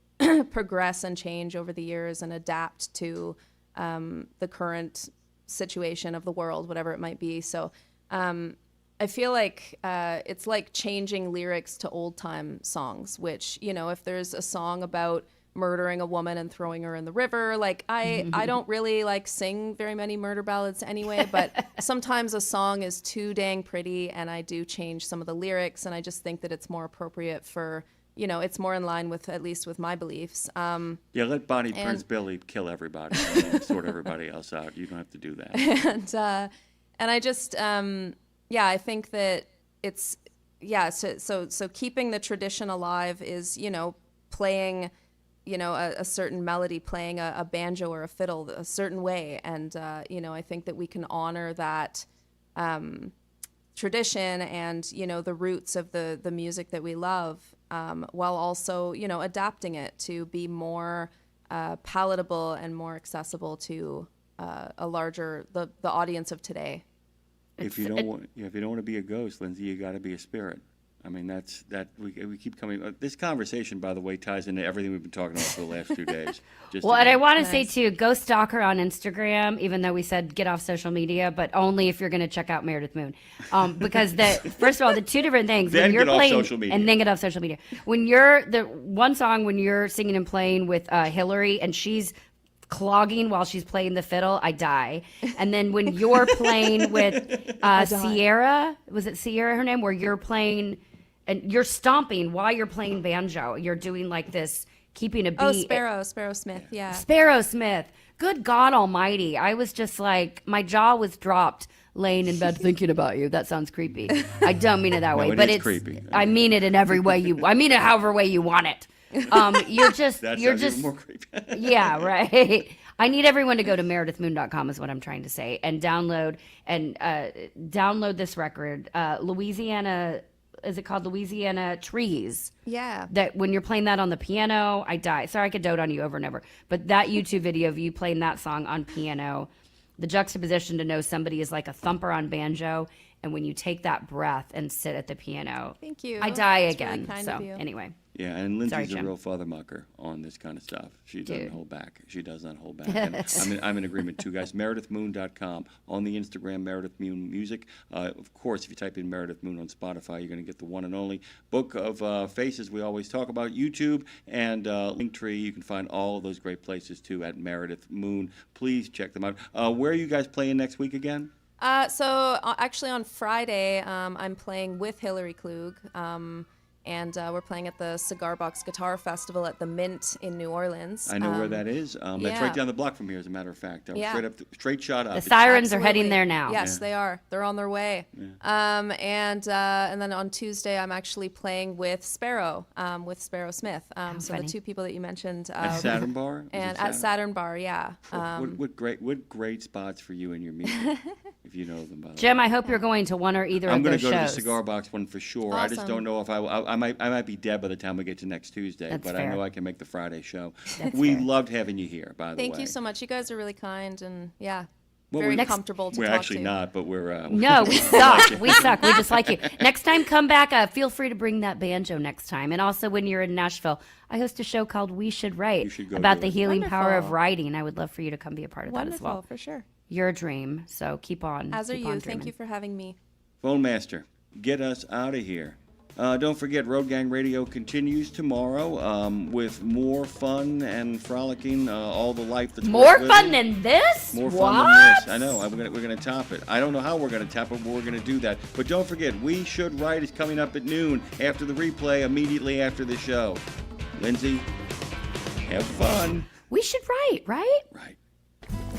progress and change over the years and adapt to the current situation of the world, whatever it might be. So I feel like it's like changing lyrics to old time songs, which, if there's a song about murdering a woman and throwing her in the river, like I don't really like sing very many murder ballads anyway, but sometimes a song is too dang pretty and I do change some of the lyrics, and I just think that it's more appropriate for, it's more in line with, at least with my beliefs. Let Bonnie Prince Billy kill everybody and sort everybody else out. You don't have to do that. And I just, I think that it's, so keeping the tradition alive is, playing, a certain melody, playing a banjo or a fiddle a certain way. And, I think that we can honor that tradition and, the roots of the music that we love, while also, adapting it to be more palatable and more accessible to a larger, the audience of today. If you don't want to be a ghost, Lindsay, you got to be a spirit. I mean, we keep coming. This conversation, by the way, ties into everything we've been talking about for the last 2 days. Well, and I want to say too, go stalk her on Instagram, even though we said get off social media, but only if you're going to check out Meredith Moon, because first of all, the two different things. Then when you're get off playing, social media. and then get off social media. When you're the one song when you're singing and playing with Hillary, and she's clogging while she's playing the fiddle, I die. And then when you're playing with Sierra, was it Sierra her name, where you're playing and you're stomping while you're playing banjo, you're doing like this, keeping a beat. Oh, Sparrow Smith, yeah. Sparrow Smith. Good God Almighty. I was just like, my jaw was dropped laying in bed thinking about you. That sounds creepy. I don't mean it that way, but it's creepy. I mean it in every way I mean it however way you want it. You're just, That you're sounds just, even more creepy. yeah, right. I need everyone to go to meredithmoon.com is what I'm trying to say, and download this record, Louisiana. Is it called Louisiana Trees? Yeah. That when you're playing that on the piano, I die. Sorry, I could dote on you over and over. But that YouTube video of you playing that song on piano, the juxtaposition to know somebody is like a thumper on banjo, and when you take that breath and sit at the piano, Thank you. I die That's again. really kind So of you. anyway. Yeah, and Sorry, Lindsay's a Jim. real father mucker on this kind of stuff. She doesn't Dude. hold back. She does not hold back. And I'm in agreement too, guys. MeredithMoon.com. On the Instagram, Meredith Moon Music. Of course, if you type in Meredith Moon on Spotify, you're going to get the one and only Book of Faces we always talk about. YouTube and Linktree. You can find all of those great places too at Meredith Moon. Please check them out. Where are you guys playing next week again? Actually on Friday, I'm playing with Hillary Klug. And we're playing at the Cigar Box Guitar Festival at the Mint in New Orleans. I know where that is. That's yeah. right down the block from here, as a matter of fact. Yeah. Straight shot up. The sirens are Absolutely. heading there now. Yes, Yeah. they are. They're on their way. Yeah. And then on Tuesday, I'm actually playing with Sparrow Smith. So funny. the two people that you mentioned. At Saturn Bar? Is And it at Saturn Bar, yeah. What great spots for you and your music, if you know them, by the way. Jim, I hope you're going to one or either I'm of going those to go shows. to the Cigar Box one for sure. I just Awesome. don't know if I might be dead by the time we get to next Tuesday, That's but fair. I know I can make the Friday show. That's We fair. loved having you here, by the way. Thank you so much. You guys are really kind and, yeah, Well, very we're- comfortable to We're talk actually to. not, but we're... No, we suck. We suck. We just like you. Next time, come back. Feel free to bring that banjo next time. And also, when you're in Nashville, I host a show called We Should Write You should go about do the it. healing power of Wonderful. writing. I would love for you to come be a part of that as Wonderful, well. for sure. You're a dream, so keep on. As are keep you. on Thank dreaming. you for having me. Phone Master, get us out of here. Don't forget, Road Gang Radio continues tomorrow with more fun and frolicking, all the life that's More worth fun living. than this? More what? fun than this. I know. We're gonna top it. I don't know how we're gonna top it, but we're gonna do that. But don't forget, We Should Write is coming up at noon after the replay, immediately after the show. Lindsay, have fun. We should write, right? Right.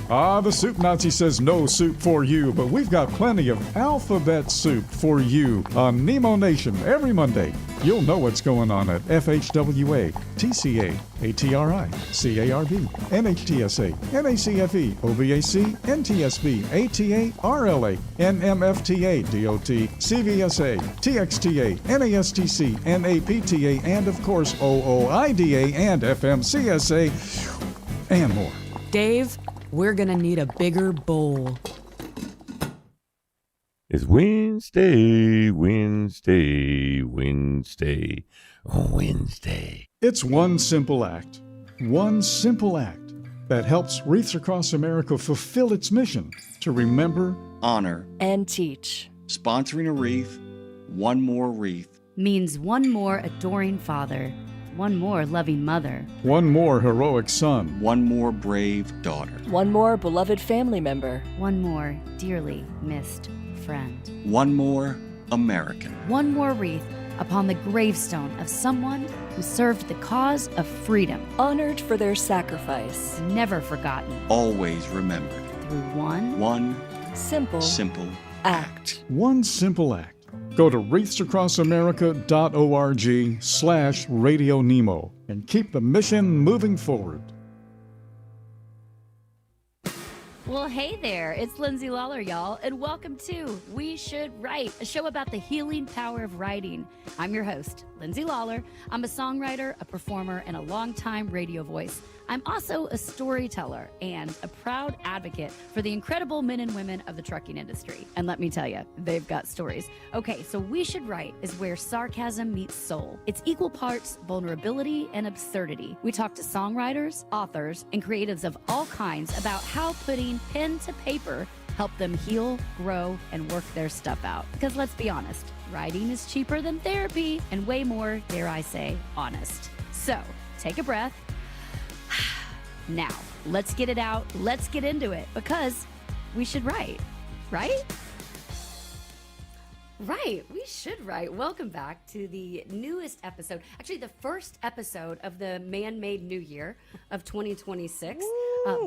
The Soup Nazi says no soup for you, but we've got plenty of alphabet soup for you on Nemo Nation every Monday. You'll know what's going on at FHWA, TCA, ATRI, CARB, NHTSA, NACFE, OVAC, NTSB, ATA, RLA, NMFTA, DOT, CVSA, TXTA, NASTC, NAPTA, and of course OOIDA and FMCSA, and more. Dave, we're gonna need a bigger bowl. It's Wednesday, Wednesday, Wednesday, Wednesday. It's one simple act that helps Wreaths Across America fulfill its mission to remember, honor, and teach. Sponsoring a wreath, one more wreath. Means one more adoring father, one more loving mother, one more heroic son, one more brave daughter, One more beloved family member. one more dearly missed friend, one more American. one more wreath upon the gravestone of someone who served the cause of freedom, Honored for their sacrifice. never forgotten, Always remembered. through one Simple act. one simple act. Go to wreathsacrossamerica.org/RadioNemo and keep the mission moving forward. Well, hey there, it's Lindsay Lawler, y'all, and welcome to We Should Write, a show about the healing power of writing. I'm your host, Lindsay Lawler. I'm a songwriter, a performer, and a longtime radio voice. I'm also a storyteller and a proud advocate for the incredible men and women of the trucking industry. And let me tell you, they've got stories. Okay, so We Should Write is where sarcasm meets soul. It's equal parts vulnerability and absurdity. We talk to songwriters, authors, and creatives of all kinds about how putting pen to paper help them heal, grow, and work their stuff out. Because let's be honest, writing is cheaper than therapy and way more, dare I say, honest. So take a breath. Now, let's get it out. Let's get into it because we should write, right? Right, we should write. Welcome back to the newest episode. Actually, the first episode of the man-made new year of 2026.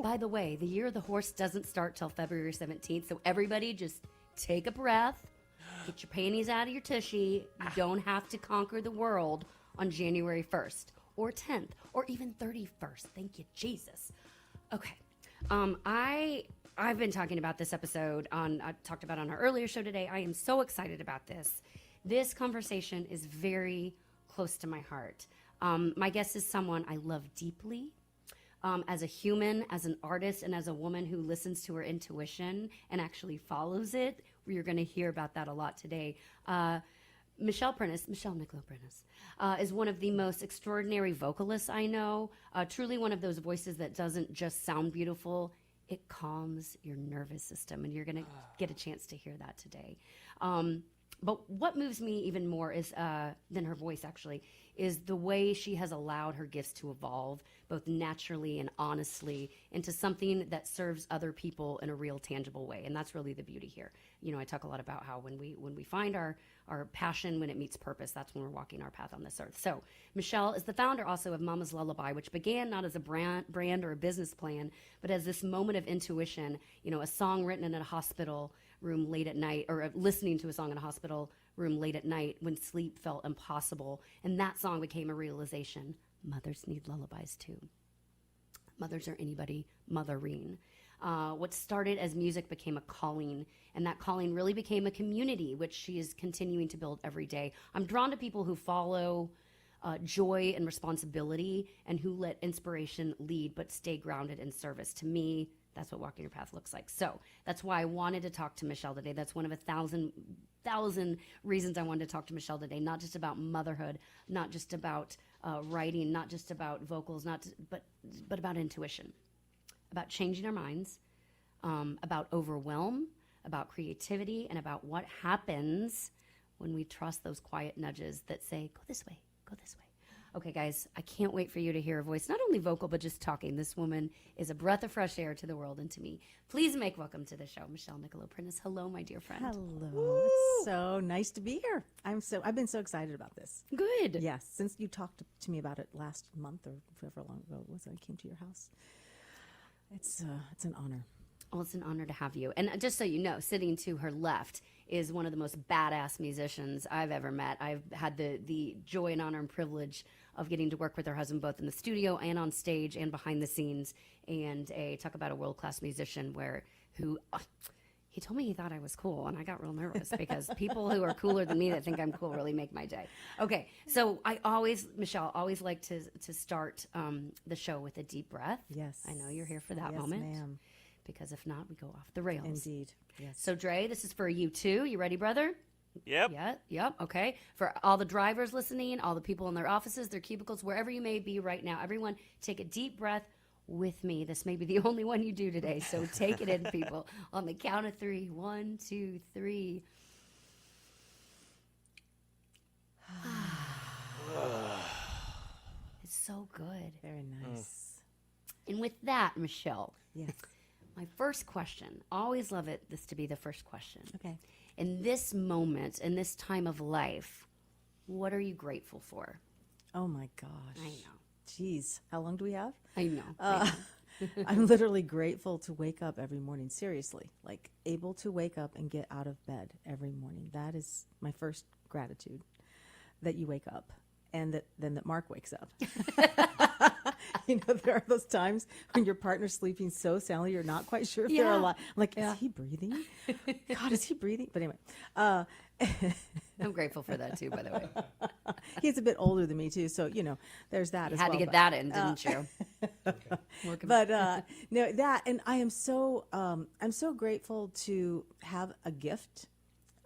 By the way, the year of the horse doesn't start till February 17th, so everybody just take a breath, get your panties out of your tushy. You don't have to conquer the world on January 1st. or 10th or even 31st. Thank you, Jesus. Okay. I've been talking about this episode I talked about on our earlier show today. I am so excited about this. This conversation is very close to my heart. My guest is someone I love deeply. As a human, as an artist, and as a woman who listens to her intuition and actually follows it. You're going to hear about that a lot today. Michelle Nicolo Prentice, is one of the most extraordinary vocalists I know. Truly one of those voices that doesn't just sound beautiful, it calms your nervous system, and you're going to get a chance to hear that today. But what moves me even more is than her voice, actually, is the way she has allowed her gifts to evolve, both naturally and honestly, into something that serves other people in a real, tangible way. And that's really the beauty here. I talk a lot about how when we find our passion, when it meets purpose, that's when we're walking our path on this earth. So Michelle is the founder also of Mama's Lullaby, which began not as a brand or a business plan, but as this moment of intuition, a song written in a hospital room late at night, or listening to a song in a hospital room late at night when sleep felt impossible. And that song became a realization. Mothers need lullabies too. Mothers are anybody mothering. What started as music became a calling, and that calling really became a community, which she is continuing to build every day. I'm drawn to people who follow joy and responsibility and who let inspiration lead but stay grounded in service. To me, that's what walking your path looks like. So that's why I wanted to talk to Michelle today. That's one of 1,000 reasons I wanted to talk to Michelle today. Not just about motherhood, not just about writing, not just about vocals, but about intuition, about changing our minds, about overwhelm, about creativity, and about what happens when we trust those quiet nudges that say, go this way, go this way. Okay, guys, I can't wait for you to hear her voice, not only vocal, but just talking. This woman is a breath of fresh air to the world and to me. Please make welcome to the show, Michelle Nicolo Prentice. Hello, my dear friend. Hello. It's so nice to be here. I've been so excited about this. Good. Yes, since you talked to me about it last month or however long ago it was, I came to your house. It's an honor. Well, it's an honor to have you. And just so you know, sitting to her left is one of the most badass musicians I've ever met. I've had the joy and honor and privilege of getting to work with her husband both in the studio and on stage and behind the scenes. And talk about a world-class musician who he told me he thought I was cool, and I got real nervous because people who are cooler than me that think I'm cool really make my day. Okay, so Michelle, always like to start the show with a deep breath. Yes. I know you're here for that yes, moment. Ma'am. Because if not, we go off the rails. Indeed. Yes. So, Dre, this is for you too. You ready, brother? Yep. Yep. Okay. For all the drivers listening, all the people in their offices, their cubicles, wherever you may be right now, everyone take a deep breath with me. This may be the only one you do today, so take it in, people. On the count of 3. 1, 2, 3. It's so good. Very nice. And with that, Michelle. Yes. My first question, always love this to be the first question. Okay. In this moment, in this time of life, what are you grateful for? Oh my gosh. I know. Jeez, how long do we have? I know. I'm literally grateful to wake up every morning, seriously, like able to wake up and get out of bed every morning. That is my first gratitude, that you wake up and that Mark wakes up. There are those times when your partner's sleeping so soundly you're not quite sure if they're alive. I'm like, is he breathing? God, is he breathing? But anyway. I'm grateful for that too, by the way. He's a bit older than me too, so there's that You as had well. to get that in, didn't you? But no, that, and I am I'm so grateful to have a gift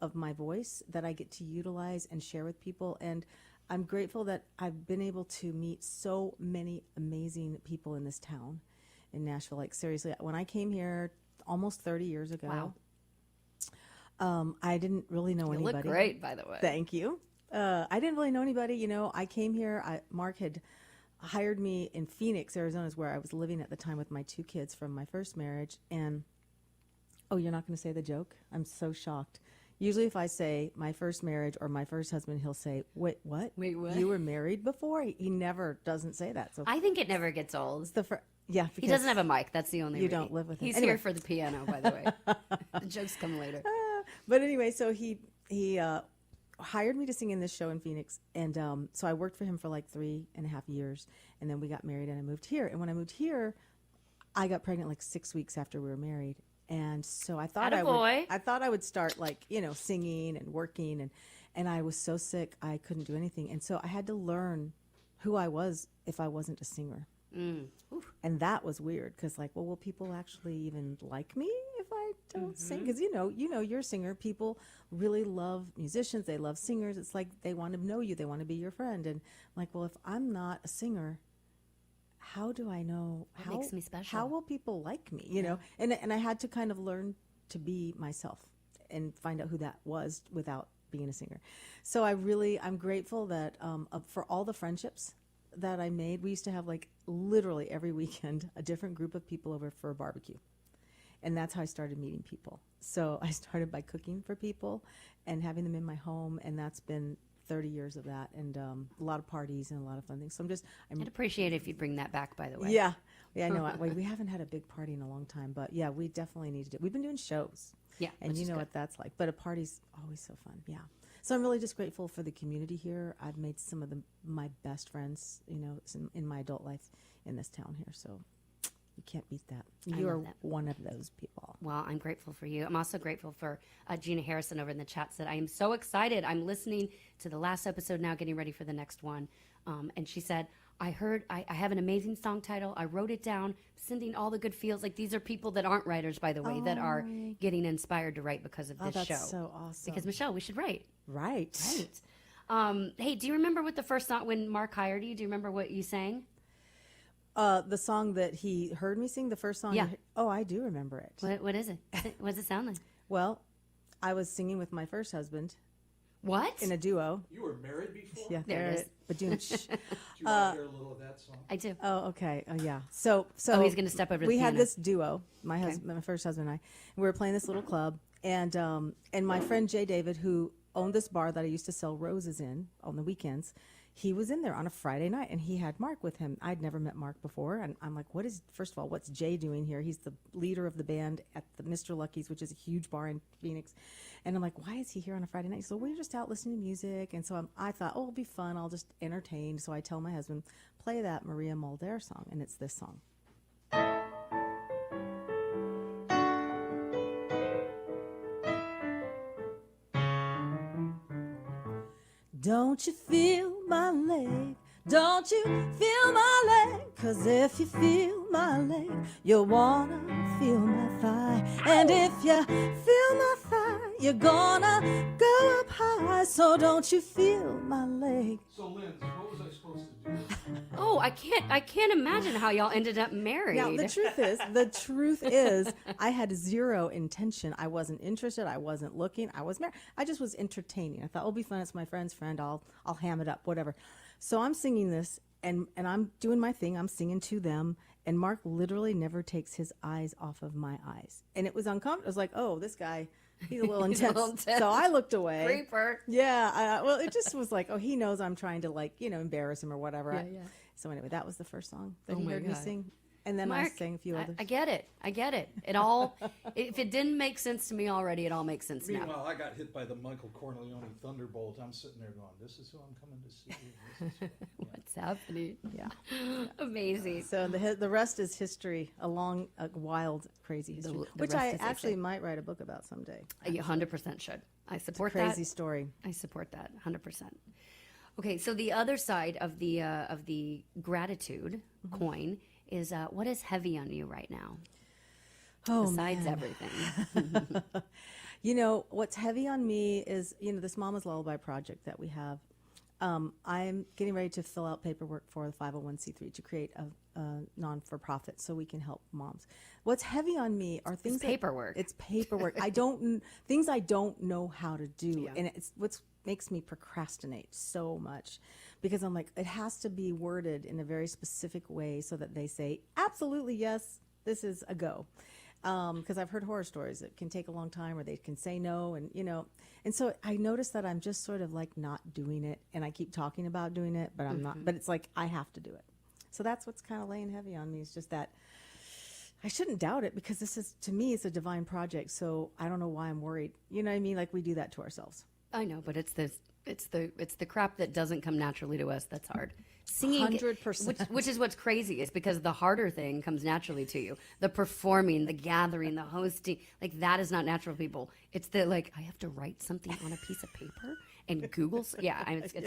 of my voice that I get to utilize and share with people. And I'm grateful that I've been able to meet so many amazing people in this town in Nashville. Like seriously, when I came here almost 30 years ago, I didn't really know anybody. You look great, by the way. Thank you. I didn't really know anybody. I came here, Mark had hired me in Phoenix, Arizona, is where I was living at the time with my 2 kids from my first marriage. And, you're not going to say the joke? I'm so shocked. Usually if I say my first marriage or my first husband, he'll say, wait, what? Wait, what? You were married before? He never doesn't say that. So I think it never gets old. It's yeah, he doesn't have a mic. That's the only you reason. don't live with him. He's Anyway. here for the piano, by the way. The jokes come later. But anyway, so he hired me to sing in this show in Phoenix. And so I worked for him for like 3.5 years. And then we got married and I moved here. And when I moved here, I got pregnant like 6 weeks after we were married. And so I thought I would start like, singing and working. And I was so sick, I couldn't do anything. And so I had to learn who I was if I wasn't a singer. And that was weird because like, well, will people actually even like me if I don't sing? Because you're a singer. People really love musicians. They love singers. It's like they want to know you. They want to be your friend. And I'm like, well, if I'm not a singer, how do I know What makes me special? How will people like me? You know, and I had to kind of learn to be myself and find out who that was without being a singer. So I'm grateful that for all the friendships that I made. We used to have like literally every weekend a different group of people over for a barbecue. And that's how I started meeting people. So I started by cooking for people and having them in my home, and that's been 30 years of that, and a lot of parties and a lot of fun things. So I'd appreciate it if you bring that back, by the way. Yeah, I know. We haven't had a big party in a long time, but yeah, we definitely need to do. We've been doing shows. Yeah, and you know what that's like. But a party's always so fun. Yeah. So I'm really just grateful for the community here. I've made some of my best friends, in my adult life in this town here. So you can't beat that. You are one of those people. Well, I'm grateful for you. I'm also grateful for Gina Harrison over in the chat said, I am so excited. I'm listening to the last episode now, getting ready for the next one. And she said, I have an amazing song title. I wrote it down, sending all the good feels. Like, these are people that aren't writers, by the way, that are getting inspired to write because of this show. That's so awesome. Because, Michelle, we should write. Right. Hey, do you remember what the first song, when Mark hired you, do you remember what you sang? The song that he heard me sing, the first song. Yeah. I do remember it. What is it? What does it sound like? Well, I was singing with my first husband. What? In a duo. You were married before? Yeah, there it is. But Do you want to hear a little of that song? I do. Oh, okay. Oh, yeah. So he's going to step over to the we had piano. this duo, my husband, my first husband and I. We were playing this little club, and my friend Jay David, who owned this bar that I used to sell roses in on the weekends, he was in there on a Friday night, and he had Mark with him. I'd never met Mark before, and I'm like, first of all, what's Jay doing here? He's the leader of the band at the Mr. Lucky's, which is a huge bar in Phoenix. And I'm like, why is he here on a Friday night? So we're just out listening to music. And so I thought, it'll be fun. I'll just entertain. So I tell my husband, play that Maria Mulder song, and it's this song. Don't you feel my leg? Don't you feel my leg? 'Cause if you feel my leg, you'll wanna feel my thigh. And if you feel my thigh, you're gonna go up high. So don't you feel my leg? So, Lindsay, what was I supposed to do? Oh, I can't imagine how y'all ended up married. Now, the truth is, I had zero intention. I wasn't interested. I wasn't looking. I was married. I just was entertaining. I thought, it'll be fun. It's my friend's friend. I'll ham it up, whatever. So I'm singing this, and I'm doing my thing. I'm singing to them, and Mark literally never takes his eyes off of my eyes. And it was uncomfortable. I was like, oh, this guy, he's a little intense. So I looked away. Creeper. Yeah. Well, it just was like, oh, he knows I'm trying to embarrass him or whatever. Yeah. So anyway, that was the first song that Oh he my heard me God. sing. And then Mark, I sang a few others. I get it. It all, if it didn't make sense to me already, it all makes sense now. Meanwhile, I got hit by the Michael Corleone thunderbolt. I'm sitting there going, this is who I'm coming to see. What's happening? Yeah. Amazing. So the rest is history, a long, wild, crazy history, The which rest I is actually history. might write a book about someday. You 100% should. I support It's a that. crazy story. I support that 100%. Okay, so the other side of the gratitude coin is what is heavy on you right now? Besides man. everything. What's heavy on me is, this Mama's Lullaby project that we have. I'm getting ready to fill out paperwork for the 501c3 to create a non-for-profit so we can help moms. What's heavy on me are things paperwork. It's paperwork. Things I don't know how to do, and it's what makes me procrastinate so much, because I'm like, it has to be worded in a very specific way so that they say absolutely yes, this is a go. Because I've heard horror stories that can take a long time, or they can say no, and so I notice that I'm just sort of like not doing it, and I keep talking about doing it, but I'm not. But it's like I have to do it. So that's what's kind of laying heavy on me. Is just that I shouldn't doubt it, because this is, to me, it's a divine project. So I don't know why I'm worried. You know what I mean? Like, we do that to ourselves. I know, but it's this It's the crap that doesn't come naturally to us that's hard. Singing, 100%. which is what's crazy, is because the harder thing comes naturally to you. The performing, the gathering, the hosting, like that is not natural to people. It's the like I have to write something on a piece of paper and Google. It's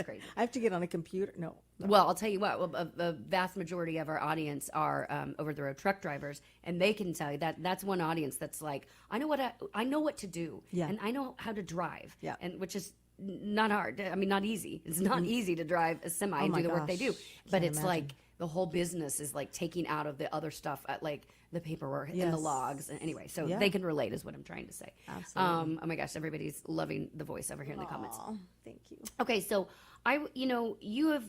crazy. I have to get on a computer. No. Well, I'll tell you what. The vast majority of our audience are over-the-road truck drivers, and they can tell you that's one audience that's like, I know what to do, and I know how to drive, and which is not hard. I mean, not easy. It's not easy to drive a semi and do the work they do. But it's like the whole business is like taking out of the other stuff, like the paperwork and the logs. And anyway, so they can relate, is what I'm trying to say. Absolutely. Oh my gosh, everybody's loving the voice over here in the comments. Thank you. Okay, so you have.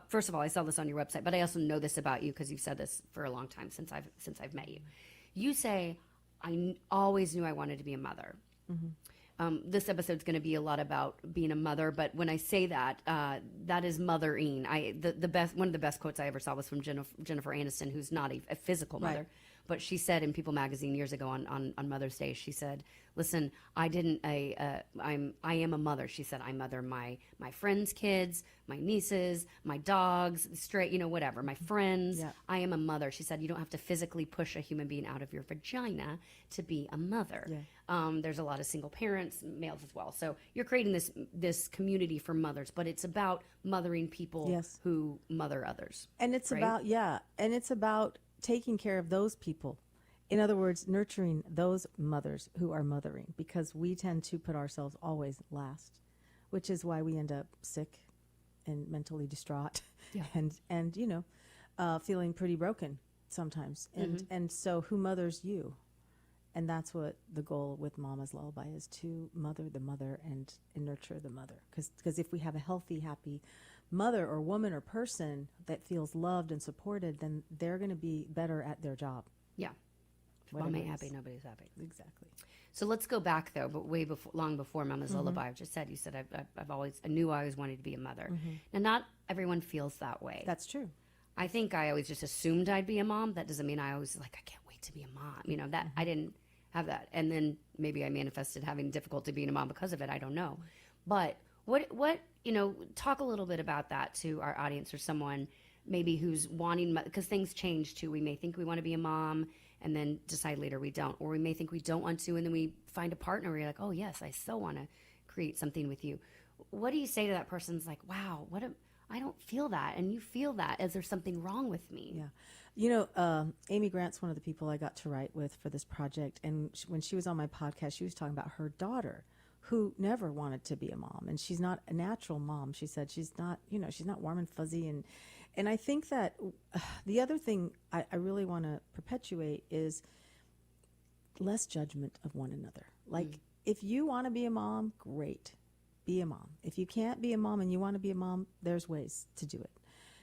First of all, I saw this on your website, but I also know this about you because you've said this for a long time since I've met you. You say, I always knew I wanted to be a mother. Mm-hmm. This episode's going to be a lot about being a mother, but when I say that, that is mothering. One of the best quotes I ever saw was from Jennifer Aniston, who's not a physical mother, but she said in People magazine years ago on Mother's Day, she said, "Listen, I am a mother." She said, "I mother my friends' kids, my nieces, my dogs, whatever, my friends. Yeah. I am a mother." She said, "You don't have to physically push a human being out of your vagina to be a mother." Yeah. There's a lot of single parents, males as well. So you're creating this community for mothers, but it's about mothering people who mother others. And it's right? about taking care of those people. In other words, nurturing those mothers who are mothering, because we tend to put ourselves always last, which is why we end up sick and mentally distraught and feeling pretty broken sometimes. And so who mothers you? And that's what the goal with Mama's Lullaby is, to mother the mother and nurture the mother. Because if we have a healthy, happy mother or woman or person that feels loved and supported, then they're going to be better at their job. Yeah. Mom ain't happy, nobody's happy. Exactly. So let's go back though, but long before Mama's Lullaby. I just said, you said I knew I always wanted to be a mother. Now, not everyone feels that way. That's true. I think I always just assumed I'd be a mom. That doesn't mean I always I can't wait to be a mom. That I didn't have that, and then maybe I manifested having difficulty being a mom because of it. I don't know, but what talk a little bit about that to our audience, or someone maybe who's wanting, because things change too. We may think we want to be a mom and then decide later we don't, or we may think we don't want to and then we find a partner where you're like, oh yes, I so want to create something with you. What do you say to that person's like, wow, I don't feel that, and you feel that? Is there something wrong with me? Yeah. Amy Grant's one of the people I got to write with for this project, and when she was on my podcast, she was talking about her daughter who never wanted to be a mom, and she's not a natural mom. She said she's not warm and fuzzy, and I think that the other thing I really want to perpetuate is less judgment of one another. Like, if you want to be a mom, great, be a mom. If you can't be a mom and you want to be a mom, there's ways to do it.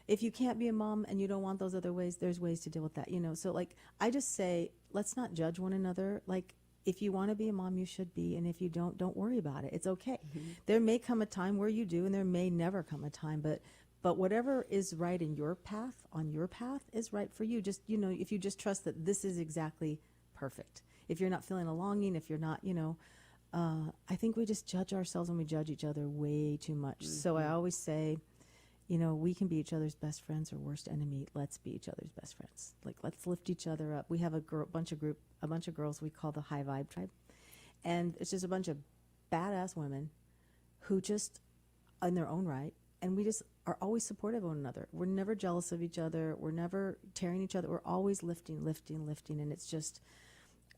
If you can't be a mom and you don't want those other ways, there's ways to deal with that. So I just say, let's not judge one another. Like, if you want to be a mom, you should be. And if you don't worry about it. It's okay. There may come a time where you do, and there may never come a time, but whatever is right in your path, on your path, is right for you. Just, if you just trust that this is exactly perfect. If you're not feeling a longing, if you're not, I think we just judge ourselves and we judge each other way too much. So I always say, we can be each other's best friends or worst enemy. Let's be each other's best friends. Like, let's lift each other up. We have a bunch of girls we call the High Vibe Tribe. And it's just a bunch of badass women who just, in their own right, and we just are always supportive of one another. We're never jealous of each other. We're never tearing each other. We're always lifting. And it's just,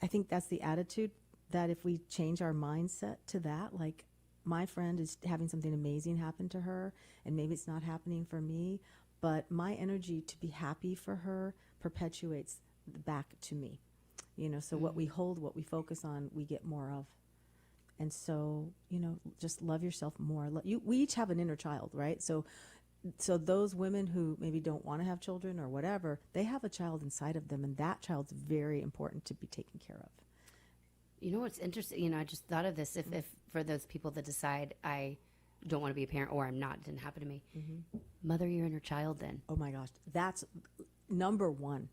I think that's the attitude, that if we change our mindset to that, like, my friend is having something amazing happen to her, and maybe it's not happening for me, but my energy to be happy for her perpetuates back to me. So what we hold, what we focus on, we get more of. And so, just love yourself more. We each have an inner child, right? So those women who maybe don't want to have children or whatever, they have a child inside of them, and that child's very important to be taken care of. You know what's interesting? I just thought of this. If for those people that decide I don't want to be a parent, or I'm not, it didn't happen to me, mother your inner child then. Oh my gosh, that's number one.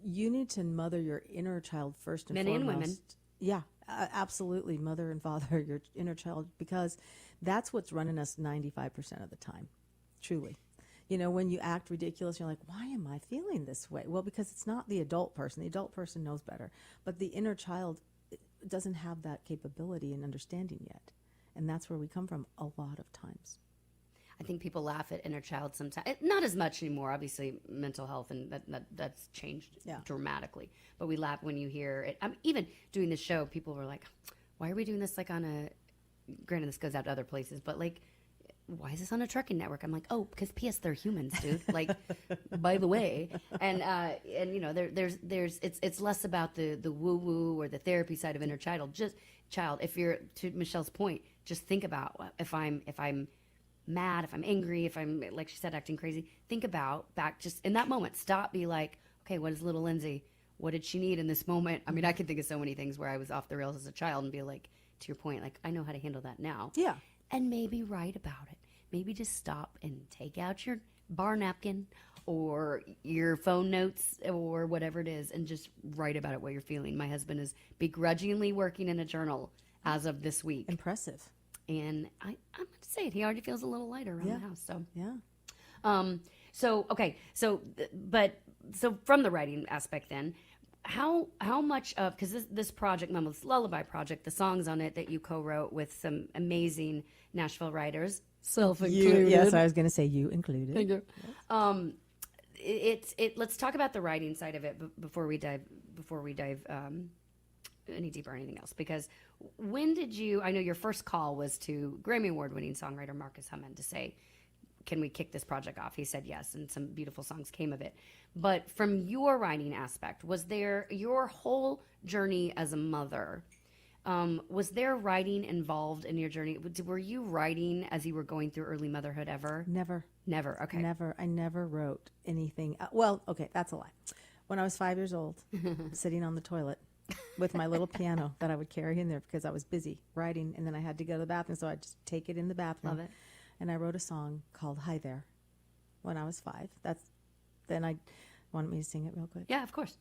You need to mother your inner child first and foremost. Men and women. Yeah, absolutely. Mother and father, your inner child, because that's what's running us 95% of the time, truly. You know, when you act ridiculous, you're like, why am I feeling this way? Well, because it's not the adult person. The adult person knows better. But the inner child doesn't have that capability and understanding yet. And that's where we come from a lot of times. I think people laugh at inner child sometimes. Not as much anymore, obviously, mental health, and that's changed dramatically. But we laugh when you hear it. Even doing the show, people were like, why are we doing this like on a, granted this goes out to other places, but like, why is this on a trucking network? I'm like, oh, because P.S. they're humans, dude. Like, by the way, and you know, it's less about the woo woo or the therapy side of inner child. If you're, to Michelle's point, just think about if I'm mad, if I'm angry, if I'm, like she said, acting crazy. Think about back just in that moment. Stop. Be like, okay, what is little Lindsay? What did she need in this moment? I mean, I can think of so many things where I was off the rails as a child and be like, to your point, like I know how to handle that now. Yeah. And maybe write about it. Maybe just stop and take out your bar napkin or your phone notes or whatever it is and just write about it, what you're feeling. My husband is begrudgingly working in a journal as of this week. Impressive. And I'm going to say it. He already feels a little lighter around the house. So yeah. So from the writing aspect then, how much of, because this project, Mama's Lullaby Project, the songs on it that you co-wrote with some amazing Nashville writers, self-included. Yes, I was going to say you included. Thank you. Let's talk about the writing side of it before we dive any deeper or anything else. Because when did you? I know your first call was to Grammy Award-winning songwriter Marcus Hammond to say, "Can we kick this project off?" He said yes, and some beautiful songs came of it. But from your writing aspect, was there your whole journey as a mother? Was there writing involved in your journey? Were you writing as you were going through early motherhood ever? Never. Okay. Never. I never wrote anything. Well, okay, that's a lie. When I was 5 years old, sitting on the toilet with my little piano that I would carry in there because I was busy writing, and then I had to go to the bathroom, so I'd just take it in the bathroom. Love it. And I wrote a song called Hi There when I was 5. Then I wanted me to sing it real quick. Yeah, of course.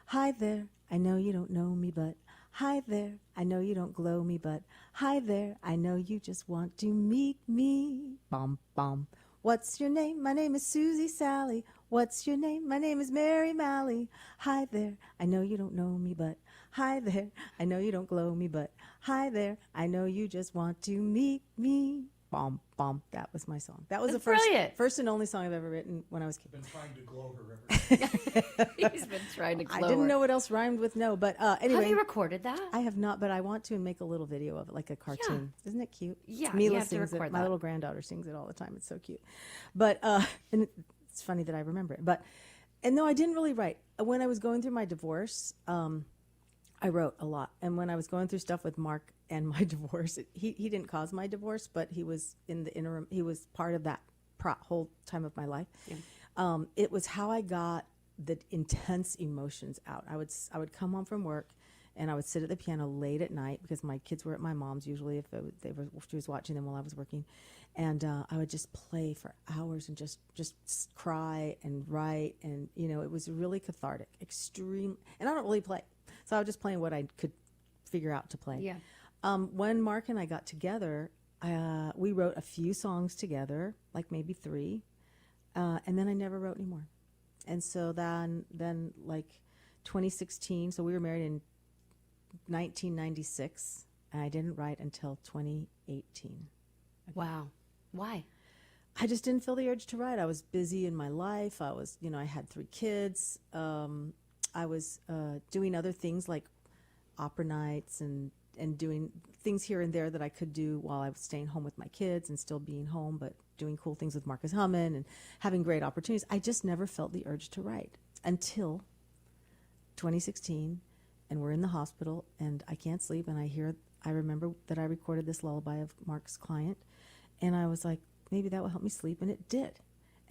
Hi there, I know you don't know me, but hi there, I know you don't glow me, but hi there, I know you just want to meet me. Bum, bum. What's your name? My name is Susie Sally. What's your name? My name is Mary Malley. Hi there, I know you don't know me, but hi there, I know you don't glow me, but hi there, I know you just want to meet me. Bum, bum. That was my song. That was the first and only song I've ever written when I was kid. Been trying to glow her ever. He's been trying to glow I didn't her. know what else rhymed with no, but anyway. Have you recorded that? I have not, but I want to and make a little video of it, like a cartoon. Yeah. Isn't it cute? Yeah, Mila you have to sings record it. that. My little granddaughter sings it all the time. It's so cute. But and it's funny that I remember it. And no, I didn't really write. When I was going through my divorce, I wrote a lot. And when I was going through stuff with Mark and my divorce, he didn't cause my divorce, but he was in the interim. He was part of that whole time of my life. Yeah. It was how I got the intense emotions out. I would come home from work, and I would sit at the piano late at night because my kids were at my mom's usually if she was watching them while I was working, and I would just play for hours and just cry and write, and it was really cathartic, extreme. And I don't really play, so I was just playing what I could figure out to play. Yeah. When Mark and I got together, we wrote a few songs together, like maybe 3, and then I never wrote anymore. And so then like 2016, so we were married in 1996, and I didn't write until 2018. Wow. Why? I just didn't feel the urge to write. I was busy in my life. I was, I had 3 kids. I was doing other things like opera nights and doing things here and there that I could do while I was staying home with my kids and still being home, but doing cool things with Marcus Hammond and having great opportunities. I just never felt the urge to write until 2016, and we're in the hospital, and I can't sleep, and I remember that I recorded this lullaby of Mark's client, and I was like, maybe that will help me sleep, and it did.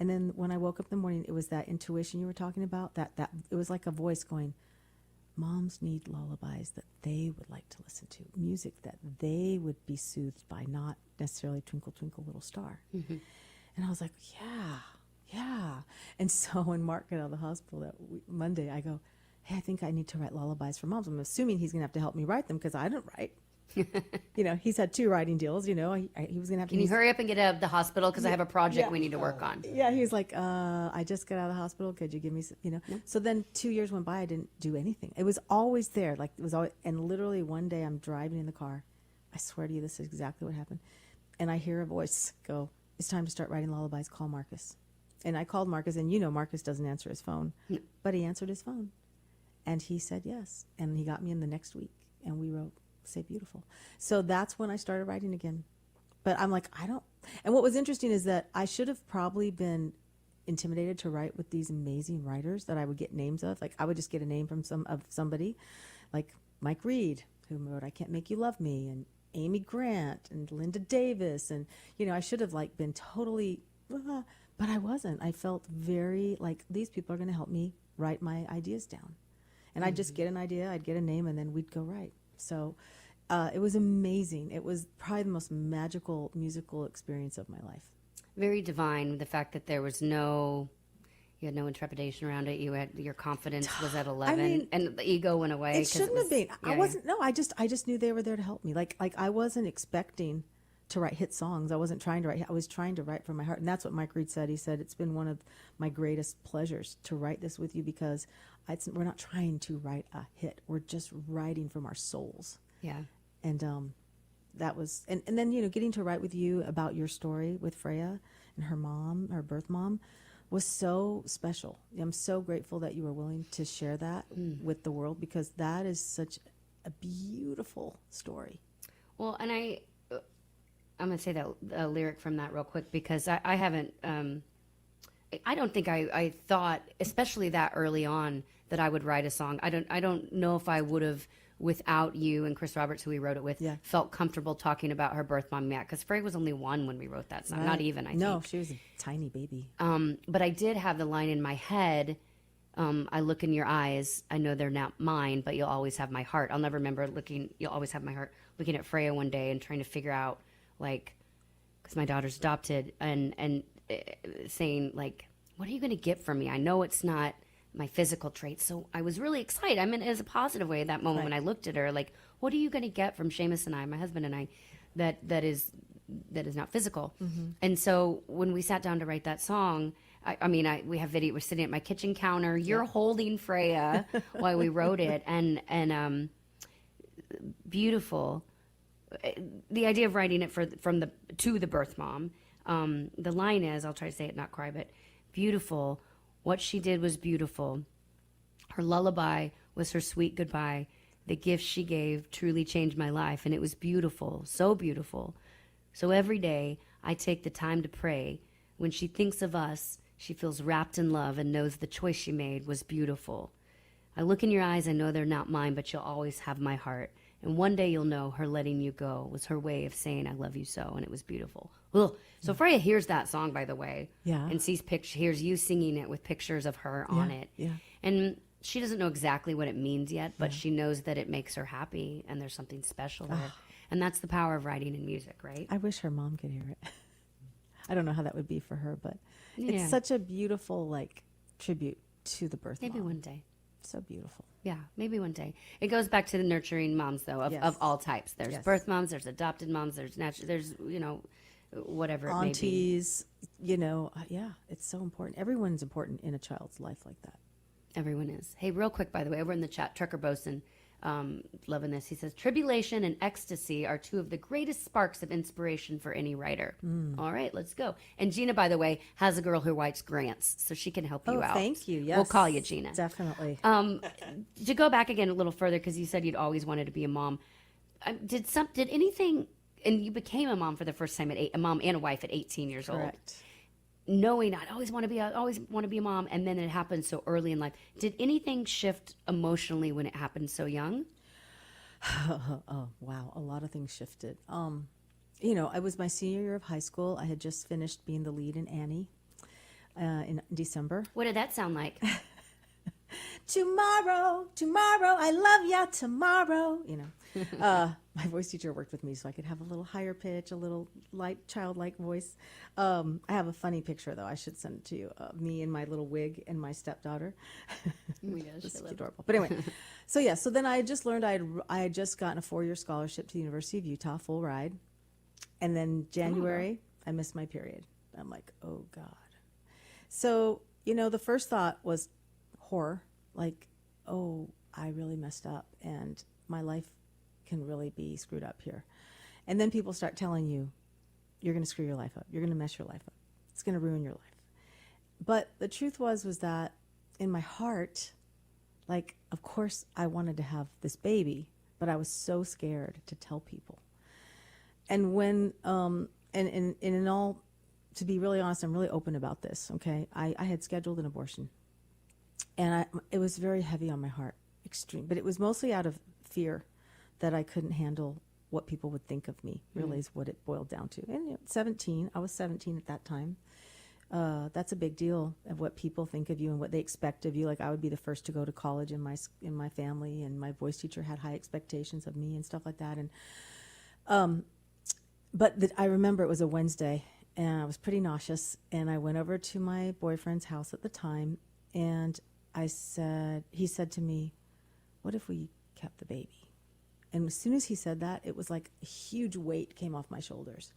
And then when I woke up in the morning, it was that intuition you were talking about, that it was like a voice going, moms need lullabies that they would like to listen to, music that they would be soothed by, not necessarily Twinkle, Twinkle, Little Star. Mm-hmm. And I was like, yeah. And so when Mark got out of the hospital that Monday, I go, hey, I think I need to write lullabies for moms. I'm assuming he's going to have to help me write them because I don't write. He's had 2 writing deals, he was going to have to. Can you hurry up and get out of the hospital because I have a project Yeah. we need to work on? Yeah, he was like, I just got out of the hospital. Could you give me some, So then 2 years went by. I didn't do anything. It was always there. Like, it was always, and literally one day I'm driving in the car. I swear to you, this is exactly what happened. And I hear a voice go, it's time to start writing lullabies. Call Marcus. And I called Marcus, and Marcus doesn't answer his phone. But he answered his phone. And he said yes. And he got me in the next week. And we wrote Say Beautiful. So that's when I started writing again. But I'm like, I don't. And what was interesting is that I should have probably been intimidated to write with these amazing writers that I would get names of. Like, I would just get a name from somebody, like Mike Reed, who wrote I Can't Make You Love Me, and Amy Grant, and Linda Davis. And, I should have been totally, but I wasn't. I felt very like these people are going to help me write my ideas down. And I'd just get an idea, I'd get a name, and then we'd go write. So it was amazing. It was probably the most magical musical experience of my life. Very divine, the fact that there was you had no intrepidation around it. Your confidence was at 11, and the ego went away. It shouldn't have been. I wasn't. No, I just knew they were there to help me. Like I wasn't expecting to write hit songs. I wasn't trying to write. I was trying to write from my heart, and that's what Mike Reed said. He said it's been one of my greatest pleasures to write this with you because we're not trying to write a hit. We're just writing from our souls. Yeah. And that was, and then getting to write with you about your story with Freya and her mom, her birth mom, was so special. I'm so grateful that you were willing to share that with the world because that is such a beautiful story. Well, and I'm going to say that lyric from that real quick because I haven't, I don't think I thought, especially that early on, that I would write a song. I don't know if I would have, without you and Chris Roberts, who we wrote it with, felt comfortable talking about her birth mom yet. Because Frey was only 1 when we wrote that song. Right. Not even, I think. No, she was a tiny baby. But I did have the line in my head, I look in your eyes, I know they're not mine, but you'll always have my heart. I'll never remember you'll always have my heart, looking at Freya one day and trying to figure out, because my daughter's adopted, and saying, what are you going to get from me? I know it's not my physical traits. So I was really excited. I mean, it was a positive way at that moment when I looked at her, what are you going to get from Seamus and I, my husband and I, that is not physical? Mm-hmm. And so when we sat down to write that song, we have video. We're sitting at my kitchen counter. You're holding Freya while we wrote it, and beautiful. The idea of writing it to the birth mom. The line is, I'll try to say it, not cry, but beautiful. What she did was beautiful. Her lullaby was her sweet goodbye. The gift she gave truly changed my life, and it was beautiful, so beautiful. So every day I take the time to pray. When she thinks of us, she feels wrapped in love and knows the choice she made was beautiful. I look in your eyes, I know they're not mine, but you'll always have my heart. And one day you'll know her letting you go was her way of saying I love you so, and it was beautiful. Ugh. So Freya hears that song, by the way, and hears you singing it with pictures of her on it. Yeah. And she doesn't know exactly what it means yet, but she knows that it makes her happy and there's something special there. And that's the power of writing in music, right? I wish her mom could hear it. I don't know how that would be for her, but it's such a beautiful tribute to the birth Maybe mom. one day. So beautiful. Yeah, maybe one day. It goes back to the nurturing moms, though, of all types. There's birth moms, there's adopted moms, there's whatever Aunties, it may be. It's so important. Everyone's important in a child's life like that. Everyone is. Hey, real quick, by the way, over in the chat, Trucker Bosun, loving this. He says, tribulation and ecstasy are 2 of the greatest sparks of inspiration for any writer. All right, let's go. And Gina, by the way, has a girl who writes grants, so she can help you out. Thank you. Yes. We'll call you, Gina. Definitely. To go back again a little further, because you said you'd always wanted to be a mom. Did anything, and you became a mom for the first time a mom and a wife at 18 years old. Correct. Knowing I always want to be a mom, and then it happened so early in life. Did anything shift emotionally when it happened so young? Oh, wow. A lot of things shifted. It was my senior year of high school. I had just finished being the lead in Annie in December. What did that sound like? tomorrow, I love ya tomorrow. My voice teacher worked with me so I could have a little higher pitch, a little light childlike voice. I have a funny picture though. I should send it to you. Me in my little wig and my stepdaughter. It's adorable. But anyway, so then I had just learned I had just gotten a 4-year scholarship to the University of Utah, full ride. And then January, I missed my period. I'm like, oh God. So, the first thought was horror, like, oh, I really messed up and my life can really be screwed up here. And then people start telling you, you're going to screw your life up. You're going to mess your life up. It's going to ruin your life. But the truth was that in my heart, like, of course I wanted to have this baby, but I was so scared to tell people. And when, and in all, to be really honest, I'm really open about this, okay? I had scheduled an abortion. And it was very heavy on my heart, extreme. But it was mostly out of fear that I couldn't handle what people would think of me, really is what it boiled down to. And 17, I was 17 at that time. That's a big deal of what people think of you and what they expect of you. Like, I would be the first to go to college in my family, and my voice teacher had high expectations of me and stuff like that. And I remember it was a Wednesday, and I was pretty nauseous, and I went over to my boyfriend's house at the time, and he said to me, what if we kept the baby? And as soon as he said that, it was like a huge weight came off my shoulders.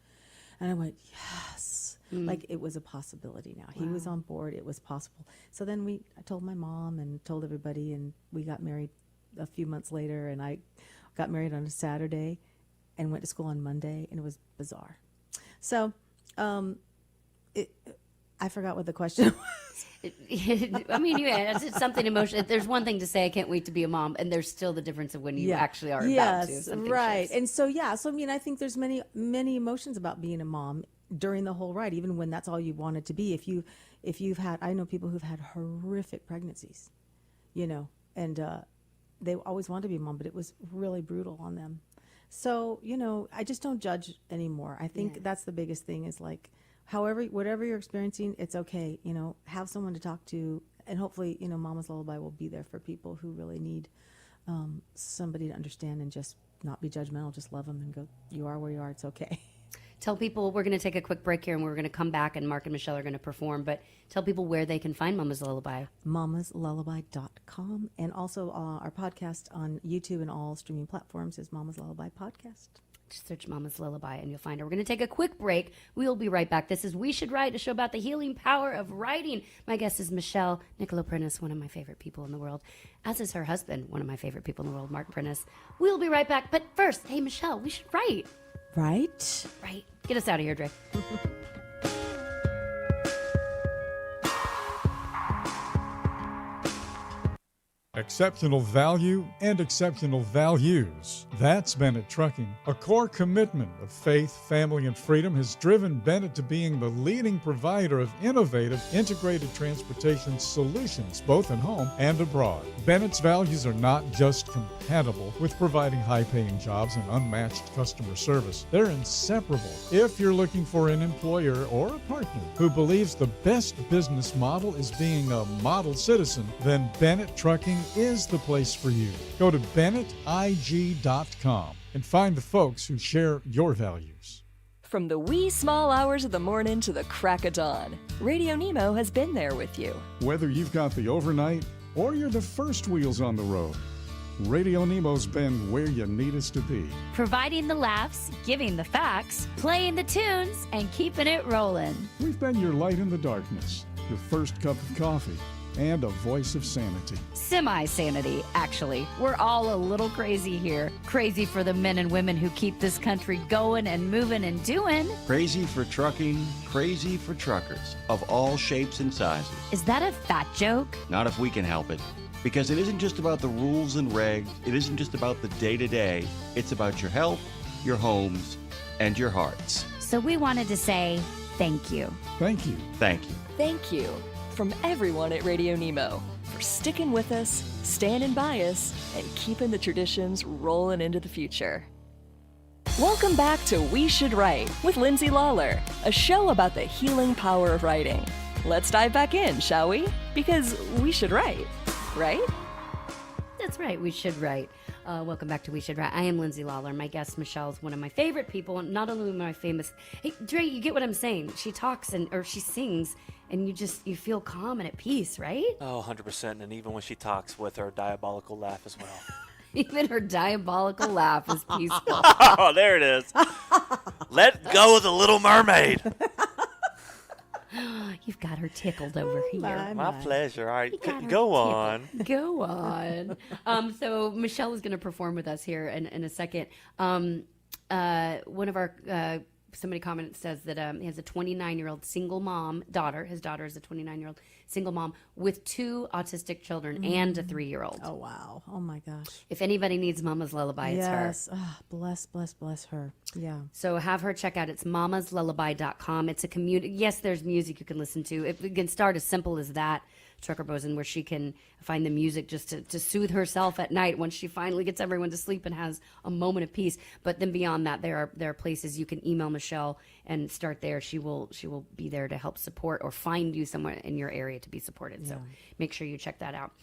And I went, yes. Like, it was a possibility now. Wow. He was on board. It was possible. So then I told my mom and told everybody, and we got married a few months later, and I got married on a Saturday and went to school on Monday, and it was bizarre. So, I forgot what the question was. I mean, it's something emotional. There's one thing to say, I can't wait to be a mom, and there's still the difference of when you actually are about to. Yes, right. And so, I mean, I think there's many emotions about being a mom during the whole ride, even when that's all you wanted to be. If you've had, I know people who've had horrific pregnancies, and they always wanted to be a mom, but it was really brutal on them. So, I just don't judge anymore. I think that's the biggest thing is, like, whatever you're experiencing, it's okay. Have someone to talk to, and hopefully, Mama's Lullaby will be there for people who really need somebody to understand and just not be judgmental. Just love them and go, you are where you are. It's okay. Tell people, we're going to take a quick break here, and we're going to come back, and Mark and Michelle are going to perform, but tell people where they can find Mama's Lullaby. mamaslullaby.com, and also our podcast on YouTube and all streaming platforms is Mama's Lullaby Podcast. Just search Mama's Lullaby and you'll find her. We're going to take a quick break. We'll be right back. This is We Should Write, a show about the healing power of writing. My guest is Michelle Nicolo Prentice, one of my favorite people in the world, as is her husband, one of my favorite people in the world, Mark Prentice. We'll be right back. But first, hey, Michelle, we should write. Right? Right. Get us out of here, Dre. Exceptional value and exceptional values. That's Bennett Trucking. A core commitment of faith, family, and freedom has driven Bennett to being the leading provider of innovative, integrated transportation solutions, both at home and abroad. Bennett's values are not just compatible with providing high-paying jobs and unmatched customer service. They're inseparable. If you're looking for an employer or a partner who believes the best business model is being a model citizen, then Bennett Trucking is the place for you. Go to BennettIG.com and find the folks who share your values. From the wee small hours of the morning to the crack of dawn, RadioNemo has been there with you. Whether you've got the overnight or you're the first wheels on the road, RadioNemo's been where you need us to be. Providing the laughs, giving the facts, playing the tunes, and keeping it rolling. We've been your light in the darkness, your first cup of coffee, and a voice of sanity. Semi-sanity, actually. We're all a little crazy here. Crazy for the men and women who keep this country going and moving and doing. Crazy for trucking, crazy for truckers of all shapes and sizes. Is that a fat joke? Not if we can help it. Because it isn't just about the rules and regs. It isn't just about the day-to-day. It's about your health, your homes, and your hearts. So we wanted to say thank you. Thank you. Thank you. Thank you from everyone at RadioNemo for sticking with us, standing by us, and keeping the traditions rolling into the future. Welcome back to We Should Write with Lindsay Lawler, a show about the healing power of writing. Let's dive back in, shall we? Because we should write. right? That's right. We should write. Welcome back to We Should Write. I am Lindsay Lawler. My guest Michelle is one of my favorite people. Not only my famous. Hey, Dre, you get what I'm saying? She talks or she sings, and you feel calm and at peace, right? Oh, 100%. And even when she talks with her diabolical laugh as well. Even her diabolical laugh is peaceful. Oh, there it is. Let go of the Little Mermaid. You've got her tickled over here. My pleasure. All right, go on. Go on. So Michelle is going to perform with us here in a second. One of our somebody commented says that he has a 29-year-old single mom daughter. His daughter is a 29-year-old single mom with 2 autistic children and a 3-year-old. Oh, wow. Oh, my gosh. If anybody needs Mama's Lullaby, it's her. Yes. Oh, bless her. Yeah. So have her check out. It's mamaslullaby.com. It's a community. Yes, there's music you can listen to. It can start as simple as that, Trucker Bosun, where she can find the music just to soothe herself at night once she finally gets everyone to sleep and has a moment of peace. But then beyond that, there are places you can email Michelle and start there. She will be there to help support or find you somewhere in your area to be supported. So make sure you check that out.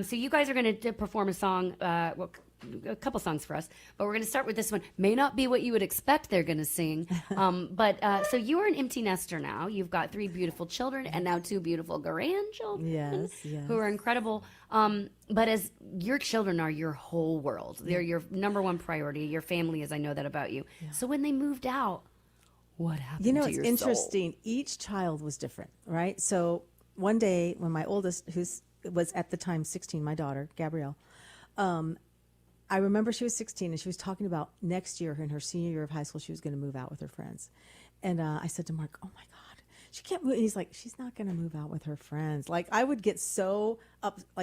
So you guys are going to perform a song, a couple songs for us, but we're going to start with this one. May not be what you would expect they're going to sing, but so you are an empty nester now. You've got 3 beautiful children and now 2 beautiful grandchildren. Yes. Who are incredible. But as your children are your whole world, they're your number one priority. Your family, as I know that about you. Yeah. So when they moved out, what happened to your soul? It's interesting. Each child was different, right? So one day when my oldest, who was at the time 16, my daughter, Gabrielle, I remember she was 16 and she was talking about next year, in her senior year of high school, she was going to move out with her friends. And I said to Mark, oh my God, she can't move. And he's like, she's not going to move out with her friends. Like, I would get so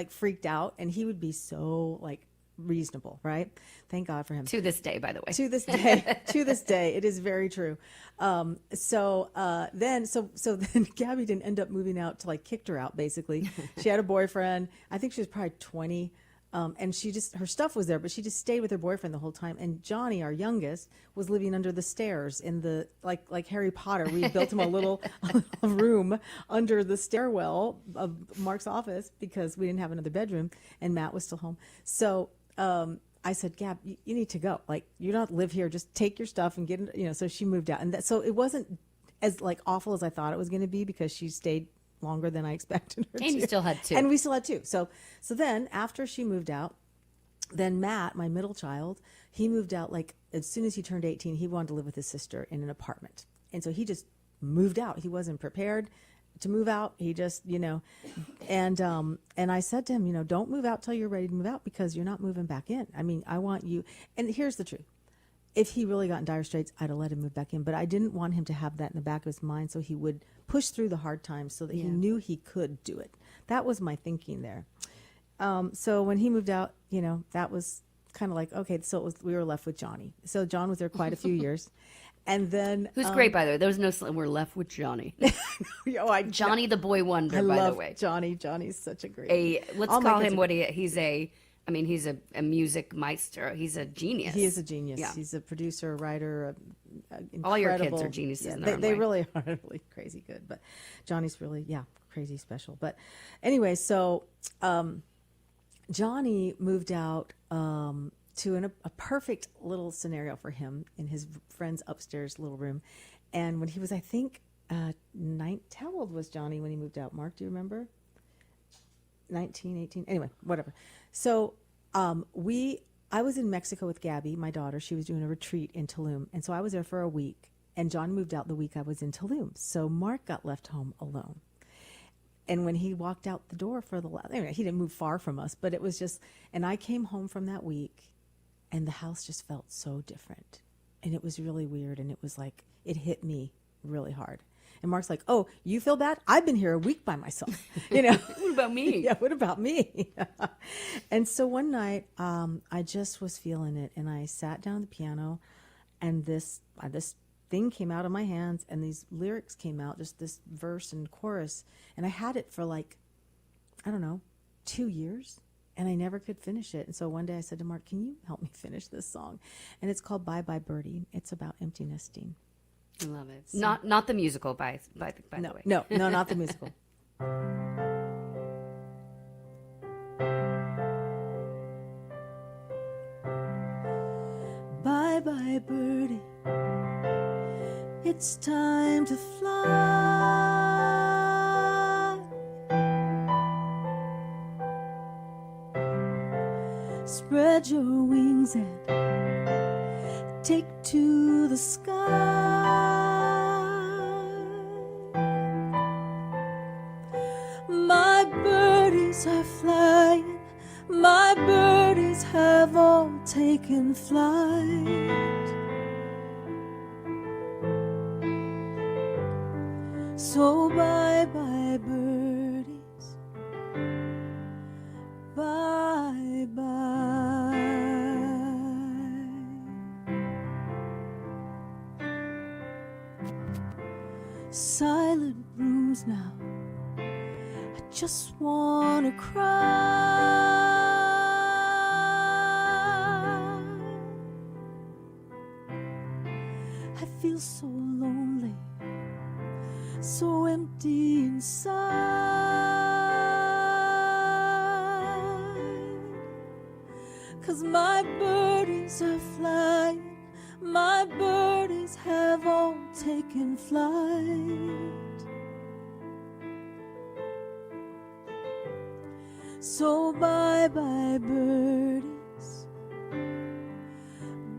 freaked out, and he would be so reasonable, right? Thank God for him. To this day, by the way. To this day, it is very true. So then Gabby didn't end up moving out till I kicked her out, basically. She had a boyfriend. I think she was probably 20. And her stuff was there, but she just stayed with her boyfriend the whole time. And Johnny, our youngest, was living under the stairs in the, like Harry Potter. We built him a little room under the stairwell of Mark's office because we didn't have another bedroom, and Matt was still home. So I said, Gab, you need to go. Like, you don't live here. Just take your stuff and get in, so she moved out. And so it wasn't as awful as I thought it was going to be because she stayed longer than I expected her to. And you still had 2. And we still had 2. So then after she moved out, then Matt, my middle child, he moved out as soon as he turned 18, he wanted to live with his sister in an apartment. And so he just moved out. He wasn't prepared to move out. He just, and I said to him, don't move out till you're ready to move out because you're not moving back in. I mean, I want you. And here's the truth. If he really got in dire straits, I'd have let him move back in. But I didn't want him to have that in the back of his mind, so he would push through the hard times so that he knew he could do it. That was my thinking there. So when he moved out, that was kind of okay, so we were left with Johnny. So John was there quite a few years. And then... Who's great, by the way. There was no... We're left with Johnny. Johnny the boy wonder, by the way. Johnny. Johnny's such a great... Let's call him what he's a... I mean, he's a music maestro. He's a genius. He is a genius. Yeah. He's a producer, writer. All your kids are geniuses in their own way. They really are really crazy good. But Johnny's really, crazy special. But anyway, so Johnny moved out to a perfect little scenario for him in his friend's upstairs little room. And when he was, I think, how old was Johnny when he moved out? Mark, do you remember? 19, 18, anyway, whatever. So I was in Mexico with Gabby, my daughter. She was doing a retreat in Tulum. And so I was there for a week. And John moved out the week I was in Tulum. So Mark got left home alone. And when he walked out the door anyway, he didn't move far from us, but it was just, and I came home from that week and the house just felt so different. And it was really weird. And it was it hit me really hard. And Mark's like, oh, you feel bad? I've been here a week by myself. What about me? Yeah, what about me? And so one night, I just was feeling it. And I sat down at the piano, and this thing came out of my hands, and these lyrics came out, just this verse and chorus. And I had it for 2 years. And I never could finish it. And so one day I said to Mark, can you help me finish this song? And it's called Bye Bye Birdie. It's about empty nesting. I love it. So, not the musical, by the way. No, not the musical. bye, birdie. It's time to fly. Spread your wings and take to the sky. My birdies are flying. My birdies have all taken flight. So bye-bye, birdies. Bye-bye. Silent rooms now. I just wanna cry. I feel so lonely, so empty inside. 'Cause my birdies are flying. My birdies have all taken flight. So bye-bye, birdies.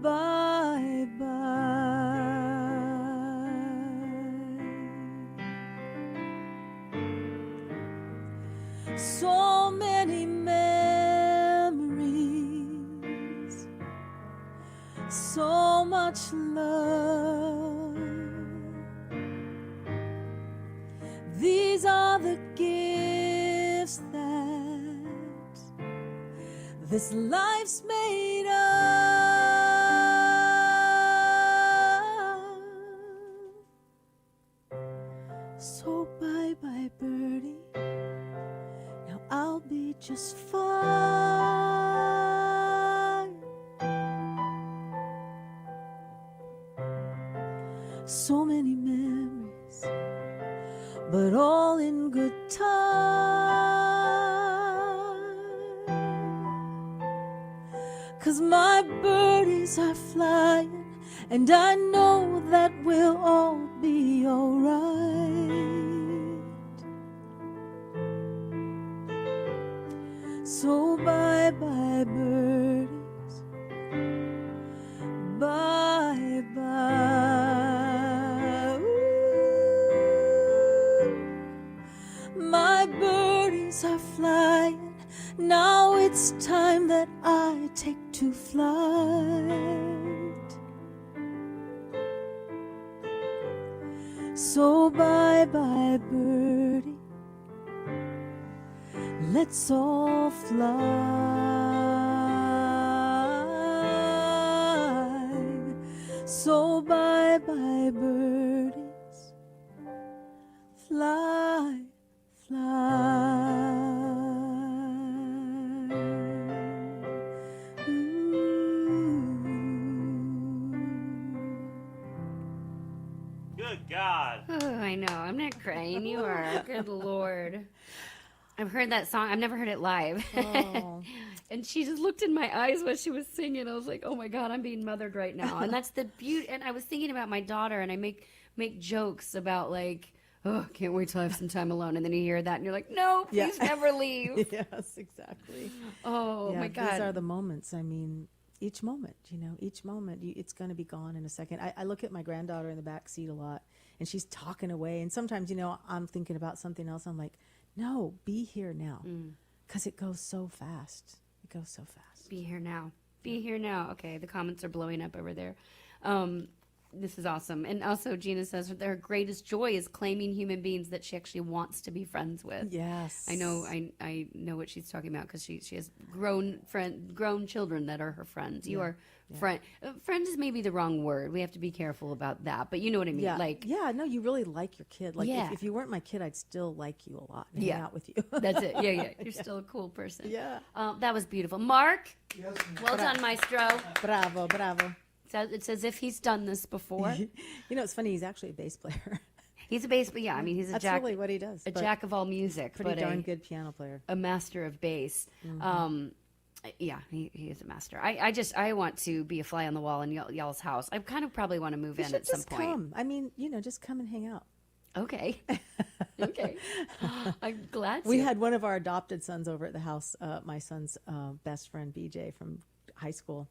Bye-bye. So many memories, so much love. These are the gifts that this life's made of. So bye-bye, birdie. Now I'll be just fine. So many memories, but all in good time. 'Cause my birdies are flying, and I know that we'll all be alright. So bye-bye, birdies. Bye-bye. Ooh. My birdies are flying. Now it's time that I take to flight. So bye-bye, birdie. Let's all fly. So bye-bye, birdies. Fly, fly. Good God. Oh, I know. I'm not crying. You are. Good Lord. I've heard that song. I've never heard it live. Oh. And she just looked in my eyes when she was singing. I was like, oh my God, I'm being mothered right now. And that's the beauty. And I was thinking about my daughter, and I make jokes about like, oh, can't wait till I have some time alone. And then you hear that and you're like, no, please never leave. Yes, exactly. Oh my God. These are the moments. I mean, each moment, each moment, it's going to be gone in a second. I look at my granddaughter in the back seat a lot, and she's talking away. And sometimes, I'm thinking about something else. I'm like, no, be here now. Because it goes so fast. It goes so fast. Be here now. Be here now. Okay, the comments are blowing up over there. This is awesome. And also, Gina says that her greatest joy is claiming human beings that she actually wants to be friends with. Yes. I know what she's talking about, because she has grown children that are her friends. You are friend. Friend is maybe the wrong word. We have to be careful about that. But you know what I mean. Yeah. No, you really like your kid. Like if you weren't my kid, I'd still like you a lot. And hang out with you. That's it. Yeah. You're still a cool person. Yeah. That was beautiful. Mark. Yes. Well done, Maestro. Bravo, bravo. It's as if he's done this before. It's funny. He's actually a bass player. He's a bass, but yeah, I mean, he's a That's really what he does. A jack of all music, pretty but darn good piano player. A master of bass. Yeah, he is a master. I want to be a fly on the wall in y'all's house. I kind of probably want to move in at some point. Come. I mean, just come and hang out. Okay. Okay. I'm glad to. We had one of our adopted sons over at the house, my son's best friend, BJ, from high school.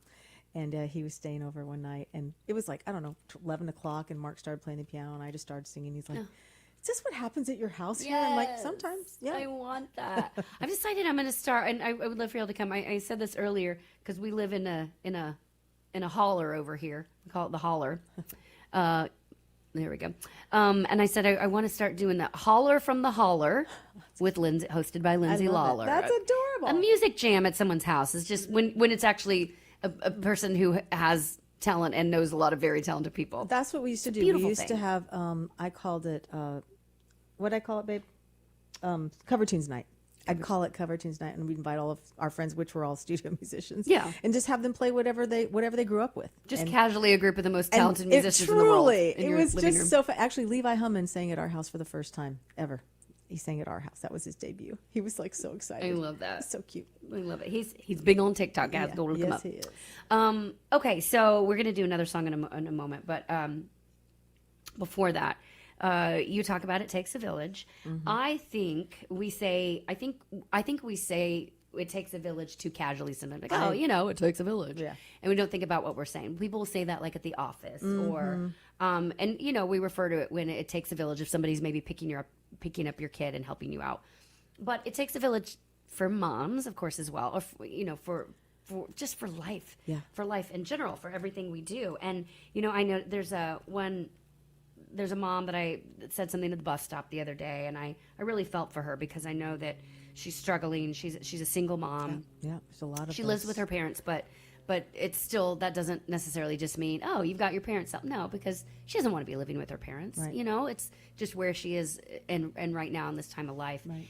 And he was staying over one night. And it was like, I don't know, 11 o'clock. And Mark started playing the piano. And I just started singing. He's like, is this what happens at your house here? I'm like, sometimes, yeah. I want that. I've decided I'm going to start, and I would love for y'all to come. I said this earlier because we live in a holler over here. We call it the holler. There we go. And I said I want to start doing the holler from the holler with Lindsay, hosted by Lindsay Lawler. That's adorable. A music jam at someone's house. It's just when it's actually a person who has talent and knows a lot of very talented people. That's what we used to do. We used to have, I called it, what'd I call it, babe? Cover Tunes Night. I'd call it Cover Tunes Night, and we'd invite all of our friends, which were all studio musicians. Yeah. And just have them play whatever they grew up with. Just casually a group of the most talented musicians in the world. It was just so fun. Actually, Levi Humman sang at our house for the first time ever. He sang at our house. That was his debut. He was like so excited. I love that. So cute. I love it. He's big on TikTok. Guys, go look him up. Yes, he is. Okay, so we're gonna do another song in a moment, but before that, you talk about it takes a village. Mm-hmm. I think we say it takes a village too casually sometimes. Like, it takes a village. Yeah. And we don't think about what we're saying. People will say that like at the office or Mm-hmm. and we refer to it when it takes a village if somebody's maybe picking up your kid and helping you out. But it takes a village for moms, of course, as well, or for just for life. Yeah. For life in general, for everything we do. And I know there's a mom that said something at the bus stop the other day, and I really felt for her because I know that she's struggling. She's a single mom. Yeah, there's a lot of She lives with her parents, but it's still, that doesn't necessarily just mean, oh, you've got your parents up. No, because she doesn't want to be living with her parents. Right. It's just where she is and right now in this time of life. Right.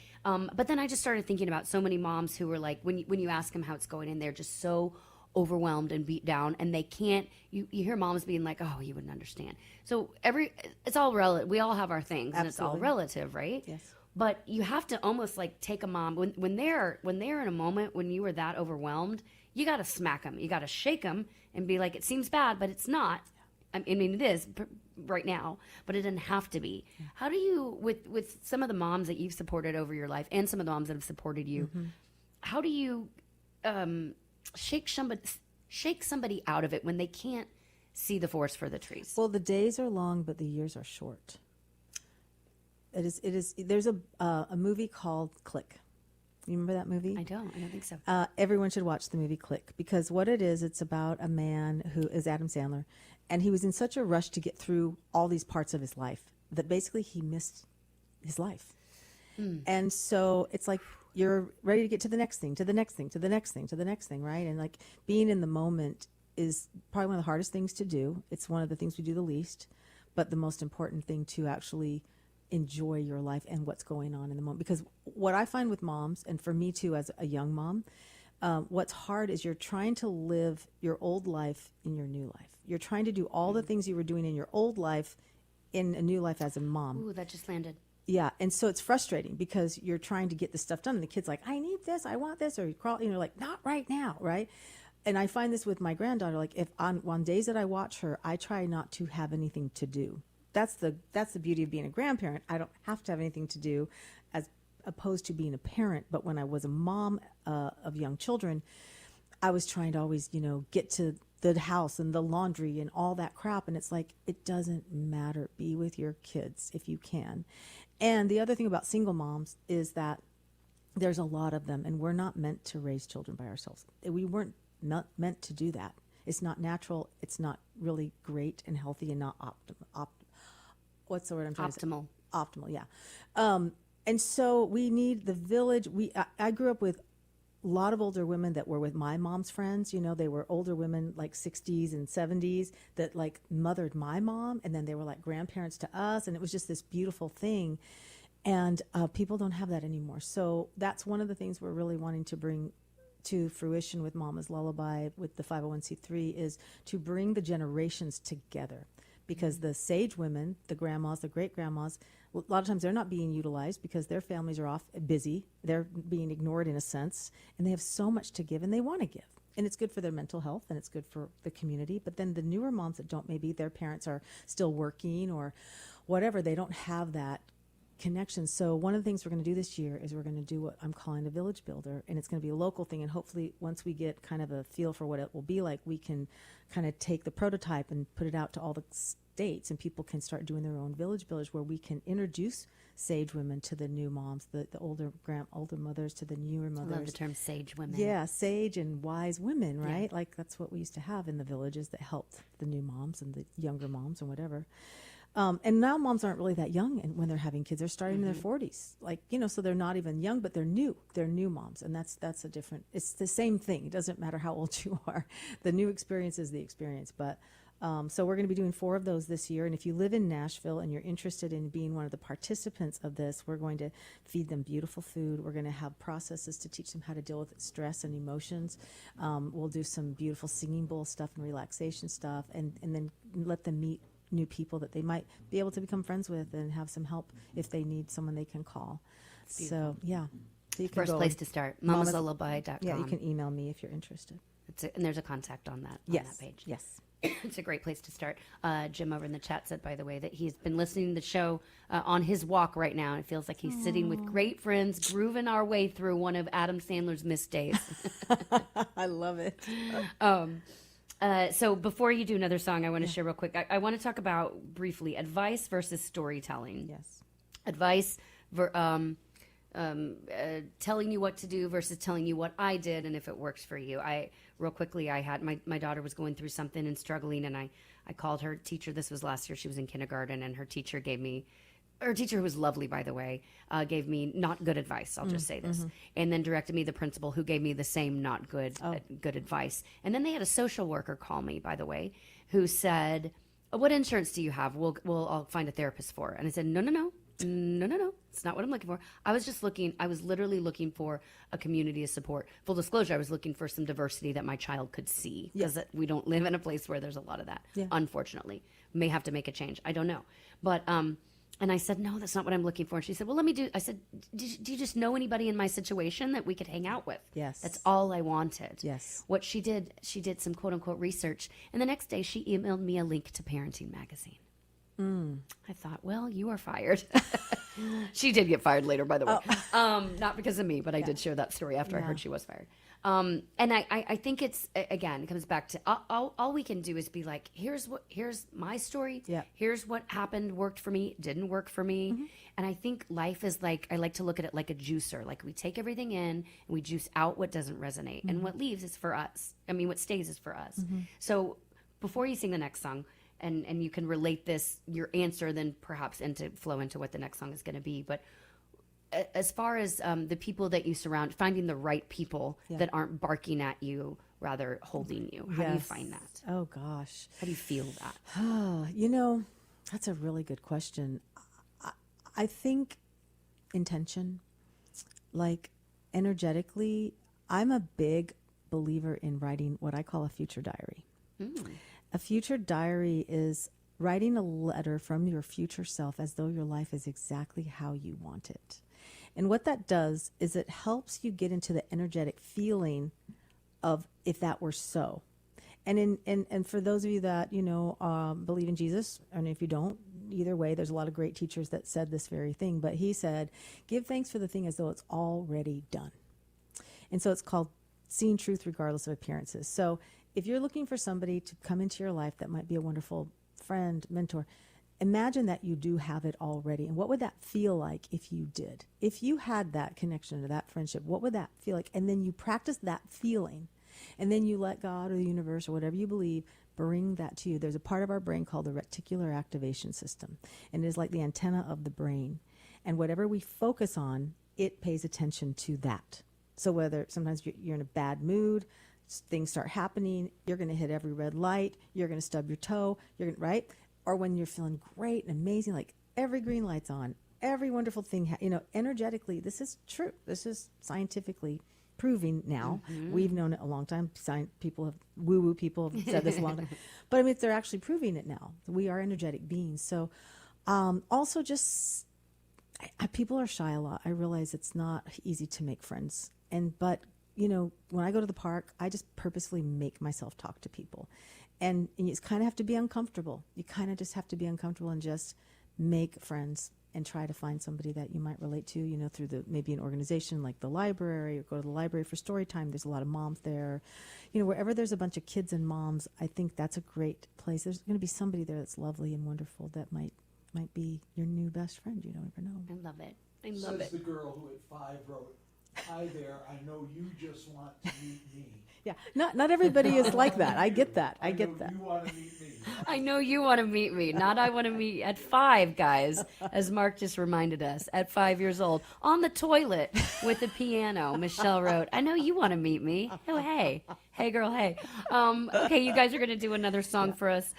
But then I just started thinking about so many moms who were like, when you ask them how it's going, and they're just so overwhelmed and beat down, and they can't. You hear moms being like, "Oh, you wouldn't understand." So it's all relative. We all have our things, and it's all relative, right? Yes. But you have to almost like take a mom when they're in a moment when you are that overwhelmed. You got to smack them. You got to shake them and be like, "It seems bad, but it's not." I mean, it is right now, but it didn't have to be. Yeah. How do you, with some of the moms that you've supported over your life, and some of the moms that have supported you, how do you shake somebody out of it when they can't see the forest for the trees? Well, the days are long, but the years are short. It is. There's a movie called Click. You remember that movie? I don't think so. Everyone should watch the movie Click, because what it is, it's about a man who is Adam Sandler, and he was in such a rush to get through all these parts of his life that basically he missed his life. And so it's like you're ready to get to the next thing, to the next thing, to the next thing, to the next thing, right? And like being in the moment is probably one of the hardest things to do. It's one of the things we do the least, but the most important thing to actually enjoy your life and what's going on in the moment. Because what I find with moms, and for me too as a young mom, what's hard is you're trying to live your old life in your new life. You're trying to do all the things you were doing in your old life in a new life as a mom. Ooh, that just landed. Yeah, and so it's frustrating because you're trying to get this stuff done, and the kid's like, I need this, I want this, or you crawl, like, not right now, right? And I find this with my granddaughter, like if on days that I watch her, I try not to have anything to do. That's the beauty of being a grandparent. I don't have to have anything to do as opposed to being a parent. But when I was a mom of young children, I was trying to always, get to the house and the laundry and all that crap. And it's like, it doesn't matter. Be with your kids if you can. And the other thing about single moms is that there's a lot of them, and we're not meant to raise children by ourselves. We weren't not meant to do that. It's not natural. It's not really great and healthy, and not what's the word I'm trying to say? Optimal, yeah. And so we need the village. I grew up with a lot of older women that were with my mom's friends. They were older women like 60s and 70s that like mothered my mom, and then they were like grandparents to us, and it was just this beautiful thing. And people don't have that anymore. So that's one of the things we're really wanting to bring to fruition with Mama's Lullaby, with the 501c3, is to bring the generations together. Because the sage women, the grandmas, the great grandmas, a lot of times they're not being utilized because their families are off busy. They're being ignored in a sense, and they have so much to give, and they want to give. And it's good for their mental health, and it's good for the community. But then the newer moms that don't, maybe their parents are still working or whatever, they don't have that connection. So one of the things we're going to do this year is we're going to do what I'm calling a village builder, and it's going to be a local thing. And hopefully once we get kind of a feel for what it will be like, we can kind of take the prototype and put it out to all the states, and people can start doing their own village builders where we can introduce sage women to the new moms, the older mothers to the newer mothers. I love the term sage women. Yeah, sage and wise women, right? Yeah. Like that's what we used to have in the villages that helped the new moms and the younger moms and whatever. And now moms aren't really that young, and when they're having kids, they're starting in their 40s. Like, so they're not even young, but they're new. They're new moms, and that's a different. It's the same thing. It doesn't matter how old you are. The new experience is the experience. But so we're going to be doing 4 of those this year. And if you live in Nashville and you're interested in being one of the participants of this, we're going to feed them beautiful food. We're going to have processes to teach them how to deal with stress and emotions. We'll do some beautiful singing bowl stuff and relaxation stuff, and then let them meet new people that they might be able to become friends with and have some help if they need someone they can call. So, yeah. So you can First place to start, mamaslullaby.com. Yeah, you can email me if you're interested. And there's a contact on that, yes. on that page. Yes. It's a great place to start. Jim over in the chat said, by the way, that he's been listening to the show on his walk right now. And it feels like he's sitting with great friends, grooving our way through one of Adam Sandler's missed days. I love it. So before you do another song, I want to share real quick. I want to talk about briefly advice versus storytelling. Yes. Advice, telling you what to do versus telling you what I did and if it works for you. Real quickly, I had my daughter was going through something and struggling, and I called her teacher. This was last year. She was in kindergarten, and her teacher gave me. Her teacher, who was lovely, by the way, gave me not good advice. I'll just say this. And then directed me the principal, who gave me the same not good good advice. And then they had a social worker call me, by the way, who said, "What insurance do you have? I'll find a therapist for." And I said, No. It's not what I'm looking for. I was literally looking for a community of support. Full disclosure, I was looking for some diversity that my child could see, because we don't live in a place where there's a lot of that, unfortunately. May have to make a change. I don't know. But, and I said, no, that's not what I'm looking for. And she said, well, I said, do you just know anybody in my situation that we could hang out with? Yes. That's all I wanted. Yes. What she did some quote unquote research. And the next day she emailed me a link to Parenting Magazine. I thought, well, you are fired. She did get fired later, by the way. Not because of me, but I did share that story after I heard she was fired. And I think it comes back to all we can do is be like, here's my story. Yeah. Here's what happened, worked for me, didn't work for me. And I think life is like, I like to look at it like a juicer. Like we take everything in and we juice out what doesn't resonate. And what leaves is for us. I mean, what stays is for us. So before you sing the next song, and you can relate your answer then perhaps flow into what the next song is going to be. But as far as the people that you surround, finding the right people that aren't barking at you, rather holding you. How do you find that? Oh, gosh. How do you feel that? That's a really good question. I think intention, like energetically, I'm a big believer in writing what I call a future diary. A future diary is writing a letter from your future self as though your life is exactly how you want it. And what that does is it helps you get into the energetic feeling of if that were so. And for those of you that, believe in Jesus, and if you don't, either way, there's a lot of great teachers that said this very thing. But he said, give thanks for the thing as though it's already done. And so it's called seeing truth regardless of appearances. So if you're looking for somebody to come into your life that might be a wonderful friend, mentor, imagine that you do have it already. And what would that feel like if you did? If you had that connection to that friendship, what would that feel like? And then you practice that feeling. And then you let God or the universe or whatever you believe bring that to you. There's a part of our brain called the reticular activation system. And it is like the antenna of the brain. And whatever we focus on, it pays attention to that. So whether sometimes you're in a bad mood, things start happening, you're going to hit every red light, you're going to stub your toe, right? Or when you're feeling great and amazing, like every green light's on, every wonderful thing, energetically, this is true. This is scientifically proving now. We've known it a long time. Woo-woo people have said this a long time. But they're actually proving it now. We are energetic beings. So also just People are shy a lot. I realize it's not easy to make friends. But when I go to the park, I just purposefully make myself talk to people. And you kind of have to be uncomfortable. You kind of just have to be uncomfortable and just make friends and try to find somebody that you might relate to, through maybe an organization like the library, or go to the library for story time. There's a lot of moms there. Wherever there's a bunch of kids and moms, I think that's a great place. There's going to be somebody there that's lovely and wonderful that might be your new best friend. You don't ever know. I love it. I love Says it. the girl who at 5 wrote, "Hi there, I know you just want to meet me." Yeah, not everybody is like that. I get that. I get that. You want to meet me. I know you want to meet me. Not I want to meet at 5, guys, as Mark just reminded us. At 5 years old, on the toilet with a piano, Michelle wrote, "I know you want to meet me." Oh, hey. Hey, girl, hey. Okay, you guys are going to do another song for us.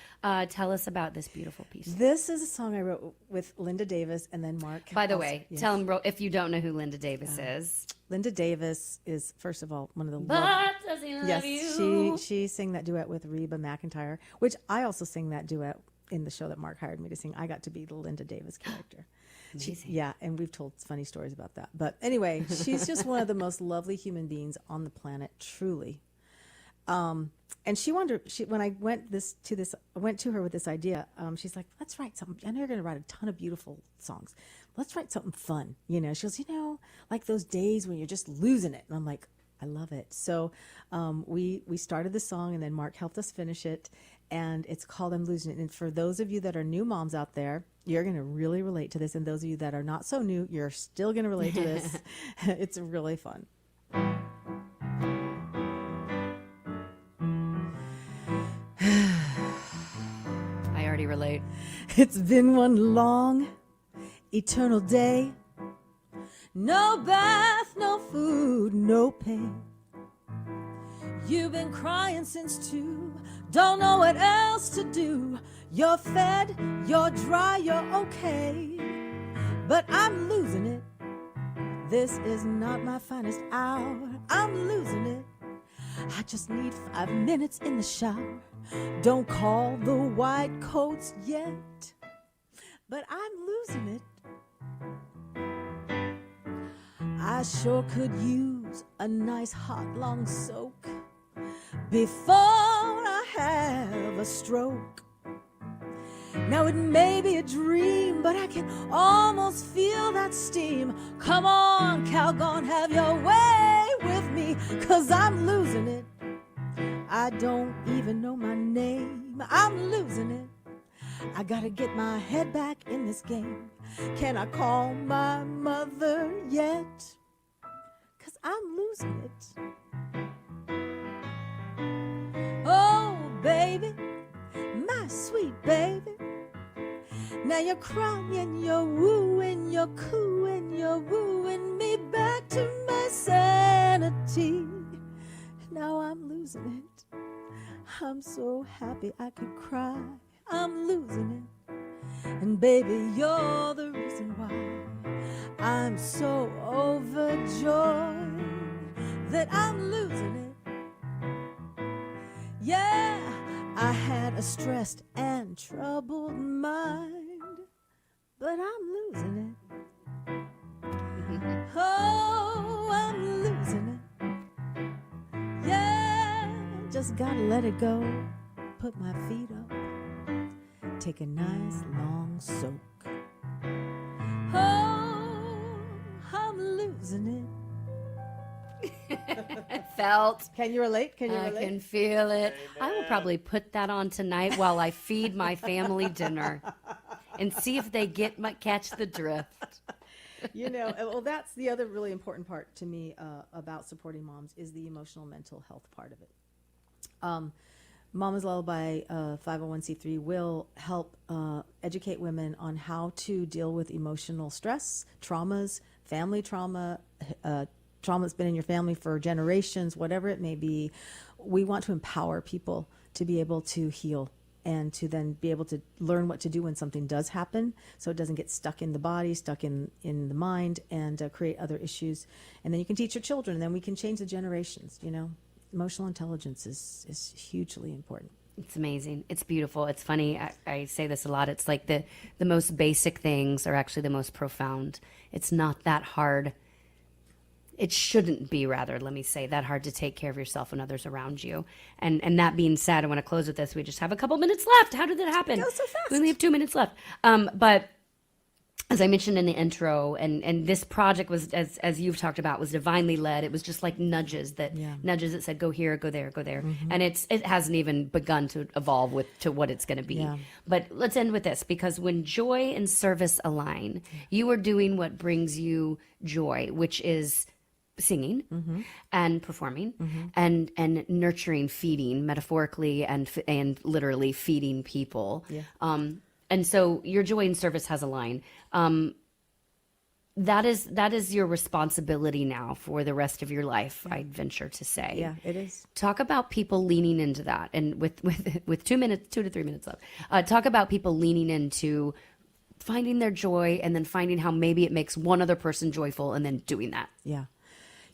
Tell us about this beautiful piece. This is a song I wrote with Linda Davis and then Mark. By the also- way, yes. tell them if you don't know who Linda Davis is. Linda Davis is, first of all, one of the But does he love yes, you? she sang that duet with Reba McEntire, which I also sang that duet in the show that Mark hired me to sing. I got to be the Linda Davis character. Yeah, and we've told funny stories about that. But anyway, she's just one of the most lovely human beings on the planet, truly. And when I went to her with this idea, she's like, "Let's write something. I know you're going to write a ton of beautiful songs. Let's write something fun." She goes, like those days when you're just losing it. And I'm like, I love it. So we started the song, and then Mark helped us finish it. And it's called "I'm Losing It." And for those of you that are new moms out there, you're going to really relate to this. And those of you that are not so new, you're still going to relate to this. It's really fun. I already relate. It's been one long, eternal day. No bath, no food, no pain. You've been crying since 2, don't know what else to do. You're fed, you're dry, you're okay. But I'm losing it. This is not my finest hour. I'm losing it. I just need 5 minutes in the shower. Don't call the white coats yet, but I'm losing it. I sure could use a nice hot long soak before I have a stroke. Now it may be a dream, but I can almost feel that steam. Come on, Calgon, have your way with me, 'cause I'm losing it. I don't even know my name. I'm losing it. I gotta get my head back in this game. Can I call my mother yet? 'Cause I'm losing it. Oh, baby, my sweet baby. Now you're crying, you're wooing, you're cooing, you're wooing me back to my sanity. Now I'm losing it. I'm so happy I could cry. I'm losing it. And baby, you're the reason why I'm so overjoyed that I'm losing it. Yeah, I had a stressed and troubled mind, but I'm losing it. Oh, I'm losing it. Yeah, just gotta let it go. Put my feet up. Take a nice long soak. Oh, I'm losing it. Felt. Can you relate? Can you I relate? can feel it. I will probably put that on tonight while I feed my family dinner and see if they catch the drift. Well, that's the other really important part to me about supporting moms is the emotional mental health part of it. Mama's Lullaby 501c3 will help educate women on how to deal with emotional stress, traumas, family trauma, trauma that's been in your family for generations, whatever it may be. We want to empower people to be able to heal and to then be able to learn what to do when something does happen, so it doesn't get stuck in the body, stuck in the mind, and create other issues. And then you can teach your children, and then we can change the generations. Emotional intelligence is hugely important. It's amazing. It's beautiful. It's funny. I say this a lot. It's like the most basic things are actually the most profound. It's not that hard. It shouldn't be, rather, let me say, that hard to take care of yourself and others around you. And that being said, I want to close with this. We just have a couple minutes left. How did that happen? It goes so fast. We only have 2 minutes left. But as I mentioned in the intro, and this project was, as you've talked about, was divinely led. It was just like nudges that said, go here, go there, go there. Mm-hmm. And it hasn't even begun to evolve to what it's going to be. Yeah. But let's end with this, because when joy and service align, you are doing what brings you joy, which is singing and performing and nurturing, feeding, metaphorically and literally feeding people. Yeah. And so your joy and service has a line. That is your responsibility now for the rest of your life, I'd venture to say. Yeah, it is. Talk about people leaning into that. And with 2 to 3 minutes left, talk about people leaning into finding their joy and then finding how maybe it makes one other person joyful and then doing that. Yeah.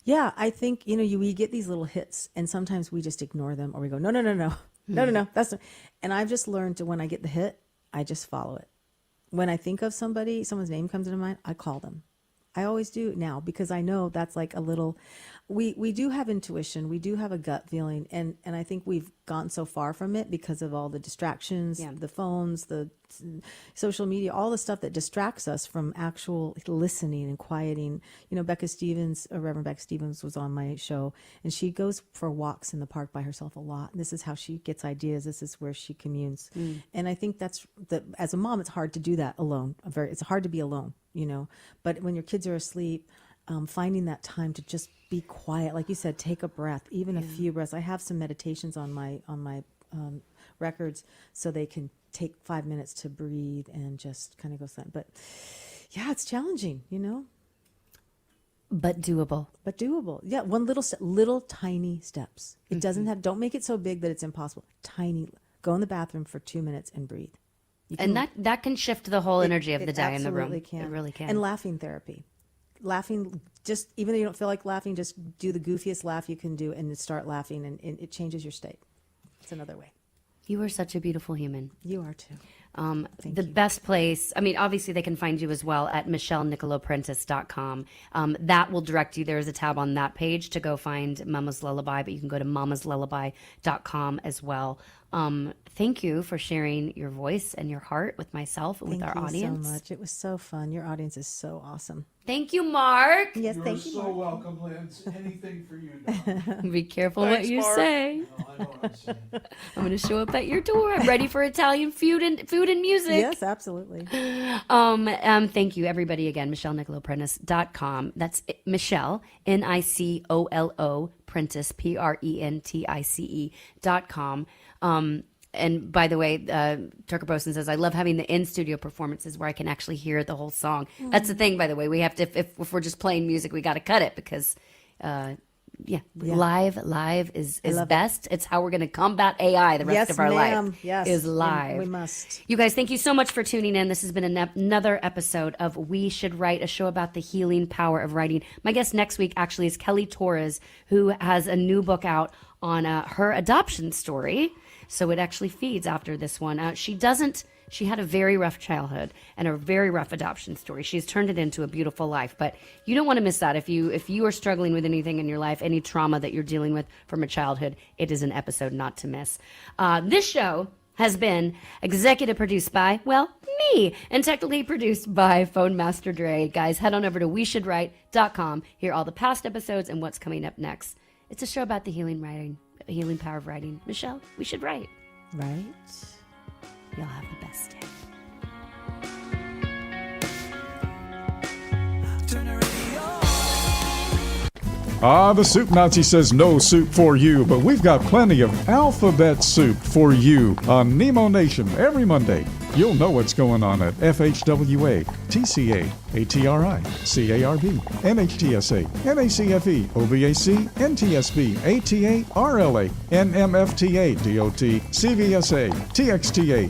Yeah, I think, we get these little hits and sometimes we just ignore them or we go, no. That's not. And I've just learned to, when I get the hit, I just follow it. When I think of someone's name comes into mind, I call them. I always do now because I know that's like a little, we do have intuition. We do have a gut feeling. And I think we've gotten so far from it because of all the distractions, the phones, the social media, all the stuff that distracts us from actual listening and quieting. Reverend Becca Stevens was on my show and she goes for walks in the park by herself a lot. And this is how she gets ideas. This is where she communes. And I think as a mom, it's hard to do that alone. It's hard to be alone, but when your kids are asleep, finding that time to just be quiet, like you said, take a breath, even a few breaths. I have some meditations on my records so they can take 5 minutes to breathe and just kind of go silent. But yeah, it's challenging, But doable. Yeah, one little tiny steps. It doesn't don't make it so big that it's impossible. Tiny. Go in the bathroom for 2 minutes and breathe. And that can shift the whole energy of the day in the room. It really can. And laughing therapy. Laughing, just even though you don't feel like laughing, just do the goofiest laugh you can do and start laughing, and it changes your state. It's another way. You are such a beautiful human. You are too. The best place, obviously they can find you as well at michellenicoloprentice.com. That will direct you. There is a tab on that page to go find Mama's Lullaby, but you can go to mamaslullaby.com as well. Thank you for sharing your voice and your heart with myself and with our audience. Thank you so much. It was so fun. Your audience is so awesome. Thank you, Mark. Yes, You're thank you, so Mark. welcome, Lindsay. Anything for you, Don. Be careful Thanks, what you Mark. say. No, I know what I'm saying. I'm going to show up at your door. I'm ready for Italian food and music. Yes, absolutely. Thank you, everybody, again. MichelleNicoloPrentice.com. That's Michelle, Nicolo, Prentice, Prentice.com. And by the way, Tucker Boson says, I love having the in-studio performances where I can actually hear the whole song. That's the thing, by the way. We have to, if we're just playing music, we got to cut it because, live is best. It's how we're going to combat AI the rest of our life. Yes, is live. We must. You guys, thank you so much for tuning in. This has been another episode of We Should Write, a show about the healing power of writing. My guest next week actually is Kelly Torres, who has a new book out on her adoption story. So it actually feeds after this one. She had a very rough childhood and a very rough adoption story. She's turned it into a beautiful life, but you don't want to miss that. If you are struggling with anything in your life, any trauma that you're dealing with from a childhood, it is an episode not to miss. This show has been executive produced by, me, and technically produced by Phone Master Dre. Guys, head on over to weshouldwrite.com. Hear all the past episodes and what's coming up next. It's a show about the healing power of writing. Michelle, we should write. Right. Y'all have the best day. The Soup Nazi says no soup for you, but we've got plenty of alphabet soup for you on Nemo Nation every Monday. You'll know what's going on at FHWA, TCA, ATRI, CARB, NHTSA, NACFE, OVAC, NTSB, ATA, RLA, NMFTA, DOT, CVSA, TXTA.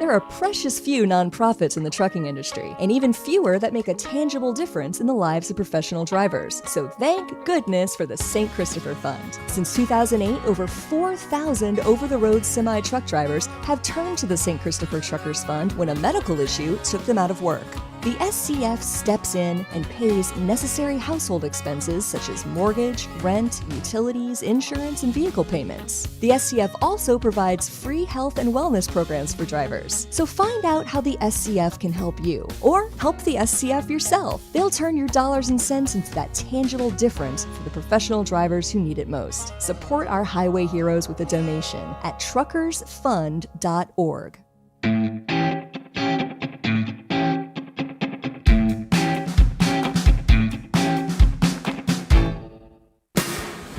There are a precious few nonprofits in the trucking industry, and even fewer that make a tangible difference in the lives of professional drivers. So thank goodness for the St. Christopher Fund. Since 2008, over 4,000 over-the-road semi-truck drivers have turned to the St. Christopher Truckers Fund when a medical issue took them out of work. The SCF steps in and pays necessary household expenses such as mortgage, rent, utilities, insurance, and vehicle payments. The SCF also provides free health and wellness programs for drivers. So find out how the SCF can help you, or help the SCF yourself. They'll turn your dollars and cents into that tangible difference for the professional drivers who need it most. Support our highway heroes with a donation at truckersfund.org.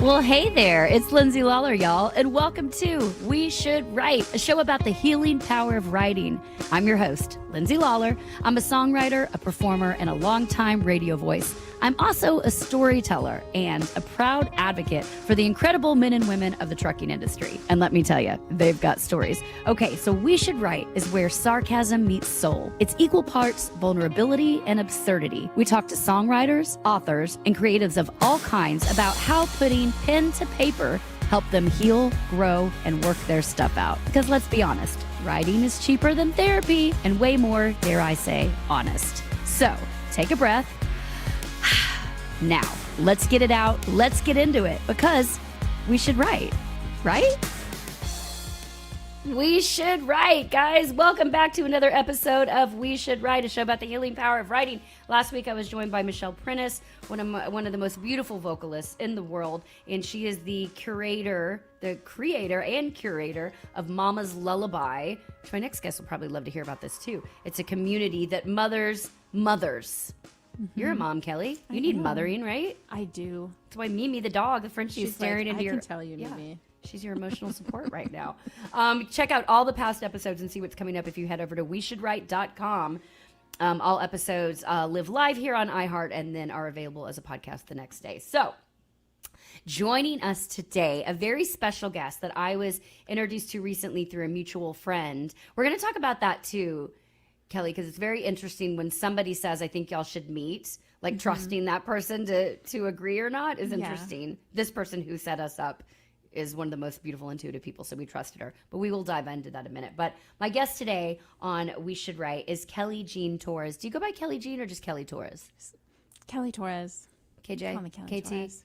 Well, hey there, it's Lindsay Lawler, y'all, and welcome to We Should Write, a show about the healing power of writing. I'm your host, Lindsay Lawler. I'm a songwriter, a performer, and a longtime radio voice. I'm also a storyteller and a proud advocate for the incredible men and women of the trucking industry. And let me tell you, they've got stories. Okay, so We Should Write is where sarcasm meets soul. It's equal parts vulnerability and absurdity. We talk to songwriters, authors, and creatives of all kinds about how putting pen to paper help them heal, grow, and work their stuff out. Because let's be honest, writing is cheaper than therapy and way more, dare I say, honest. So take a breath. Now, let's get it out. Let's get into it because we should write, right? We should write, guys. Welcome back to another episode of We Should Write, a show about the healing power of writing. Last week, I was joined by Michelle Prentice, one of the most beautiful vocalists in the world, and she is the creator and curator of Mama's Lullaby, which my next guest will probably love to hear about this too. It's a community that mothers. Mm-hmm. You're a mom, Kelly. You need mothering, right? I do. That's why Mimi the dog, the Frenchie, is staring into your... I can tell you, Mimi. She's your emotional support right now. Check out all the past episodes and see what's coming up if you head over to weshouldwrite.com. All episodes live live here on iHeart and then are available as a podcast the next day. So, joining us today, a very special guest that I was introduced to recently through a mutual friend. We're going to talk about that too, Kelly, because it's very interesting when somebody says, I think y'all should meet, like trusting that person to agree or not is interesting. Yeah. This person who set us up is one of the most beautiful, intuitive people, so we trusted her. But we will dive into that in a minute. But my guest today on We Should Write is Kelly Jean Torres. Do you go by Kelly Jean or just Kelly Torres? Kelly Torres. KJ? Call me Kelly Torres.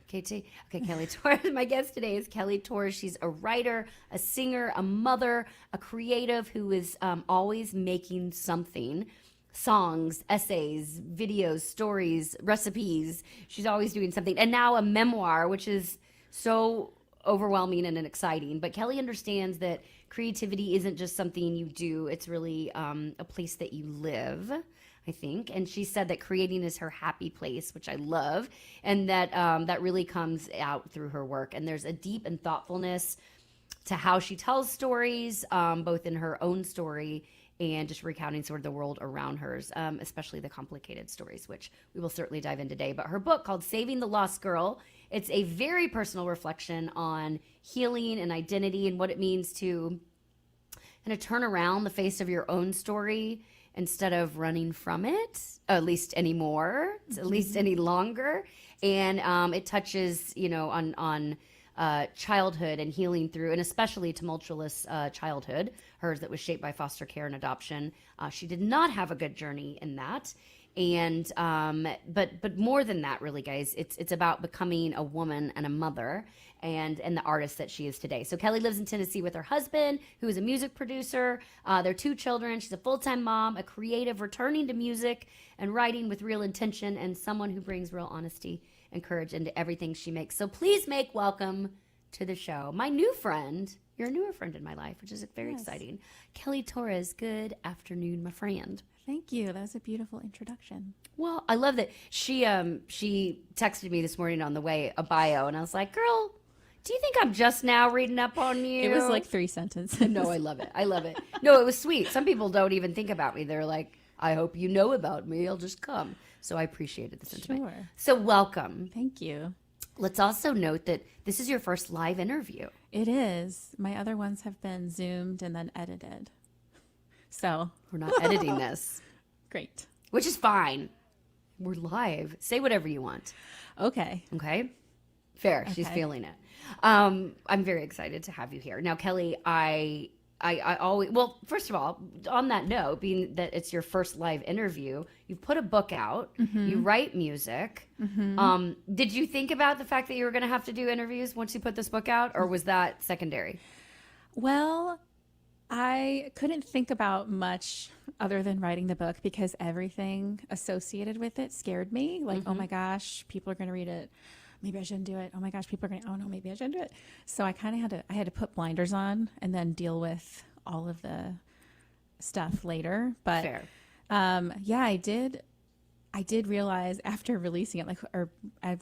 KT? Okay, Kelly Torres. My guest today is Kelly Torres. She's a writer, a singer, a mother, a creative who is always making something. Songs, essays, videos, stories, recipes. She's always doing something. And now a memoir, which is so overwhelming and exciting. But Kelly understands that creativity isn't just something you do. It's really a place that you live, I think. And she said that creating is her happy place, which I love. And that that really comes out through her work. And there's a deep and thoughtfulness to how she tells stories, both in her own story and just recounting sort of the world around hers, especially the complicated stories, which we will certainly dive in today. But her book called Saving the Lost Girl, it's a very personal reflection on healing and identity and what it means to kind of turn around the face of your own story instead of running from it, at least anymore, at least any longer. And it touches, on childhood and healing through, and especially tumultuous childhood, hers that was shaped by foster care and adoption. She did not have a good journey in that. And but more than that, really, guys, it's about becoming a woman and a mother and the artist that she is today. So Kelly lives in Tennessee with her husband, who is a music producer. Their 2 children. She's a full-time mom, a creative, returning to music and writing with real intention, and someone who brings real honesty and courage into everything she makes. So please make welcome to the show my new friend. You're a newer friend in my life, which is very exciting. Kelly Torres, good afternoon, my friend. Thank you. That was a beautiful introduction. Well, I love that she texted me this morning on the way a bio, and I was like, girl, do you think I'm just now reading up on you? It was like 3 sentences. No, I love it. I love it. No, it was sweet. Some people don't even think about me. They're like, I hope you know about me. I'll just come. So I appreciated the sentiment. Sure. So welcome. Thank you. Let's also note that this is your first live interview. It is. My other ones have been Zoomed and then edited. So we're not editing this. Great. Which is fine. We're live. Say whatever you want. Okay. Okay. Fair. She's Okay. feeling it. I'm very excited to have you here. Now, Kelly, I always, well, first of all, on that note, being that it's your first live interview, you've put a book out, you write music. Did you think about the fact that you were going to have to do interviews once you put this book out, or was that secondary? Well, I couldn't think about much other than writing the book because everything associated with it scared me. Like, oh my gosh, people are going to read it. Maybe I shouldn't do it. Oh my gosh, people are going to, oh no, maybe I shouldn't do it. So I kind of had to put blinders on and then deal with all of the stuff later. But Fair. Yeah, I did realize after releasing it,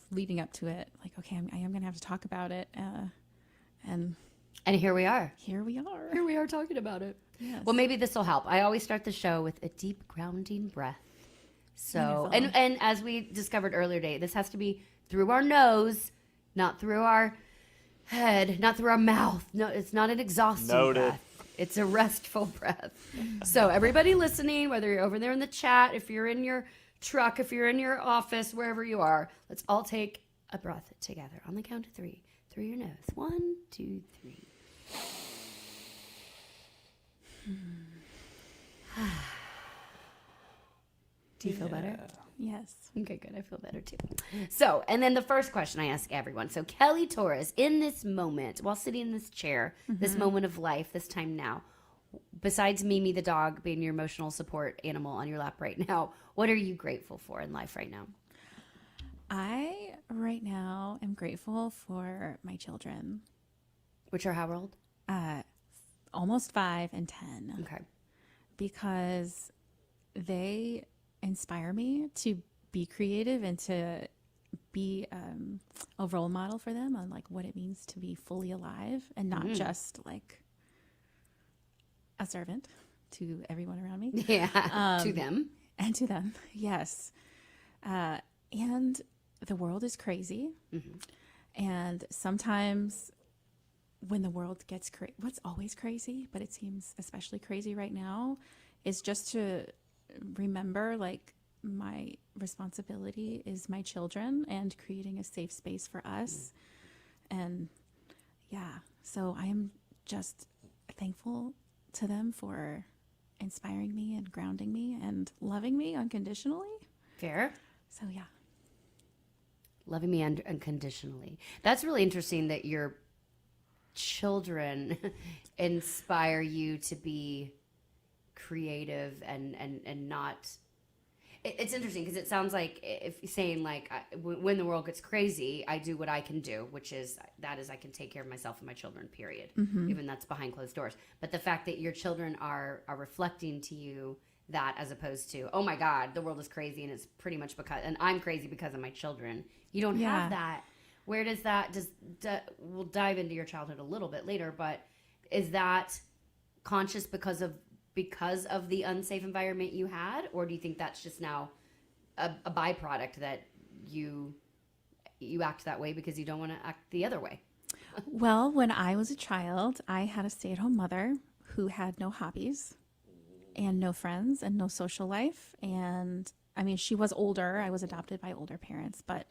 leading up to it, like, okay, I am going to have to talk about it. And here we are. Here we are. Here we are talking about it. Yes. Well, maybe this will help. I always start the show with a deep grounding breath. So, Wonderful. and as we discovered earlier today, this has to be through our nose, not through our head, not through our mouth. No, it's not an exhausting Noted. breath. It's a restful breath. So everybody listening, whether you're over there in the chat, if you're in your truck, if you're in your office, wherever you are, let's all take a breath together on the count of 3 through your nose. 1, 2, 3. Do you feel better? Yes. Okay, good. I feel better too. So, and then the first question I ask everyone. So, Kelly Torres, in this moment, while sitting in this chair, this moment of life, this time now, besides Mimi the dog being your emotional support animal on your lap right now, what are you grateful for in life right now? I, right now, am grateful for my children. Which are how old? Almost 5 and 10. Okay. Because they inspire me to be creative and to be a role model for them on like what it means to be fully alive and not just like a servant to everyone around me. Yeah, to them. And to them, yes. And the world is crazy. And sometimes when the world gets crazy, what's always crazy, but it seems especially crazy right now, is just to remember like my responsibility is my children and creating a safe space for us. And yeah, so I am just thankful to them for inspiring me and grounding me and loving me unconditionally. Fair. So yeah. Loving me unconditionally. That's really interesting that your children inspire you to be creative and not. It's interesting because it sounds like if you're saying like when the world gets crazy, I do what I can do, which is I can take care of myself and my children, period. Even that's behind closed doors. But the fact that your children are reflecting to you that as opposed to, oh my God, the world is crazy and it's pretty much because, and I'm crazy because of my children. You don't have that. Where does that, we'll dive into your childhood a little bit later, but is that conscious because of the unsafe environment you had? Or do you think that's just now a byproduct that you act that way because you don't want to act the other way? Well, when I was a child, I had a stay-at-home mother who had no hobbies and no friends and no social life. And I mean, she was older. I was adopted by older parents, but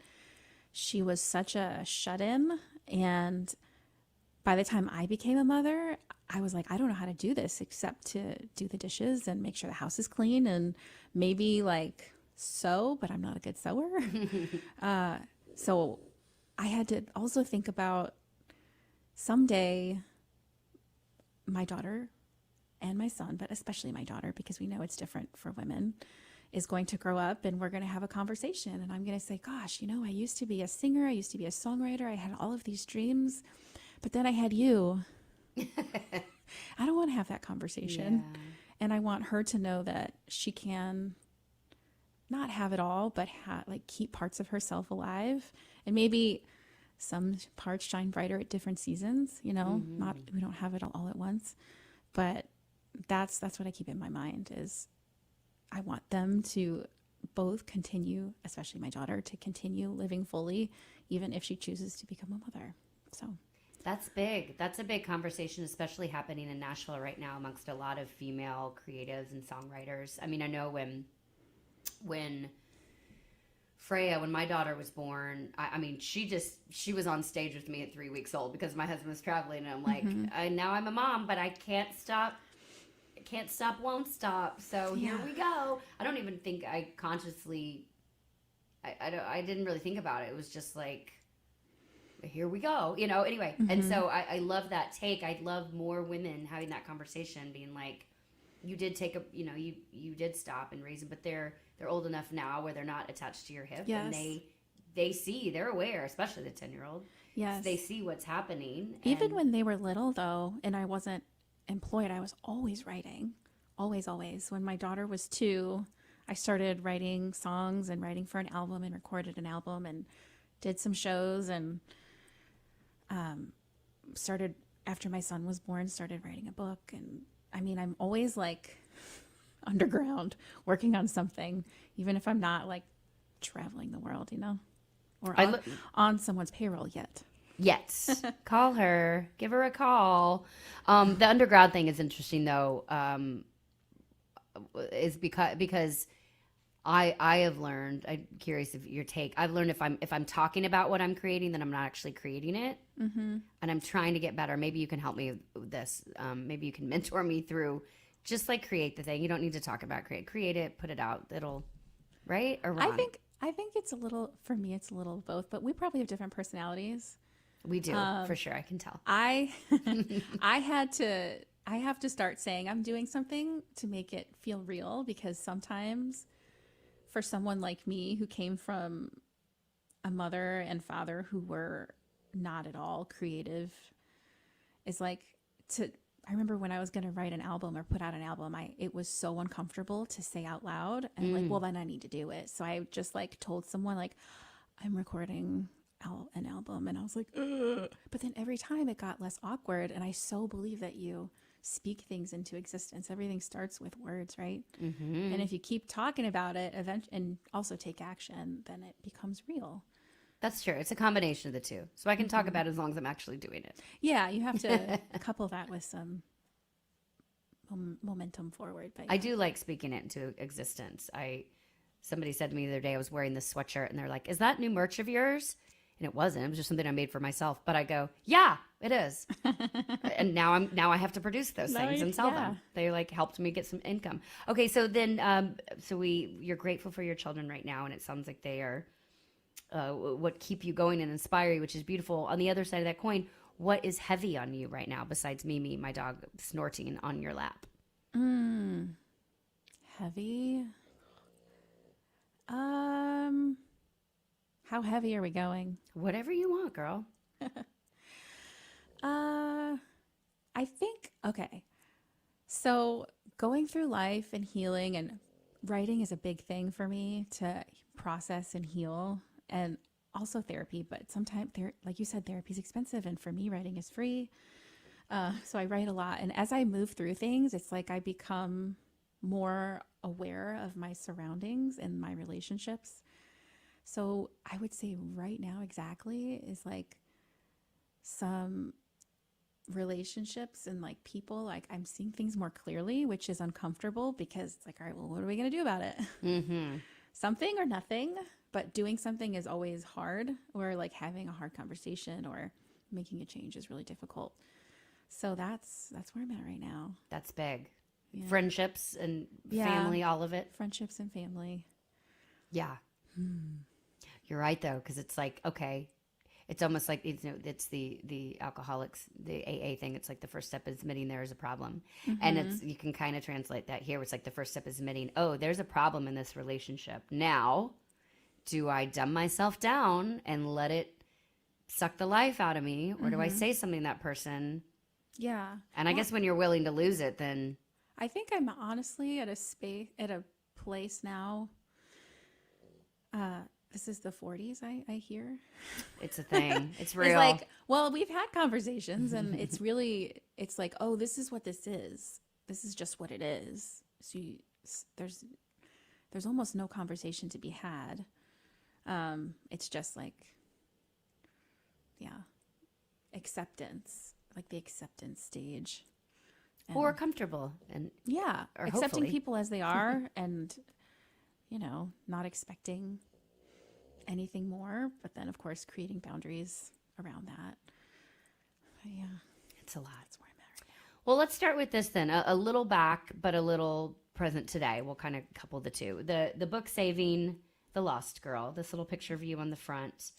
she was such a shut-in. And by the time I became a mother, I was like, I don't know how to do this except to do the dishes and make sure the house is clean and maybe like sew, but I'm not a good sewer. So I had to also think about someday my daughter and my son, but especially my daughter, because we know it's different for women, is going to grow up and we're going to have a conversation. And I'm going to say, gosh, you know, I used to be a singer. I used to be a songwriter. I had all of these dreams, but then I had you. I don't want to have that conversation. Yeah. And I want her to know that she can not have it all, but keep parts of herself alive. And maybe some parts shine brighter at different seasons, you know, we don't have it all at once. But that's what I keep in my mind is I want them to both continue, especially my daughter, to continue living fully, even if she chooses to become a mother. So That's big. That's a big conversation, especially happening in Nashville right now amongst a lot of female creatives and songwriters. I mean, I know when Freya, when my daughter was born, I mean, she was on stage with me at 3 weeks old because my husband was traveling, and I'm like, now I'm a mom, but I can't stop, won't stop. So here we go. I don't even think I consciously, I didn't really think about it. It was just like, here we go, anyway. And so I love that take. I love more women having that conversation, being like, you did take you did stop and raise them, but they're old enough now where they're not attached to your hip. Yes. And they're aware, especially the 10-year-old. Yes. They see what's happening. Even when they were little, though, and I wasn't employed, I was always writing. Always, always. When my daughter was 2, I started writing songs and writing for an album and recorded an album and did some shows, and started, after my son was born, started writing a book. And I mean, I'm always like underground working on something, even if I'm not like traveling the world, or on someone's payroll yet. Yes. Call her. Give her a call. The underground thing is interesting, though, is because I have learned, I'm curious of your take, I've learned if I'm talking about what I'm creating, then I'm not actually creating it. And I'm trying to get better. Maybe you can help me with this. Maybe you can mentor me through just like create the thing. You don't need to talk about create it, put it out. It'll, right or wrong? I think it's a little, for me, it's a little of both, but we probably have different personalities. We do, for sure. I can tell. I have to start saying I'm doing something to make it feel real, because sometimes for someone like me who came from a mother and father who were not at all creative, is like I remember when I was going to write an album or put out an album, it was so uncomfortable to say out loud, and like, well, then I need to do it. So I just like told someone like, I'm recording an album, and I was like, ugh. But then every time it got less awkward, and I so believe that you speak things into existence. Everything starts with words, right? And if you keep talking about it and also take action, then it becomes real. That's true. It's a combination of the two. So I can talk about it as long as I'm actually doing it. Yeah, you have to couple that with some momentum forward. But yeah. I do like speaking it into existence. Somebody said to me the other day, I was wearing this sweatshirt, and they're like, is that new merch of yours? And it wasn't. It was just something I made for myself. But I go, yeah, it is. And now I have to produce those things and sell them. They like helped me get some income. Okay, so then you're grateful for your children right now, and it sounds like they are what keep you going and inspire you, which is beautiful. On the other side of that coin, what is heavy on you right now besides Mimi, my dog, snorting on your lap? Heavy? How heavy are we going? Whatever you want, girl. I think, okay. So going through life and healing, and writing is a big thing for me to process and heal, and also therapy. But sometimes, like you said, therapy is expensive, and for me, writing is free. So I write a lot. And as I move through things, it's like I become more aware of my surroundings and my relationships. So I would say right now exactly is like some relationships and like people, like I'm seeing things more clearly, which is uncomfortable because it's like, all right, well, what are we going to do about it? Something or nothing, but doing something is always hard, or like having a hard conversation or making a change is really difficult. So that's where I'm at right now. That's big. Yeah. Friendships and family, all of it. Friendships and family. Yeah. You're right, though, because it's like, okay, it's almost like it's the alcoholics, the AA thing. It's like the first step is admitting there is a problem. And you can kind of translate that here. It's like the first step is admitting, oh, there's a problem in this relationship. Now, do I dumb myself down and let it suck the life out of me? Or do I say something to that person? Yeah. And I guess when you're willing to lose it, then... I think I'm honestly at a place now. This is the 40s, I hear. It's a thing. It's real. It's like, well, we've had conversations, and it's like, oh, this is what this is. This is just what it is. So there's almost no conversation to be had. It's just like, yeah. acceptance, like the acceptance stage. Or comfortable. And yeah, or accepting hopefully. people as they are and, you know, not expecting anything more. But then, of course, creating boundaries around that. But yeah. It's a lot. That's where I'm at right now. Well, let's start with this then. A little back, but a little present today. We'll kind of couple the two. The book Saving the Lost Girl, this little picture of you on the front,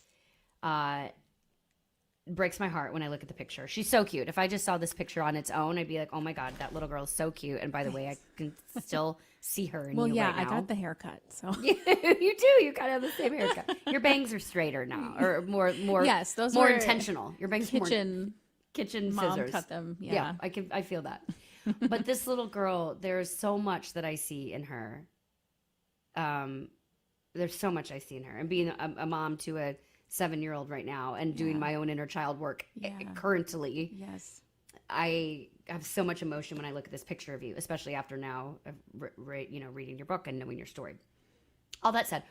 breaks my heart when I look at the picture. She's so cute. If I just saw this picture on its own, I'd be like, oh my God, that little girl is so cute. And by the way, I can still see her in you right now. I got the haircut, so. You do. You kind of have the same haircut. Your bangs are straighter now, or more. Yes, those more were intentional. Your bangs kitchen mom scissors. cut them. Yeah. I feel that. But this little girl, there's so much that I see in her. There's so much I see in her, and being a mom to a 7-year-old right now, and doing my own inner child work currently. Yes. I have so much emotion when I look at this picture of you, especially after now, reading your book and knowing your story. All that said,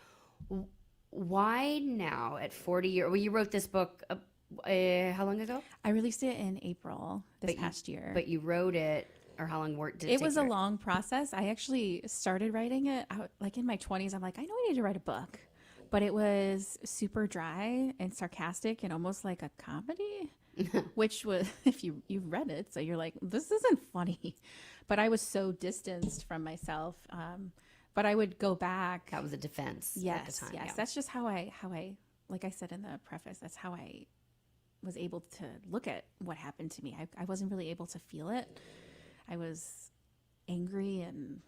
why now at 40 years? Well, you wrote this book how long ago? I released it in April this past year. But you wrote it, or how long did it take? It was a long process. I actually started writing it out like in my 20s. I'm like, I know I need to write a book. But it was super dry and sarcastic and almost like a comedy, which was, if you've read it, so you're like, this isn't funny. But I was so distanced from myself. But I would go back. That was a defense at the time. Yes. Yeah. That's just how I, like I said in the preface, that's how I was able to look at what happened to me. I wasn't really able to feel it. I was angry and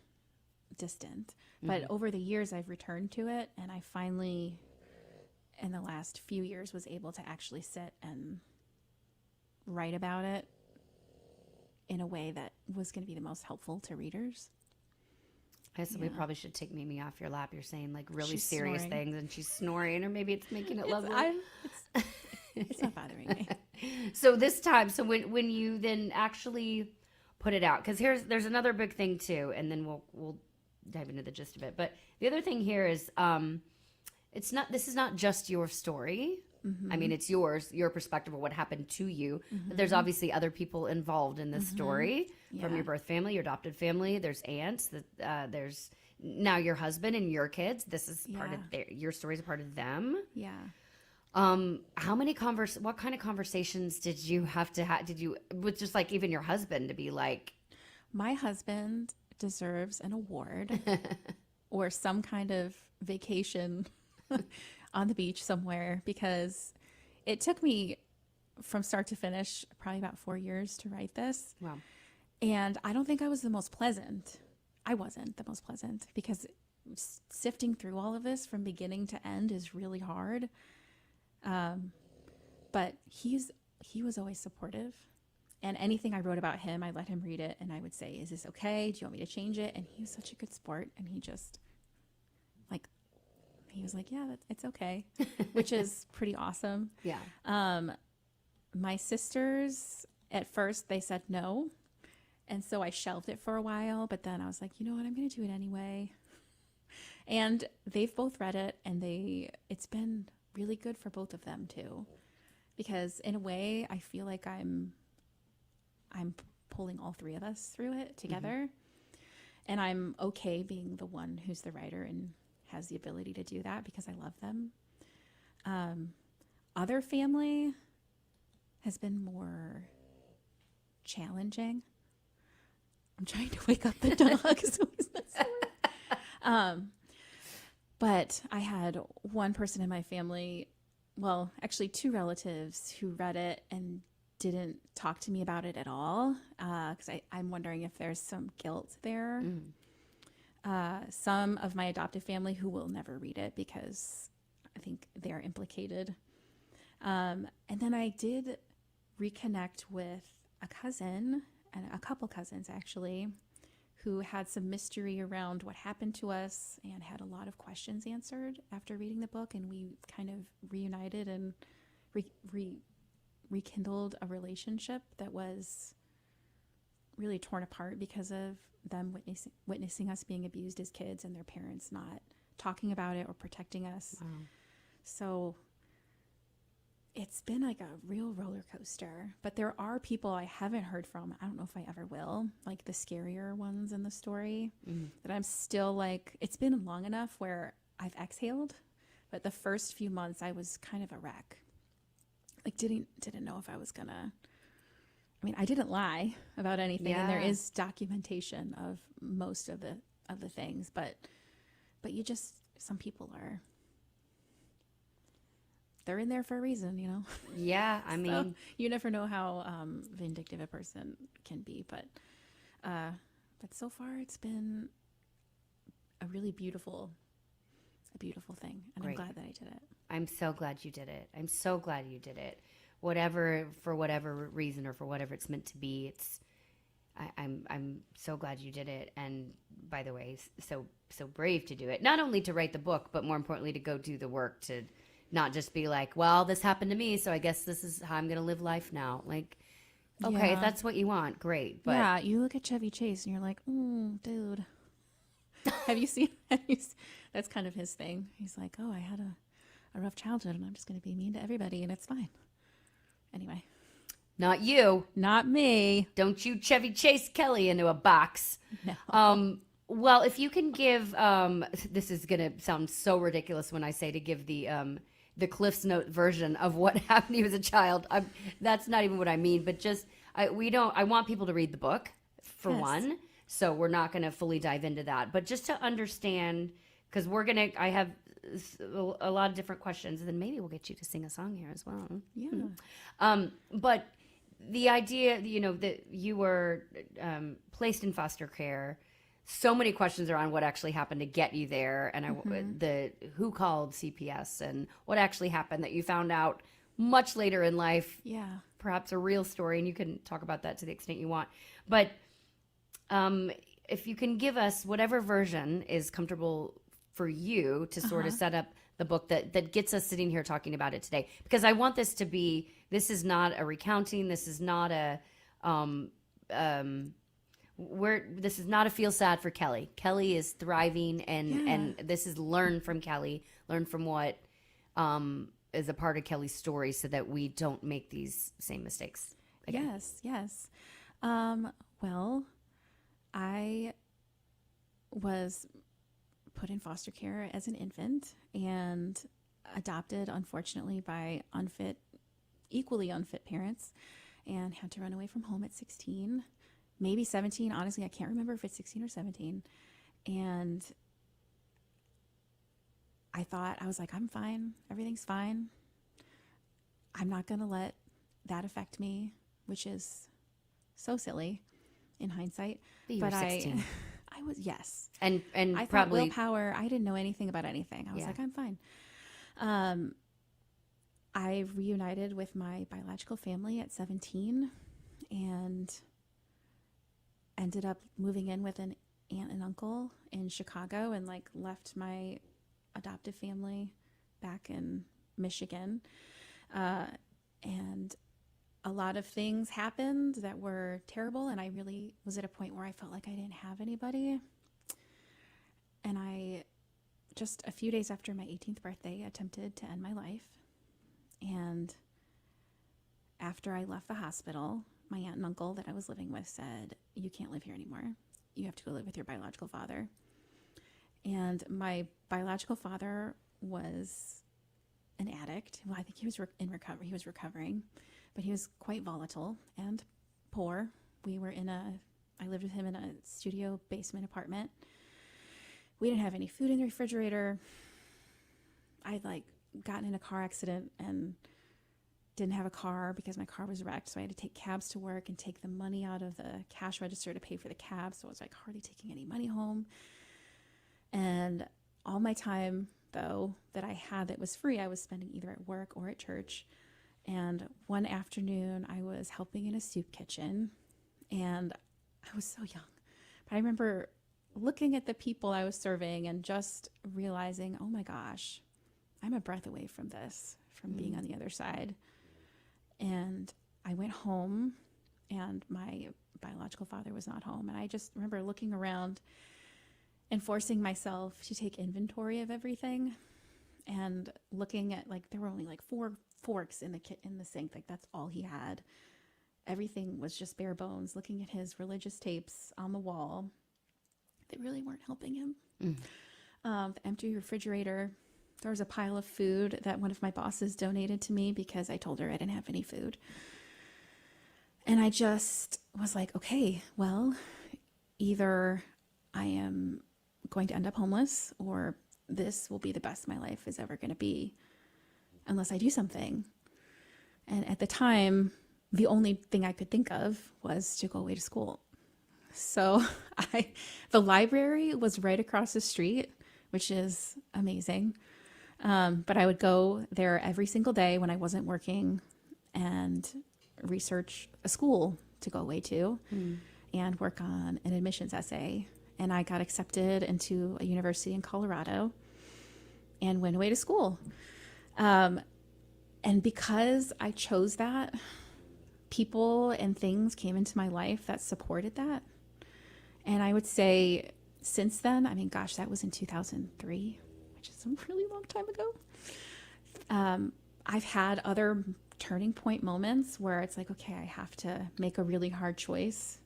distant. But over the years, I've returned to it, and I finally, in the last few years, was able to actually sit and write about it in a way that was going to be the most helpful to readers. I guess we probably should take Mimi off your lap. You're saying like really She's serious snoring. things, and she's snoring, or maybe it's making it lovely. It's not bothering me. So this time, when you then actually put it out, because there's another big thing too, and then we'll dive into the gist of it. But the other thing here is, this is not just your story. I mean, it's your perspective of what happened to you. But there's obviously other people involved in this story, from your birth family, your adopted family. There's aunts. There's now your husband and your kids. This is part of your story is a part of them. Yeah. How many what kind of conversations did you have to have? Did you, with just like even your husband, to be like, my husband deserves an award or some kind of vacation on the beach somewhere, because it took me from start to finish probably about 4 years to write this. Wow. And I don't think I was the most pleasant. I wasn't the most pleasant, because sifting through all of this from beginning to end is really hard. But he was always supportive, and anything I wrote about him, I let him read it, and I would say, is this okay? Do you want me to change it? And he was such a good sport, and he was like, yeah, it's okay, which is pretty awesome. Yeah. My sisters, at first, they said no, and so I shelved it for a while, but then I was like, you know what, I'm going to do it anyway. And they've both read it, and it's been really good for both of them too, because in a way I feel like I'm pulling all three of us through it together, and I'm okay being the one who's the writer and has the ability to do that because I love them. Other family has been more challenging. I'm trying to wake up the dog so he's not snoring. But I had one person in my family, well, actually 2 relatives, who read it and didn't talk to me about it at all, because I'm wondering if there's some guilt there. Some of my adoptive family who will never read it because I think they're implicated. And then I did reconnect with a cousin, and a couple cousins actually, who had some mystery around what happened to us and had a lot of questions answered after reading the book. And we kind of reunited and rekindled a relationship that was really torn apart because of them witnessing us being abused as kids and their parents not talking about it or protecting us. Wow. So it's been like a real roller coaster. But there are people I haven't heard from. I don't know if I ever will, like the scarier ones in the story, that I'm still like, it's been long enough where I've exhaled, but the first few months I was kind of a wreck. Like didn't know if I was gonna. I mean, I didn't lie about anything, and there is documentation of most of the things, but you just, some people are, they're in there for a reason, you know? Yeah, I mean, so you never know how vindictive a person can be, but so far it's been a really beautiful thing, and Great. I'm glad that I did it. I'm so glad you did it. I'm so glad you did it. For whatever reason or for whatever it's meant to be, I'm so glad you did it. And by the way, so brave to do it. Not only to write the book, but more importantly to go do the work, to not just be like, well, this happened to me, so I guess this is how I'm going to live life now. Like, okay, if that's what you want, great. But yeah, you look at Chevy Chase and you're like, dude. Have you seen that's kind of his thing. He's like, oh, I had a rough childhood and I'm just going to be mean to everybody and it's fine. Anyway. Not you. Not me. Don't you Chevy Chase Kelly into a box. No. Well, if you can give, this is going to sound so ridiculous when I say to give the Cliff's Note version of what happened to you as a child. That's not even what I mean, but just, I want people to read the book, for one. So we're not going to fully dive into that, but just to understand, because I have a lot of different questions, and then maybe we'll get you to sing a song here as well. Yeah. But the idea, that you were placed in foster care, so many questions around what actually happened to get you there, and who called CPS, and what actually happened that you found out much later in life. Yeah. Perhaps a real story, and you can talk about that to the extent you want. But if you can give us whatever version is comfortable for you to sort of set up the book that gets us sitting here talking about it today, because I want this to be, this is not a recounting, this is not a this is not a feel sad for Kelly. Kelly is thriving, and this is learn from Kelly, learn from what is a part of Kelly's story, so that we don't make these same mistakes again. Yes. Well, I was put in foster care as an infant and adopted, unfortunately, by equally unfit parents, and had to run away from home at 16, maybe 17. Honestly, I can't remember if it's 16 or 17. And I was like, I'm fine. Everything's fine. I'm not going to let that affect me, which is so silly in hindsight. But 16. I was, yes. And I probably thought willpower, I didn't know anything about anything. I was like, I'm fine. I reunited with my biological family at 17 and ended up moving in with an aunt and uncle in Chicago, and left my adoptive family back in Michigan. And a lot of things happened that were terrible, and I really was at a point where I felt like I didn't have anybody. And I, just a few days after my 18th birthday, attempted to end my life. And after I left the hospital, my aunt and uncle that I was living with said, you can't live here anymore. You have to go live with your biological father. And my biological father was an addict. Well, I think he was in recovery. He was recovering, but he was quite volatile and poor. I lived with him in a studio basement apartment. We didn't have any food in the refrigerator. I'd gotten in a car accident and didn't have a car because my car was wrecked. So I had to take cabs to work and take the money out of the cash register to pay for the cab. So I was hardly taking any money home. And all my time, though, that I had that was free, I was spending either at work or at church. And one afternoon I was helping in a soup kitchen, and I was so young. But I remember looking at the people I was serving and just realizing, oh my gosh, I'm a breath away from this, from being on the other side. And I went home, and my biological father was not home. And I just remember looking around and forcing myself to take inventory of everything, and looking at there were only forks in the sink. Like that's all he had. Everything was just bare bones. Looking at his religious tapes on the wall, they really weren't helping him. The empty refrigerator. There was a pile of food that one of my bosses donated to me because I told her I didn't have any food. And I just was like, okay, well, either I am going to end up homeless or this will be the best my life is ever going to be unless I do something. And at the time, the only thing I could think of was to go away to school. So the library was right across the street, which is amazing. But I would go there every single day when I wasn't working and research a school to go away to and work on an admissions essay. And I got accepted into a university in Colorado and went away to school. And because I chose that, people and things came into my life that supported that. And I would say since then, I mean, gosh, that was in 2003, which is a really long time ago. I've had other turning point moments where it's like, okay, I have to make a really hard choice.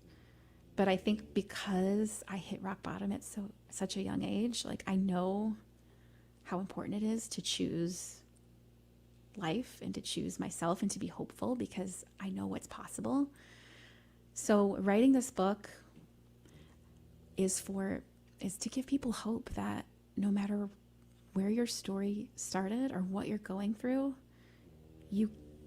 But I think because I hit rock bottom at such a young age, like I know how important it is to choose life and to choose myself and to be hopeful because I know what's possible. So writing this book is to give people hope that no matter where your story started or what you're going through,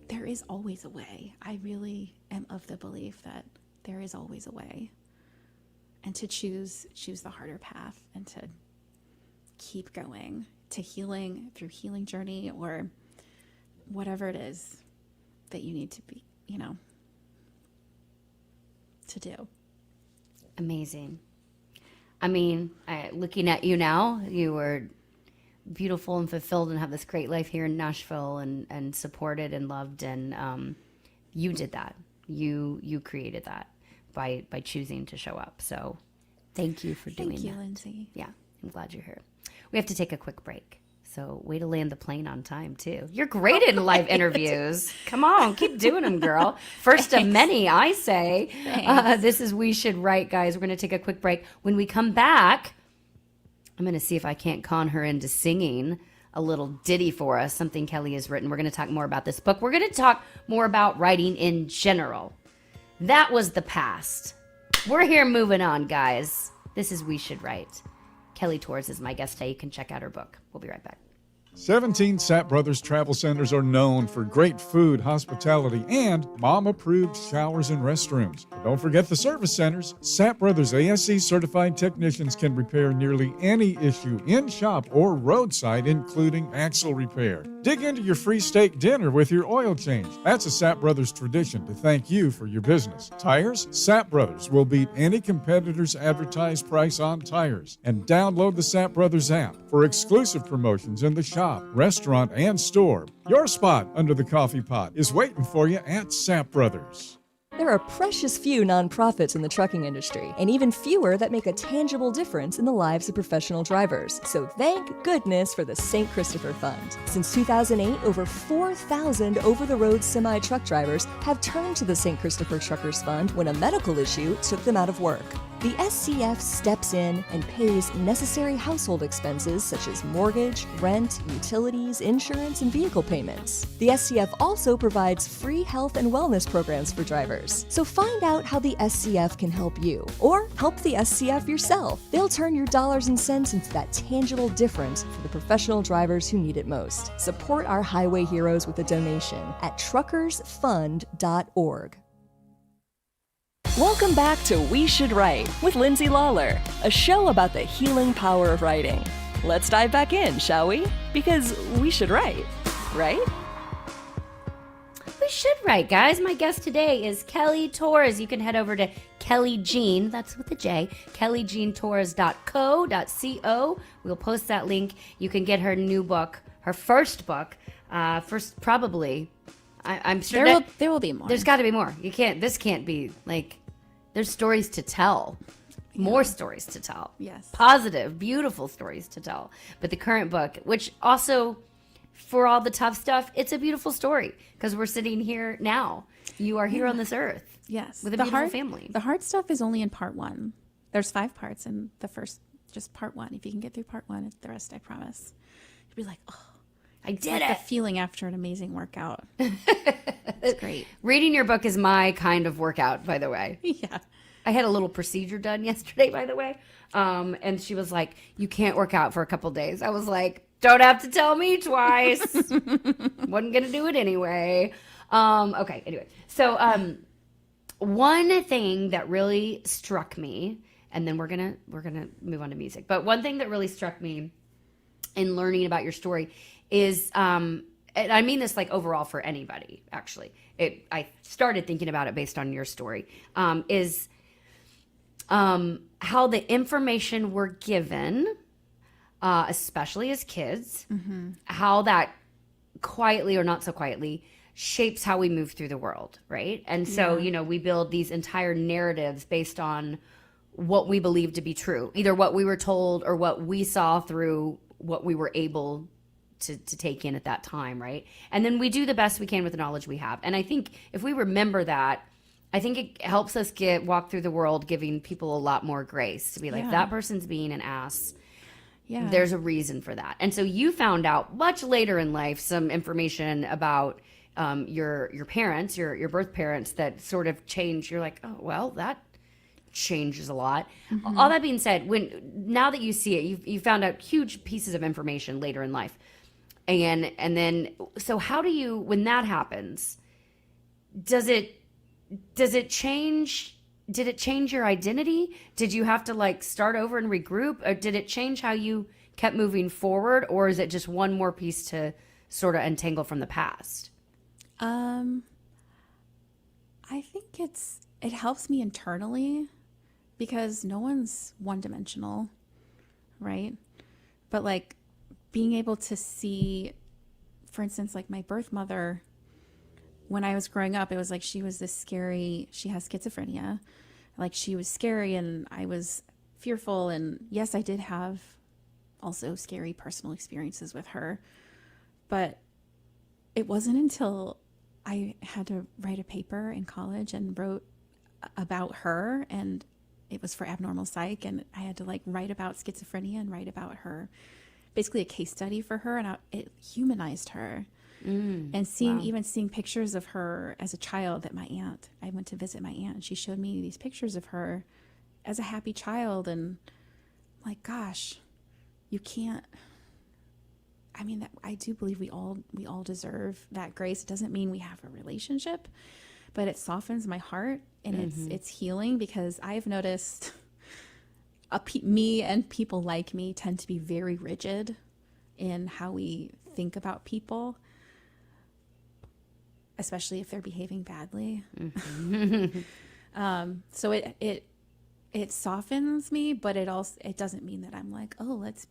there is always a way. I really am of the belief that there is always a way. And to choose the harder path and to keep going to healing through healing journey or whatever it is that you need to be, to do. Amazing. I mean, looking at you now, you were beautiful and fulfilled and have this great life here in Nashville and supported and loved. And you did that. You created that by choosing to show up. So thank you for doing that. Thank you, Lindsay. Yeah, I'm glad you're here. We have to take a quick break. So way to land the plane on time, too. You're great in live interviews. Come on, keep doing them, girl. First of many, I say. This is We Should Write, guys. We're going to take a quick break. When we come back, I'm going to see if I can't con her into singing a little ditty for us, something Kelly has written. We're going to talk more about this book. We're going to talk more about writing in general. That was the past. We're here moving on, guys. This is We Should Write. Kelly Torres is my guest today. You can check out her book. We'll be right back. 17 Sapp Brothers Travel Centers are known for great food, hospitality, and mom-approved showers and restrooms. But don't forget the service centers. Sapp Brothers ASE certified technicians can repair nearly any issue in shop or roadside, including axle repair. Dig into your free steak dinner with your oil change. That's a Sapp Brothers tradition to thank you for your business. Tires? Sapp Brothers will beat any competitor's advertised price on tires. And download the Sapp Brothers app for exclusive promotions in the shop, restaurant, and store. Your spot under the coffee pot is waiting for you at Sapp Brothers. There are precious few nonprofits in the trucking industry, and even fewer that make a tangible difference in the lives of professional drivers. So thank goodness for the St. Christopher Fund. Since 2008, over 4,000 over-the-road semi-truck drivers have turned to the St. Christopher Truckers Fund when a medical issue took them out of work. The SCF steps in and pays necessary household expenses such as mortgage, rent, utilities, insurance, and vehicle payments. The SCF also provides free health and wellness programs for drivers. So find out how the SCF can help you, or help the SCF yourself. They'll turn your dollars and cents into that tangible difference for the professional drivers who need it most. Support our highway heroes with a donation at truckersfund.org. Welcome back to We Should Write with Lindsay Lawler, a show about the healing power of writing. Let's dive back in, shall we? Because we should write, right? We should write, guys. My guest today is Kelly Torres. You can head over to Kelly Jean, that's with a J, kellyjeantorres.co.co. We'll post that link. You can get her new book, her first book, probably. I'm sure there will be more. There's got to be more. This can't be like, there's stories to tell. More stories to tell. Yes. Positive, beautiful stories to tell. But the current book, which also for all the tough stuff, it's a beautiful story because we're sitting here now. You are here on this earth. Yes. With a beautiful family. The hard stuff is only in part 1. There's 5 parts in the first, just part 1. If you can get through part 1, the rest, I promise. You'll be like, oh, I did like it. The feeling after an amazing workout. It's great. Reading your book is my kind of workout, by the way. Yeah. I had a little procedure done yesterday, by the way. And she was like, you can't work out for a couple days. I was like, don't have to tell me twice. Wasn't going to do it anyway. Okay, anyway. So one thing that really struck me, and then we're gonna move on to music. But one thing that really struck me in learning about your story is, and I mean this like overall for anybody, actually. I started thinking about it based on your story, is how the information we're given, especially as kids, how that quietly or not so quietly shapes how we move through the world, right? And so, we build these entire narratives based on what we believe to be true, either what we were told or what we saw through what we were able to take in at that time, right? And then we do the best we can with the knowledge we have. And I think if we remember that, I think it helps us walk through the world giving people a lot more grace to be like, that person's being an ass. Yeah. There's a reason for that. And so you found out much later in life some information about your parents, your birth parents, that sort of changed. You're like, oh, well, that changes a lot. All that being said, now that you see it, you found out huge pieces of information later in life. And then, so how do you, when that happens, does it change? Did it change your identity? Did you have to like start over and regroup? Or did it change how you kept moving forward? Or is it just one more piece to sort of untangle from the past? I think it helps me internally because no one's one-dimensional, right? But like being able to see, for instance, like my birth mother, when I was growing up, it was like she was this scary, she has schizophrenia. Like she was scary and I was fearful. And yes, I did have also scary personal experiences with her. But it wasn't until I had to write a paper in college and wrote about her, and it was for abnormal psych, and I had to like write about schizophrenia and write about her, basically a case study for her, and it humanized her. And seeing pictures of her as a child, that my aunt, I went to visit my aunt and she showed me these pictures of her as a happy child, and I'm like, gosh, you can't, I mean, I do believe we all deserve that grace. It doesn't mean we have a relationship, but it softens my heart, and it's healing, because I've noticed me and people like me tend to be very rigid in how we think about people, especially if they're behaving badly. So it softens me, but it doesn't mean that I'm like, oh, let's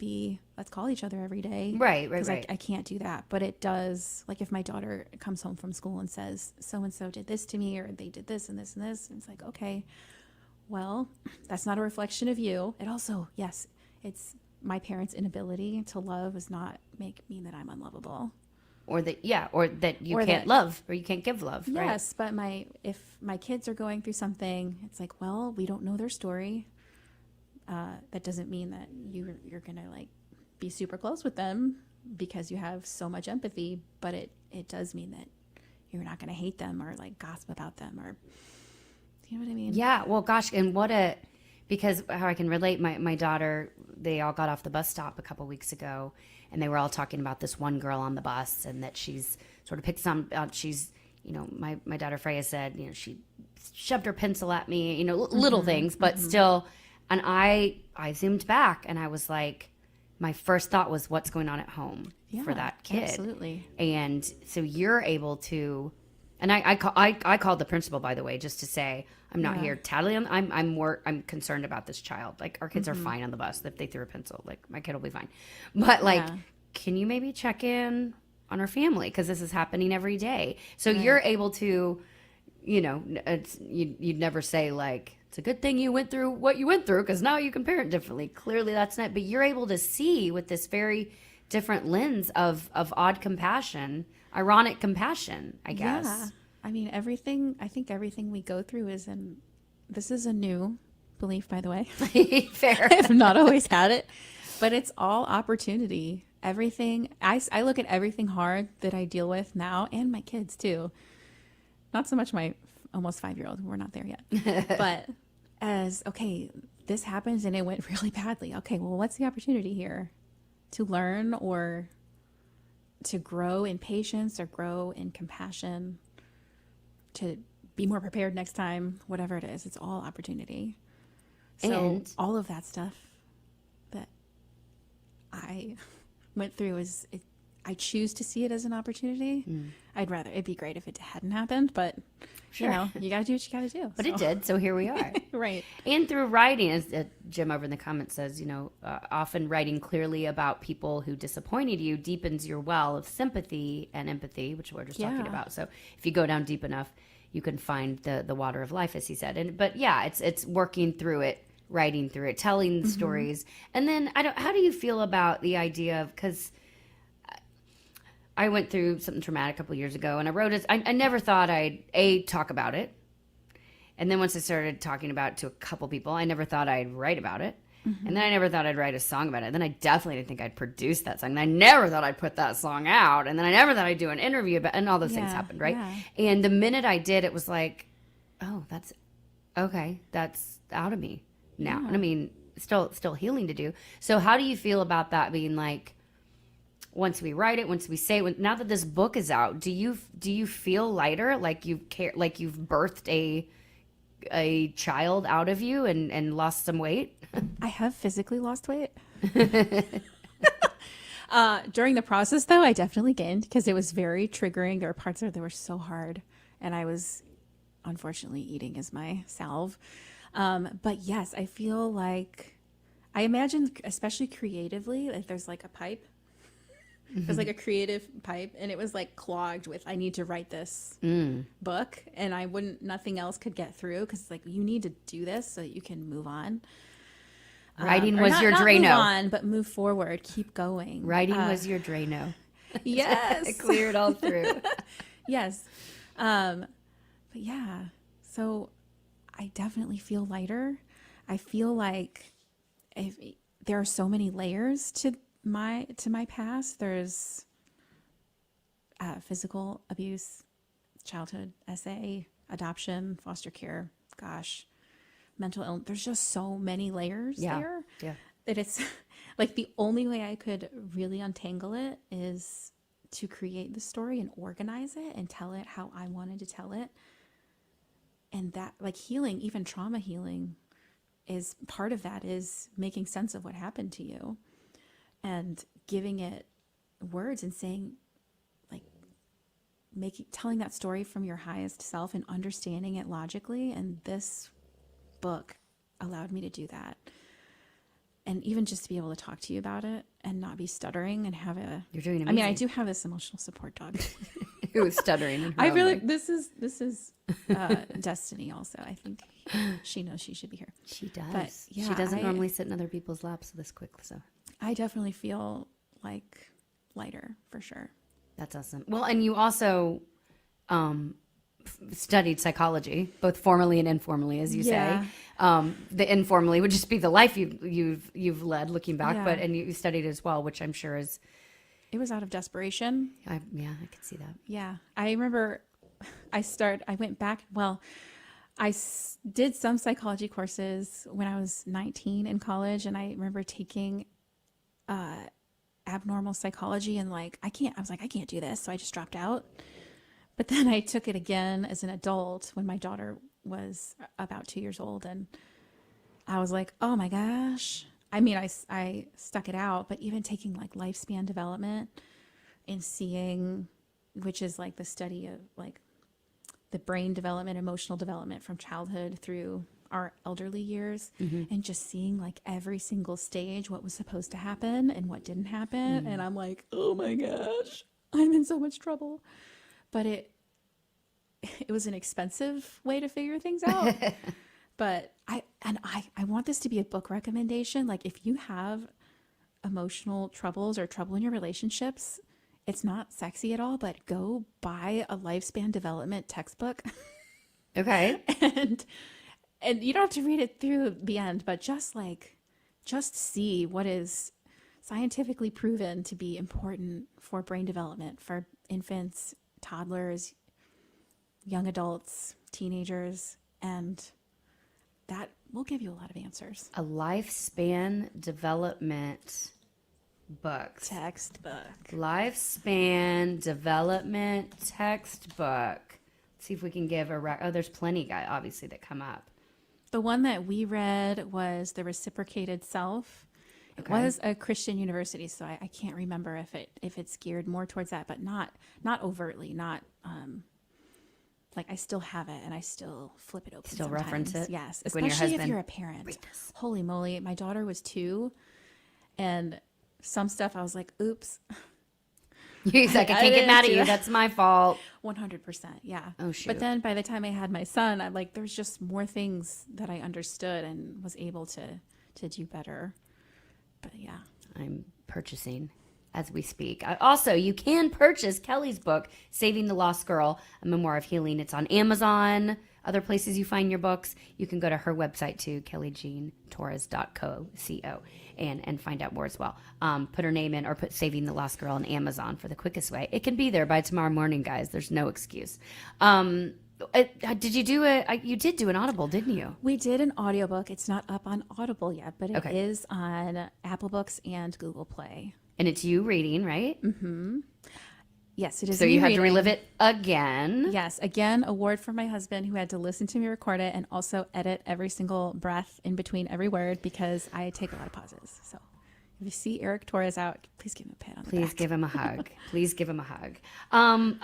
call each other every day. Right. Because I can't do that. But it does, like if my daughter comes home from school and says, so-and-so did this to me, or they did this and this and this, and it's like, okay, well, that's not a reflection of you. It also, yes, it's my parents' inability to love does not mean that I'm unlovable. Or that you can't love, or you can't give love. Yes, right? But if my kids are going through something, it's like, well, we don't know their story. That doesn't mean that you're gonna like be super close with them because you have so much empathy, but it does mean that you're not gonna hate them or like gossip about them, or you know what I mean? Yeah. Well, gosh, and because how I can relate, my daughter, they all got off the bus stop a couple weeks ago, and they were all talking about this one girl on the bus, and that she's sort of picked some, she's, my daughter Freya said, she shoved her pencil at me, little things, but still. And I zoomed back, and I was like, my first thought was, what's going on at home for that kid? Absolutely. And so you're able to, and I called the principal, by the way, just to say, I'm not here tattling. I'm concerned about this child. Like, our kids are fine on the bus. If they threw a pencil, like, my kid will be fine. But can you maybe check in on our family? Because this is happening every day. So you're able to, you'd never say like, it's a good thing you went through what you went through, because now you can parent differently. Clearly that's not, but you're able to see with this very different lens of odd compassion, ironic compassion, I guess. Yeah. I mean, I think everything we go through this is a new belief, by the way. Fair. I've not always had it, but it's all opportunity. Everything, I look at everything hard that I deal with now, and my kids too. Not so much my almost 5-year-old, we're not there yet. But as, okay, this happens and it went really badly. Okay, well, what's the opportunity here? To learn or to grow in patience or grow in compassion, to be more prepared next time, whatever it is. It's all opportunity. So And all of that stuff that I went through I choose to see it as an opportunity. It'd be great if it hadn't happened, but Sure. you know, you got to do what you got to do. But it did, so here we are. Right. And through writing, as Jim over in the comments says, you know, often writing clearly about people who disappointed you deepens your well of sympathy and empathy, which we're just talking Yeah. about. So if you go down deep enough, you can find the water of life, as he said. But yeah, it's working through it, writing through it, telling the stories. And then how do you feel about the idea of, because I went through something traumatic a couple years ago, and I wrote it. I never thought I'd talk about it, and then once I started talking about it to a couple people, I never thought I'd write about it, and then I never thought I'd write a song about it. Then I definitely didn't think I'd produce that song, and I never thought I'd put that song out, and then I never thought I'd do an interview about, and all those things happened, right? Yeah. And the minute I did, it was like, oh, that's okay, that's out of me now, Yeah. and I mean, still healing to do. So how do you feel about that being like? Once we write it, once we say it, now that this book is out, do you feel lighter, like you've birthed a child out of you and lost some weight? I have physically lost weight. During the process, though, I definitely gained because it was very triggering. There were parts of it that were so hard, and I was unfortunately eating as my salve. But yes, I feel like, I imagine, especially creatively, if there's like a pipe. There's like a creative pipe, and it was like clogged with, I need to write this book, and nothing else could get through, because it's like, you need to do this so that you can move on. Writing Or was not, your not Drano. move on, but move forward, keep going. Writing was your Drano. Yes. Clear it all through. Yes. But yeah, so I definitely feel lighter. I feel like there are so many layers to my past. There's physical abuse, childhood, SA, adoption, foster care, mental illness. There's just so many layers there. Yeah. That it's like the only way I could really untangle it is to create the story and organize it and tell it how I wanted to tell it. And that, like, healing, even trauma healing, is part of that, is making sense of what happened to you and giving it words and saying, like, telling that story from your highest self and understanding it logically. And this book allowed me to do that. And even just to be able to talk to you about it and not be stuttering and have You're doing amazing. I mean, I do have this emotional support dog. Who is stuttering in her I own really, way. this is Destiny also. I think she knows she should be here. She does. But yeah, she doesn't normally sit in other people's laps this quick, so. I definitely feel like lighter, for sure. That's awesome. Well, and you also studied psychology, both formally and informally, as you say. The informally would just be the life you've led, looking back, Yeah. and you studied as well, which I'm sure is. It was out of desperation. I could see that. Yeah, I remember. I went back. Well, I did some psychology courses when I was 19 in college, and I remember taking abnormal psychology, and I was like, I can't do this, so I just dropped out. But then I took it again as an adult when my daughter was about 2 years old, and I was like, oh my gosh. I mean, I stuck it out, but even taking lifespan development and seeing, which is the study of the brain development, emotional development from childhood through our elderly years, and just seeing every single stage, what was supposed to happen and what didn't happen. And I'm like, oh my gosh, I'm in so much trouble. But it was an expensive way to figure things out. But I want this to be a book recommendation. If you have emotional troubles or trouble in your relationships, it's not sexy at all, but go buy a lifespan development textbook. Okay. and you don't have to read it through the end, but just see what is scientifically proven to be important for brain development for infants, toddlers, young adults, teenagers, and that will give you a lot of answers. A lifespan development textbook. Lifespan development textbook. Let's see if we can give there's plenty, obviously, that come up. The one that we read was The Reciprocated Self. It was a Christian university, so I can't remember if it's geared more towards that, but not overtly, not like I still have it and I still flip it open. Still sometimes. reference it? Yes, Like when your especially if husband- you're a parent. Holy moly, my daughter was 2, and some stuff I was like, oops. He's like, I can't get mad at you. That's my fault. 100%, yeah. Oh, shoot. But then by the time I had my son, I'm like, there's just more things that I understood and was able to do better. But yeah. I'm purchasing as we speak. Also, you can purchase Kelly's book, Saving the Lost Girl, A Memoir of Healing. It's on Amazon, other places you find your books. You can go to her website too, kellyjeantorres.co, and find out more as well. Put her name in or put Saving the Lost Girl on Amazon for the quickest way. It can be there by tomorrow morning, guys. There's no excuse. Did you do you did do an Audible, didn't you? We did an audiobook. It's not up on Audible yet, but it Okay. is on Apple Books and Google Play. And it's you reading, right? Mm-hmm. Yes, it is. So me you had reading. to relive it again. Yes, again, award for my husband who had to listen to me record it and also edit every single breath in between every word because I take a lot of pauses. So if you see Eric Torres out, please give him a pat on the back. Please give him a hug. Please give him a hug.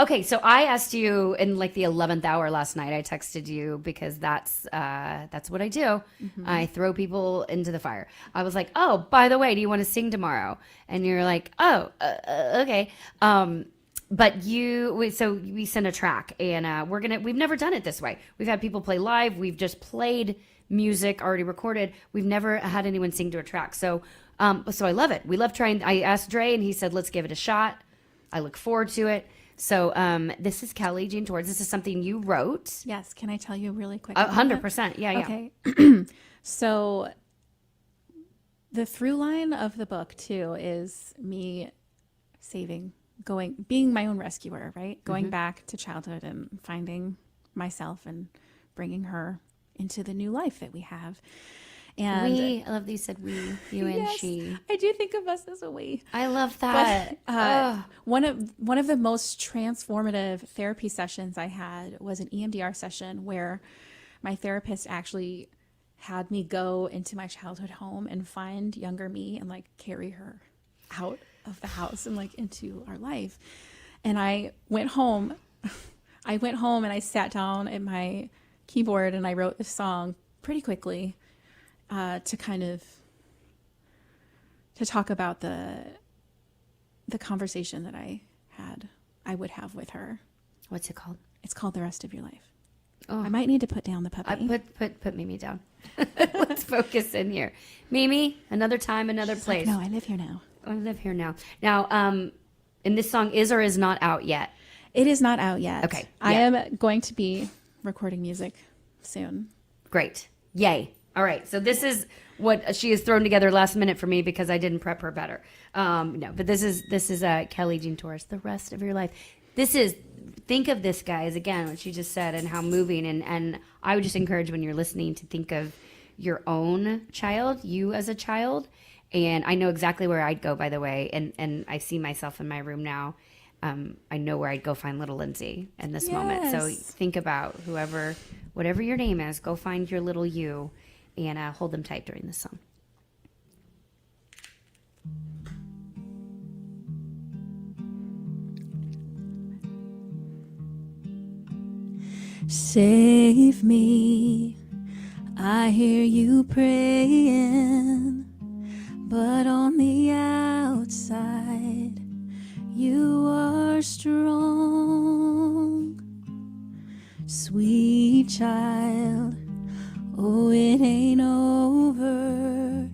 Okay, so I asked you in like the 11th hour last night. I texted you because that's what I do. Mhm. I throw people into the fire. I was like, oh, by the way, do you want to sing tomorrow? And you're like, oh, okay. But we sent a track, and we've never done it this way. We've had people play live. We've just played music already recorded. We've never had anyone sing to a track. So I love it. We love trying. I asked Dre, and he said, let's give it a shot. I look forward to it. So this is Kelly Jean Torres. This is something you wrote. Yes. Can I tell you really quick? 100%. Yeah. Okay. So the through line of the book too is me being my own rescuer, right? Going Mhm. back to childhood and finding myself and bringing her into the new life that we have. And I love that you said we, you and Yes, she. I do think of us as a we. I love that. But, one of the most transformative therapy sessions I had was an EMDR session where my therapist actually had me go into my childhood home and find younger me and like carry her out of the house and like into our life. And I went home and I sat down at my keyboard and I wrote this song pretty quickly to talk about the conversation that I would have with her. What's it called? It's called The Rest of Your Life. Oh. I might need to put down the puppy. Put Mimi down. Let's focus in here. Mimi, another time, another She's place. like, no, I live here now. I live here now. Now, and this song is or is not out yet? It is not out yet. Okay. I Yeah. am going to be recording music soon. Great. Yay. All right. So this is what she has thrown together last minute for me because I didn't prep her better. No, but this is Kelly Jean Torres, The Rest of Your Life. Think of this, guys, again, what she just said and how moving. And I would just encourage when you're listening to think of your own child, you as a child. And I know exactly where I'd go, by the way. And I see myself in my room now. I know where I'd go find little Lindsay in this moment. So Yes. think about whatever your name is, go find your little you and hold them tight during this song. Save me, I hear you praying, but on the outside, you are strong. Sweet child, oh, it ain't over,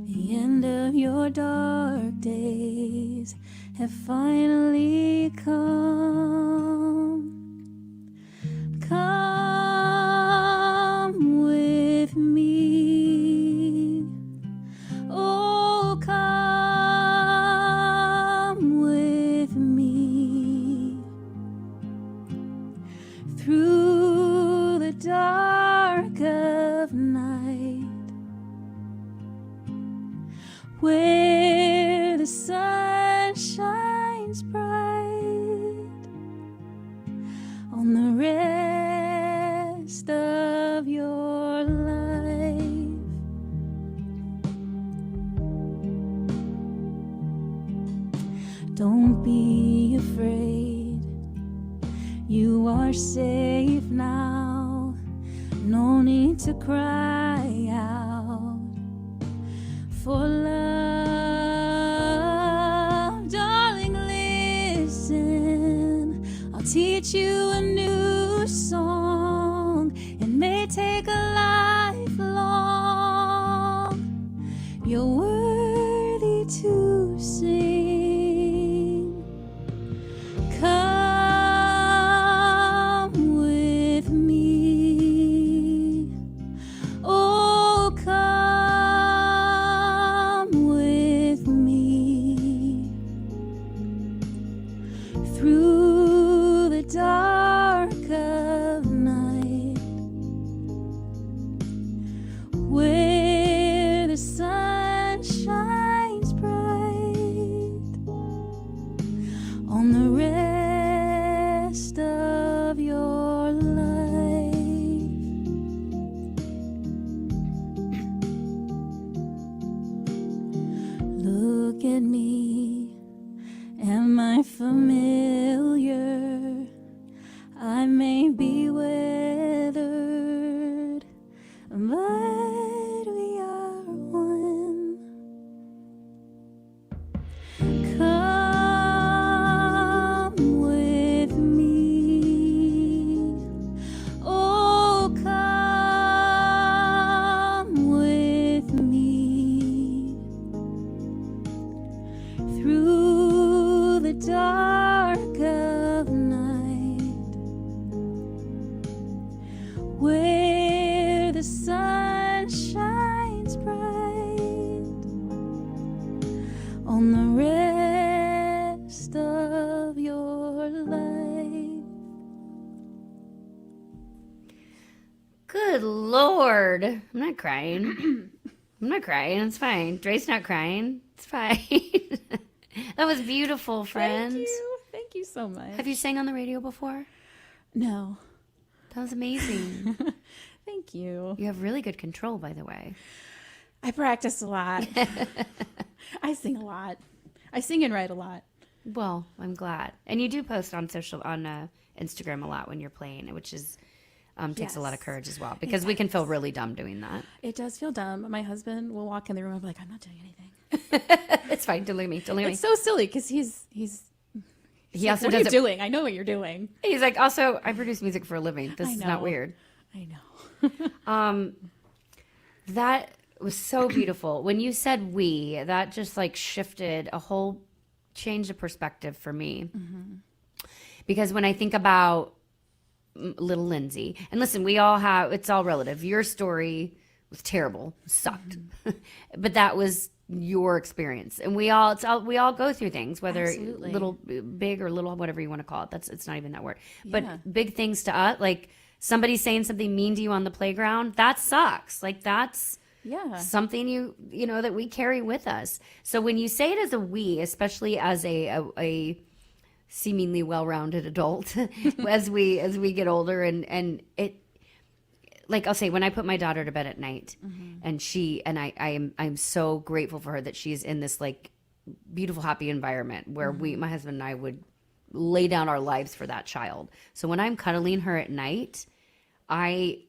the end of your dark finally come. Come with me. Oh, come with me. Through the dark of night, where the sun shines bright on the rest of your life. Don't be afraid, you are safe now. No need to cry out for love. Darling, listen, I'll teach you a new song. It may take a lifelong. You're worthy to sing. Come with me. Oh, come with me. Through the dark of night, where the sun shines bright on the rest of your life. Look at me, am I familiar? I may be weathered, but we are one. Come with me. Oh, come with me. Through the dark of night, where the sun shines bright on the rest of your life. Good Lord. I'm not crying. I'm not crying. It's fine. Dre's not crying. It's fine. That was beautiful, friend. Thank you. Thank you so much. Have you sang on the radio before? No. That was amazing. Thank you. You have really good control, by the way. I practice a lot. I sing a lot. I sing and write a lot. Well, I'm glad. And you do post on Instagram a lot when you're playing, which is takes a lot of courage as well, because we can feel really dumb doing that. It does feel dumb. My husband will walk in the room and be like, I'm not doing anything. It's fine. Don't look at me. Don't look at me. It's so silly because he's He like, also what does are you doing? I know what you're doing. He's like, also, I produce music for a living. This I is not know. weird. I know. That was so beautiful. When you said we, that just like shifted a whole, changed the perspective for me. Mm-hmm. Because when I think about little Lindsay, and listen, we all have, it's all relative. Your story was terrible, sucked, but that was your experience. And we all go through things, whether Absolutely. little, big, or little, whatever you want to call it. It's not even that word. Yeah. But big things to us, like somebody saying something mean to you on the playground, that sucks. Like that's something you know that we carry with us. So when you say it as a we, especially as a seemingly well-rounded adult, as we get older, and it, like I'll say, when I put my daughter to bed at night, and I'm so grateful for her that she's in this like beautiful, happy environment where my husband and I would lay down our lives for that child. So when I'm cuddling her at night, I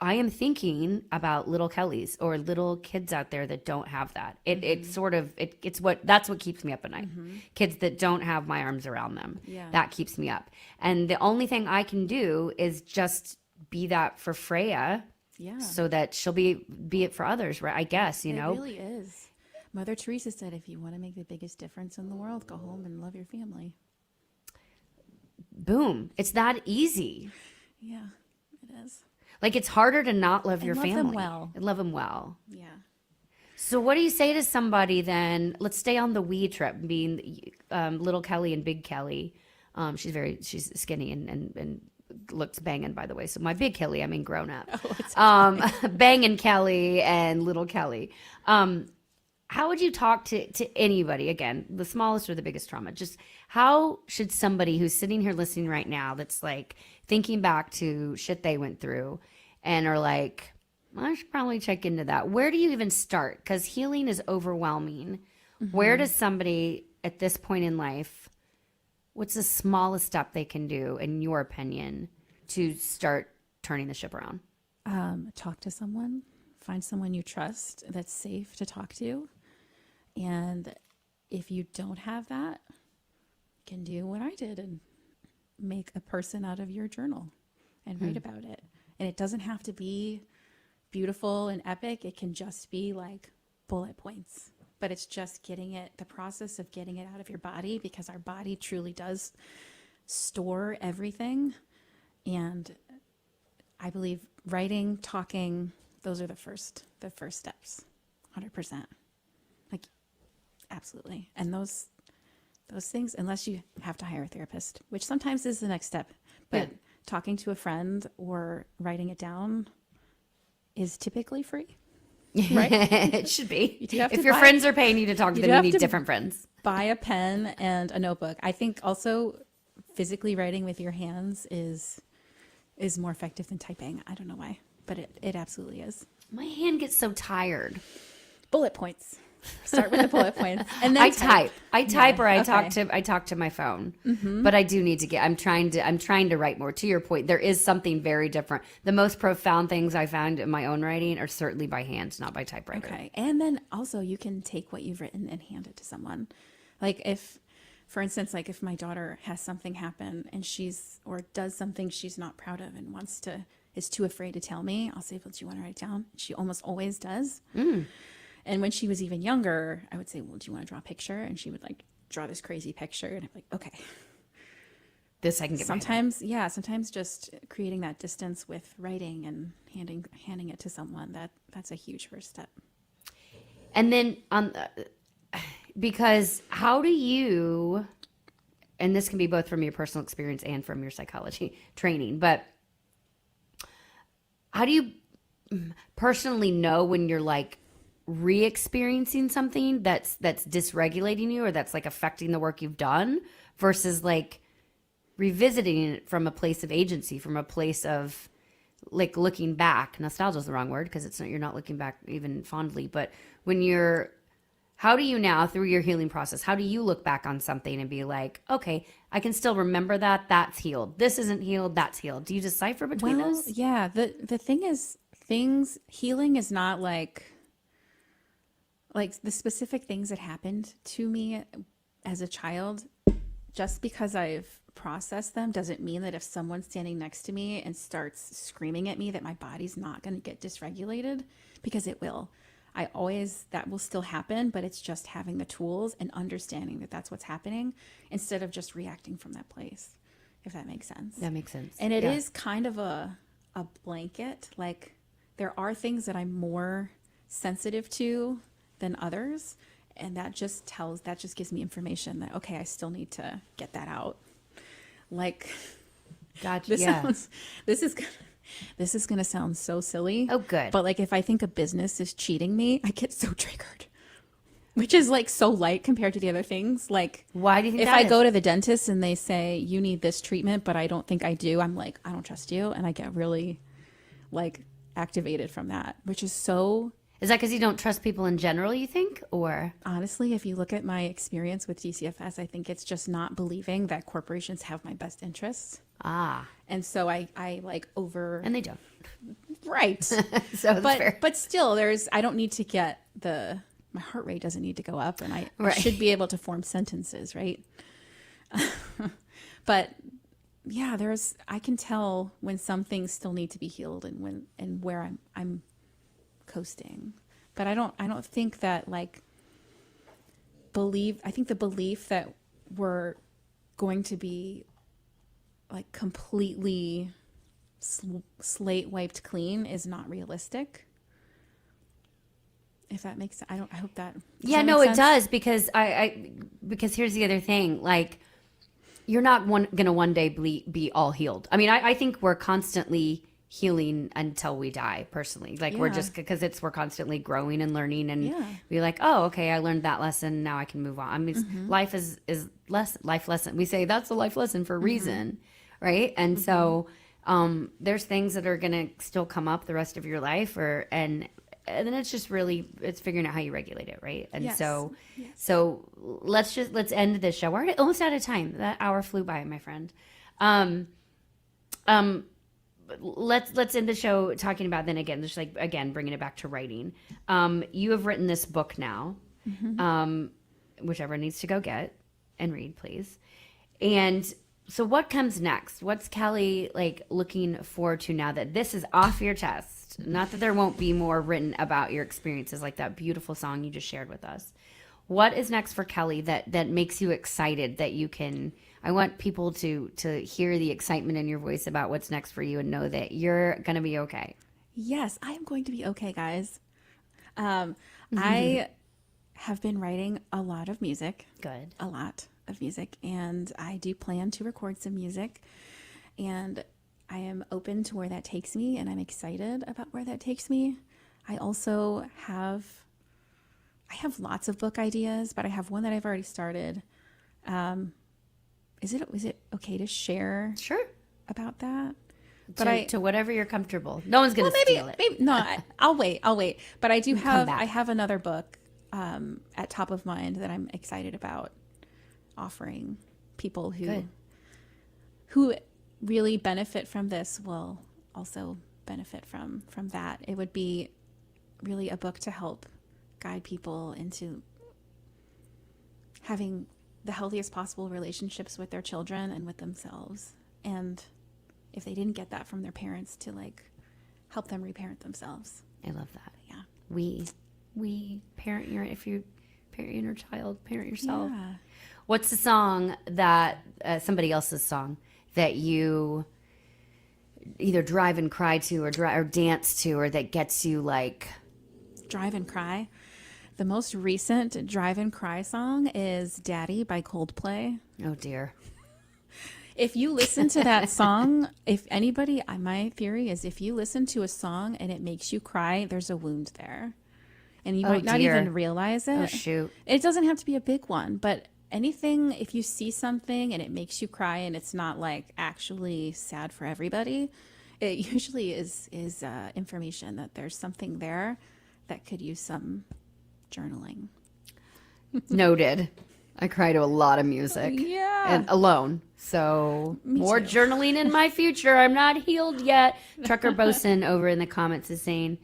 am thinking about little Kellys or little kids out there that don't have that. That's what keeps me up at night. Kids that don't have my arms around them. Yeah. That keeps me up. And the only thing I can do is just be that for Freya. Yeah. So that she'll be it for others, right? I guess, you know. It really is. Mother Teresa said, if you want to make the biggest difference in the world, go home and love your family. Boom. It's that easy. Yeah, it is. Like, it's harder to not love your love family. them well. And love them well. Yeah. So what do you say to somebody then? Let's stay on the we trip, being little Kelly and big Kelly. She's skinny and looks banging, by the way. So my big Kelly, I mean grown up. Banging Kelly and little Kelly. How would you talk to anybody, again, the smallest or the biggest trauma? Just how should somebody who's sitting here listening right now that's like thinking back to shit they went through and are like, I should probably check into that. Where do you even start? Because healing is overwhelming. Mm-hmm. Where does somebody at this point in life, what's the smallest step they can do, in your opinion, to start turning the ship around? Talk to someone. Find someone you trust that's safe to talk to. And if you don't have that, you can do what I did and make a person out of your journal and write about it. And it doesn't have to be beautiful and epic. It can just be like bullet points. But it's just the process of getting it out of your body, because our body truly does store everything. And I believe writing, talking, those are the first steps, 100%. Like, absolutely. And those things, unless you have to hire a therapist, which sometimes is the next step, but talking to a friend or writing it down is typically free. Right? It should be. If your friends are paying you to talk to them, you need different friends. Buy a pen and a notebook. I think also physically writing with your hands is more effective than typing. I don't know why, but it absolutely is. My hand gets so tired. Bullet points. Start with the bullet points, and then I type. I okay. talk to my phone. Mm-hmm. But I do need to get. I'm trying to write more. To your point, there is something very different. The most profound things I found in my own writing are certainly by hand, not by typewriter. Okay, and then also you can take what you've written and hand it to someone. Like if, for instance, like if my daughter has something happen and or does something she's not proud of and is too afraid to tell me, I'll say, well, do you want to write it down? She almost always does. And when she was even younger, I would say, well, do you want to draw a picture? And she would like draw this crazy picture. And I'm like, okay. This I can get sometimes just creating that distance with writing and handing it to someone, that's a huge first step. And then because how do you, and this can be both from your personal experience and from your psychology training, but how do you personally know when you're like re-experiencing something that's dysregulating you, or that's like affecting the work you've done, versus like revisiting it from a place of agency, from a place of like looking back? Nostalgia is the wrong word, because you're not looking back even fondly, but how do you now, through your healing process, how do you look back on something and be like, okay, I can still remember that's healed, this isn't healed, that's healed? Do you decipher between those? Yeah, the thing is, healing is not like the specific things that happened to me as a child. Just because I've processed them doesn't mean that if someone's standing next to me and starts screaming at me that my body's not going to get dysregulated, because it will. That will still happen, but it's just having the tools and understanding that that's what's happening instead of just reacting from that place, if that makes sense. That makes sense. And it is kind of a blanket. Like, there are things that I'm more sensitive to than others, and that just gives me information that, okay, I still need to get that out. Like, gotcha. This is going to sound so silly. Oh, good. But like, if I think a business is cheating me, I get so triggered, which is like so light compared to the other things. Like, why do you think if I go to the dentist and they say you need this treatment, but I don't think I do, I'm like, I don't trust you. And I get really like activated from that, which is so. Is that because you don't trust people in general, you think? Or honestly, if you look at my experience with DCFS, I think it's just not believing that corporations have my best interests. And so I like over. And they don't. Right. So but still, I don't need to get my heart rate doesn't need to go up, and I should be able to form sentences, right? But yeah, I can tell when some things still need to be healed and where I'm coasting. But I don't think that like the belief that we're going to be like completely slate wiped clean is not realistic. If that makes sense. I hope that. It does, because because here's the other thing, like, you're not gonna one day be all healed. I mean, I think we're constantly healing until we die, personally. Like, we're just, because we're constantly growing and learning, and we're like, oh, okay, I learned that lesson, now I can move on. I mean, life is life lesson. We say that's a life lesson for a reason, right? And so there's things that are gonna still come up the rest of your life, and then it's just really, it's figuring out how you regulate it, right? And so let's end this show. We're almost out of time. That hour flew by, my friend. Let's end the show talking about, then again, just like, again, bringing it back to writing. You have written this book now, which everyone needs to go get and read, please. And so what comes next? What's Kelly like looking forward to now that this is off your chest? Not that there won't be more written about your experiences, like that beautiful song you just shared with us. What is next for Kelly that makes you excited, that you can, I want people to hear the excitement in your voice about what's next for you and know that you're going to be okay. Yes, I am going to be okay, guys. I have been writing a lot of music. Good. A lot of music. And I do plan to record some music. And I am open to where that takes me, and I'm excited about where that takes me. I also have lots of book ideas, but I have one that I've already started. Is it okay to share? Sure. About that? To whatever you're comfortable. No one's going to steal it. Maybe no. I'll wait. But I do have. I have another book at top of mind that I'm excited about offering people who really benefit from this will also benefit from that. It would be really a book to help guide people into having the healthiest possible relationships with their children and with themselves. And if they didn't get that from their parents, to like help them reparent themselves. I love that. Yeah. We parent if you parent your inner child, parent yourself. Yeah. What's the song that somebody else's song that you either drive and cry to or dance to, or that gets you like drive and cry? The most recent drive and cry song is Daddy by Coldplay. Oh dear. If you listen to that song, my theory is if you listen to a song and it makes you cry, there's a wound there. And you might not even realize it. Oh shoot. It doesn't have to be a big one, but anything, if you see something and it makes you cry and it's not like actually sad for everybody, it usually is information that there's something there that could use some journaling. Noted. I cry to a lot of music. Yeah. And alone. So Me more too. journaling in my future. I'm not healed yet. Trucker Bosun over in the comments is saying,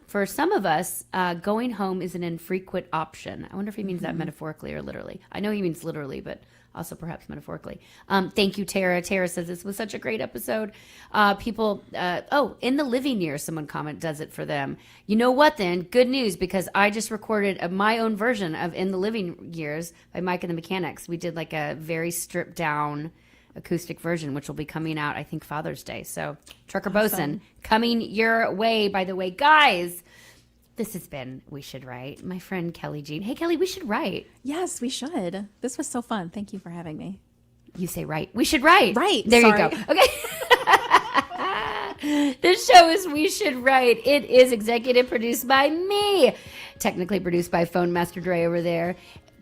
for some of us, going home is an infrequent option. I wonder if he means that metaphorically or literally. I know he means literally, but also perhaps metaphorically. Thank you, Tara. Tara says this was such a great episode. People, in the living years, someone does it for them. You know what then? Good news, because I just recorded my own version of In the Living Years by Mike and the Mechanics. We did like a very stripped down acoustic version, which will be coming out, I think, Father's Day. So Trucker Bosun coming your way. By the way, guys, this has been We Should Write. My friend Kelly Jean. Hey Kelly, we should write. Yes, we should. This was so fun. Thank you for having me. You say right. We should write. Right. There Sorry. you go. Okay. This show is We Should Write. It is executive produced by me. Technically produced by Phone Master Dre over there.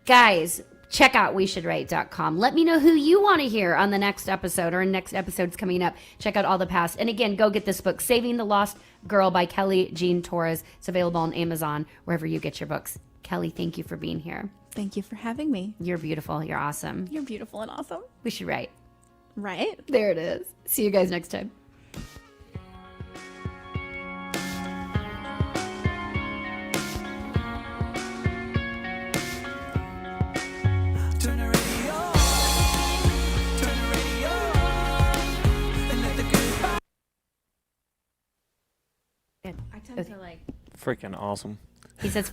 Guys, check out weshouldwrite.com. Let me know who you want to hear on the next episode or next episodes coming up. Check out all the past. And again, go get this book, Saving the Lost Girl by Kelly Jean Torres. It's available on Amazon, wherever you get your books. Kelly, thank you for being here. Thank you for having me. You're beautiful. You're awesome. You're beautiful and awesome. We should write. Right? There it is. See you guys next time. I tend to like Freaking awesome. He says